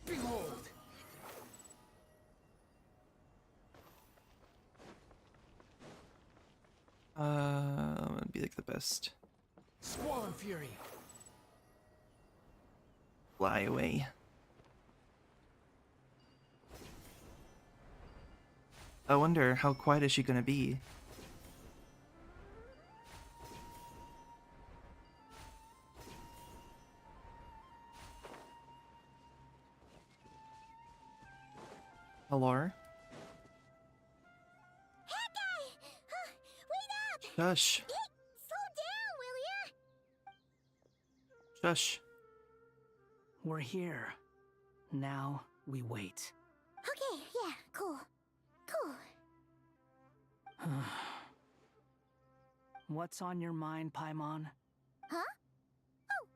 T: Behold!
A: I'm gonna be like the best.
T: Swarm Fury!
A: Fly away. I wonder how quiet is she gonna be? Hello? Shush.
S: Slow down, will ya?
A: Shush.
T: We're here. Now we wait.
S: Okay, yeah, cool. Cool.
T: What's on your mind, Paimon?
S: Huh? Oh,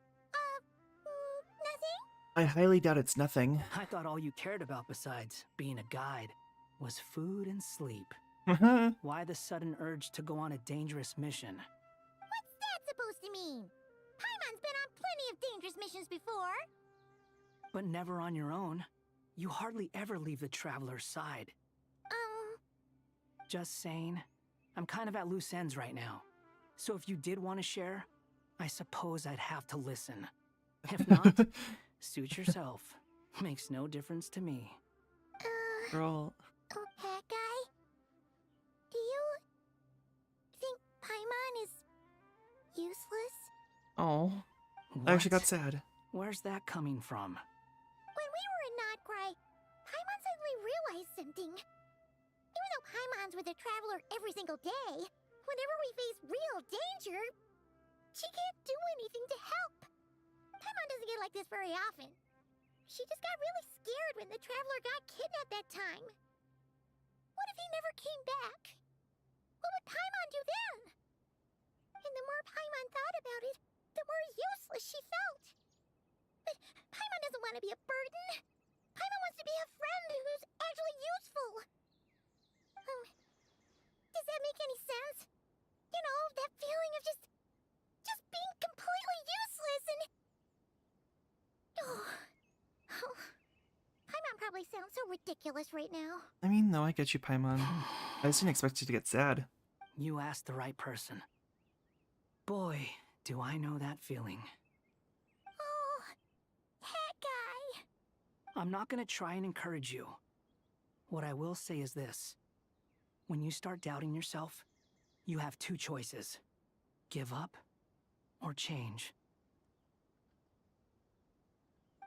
S: nothing?
A: I highly doubt it's nothing.
T: I thought all you cared about besides being a guide was food and sleep. Why the sudden urge to go on a dangerous mission?
S: What's that supposed to mean? Paimon's been on plenty of dangerous missions before.
T: But never on your own. You hardly ever leave the Traveler's side. Just saying. I'm kind of at loose ends right now. So if you did want to share, I suppose I'd have to listen. If not, suit yourself. Makes no difference to me.
A: Girl.
S: Oh, that guy? Do you think Paimon is useless?
A: Oh. I actually got sad.
T: Where's that coming from?
S: When we were in Notcry, Paimon suddenly realized something. Even though Paimon's with the Traveler every single day, whenever we face real danger, she can't do anything to help. Paimon doesn't get like this very often. She just got really scared when the Traveler got kidnapped that time. What if he never came back? What would Paimon do then? And the more Paimon thought about it, the more useless she felt. But Paimon doesn't want to be a burden. Paimon wants to be a friend who's actually useful. Does that make any sense? You know, that feeling of just being completely useless and... Oh. Paimon probably sounds so ridiculous right now.
A: I mean, no, I get you, Paimon. I just didn't expect you to get sad.
T: You asked the right person. Boy, do I know that feeling.
S: Oh, that guy.
T: I'm not gonna try and encourage you. What I will say is this. When you start doubting yourself, you have two choices. Give up or change.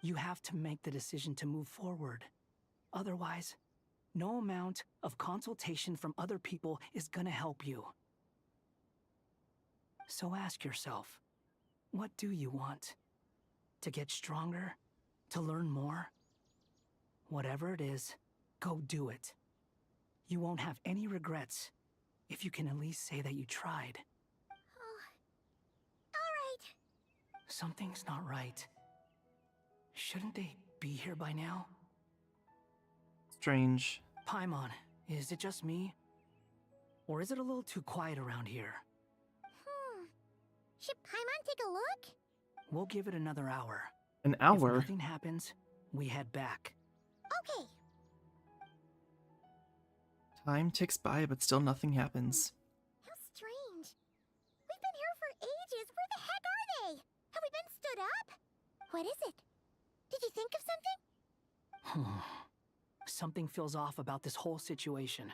T: You have to make the decision to move forward. Otherwise, no amount of consultation from other people is gonna help you. So ask yourself, what do you want? To get stronger? To learn more? Whatever it is, go do it. You won't have any regrets if you can at least say that you tried.
S: Alright.
T: Something's not right. Shouldn't they be here by now?
A: Strange.
T: Paimon, is it just me? Or is it a little too quiet around here?
S: Should Paimon take a look?
T: We'll give it another hour.
A: An hour?
T: If nothing happens, we head back.
S: Okay.
A: Time ticks by, but still nothing happens.
S: How strange. We've been here for ages. Where the heck are they? Have we been stood up? What is it? Did you think of something?
T: Something feels off about this whole situation,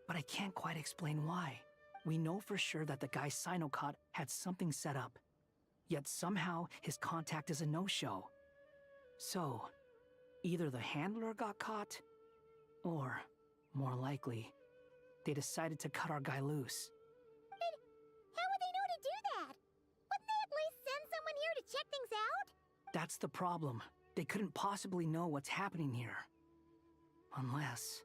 T: but I can't quite explain why. We know for sure that the guy Sino caught had something set up, yet somehow his contact is a no-show. So, either the handler got caught, or, more likely, they decided to cut our guy loose.
S: But how would they know to do that? Wouldn't they at least send someone here to check things out?
T: That's the problem. They couldn't possibly know what's happening here. Unless...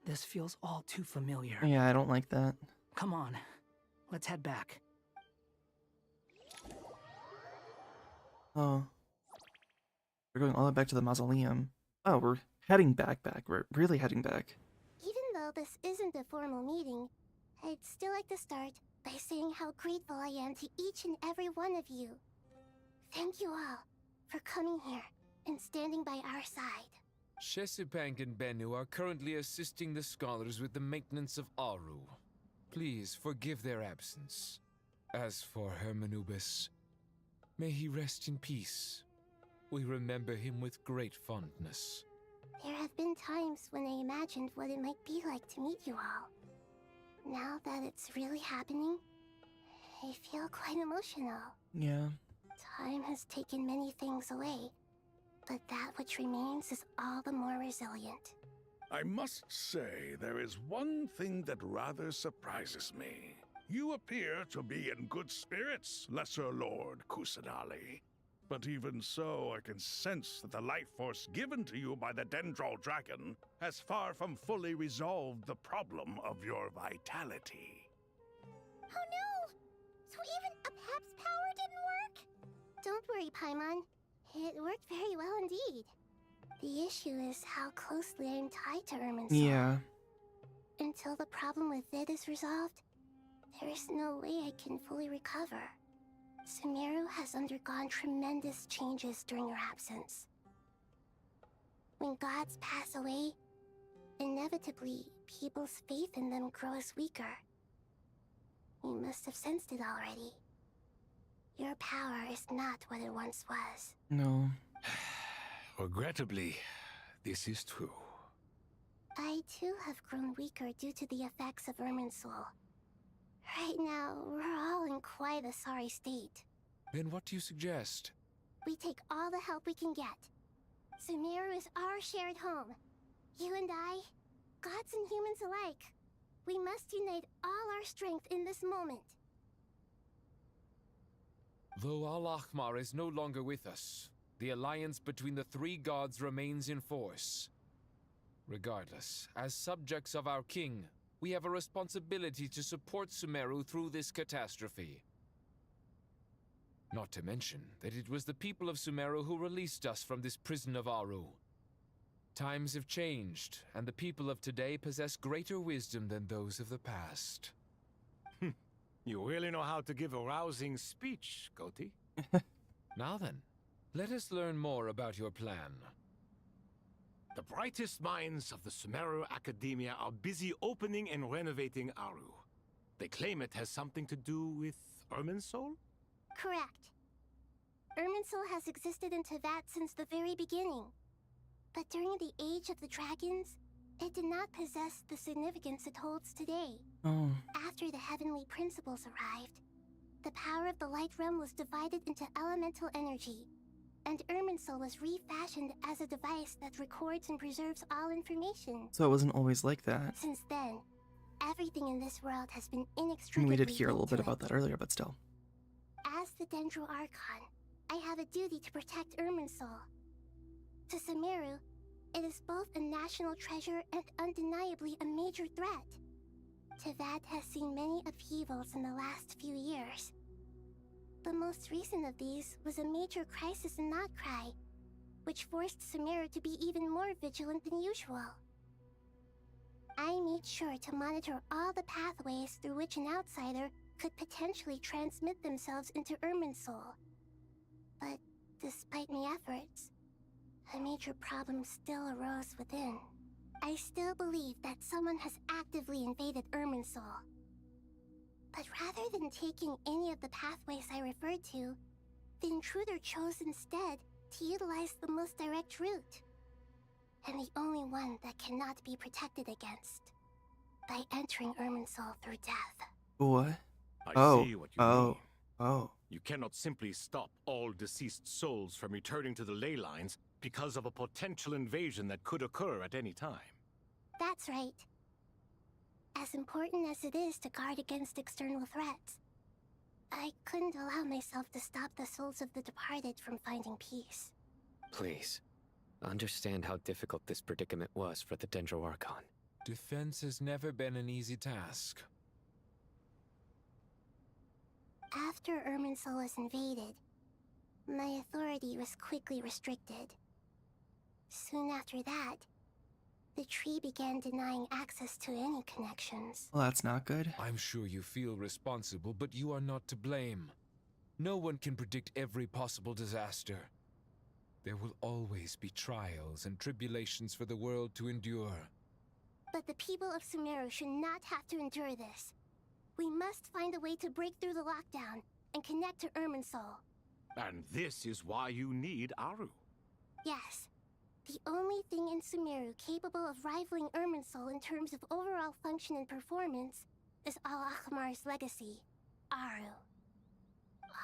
T: This feels all too familiar.
A: Yeah, I don't like that.
T: Come on, let's head back.
A: Oh. We're going all the way back to the mausoleum. Oh, we're heading back. We're really heading back.
U: Even though this isn't a formal meeting, I'd still like to start by saying how grateful I am to each and every one of you. Thank you all for coming here and standing by our side.
I: Shesipank and Bennu are currently assisting the scholars with the maintenance of Aru. Please forgive their absence. As for Hermanubis, may he rest in peace. We remember him with great fondness.
U: There have been times when I imagined what it might be like to meet you all. Now that it's really happening, I feel quite emotional.
A: Yeah.
U: Time has taken many things away, but that which remains is all the more resilient.
D: I must say, there is one thing that rather surprises me. You appear to be in good spirits, Lesser Lord Kusanali. But even so, I can sense that the life force given to you by the Dendral Dragon has far from fully resolved the problem of your vitality.
U: Oh no! So even Apep's power didn't work? Don't worry, Paimon. It worked very well indeed. The issue is how closely I'm tied to Irmin's soul.
A: Yeah.
U: Until the problem with it is resolved, there is no way I can fully recover. Sumeru has undergone tremendous changes during your absence. When gods pass away, inevitably, people's faith in them grows weaker. You must have sensed it already. Your power is not what it once was.
A: No.
C: Regrettably, this is true.
U: I too have grown weaker due to the effects of Irmin's soul. Right now, we're all in quite a sorry state.
I: Then what do you suggest?
U: We take all the help we can get. Sumeru is our shared home. You and I, gods and humans alike. We must unite all our strength in this moment.
I: Though Al-Ahmar is no longer with us, the alliance between the three gods remains in force. Regardless, as subjects of our king, we have a responsibility to support Sumeru through this catastrophe. Not to mention that it was the people of Sumeru who released us from this prison of Aru. Times have changed, and the people of today possess greater wisdom than those of the past.
C: You really know how to give a rousing speech, Goti.
I: Now then, let us learn more about your plan.
C: The brightest minds of the Sumeru Academia are busy opening and renovating Aru. They claim it has something to do with Irmin's soul?
U: Correct. Irmin's soul has existed in Tevat since the very beginning. But during the Age of the Dragons, it did not possess the significance it holds today.
A: Oh.
U: After the heavenly principles arrived, the power of the Light Realm was divided into elemental energy, and Irmin's soul was refashioned as a device that records and preserves all information.
A: So it wasn't always like that.
U: Since then, everything in this world has been
A: I
U: inextricably
A: mean, we did hear a little
U: linked to
A: bit about that earlier, but still.
U: As the Dendro Archon, I have a duty to protect Irmin's soul. To Sumeru, it is both a national treasure and undeniably a major threat. Tevat has seen many upheavals in the last few years. The most recent of these was a major crisis in Notcry, which forced Sumeru to be even more vigilant than usual. I made sure to monitor all the pathways through which an outsider could potentially transmit themselves into Irmin's soul. But despite my efforts, a major problem still arose within. I still believe that someone has actively invaded Irmin's soul. But rather than taking any of the pathways I referred to, the intruder chose instead to utilize the most direct route. And the only one that cannot be protected against. By entering Irmin's soul through death.
A: What?
C: I see what you mean.
A: Oh.
C: You cannot simply stop all deceased souls from returning to the ley lines because of a potential invasion that could occur at any time.
U: That's right. As important as it is to guard against external threats, I couldn't allow myself to stop the souls of the departed from finding peace.
F: Please, understand how difficult this predicament was for the Dendro Archon.
I: Defense has never been an easy task.
U: After Irmin's soul was invaded, my authority was quickly restricted. Soon after that, the tree began denying access to any connections.
A: Well, that's not good.
I: I'm sure you feel responsible, but you are not to blame. No one can predict every possible disaster. There will always be trials and tribulations for the world to endure.
U: But the people of Sumeru should not have to endure this. We must find a way to break through the lockdown and connect to Irmin's soul.
C: And this is why you need Aru.
U: Yes. The only thing in Sumeru capable of rivaling Irmin's soul in terms of overall function and performance is Al-Ahmar's legacy, Aru.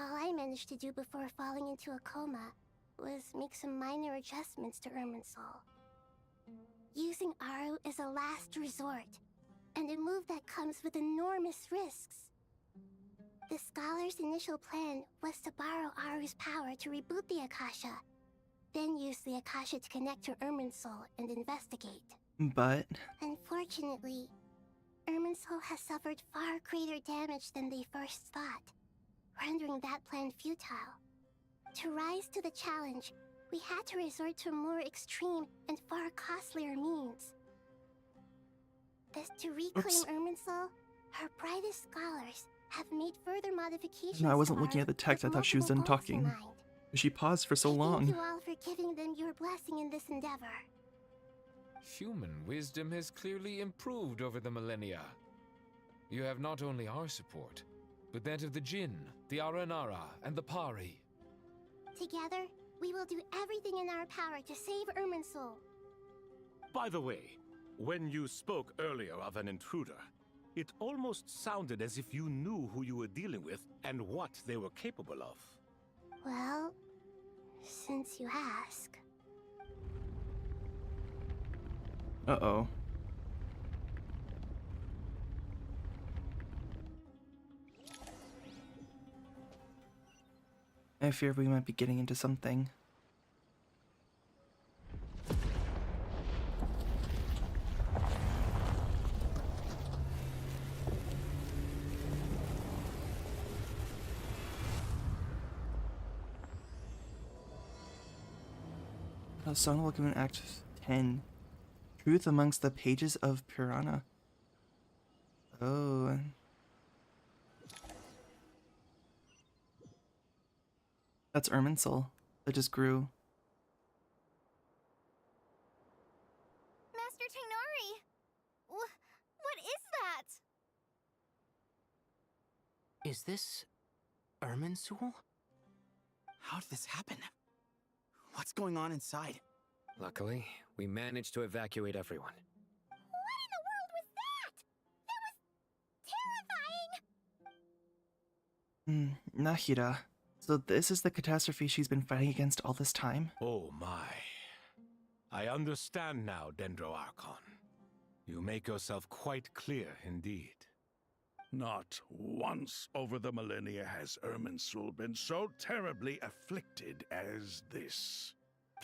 U: All I managed to do before falling into a coma was make some minor adjustments to Irmin's soul. Using Aru is a last resort, and a move that comes with enormous risks. The scholar's initial plan was to borrow Aru's power to reboot the Akasha, then use the Akasha to connect to Irminsul and investigate.
A: But
U: Unfortunately, Irminsul has suffered far greater damage than they first thought, rendering that plan futile. To rise to the challenge, we had to resort to more extreme and far costlier means. Thus, to reclaim Irminsul, her brightest scholars have made further modifications.
A: no, I wasn't
U: to
A: looking at the text. I thought she was done talking. She paused for so long.
U: Thank you all for giving them your blessing in this endeavor.
I: Human wisdom has clearly improved over the millennia. You have not only our support, but that of the Jinn, the Aranara, and the Pari.
U: Together, we will do everything in our power to save Irminsul.
C: By the way, when you spoke earlier of an intruder, it almost sounded as if you knew who you were dealing with and what they were capable of.
U: Well, since you ask.
A: Uh-oh. I fear we might be getting into something. A song will give an Act 10. Truth amongst the pages of Purana. Oh. That's Irminsul. That just grew.
U: Master Tainari! What is that?
B: Is this Irminsul?
R: How did this happen? What's going on inside?
F: Luckily, we managed to evacuate everyone.
U: What in the world was that? That was terrifying!
A: Nahida. So this is the catastrophe she's been fighting against all this time?
C: Oh my. I understand now, Dendro Archon. You make yourself quite clear indeed.
D: Not once over the millennia has Irminsul been so terribly afflicted as this.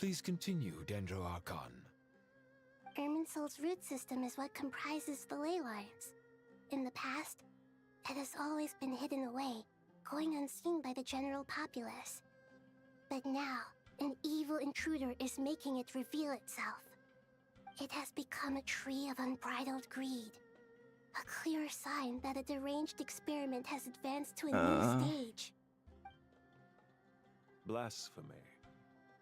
I: Please continue, Dendro Archon.
U: Irminsul's root system is what comprises the ley lines. In the past, it has always been hidden away, going unseen by the general populace. But now, an evil intruder is making it reveal itself. It has become a tree of unbridled greed. A clear sign that a deranged experiment has advanced to a new stage.
V: Blasphemy.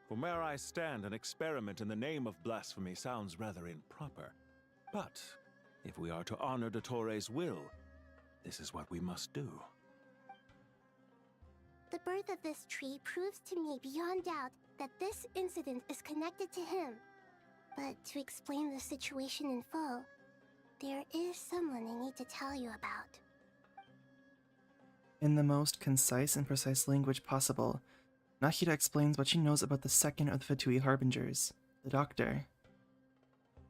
V: From where I stand, an experiment in the name of blasphemy sounds rather improper. But if we are to honor Dottore's will, this is what we must do.
U: The birth of this tree proves to me beyond doubt that this incident is connected to him. But to explain the situation in full, there is someone I need to tell you about.
A: In the most concise and precise language possible, Nahida explains what she knows about the second of the Fatui Harbingers, the Doctor.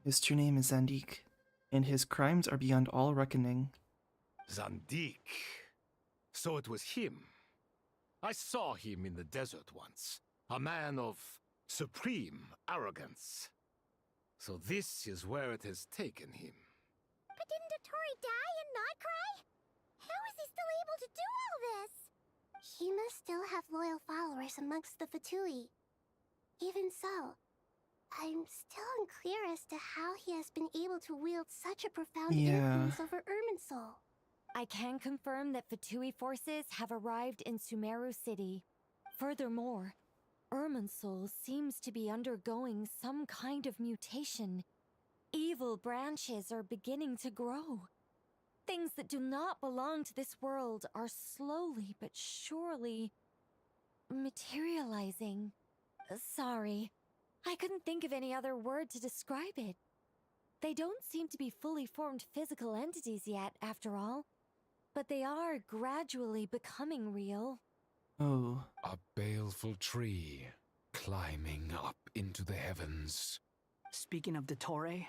A: His true name is Zandik, and his crimes are beyond all reckoning.
C: Zandik. So it was him. I saw him in the desert once. A man of supreme arrogance. So this is where it has taken him.
U: But didn't Dottore die and not cry? How is he still able to do all this? He must still have loyal followers amongst the Fatui. Even so, I'm still unclear as to how he has been able to wield such a profound influence over Irminsul.
W: I can confirm that Fatui forces have arrived in Sumeru City. Furthermore, Irminsul seems to be undergoing some kind of mutation. Evil branches are beginning to grow. Things that do not belong to this world are slowly but surely materializing. Sorry, I couldn't think of any other word to describe it. They don't seem to be fully formed physical entities yet, after all, but they are gradually becoming real.
A: Oh.
I: A baleful tree climbing up into the heavens.
T: Speaking of Dottore,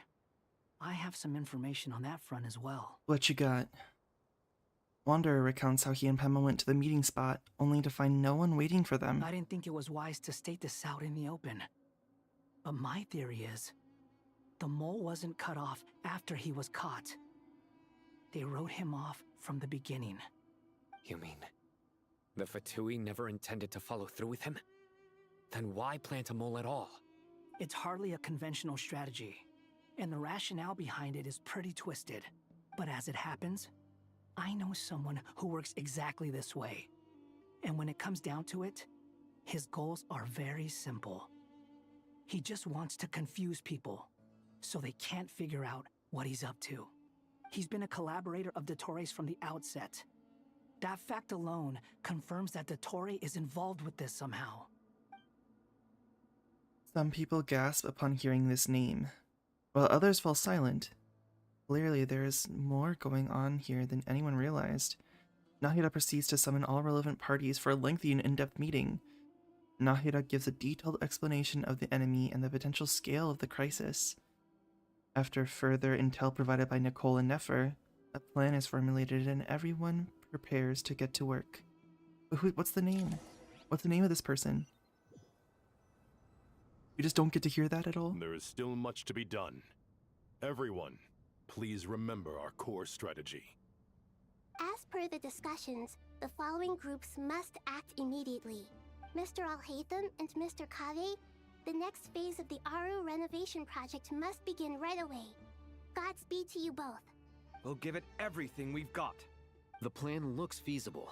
T: I have some information on that front as well.
A: What you got? Wanderer recounts how he and Pema went to the meeting spot, only to find no one waiting for them.
T: I didn't think it was wise to state this out in the open. But my theory is, the mole wasn't cut off after he was caught. They wrote him off from the beginning.
F: You mean, the Fatui never intended to follow through with him? Then why plant a mole at all?
T: It's hardly a conventional strategy, and the rationale behind it is pretty twisted. But as it happens, I know someone who works exactly this way. And when it comes down to it, his goals are very simple. He just wants to confuse people, so they can't figure out what he's up to. He's been a collaborator of Dottore's from the outset. That fact alone confirms that Dottore is involved with this somehow.
A: Some people gasp upon hearing this name, while others fall silent. Clearly, there is more going on here than anyone realized. Nahida proceeds to summon all relevant parties for a lengthy and in-depth meeting. Nahida gives a detailed explanation of the enemy and the potential scale of the crisis. After further intel provided by Nicole and Nefer, a plan is formulated and everyone prepares to get to work. But what's the name? What's the name of this person? We just don't get to hear that at all?
M: There is still much to be done. Everyone, please remember our core strategy.
U: As per the discussions, the following groups must act immediately. Mr. Alhaitham and Mr. Kave, the next phase of the Aru renovation project must begin right away. Godspeed to you both.
N: We'll give it everything we've got.
P: The plan looks feasible,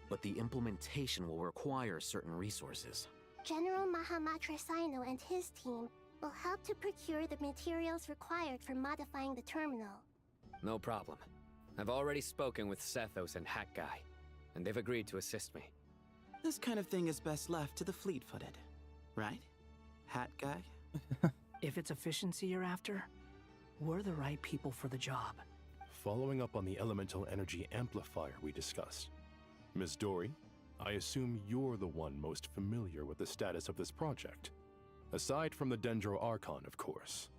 P: but the implementation will require certain resources.
U: General Mahamatra Sino and his team will help to procure the materials required for modifying the terminal.
F: No problem. I've already spoken with Sethos and Hat Guy, and they've agreed to assist me.
R: This kind of thing is best left to the fleet-footed, right? Hat Guy?
T: If it's efficiency you're after, we're the right people for the job.
M: Following up on the elemental energy amplifier we discussed, Ms. Dory, I assume you're the one most familiar with the status of this project. Aside from the Dendro Archon, of course.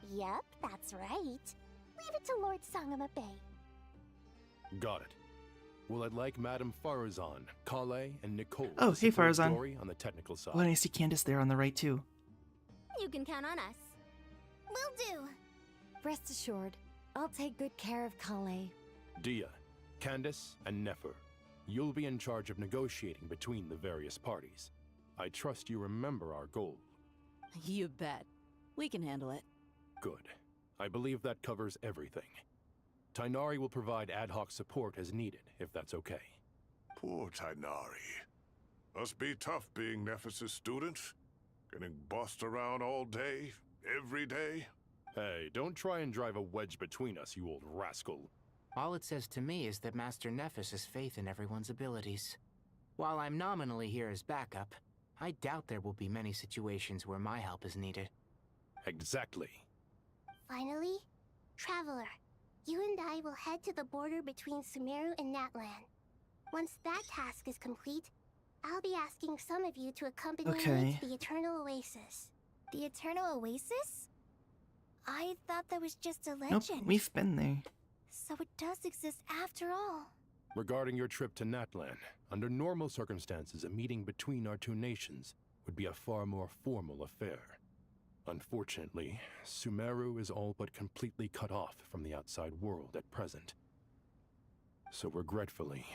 S: Yep, that's right. Leave it to Lord Sangamabe.
M: Got it. Well, I'd like Madame Farazan, Kale, and Nicole
A: Oh,
M: to
A: hey
M: support
A: Farazan.
M: Dory on the technical side.
A: Oh, and I see Candace there on the right too.
S: You can count on us. Will do.
W: Rest assured, I'll take good care of Kale.
M: Dia, Candace, and Nefer, you'll be in charge of negotiating between the various parties. I trust you remember our goal.
J: You bet. We can handle it.
M: Good. I believe that covers everything. Tainari will provide ad hoc support as needed, if that's okay.
D: Poor Tainari. Must be tough being Nephis' student. Getting bossed around all day, every day.
M: Hey, don't try and drive a wedge between us, you old rascal.
B: All it says to me is that Master Nephis has faith in everyone's abilities. While I'm nominally here as backup, I doubt there will be many situations where my help is needed.
M: Exactly.
U: Finally, Traveler, you and I will head to the border between Sumeru and Natlan. Once that task is complete, I'll be asking some of you to accompany me to the Eternal Oasis.
S: The Eternal Oasis? I thought that was just a legend.
A: Nope, we've been there.
S: So it does exist after all.
M: Regarding your trip to Natlan, under normal circumstances, a meeting between our two nations would be a far more formal affair. Unfortunately, Sumeru is all but completely cut off from the outside world at present. So regretfully,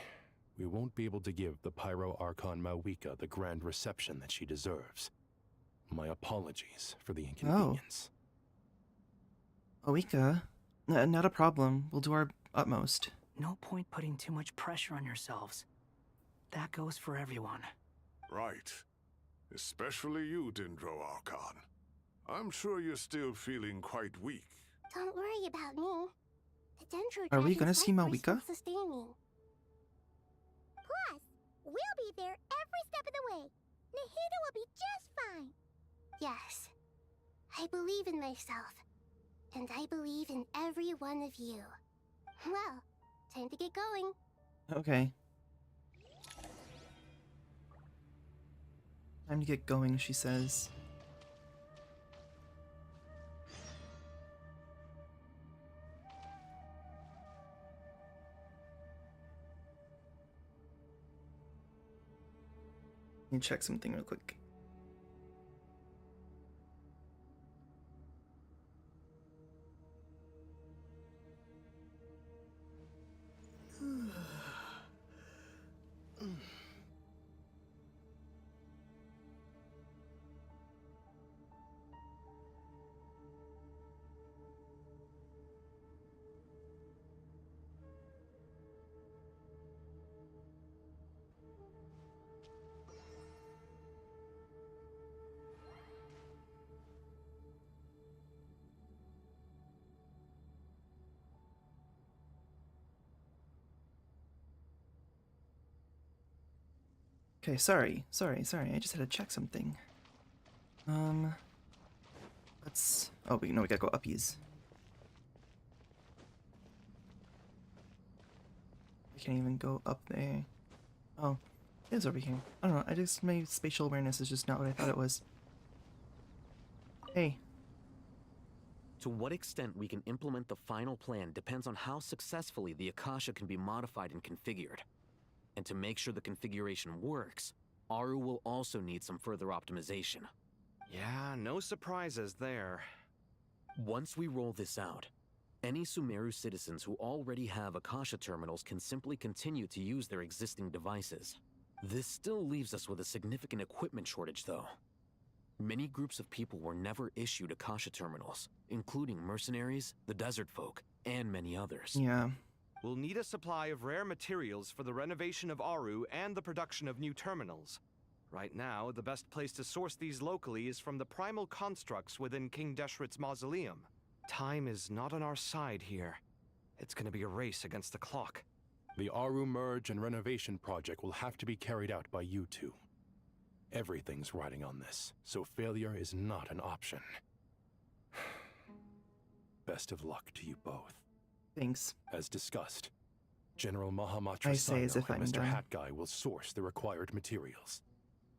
M: we won't be able to give the Pyro Archon Mawika the grand reception that she deserves. My apologies for the inconvenience.
A: Mawika? Not a problem. We'll do our utmost.
T: No point putting too much pressure on yourselves. That goes for everyone.
D: Right. Especially you, Dendro Archon. I'm sure you're still feeling quite weak.
U: Don't worry about me. The Dendro
A: Are we
U: Dragon's
A: gonna see
U: life force
A: Mawika?
U: will sustain me.
S: Plus, we'll be there every step of the way. Nahida will be just fine.
U: Yes. I believe in myself. And I believe in every one of you. Well, time to get going.
A: Okay. Time to get going, she says. Let me check something real quick. Okay, sorry. I just had to check something. Let's... Oh, we gotta go uppies. We can't even go up there. Oh, it is over here. I don't know, my spatial awareness is just not what I thought it was. Hey.
P: To what extent we can implement the final plan depends on how successfully the Akasha can be modified and configured. And to make sure the configuration works, Aru will also need some further optimization.
N: Yeah, no surprises there.
P: Once we roll this out, any Sumeru citizens who already have Akasha terminals can simply continue to use their existing devices. This still leaves us with a significant equipment shortage, though. Many groups of people were never issued Akasha terminals, including mercenaries, the desert folk, and many others.
A: Yeah.
N: We'll need a supply of rare materials for the renovation of Aru and the production of new terminals. Right now, the best place to source these locally is from the primal constructs within King Deshret's mausoleum. Time is not on our side here. It's gonna be a race against the clock.
M: The Aru merge and renovation project will have to be carried out by you two. Everything's riding on this, so failure is not an option. Best of luck to you both.
A: Thanks.
M: As discussed, General Mahamatra
A: I say as
M: Sino
A: if
M: and
A: I'm
M: Mr.
A: done.
M: Hat Guy will source the required materials.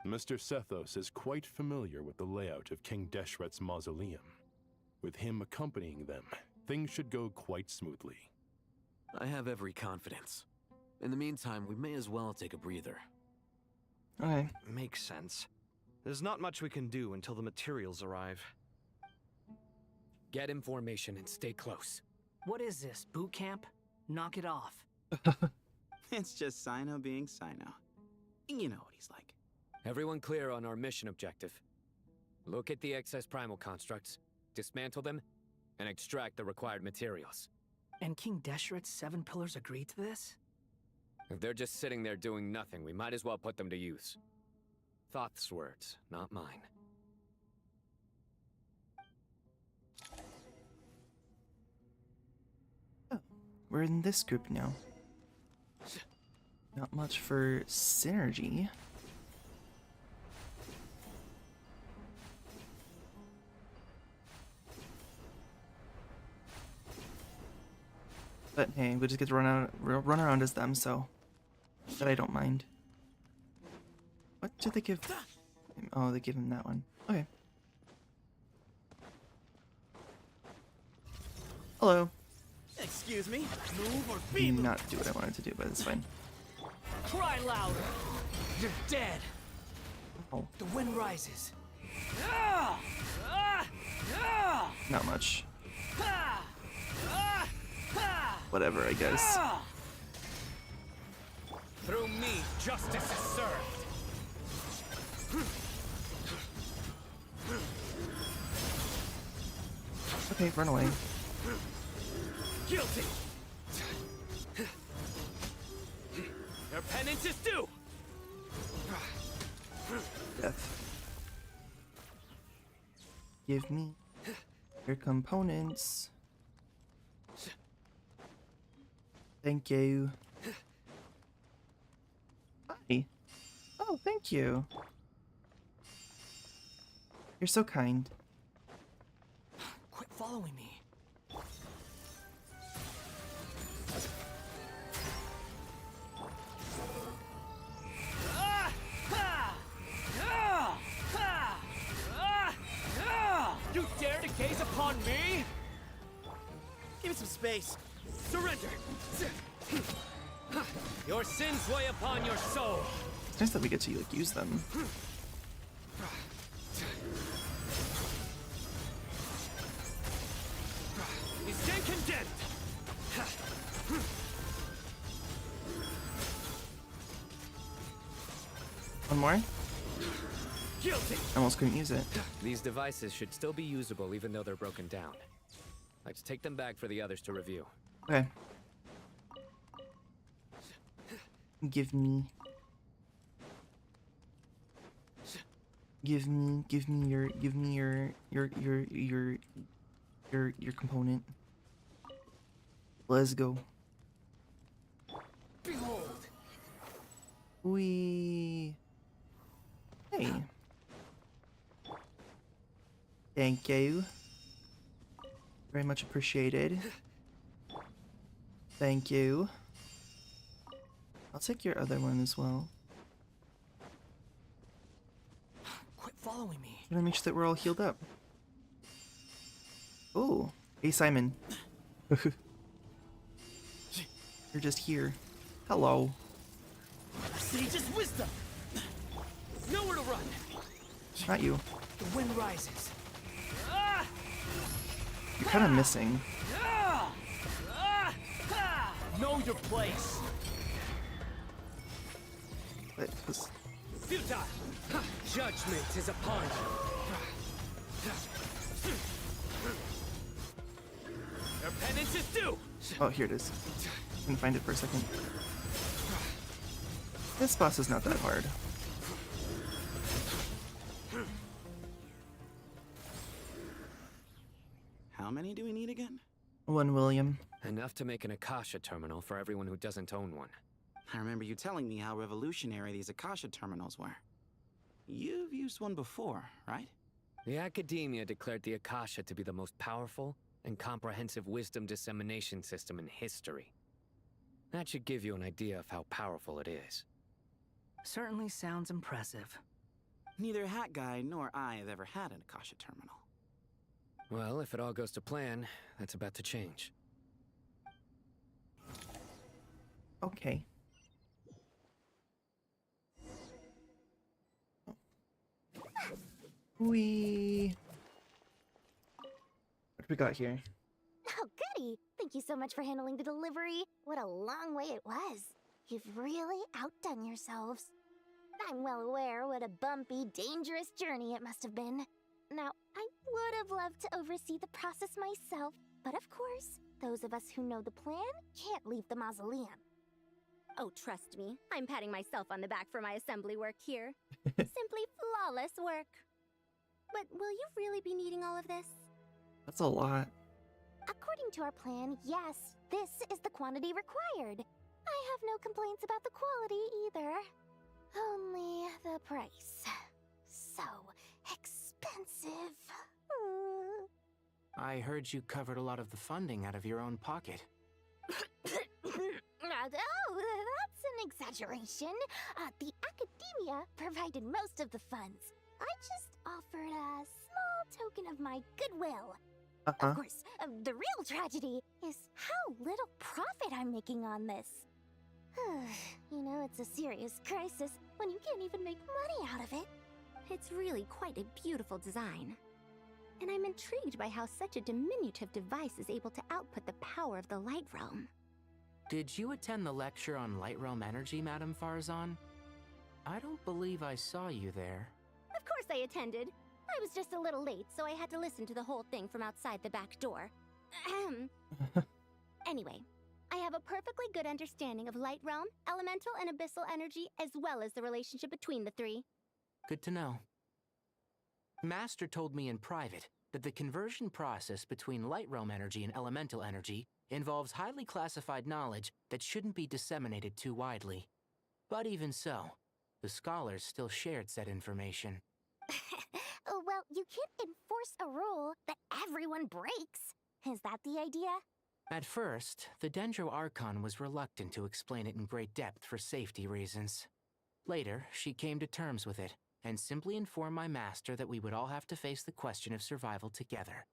M: Mr. Sethos is quite familiar with the layout of King Deshret's mausoleum. With him accompanying them, things should go quite smoothly.
P: I have every confidence. In the meantime, we may as well take a breather.
A: Okay.
N: Makes sense. There's not much we can do until the materials arrive.
F: Get information and stay close.
T: What is this, boot camp? Knock it off.
R: It's just Sino being Sino. You know what he's like.
F: Everyone clear on our mission objective. Look at the excess primal constructs, dismantle them, and extract the required materials.
T: And King Deshret's 7 pillars agreed to this?
F: If they're just sitting there doing nothing, we might as well put them to use. Thoth's words, not mine.
A: Oh, we're in this group now. Not much for synergy. But hey, we just get to run around as them, so that I don't mind. What did they give him? Oh, they give him that one. Okay. Hello.
R: Excuse me, move or be
A: Did
R: moved.
A: not do what I wanted to do, but it's fine.
T: Cry louder! You're dead!
A: Oh.
T: The wind rises.
A: Not much. Whatever, I guess.
N: Through me, justice is served.
A: Okay, run away.
N: Guilty. Your penance is due.
A: Death. Give me your components. Thank you. Hi. Oh, thank you. You're so kind.
T: Quit following me.
N: You dare to gaze upon me?
R: Give me some space.
N: Surrender. Your sins weigh upon your soul.
A: nice that we get to like use them.
N: He's condemned.
A: One more?
N: Guilty.
A: Almost couldn't use it.
F: These devices should still be usable even though they're broken down. Let's take them back for the others to review.
A: Okay. Give me your component. Let's go.
N: Behold.
A: We. Hey. Thank you. Very much appreciated. Thank you. I'll take your other one as well.
T: Quit following me.
A: I'm gonna make sure that we're all healed up. Oh, hey Simon. You're just here. Hello.
T: Sage's wisdom. Nowhere to run.
A: Not you.
T: The wind rises.
A: You're kind of missing.
T: Know your place.
H: Futile. Judgment is upon you. Your penance is due.
A: Oh, here it is. Couldn't find it for a second. This boss is not that hard.
R: How many do we need again?
A: One, William.
F: Enough to make an Akasha terminal for everyone who doesn't own one.
R: I remember you telling me how revolutionary these Akasha terminals were. You've used one before, right?
F: The Academia declared the Akasha to be the most powerful and comprehensive wisdom dissemination system in history. That should give you an idea of how powerful it is.
T: Certainly sounds impressive.
R: Neither Hat Guy nor I have ever had an Akasha terminal.
F: Well, if it all goes to plan, that's about to change.
A: Okay. What do we got here?
S: Oh, goody! Thank you so much for handling the delivery. What a long way it was. You've really outdone yourselves. I'm well aware what a bumpy, dangerous journey it must have been. Now, I would have loved to oversee the process myself, but of course, those of us who know the plan can't leave the mausoleum.
K: Oh, trust me, I'm patting myself on the back for my assembly work here. Simply flawless work. But will you really be needing all of this?
A: That's a lot.
S: According to our plan, yes, this is the quantity required. I have no complaints about the quality either. Only the price. So expensive.
B: I heard you covered a lot of the funding out of your own pocket.
S: Oh, that's an exaggeration. The Academia provided most of the funds. I just offered a small token of my goodwill. Of course, the real tragedy is how little profit I'm making on this. You know, it's a serious crisis when you can't even make money out of it.
K: It's really quite a beautiful design. And I'm intrigued by how such a diminutive device is able to output the power of the Light Realm.
B: Did you attend the lecture on Light Realm Energy, Madame Farzan? I don't believe I saw you there.
K: Of course I attended. I was just a little late, so I had to listen to the whole thing from outside the back door. Anyway, I have a perfectly good understanding of Light Realm, Elemental, and Abyssal energy, as well as the relationship between the three.
B: Good to know. Master told me in private that the conversion process between Light Realm energy and Elemental energy involves highly classified knowledge that shouldn't be disseminated too widely. But even so, the scholars still shared said information.
S: Well, you can't enforce a rule that everyone breaks. Is that the idea?
B: At first, the Dendro Archon was reluctant to explain it in great depth for safety reasons. Later, she came to terms with it, and simply informed my master that we would all have to face the question of survival together.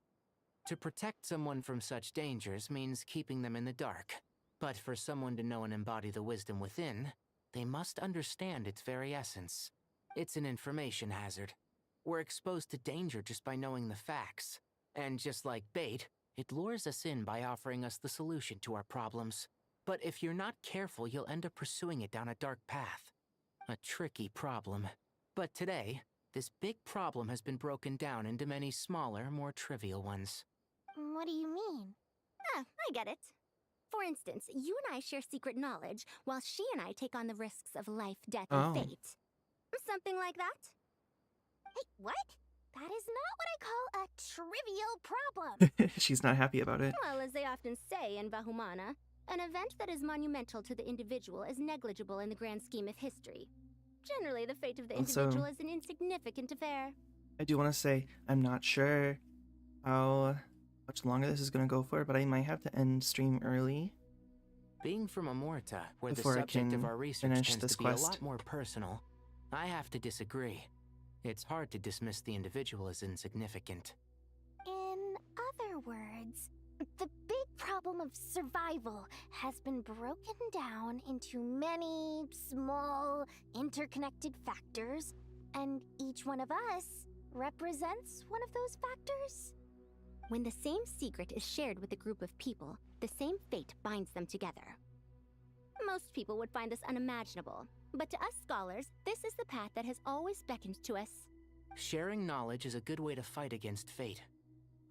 B: To protect someone from such dangers means keeping them in the dark, but for someone to know and embody the wisdom within, they must understand its very essence. It's an information hazard. We're exposed to danger just by knowing the facts. And just like bait, it lures us in by offering us the solution to our problems. But if you're not careful, you'll end up pursuing it down a dark path. A tricky problem. But today, this big problem has been broken down into many smaller, more trivial ones.
S: What do you mean?
K: Ah, I get it. For instance, you and I share secret knowledge, while she and I take on the risks of life, death, and fate. Something like that?
S: Hey, what? That is not what I call a trivial problem.
A: She's not happy about it.
K: Well, as they often say in Vahumana, an event that is monumental to the individual is negligible in the grand scheme of history. Generally, the fate of the individual is an insignificant affair.
A: I do want to say, I'm not sure how much longer this is going to go for, but I might have to end stream early.
B: Being from Amorta, where
A: Before
B: the
A: I
B: subject of
A: can
B: our research
A: finish
B: tends
A: this
B: to be a
A: quest.
B: lot more personal, I have to disagree. It's hard to dismiss the individual as insignificant.
S: In other words, the big problem of survival has been broken down into many small, interconnected factors, and each one of us represents one of those factors.
K: When the same secret is shared with a group of people, the same fate binds them together. Most people would find this unimaginable, but to us scholars, this is the path that has always beckoned to us.
B: Sharing knowledge is a good way to fight against fate.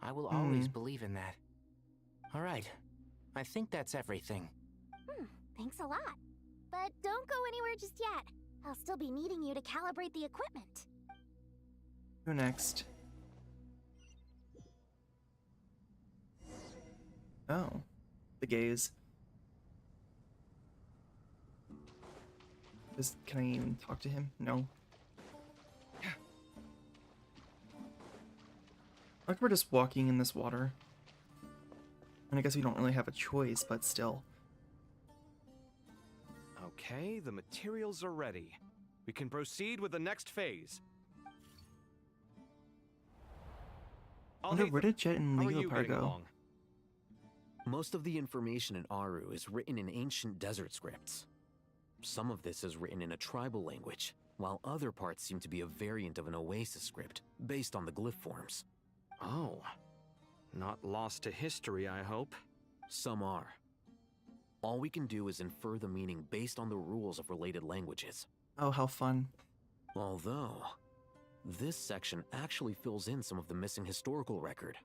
B: I will always believe in that. All right, I think that's everything.
S: Thanks a lot. But don't go anywhere just yet. I'll still be needing you to calibrate the equipment.
A: Who next? Oh, the gaze. Can I even talk to him? No. Like we're just walking in this water. And I guess we don't really have a choice, but still.
N: Okay, the materials are ready. We can proceed with the next phase.
A: I wonder where did Jet and Leopard go?
P: Most of the information in Aru is written in ancient desert scripts. Some of this is written in a tribal language, while other parts seem to be a variant of an Oasis script, based on the glyph forms.
N: Oh. Not lost to history, I hope.
P: Some are. All we can do is infer the meaning based on the rules of related languages.
A: Oh, how fun.
P: Although, this section actually fills in some of the missing historical record.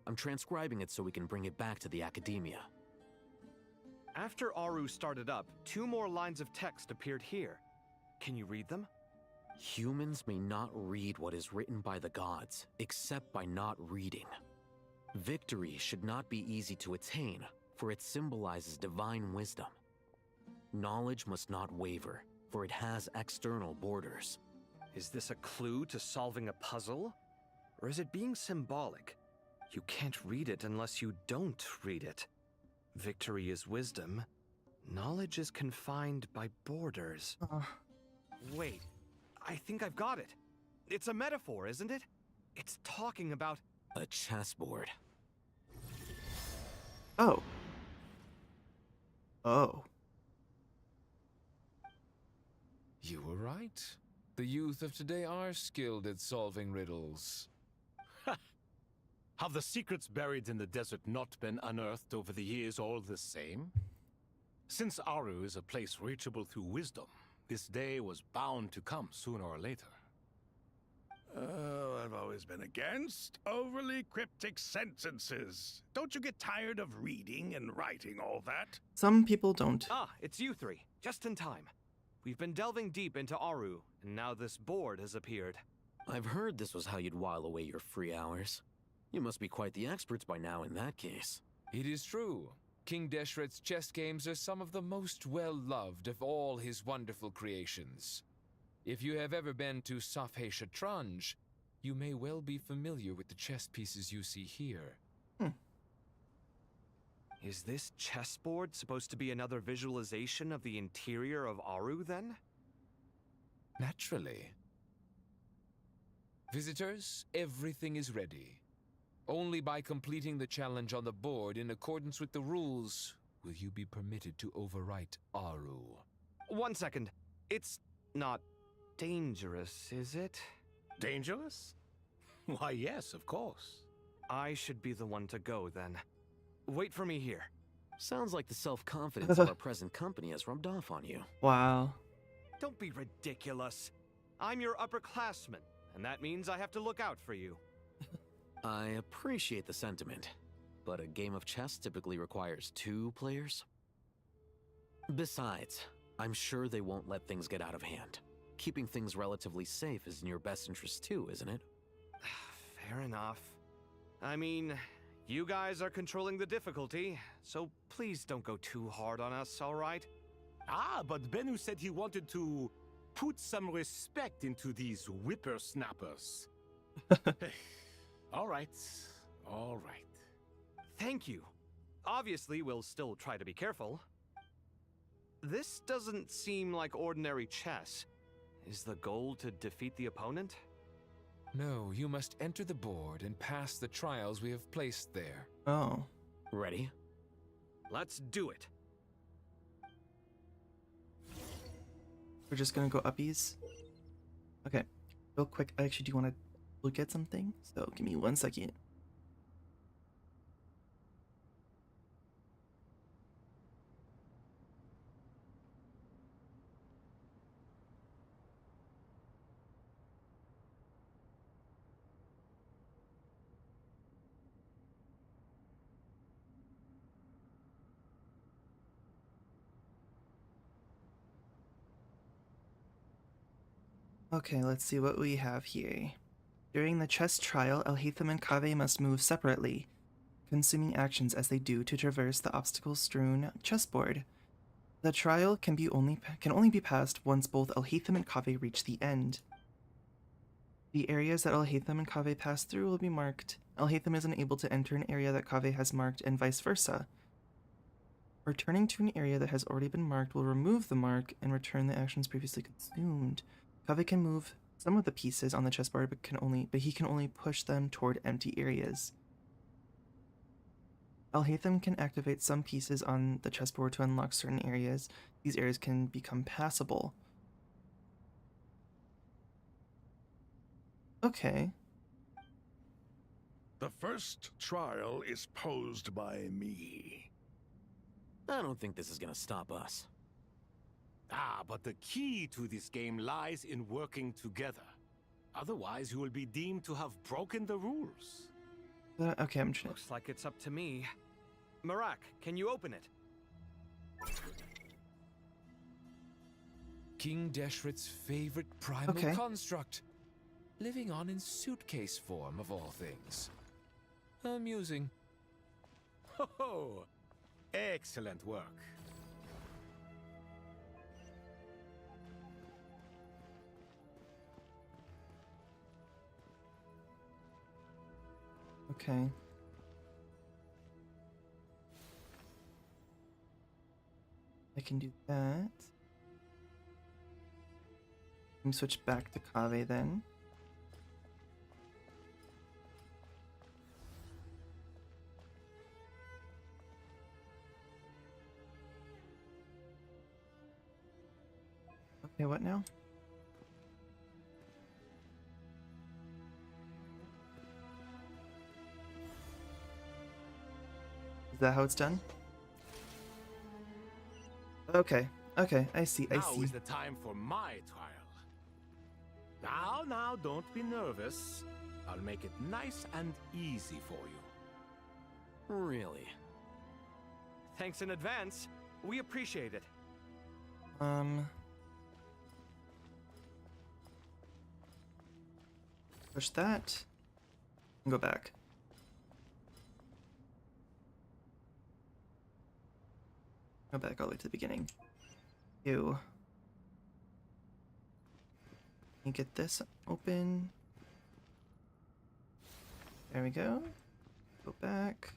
P: I'm transcribing it so we can bring it back to the academia.
N: After Aru started up, 2 more lines of text appeared here. Can you read them?
P: Humans may not read what is written by the gods, except by not reading. Victory should not be easy to attain, for it symbolizes divine wisdom. Knowledge must not waver, for it has external borders.
N: Is this a clue to solving a puzzle? Or is it being symbolic? You can't read it unless you don't read it. Victory is wisdom. Knowledge is confined by borders. Wait, I think I've got it. It's a metaphor, isn't it? It's talking about
P: a chessboard.
A: Oh. Oh.
I: You were right. The youth of today are skilled at solving riddles.
C: Have the secrets buried in the desert not been unearthed over the years all the same? Since Aru is a place reachable through wisdom, this day was bound to come sooner or later.
D: Oh, I've always been against overly cryptic sentences. Don't you get tired of reading and writing all that?
A: Some people don't.
N: Ah, it's you 3. Just in time. We've been delving deep into Aru, and now this board has appeared.
P: I've heard this was how you'd while away your free hours. You must be quite the experts by now in that case.
I: It is true. King Deshret's chess games are some of the most well-loved of all his wonderful creations. If you have ever been to Safhe Shatranj, you may well be familiar with the chess pieces you see here.
N: Is this chessboard supposed to be another visualization of the interior of Aru, then?
I: Naturally. Visitors, everything is ready. Only by completing the challenge on the board in accordance with the rules will you be permitted to overwrite Aru.
N: 1 second. It's not dangerous, is it?
C: Dangerous? Why, yes, of course.
N: I should be the one to go, then. Wait for me here.
P: Sounds like the self-confidence of our present company has rubbed off on you.
A: Wow.
N: Don't be ridiculous. I'm your upperclassman, and that means I have to look out for you.
P: I appreciate the sentiment, but a game of chess typically requires 2 players. Besides, I'm sure they won't let things get out of hand. Keeping things relatively safe is in your best interest too, isn't it?
N: Fair enough. I mean, you guys are controlling the difficulty, so please don't go too hard on us, all right?
C: Ah, but Bennu said he wanted to put some respect into these whippersnappers. All right, all right.
N: Thank you. Obviously, we'll still try to be careful. This doesn't seem like ordinary chess. Is the goal to defeat the opponent?
I: No, you must enter the board and pass the trials we have placed there.
A: Oh.
P: Ready?
N: Let's do it.
A: We're just gonna go uppies. Okay, real quick, I actually do want to look at something, so give me 1 second. Okay, let's see what we have here. During the chess trial, Alhaitham and Kaveh must move separately, consuming actions as they do to traverse the obstacle-strewn chessboard. The trial can only be passed once both Alhaitham and Kaveh reach the end. The areas that Alhaitham and Kaveh pass through will be marked. Alhaitham is unable to enter an area that Kaveh has marked, and vice versa. Returning to an area that has already been marked will remove the mark and return the actions previously consumed. Kaveh can move some of the pieces on the chessboard, but he can only push them toward empty areas. Alhaitham can activate some pieces on the chessboard to unlock certain areas. These areas can become passable. Okay.
D: The first trial is posed by me.
P: I don't think this is gonna stop us.
C: Ah, but the key to this game lies in working together. Otherwise, you will be deemed to have broken the rules.
A: Okay, I'm trying.
N: Looks like it's up to me. Marak, can you open it?
I: King Deshret's favorite primal construct. Living on in suitcase form, of all things. Amusing.
C: Ho-ho! Excellent work.
A: Okay. I can do that. Let me switch back to Kaveh then. Okay, what now? Is that how it's done? Okay, okay, I see,
C: Now is the time for my trial. Now, don't be nervous. I'll make it nice and easy for you.
P: Really?
N: Thanks in advance. We appreciate it.
A: Push that. And go back. Go back all the way to the beginning. Ew. Let me get this open. There we go. Go back.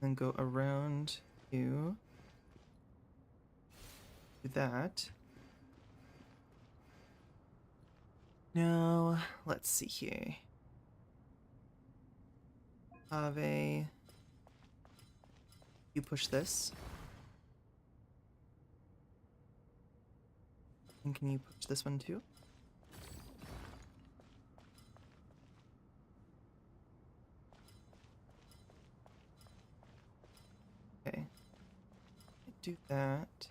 A: Then go around you. Do that. Now, let's see here. Kaveh. You push this. And can you push this one too? Okay. Do that.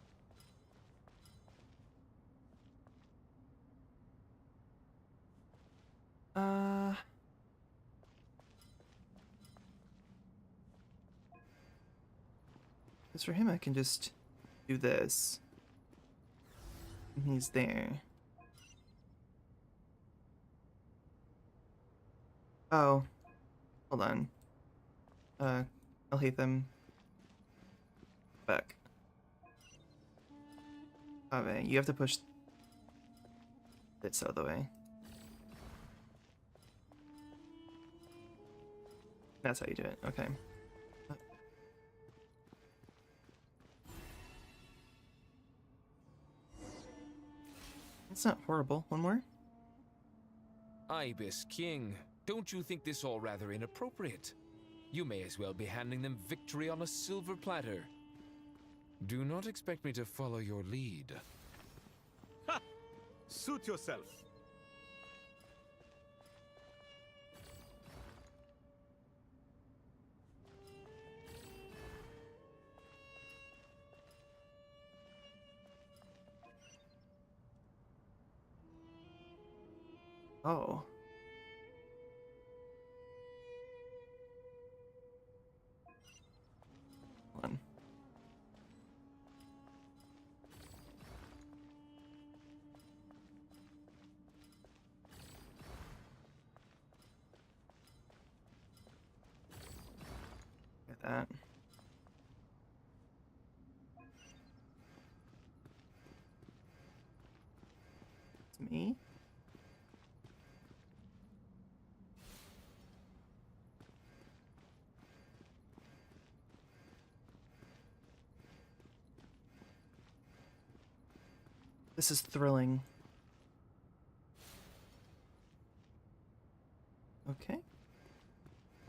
A: Because for him, I can just do this. And he's there. Oh. Hold on. I'll hate them. Back. Okay, you have to push this out of the way. That's how you do it. Okay. It's not horrible. One more?
I: Ibis King, don't you think this all rather inappropriate? You may as well be handing them victory on a silver platter. Do not expect me to follow your lead.
N: Ha! Suit yourself.
A: Oh. One. Get that. It's me. This is thrilling. Okay.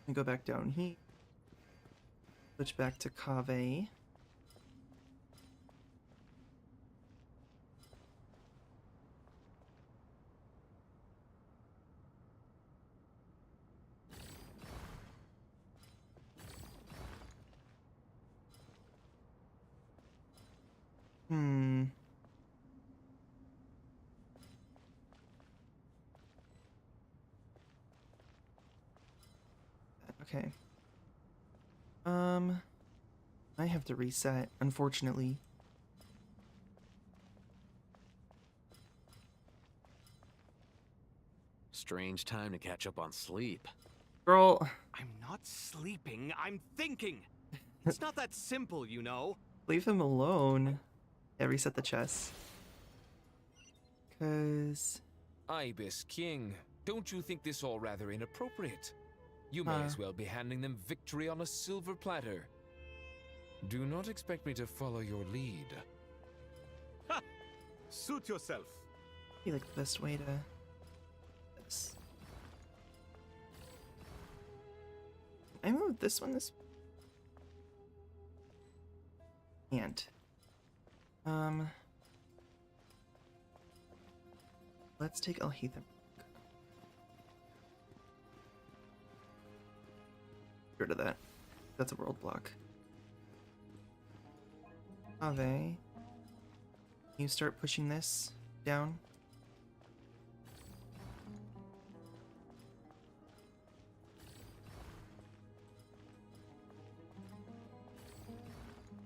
A: And go back down here. Switch back to Kaveh. Okay. I have to reset, unfortunately.
P: Strange time to catch up on sleep.
A: Girl.
N: I'm not sleeping, I'm thinking. It's not that simple, you know.
A: Leave him alone. Yeah, reset the chess. 'Cause...
I: Ibis King, don't you think this all rather inappropriate? You may as well be handing them victory on a silver platter. Do not expect me to follow your lead.
N: Ha! Suit yourself.
A: I feel like the best way to... This. I moved this one this... Can't. Let's take Alhaitham. Get rid of that. That's a world block. Ave. You start pushing this down.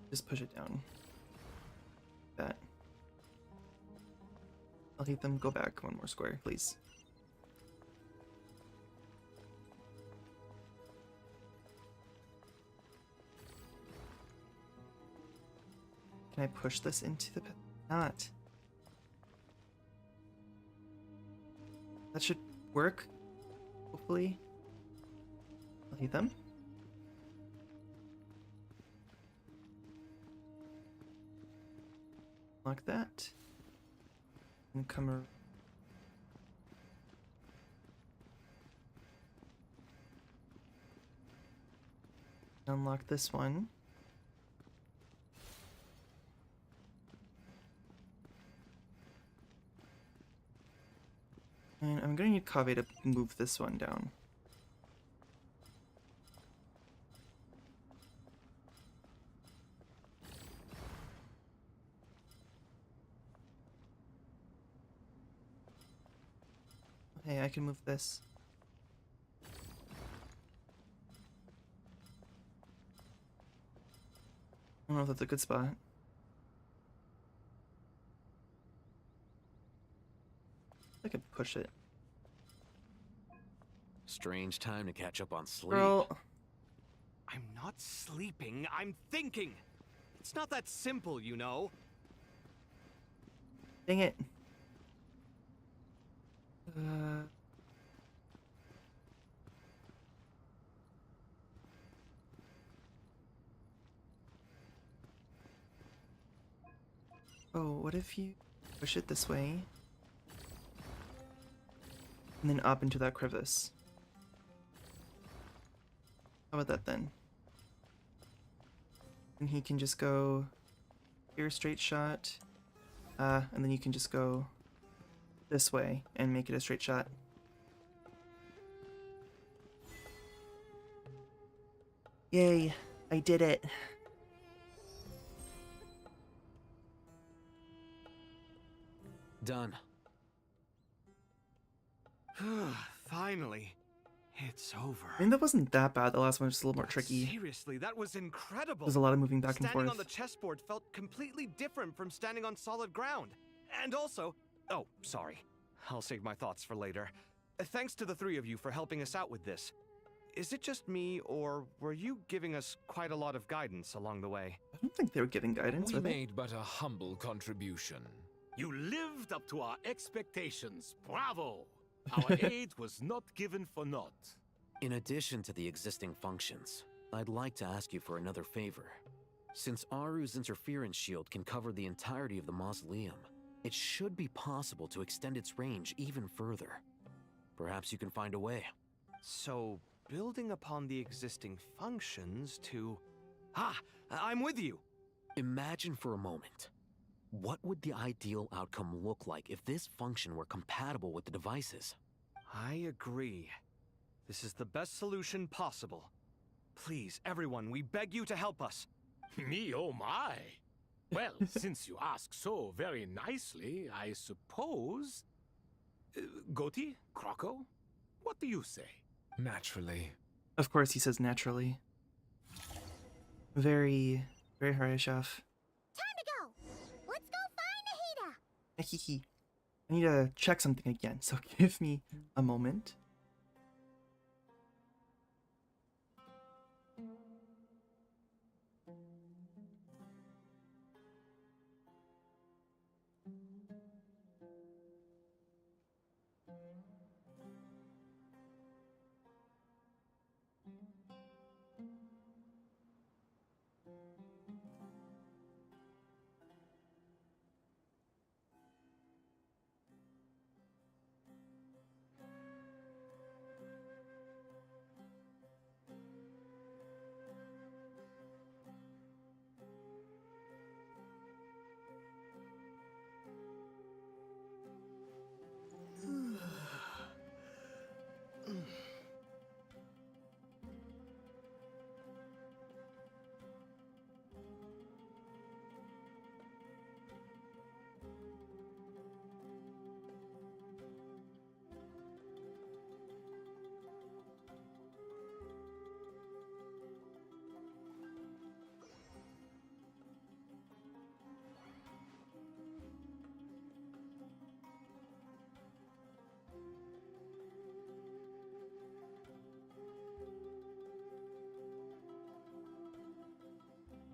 A: Just push it down. That. I'll hit them. Go back one more square, please. Can I push this into the pit? Not. That should work. Hopefully. I'll hit them. Lock that. And come around. Unlock this one. I'm gonna need Kaveh to move this one down. Hey, I can move this. I don't know if that's a good spot. I could push it.
P: Strange time to catch up on sleep.
A: Girl.
N: I'm not sleeping, I'm thinking! It's not that simple, you know.
A: Dang it. Oh, what if you push it this way? And then up into that crevice. How about that then? And he can just go here, straight shot. And then you can just go this way and make it a straight shot. Yay, I did it.
P: Done.
N: Finally. It's over.
A: I mean, that wasn't that bad. The last one was just a little more tricky.
N: Seriously, that was incredible.
A: There's a lot of moving back and
N: Standing
A: forth.
N: on the chessboard felt completely different from standing on solid ground. And also, oh, sorry. I'll save my thoughts for later. Thanks to the three of you for helping us out with this. Is it just me, or were you giving us quite a lot of guidance along the way?
A: I don't think they were giving guidance,
I: We
A: were they?
I: made but a humble contribution.
C: You lived up to our expectations. Bravo! Our aid was not given for naught.
P: In addition to the existing functions, I'd like to ask you for another favor. Since Aru's interference shield can cover the entirety of the mausoleum, it should be possible to extend its range even further. Perhaps you can find a way.
N: So, building upon the existing functions to... Ah! I'm with you!
P: Imagine for a moment. What would the ideal outcome look like if this function were compatible with the devices?
N: I agree. This is the best solution possible. Please, everyone, we beg you to help us.
C: Me, oh my! Well, since you ask so very nicely, I suppose... Goti? Croco? What do you say?
I: Naturally.
A: Of course he says naturally. Very, very Harishaf.
S: Time to go! Let's go find Nahida!
A: Hehe. I need to check something again, so give me a moment.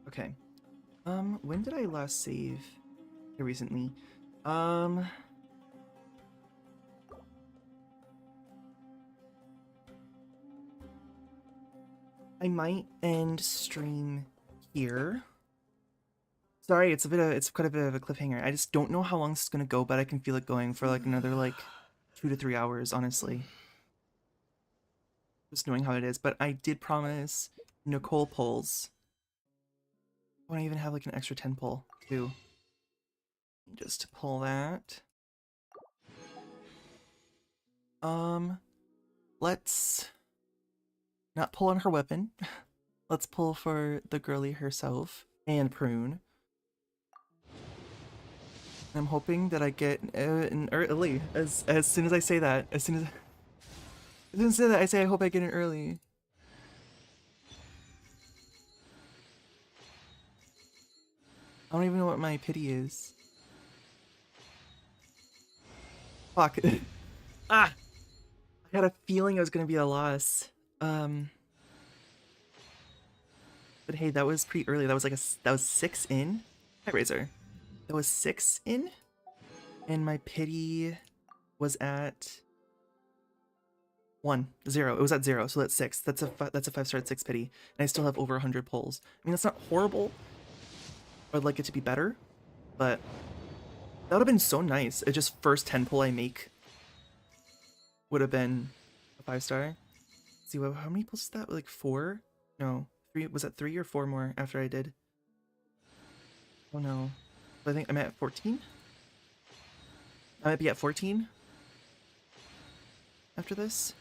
A: Okay. When did I last save? Recently. I might end stream here. Sorry, it's quite a bit of a cliffhanger. I just don't know how long this is gonna go, but I can feel it going for like another like 2 to 3 hours, honestly. Just knowing how it is, but I did promise Nicole pulls. I want to even have like an extra 10 pull too. Just to pull that. Let's not pull on her weapon. Let's pull for the girly herself and prune. I'm hoping that I get an early. As soon as I say that, as soon as I say that, I say I hope I get an early. I don't even know what my pity is. Fuck. Ah! I had a feeling it was gonna be a loss. But hey, that was pretty early. That was like that was 6 in. Hi, Razor. That was 6 in, and my pity was at 1, 0. It was at 0, so that's 6. That's a 5-star at 6 pity, and I still have over 100 pulls. I mean, that's not horrible. I'd like it to be better, but that would have been so nice. It just first 10 pull I make would have been a 5-star. Let's see, how many pulls is that? Like 4? No, 3. Was that 3 or 4 more after I did? Oh no. I think I'm at 14? I might be at 14 after this.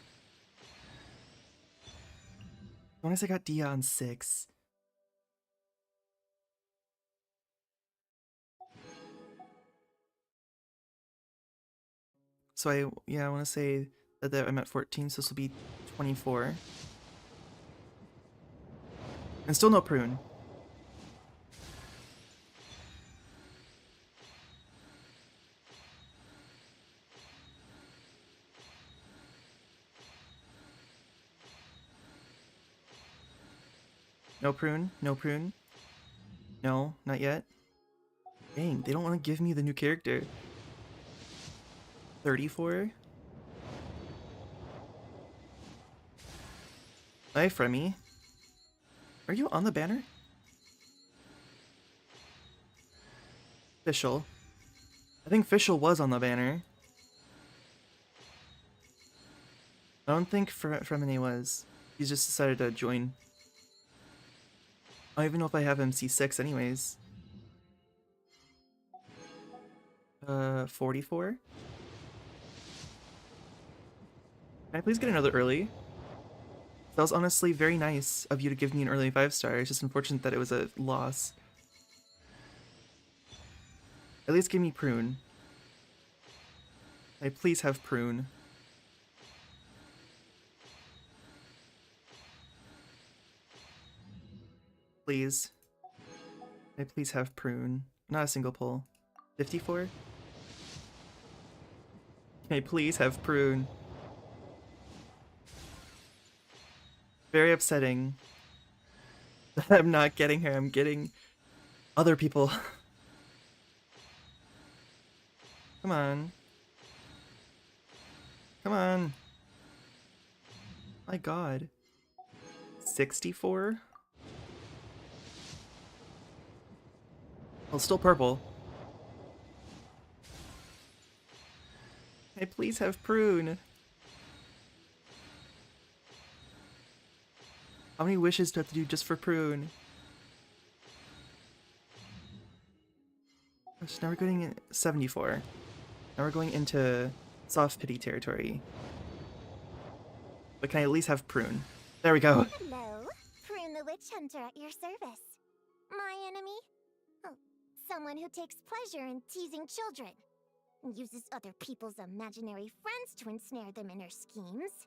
A: I want to say I got Dia on 6. So I want to say that I'm at 14, so this will be 24. And still no prune. No prune, no prune. No, not yet. Dang, they don't want to give me the new character. 34? Hi, Fremy. Are you on the banner? Fischl. I think Fischl was on the banner. I don't think Fremini was. He's just decided to join. I don't even know if I have him C6 anyways. 44? Can I please get another early? That was honestly very nice of you to give me an early 5-star. It's just unfortunate that it was a loss. At least give me prune. Can I please have prune? Please. Can I please have prune? Not a single pull. 54? Can I please have prune? Very upsetting that I'm not getting her. I'm getting other people. Come on. Come on. My god. 64? Well, still purple. Can I please have prune? How many wishes do I have to do just for prune? Gosh, now we're going in 74. Now we're going into soft pity territory. But can I at least have prune? There we go.
S: Hello, Prune the Witch Hunter at your service. My enemy? Oh, someone who takes pleasure in teasing children. Uses other people's imaginary friends to ensnare them in her schemes.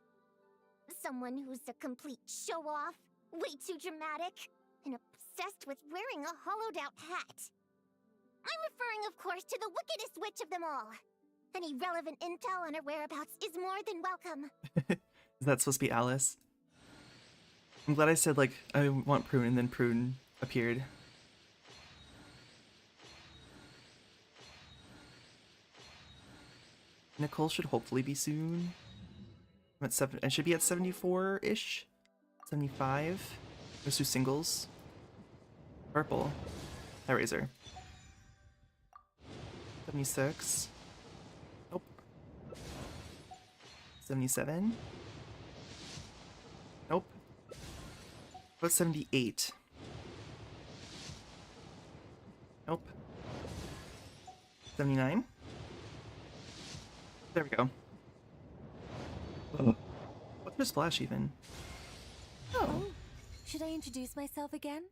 S: Someone who's a complete show-off, way too dramatic, and obsessed with wearing a hollowed-out hat. I'm referring, of course, to the wickedest witch of them all. Any relevant intel on her whereabouts is more than welcome.
A: Is that supposed to be Alice? I'm glad I said, like, I want prune, and then prune appeared. Nicole should hopefully be soon. I'm at 7. I should be at 74-ish. 75. Let's do singles. Purple. Hi, Razor. 76. Nope. 77. Nope. What's 78? Nope. 79. There we go. What's her splash even?
W: Oh, should I introduce myself again?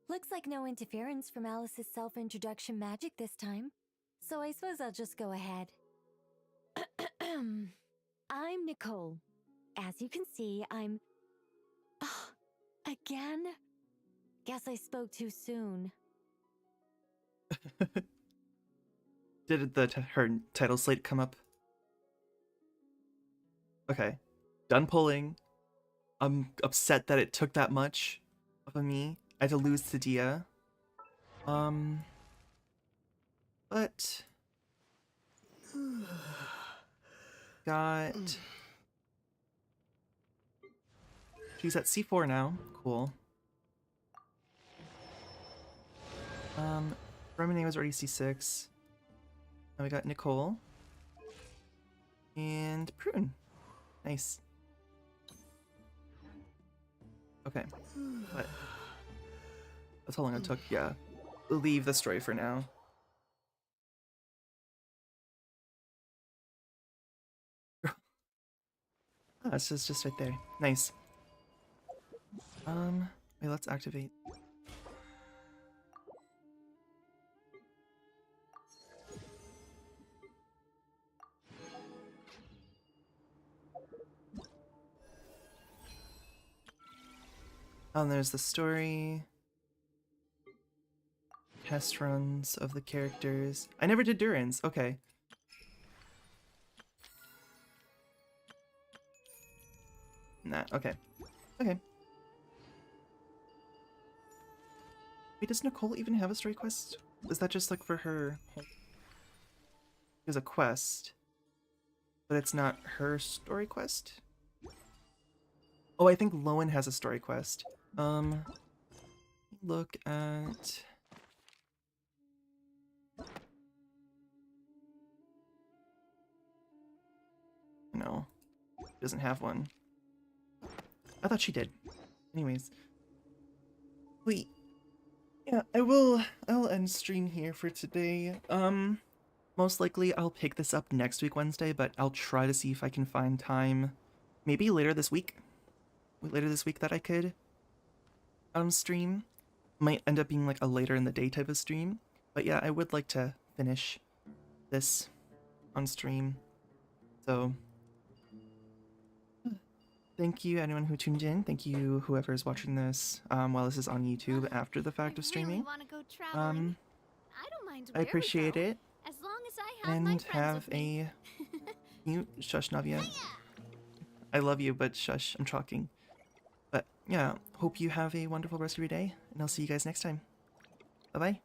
W: Looks like no interference from Alice's self-introduction magic this time. So I suppose I'll just go ahead. I'm Nicole. As you can see, I'm... Oh, again? Guess I spoke too soon.
A: Did her title slate come up? Okay. Done pulling. I'm upset that it took that much of me. I had to lose to Dia. But... Got... She's at C4 now. Cool. Remini was already C6. Now we got Nicole. And Prune. Nice. Okay. But that's how long it took. Yeah. Leave the story for now. It's just right there. Nice. Wait, let's activate. And there's the story. Test runs of the characters. I never did Duran's. Okay. Nah, okay. Okay. Wait, does Nicole even have a story quest? Is that just like for her? There's a quest. But it's not her story quest? Oh, I think Lowen has a story quest. Look at... No. Doesn't have one. I thought she did. Anyways. Wait. Yeah, I'll end stream here for today. Most likely I'll pick this up next week Wednesday, but I'll try to see if I can find time maybe later this week. Later this week that I could stream. Might end up being like a later in the day type of stream. But yeah, I would like to finish this on stream. So thank you anyone who tuned in. Thank you whoever is watching this while this is on YouTube after the fact of streaming. I appreciate it.
S: As long as I have
A: and have a mute shush Navia. I love you, but shush, I'm talking. But yeah, hope you have a wonderful rest of your day, and I'll see you guys next time. Bye bye.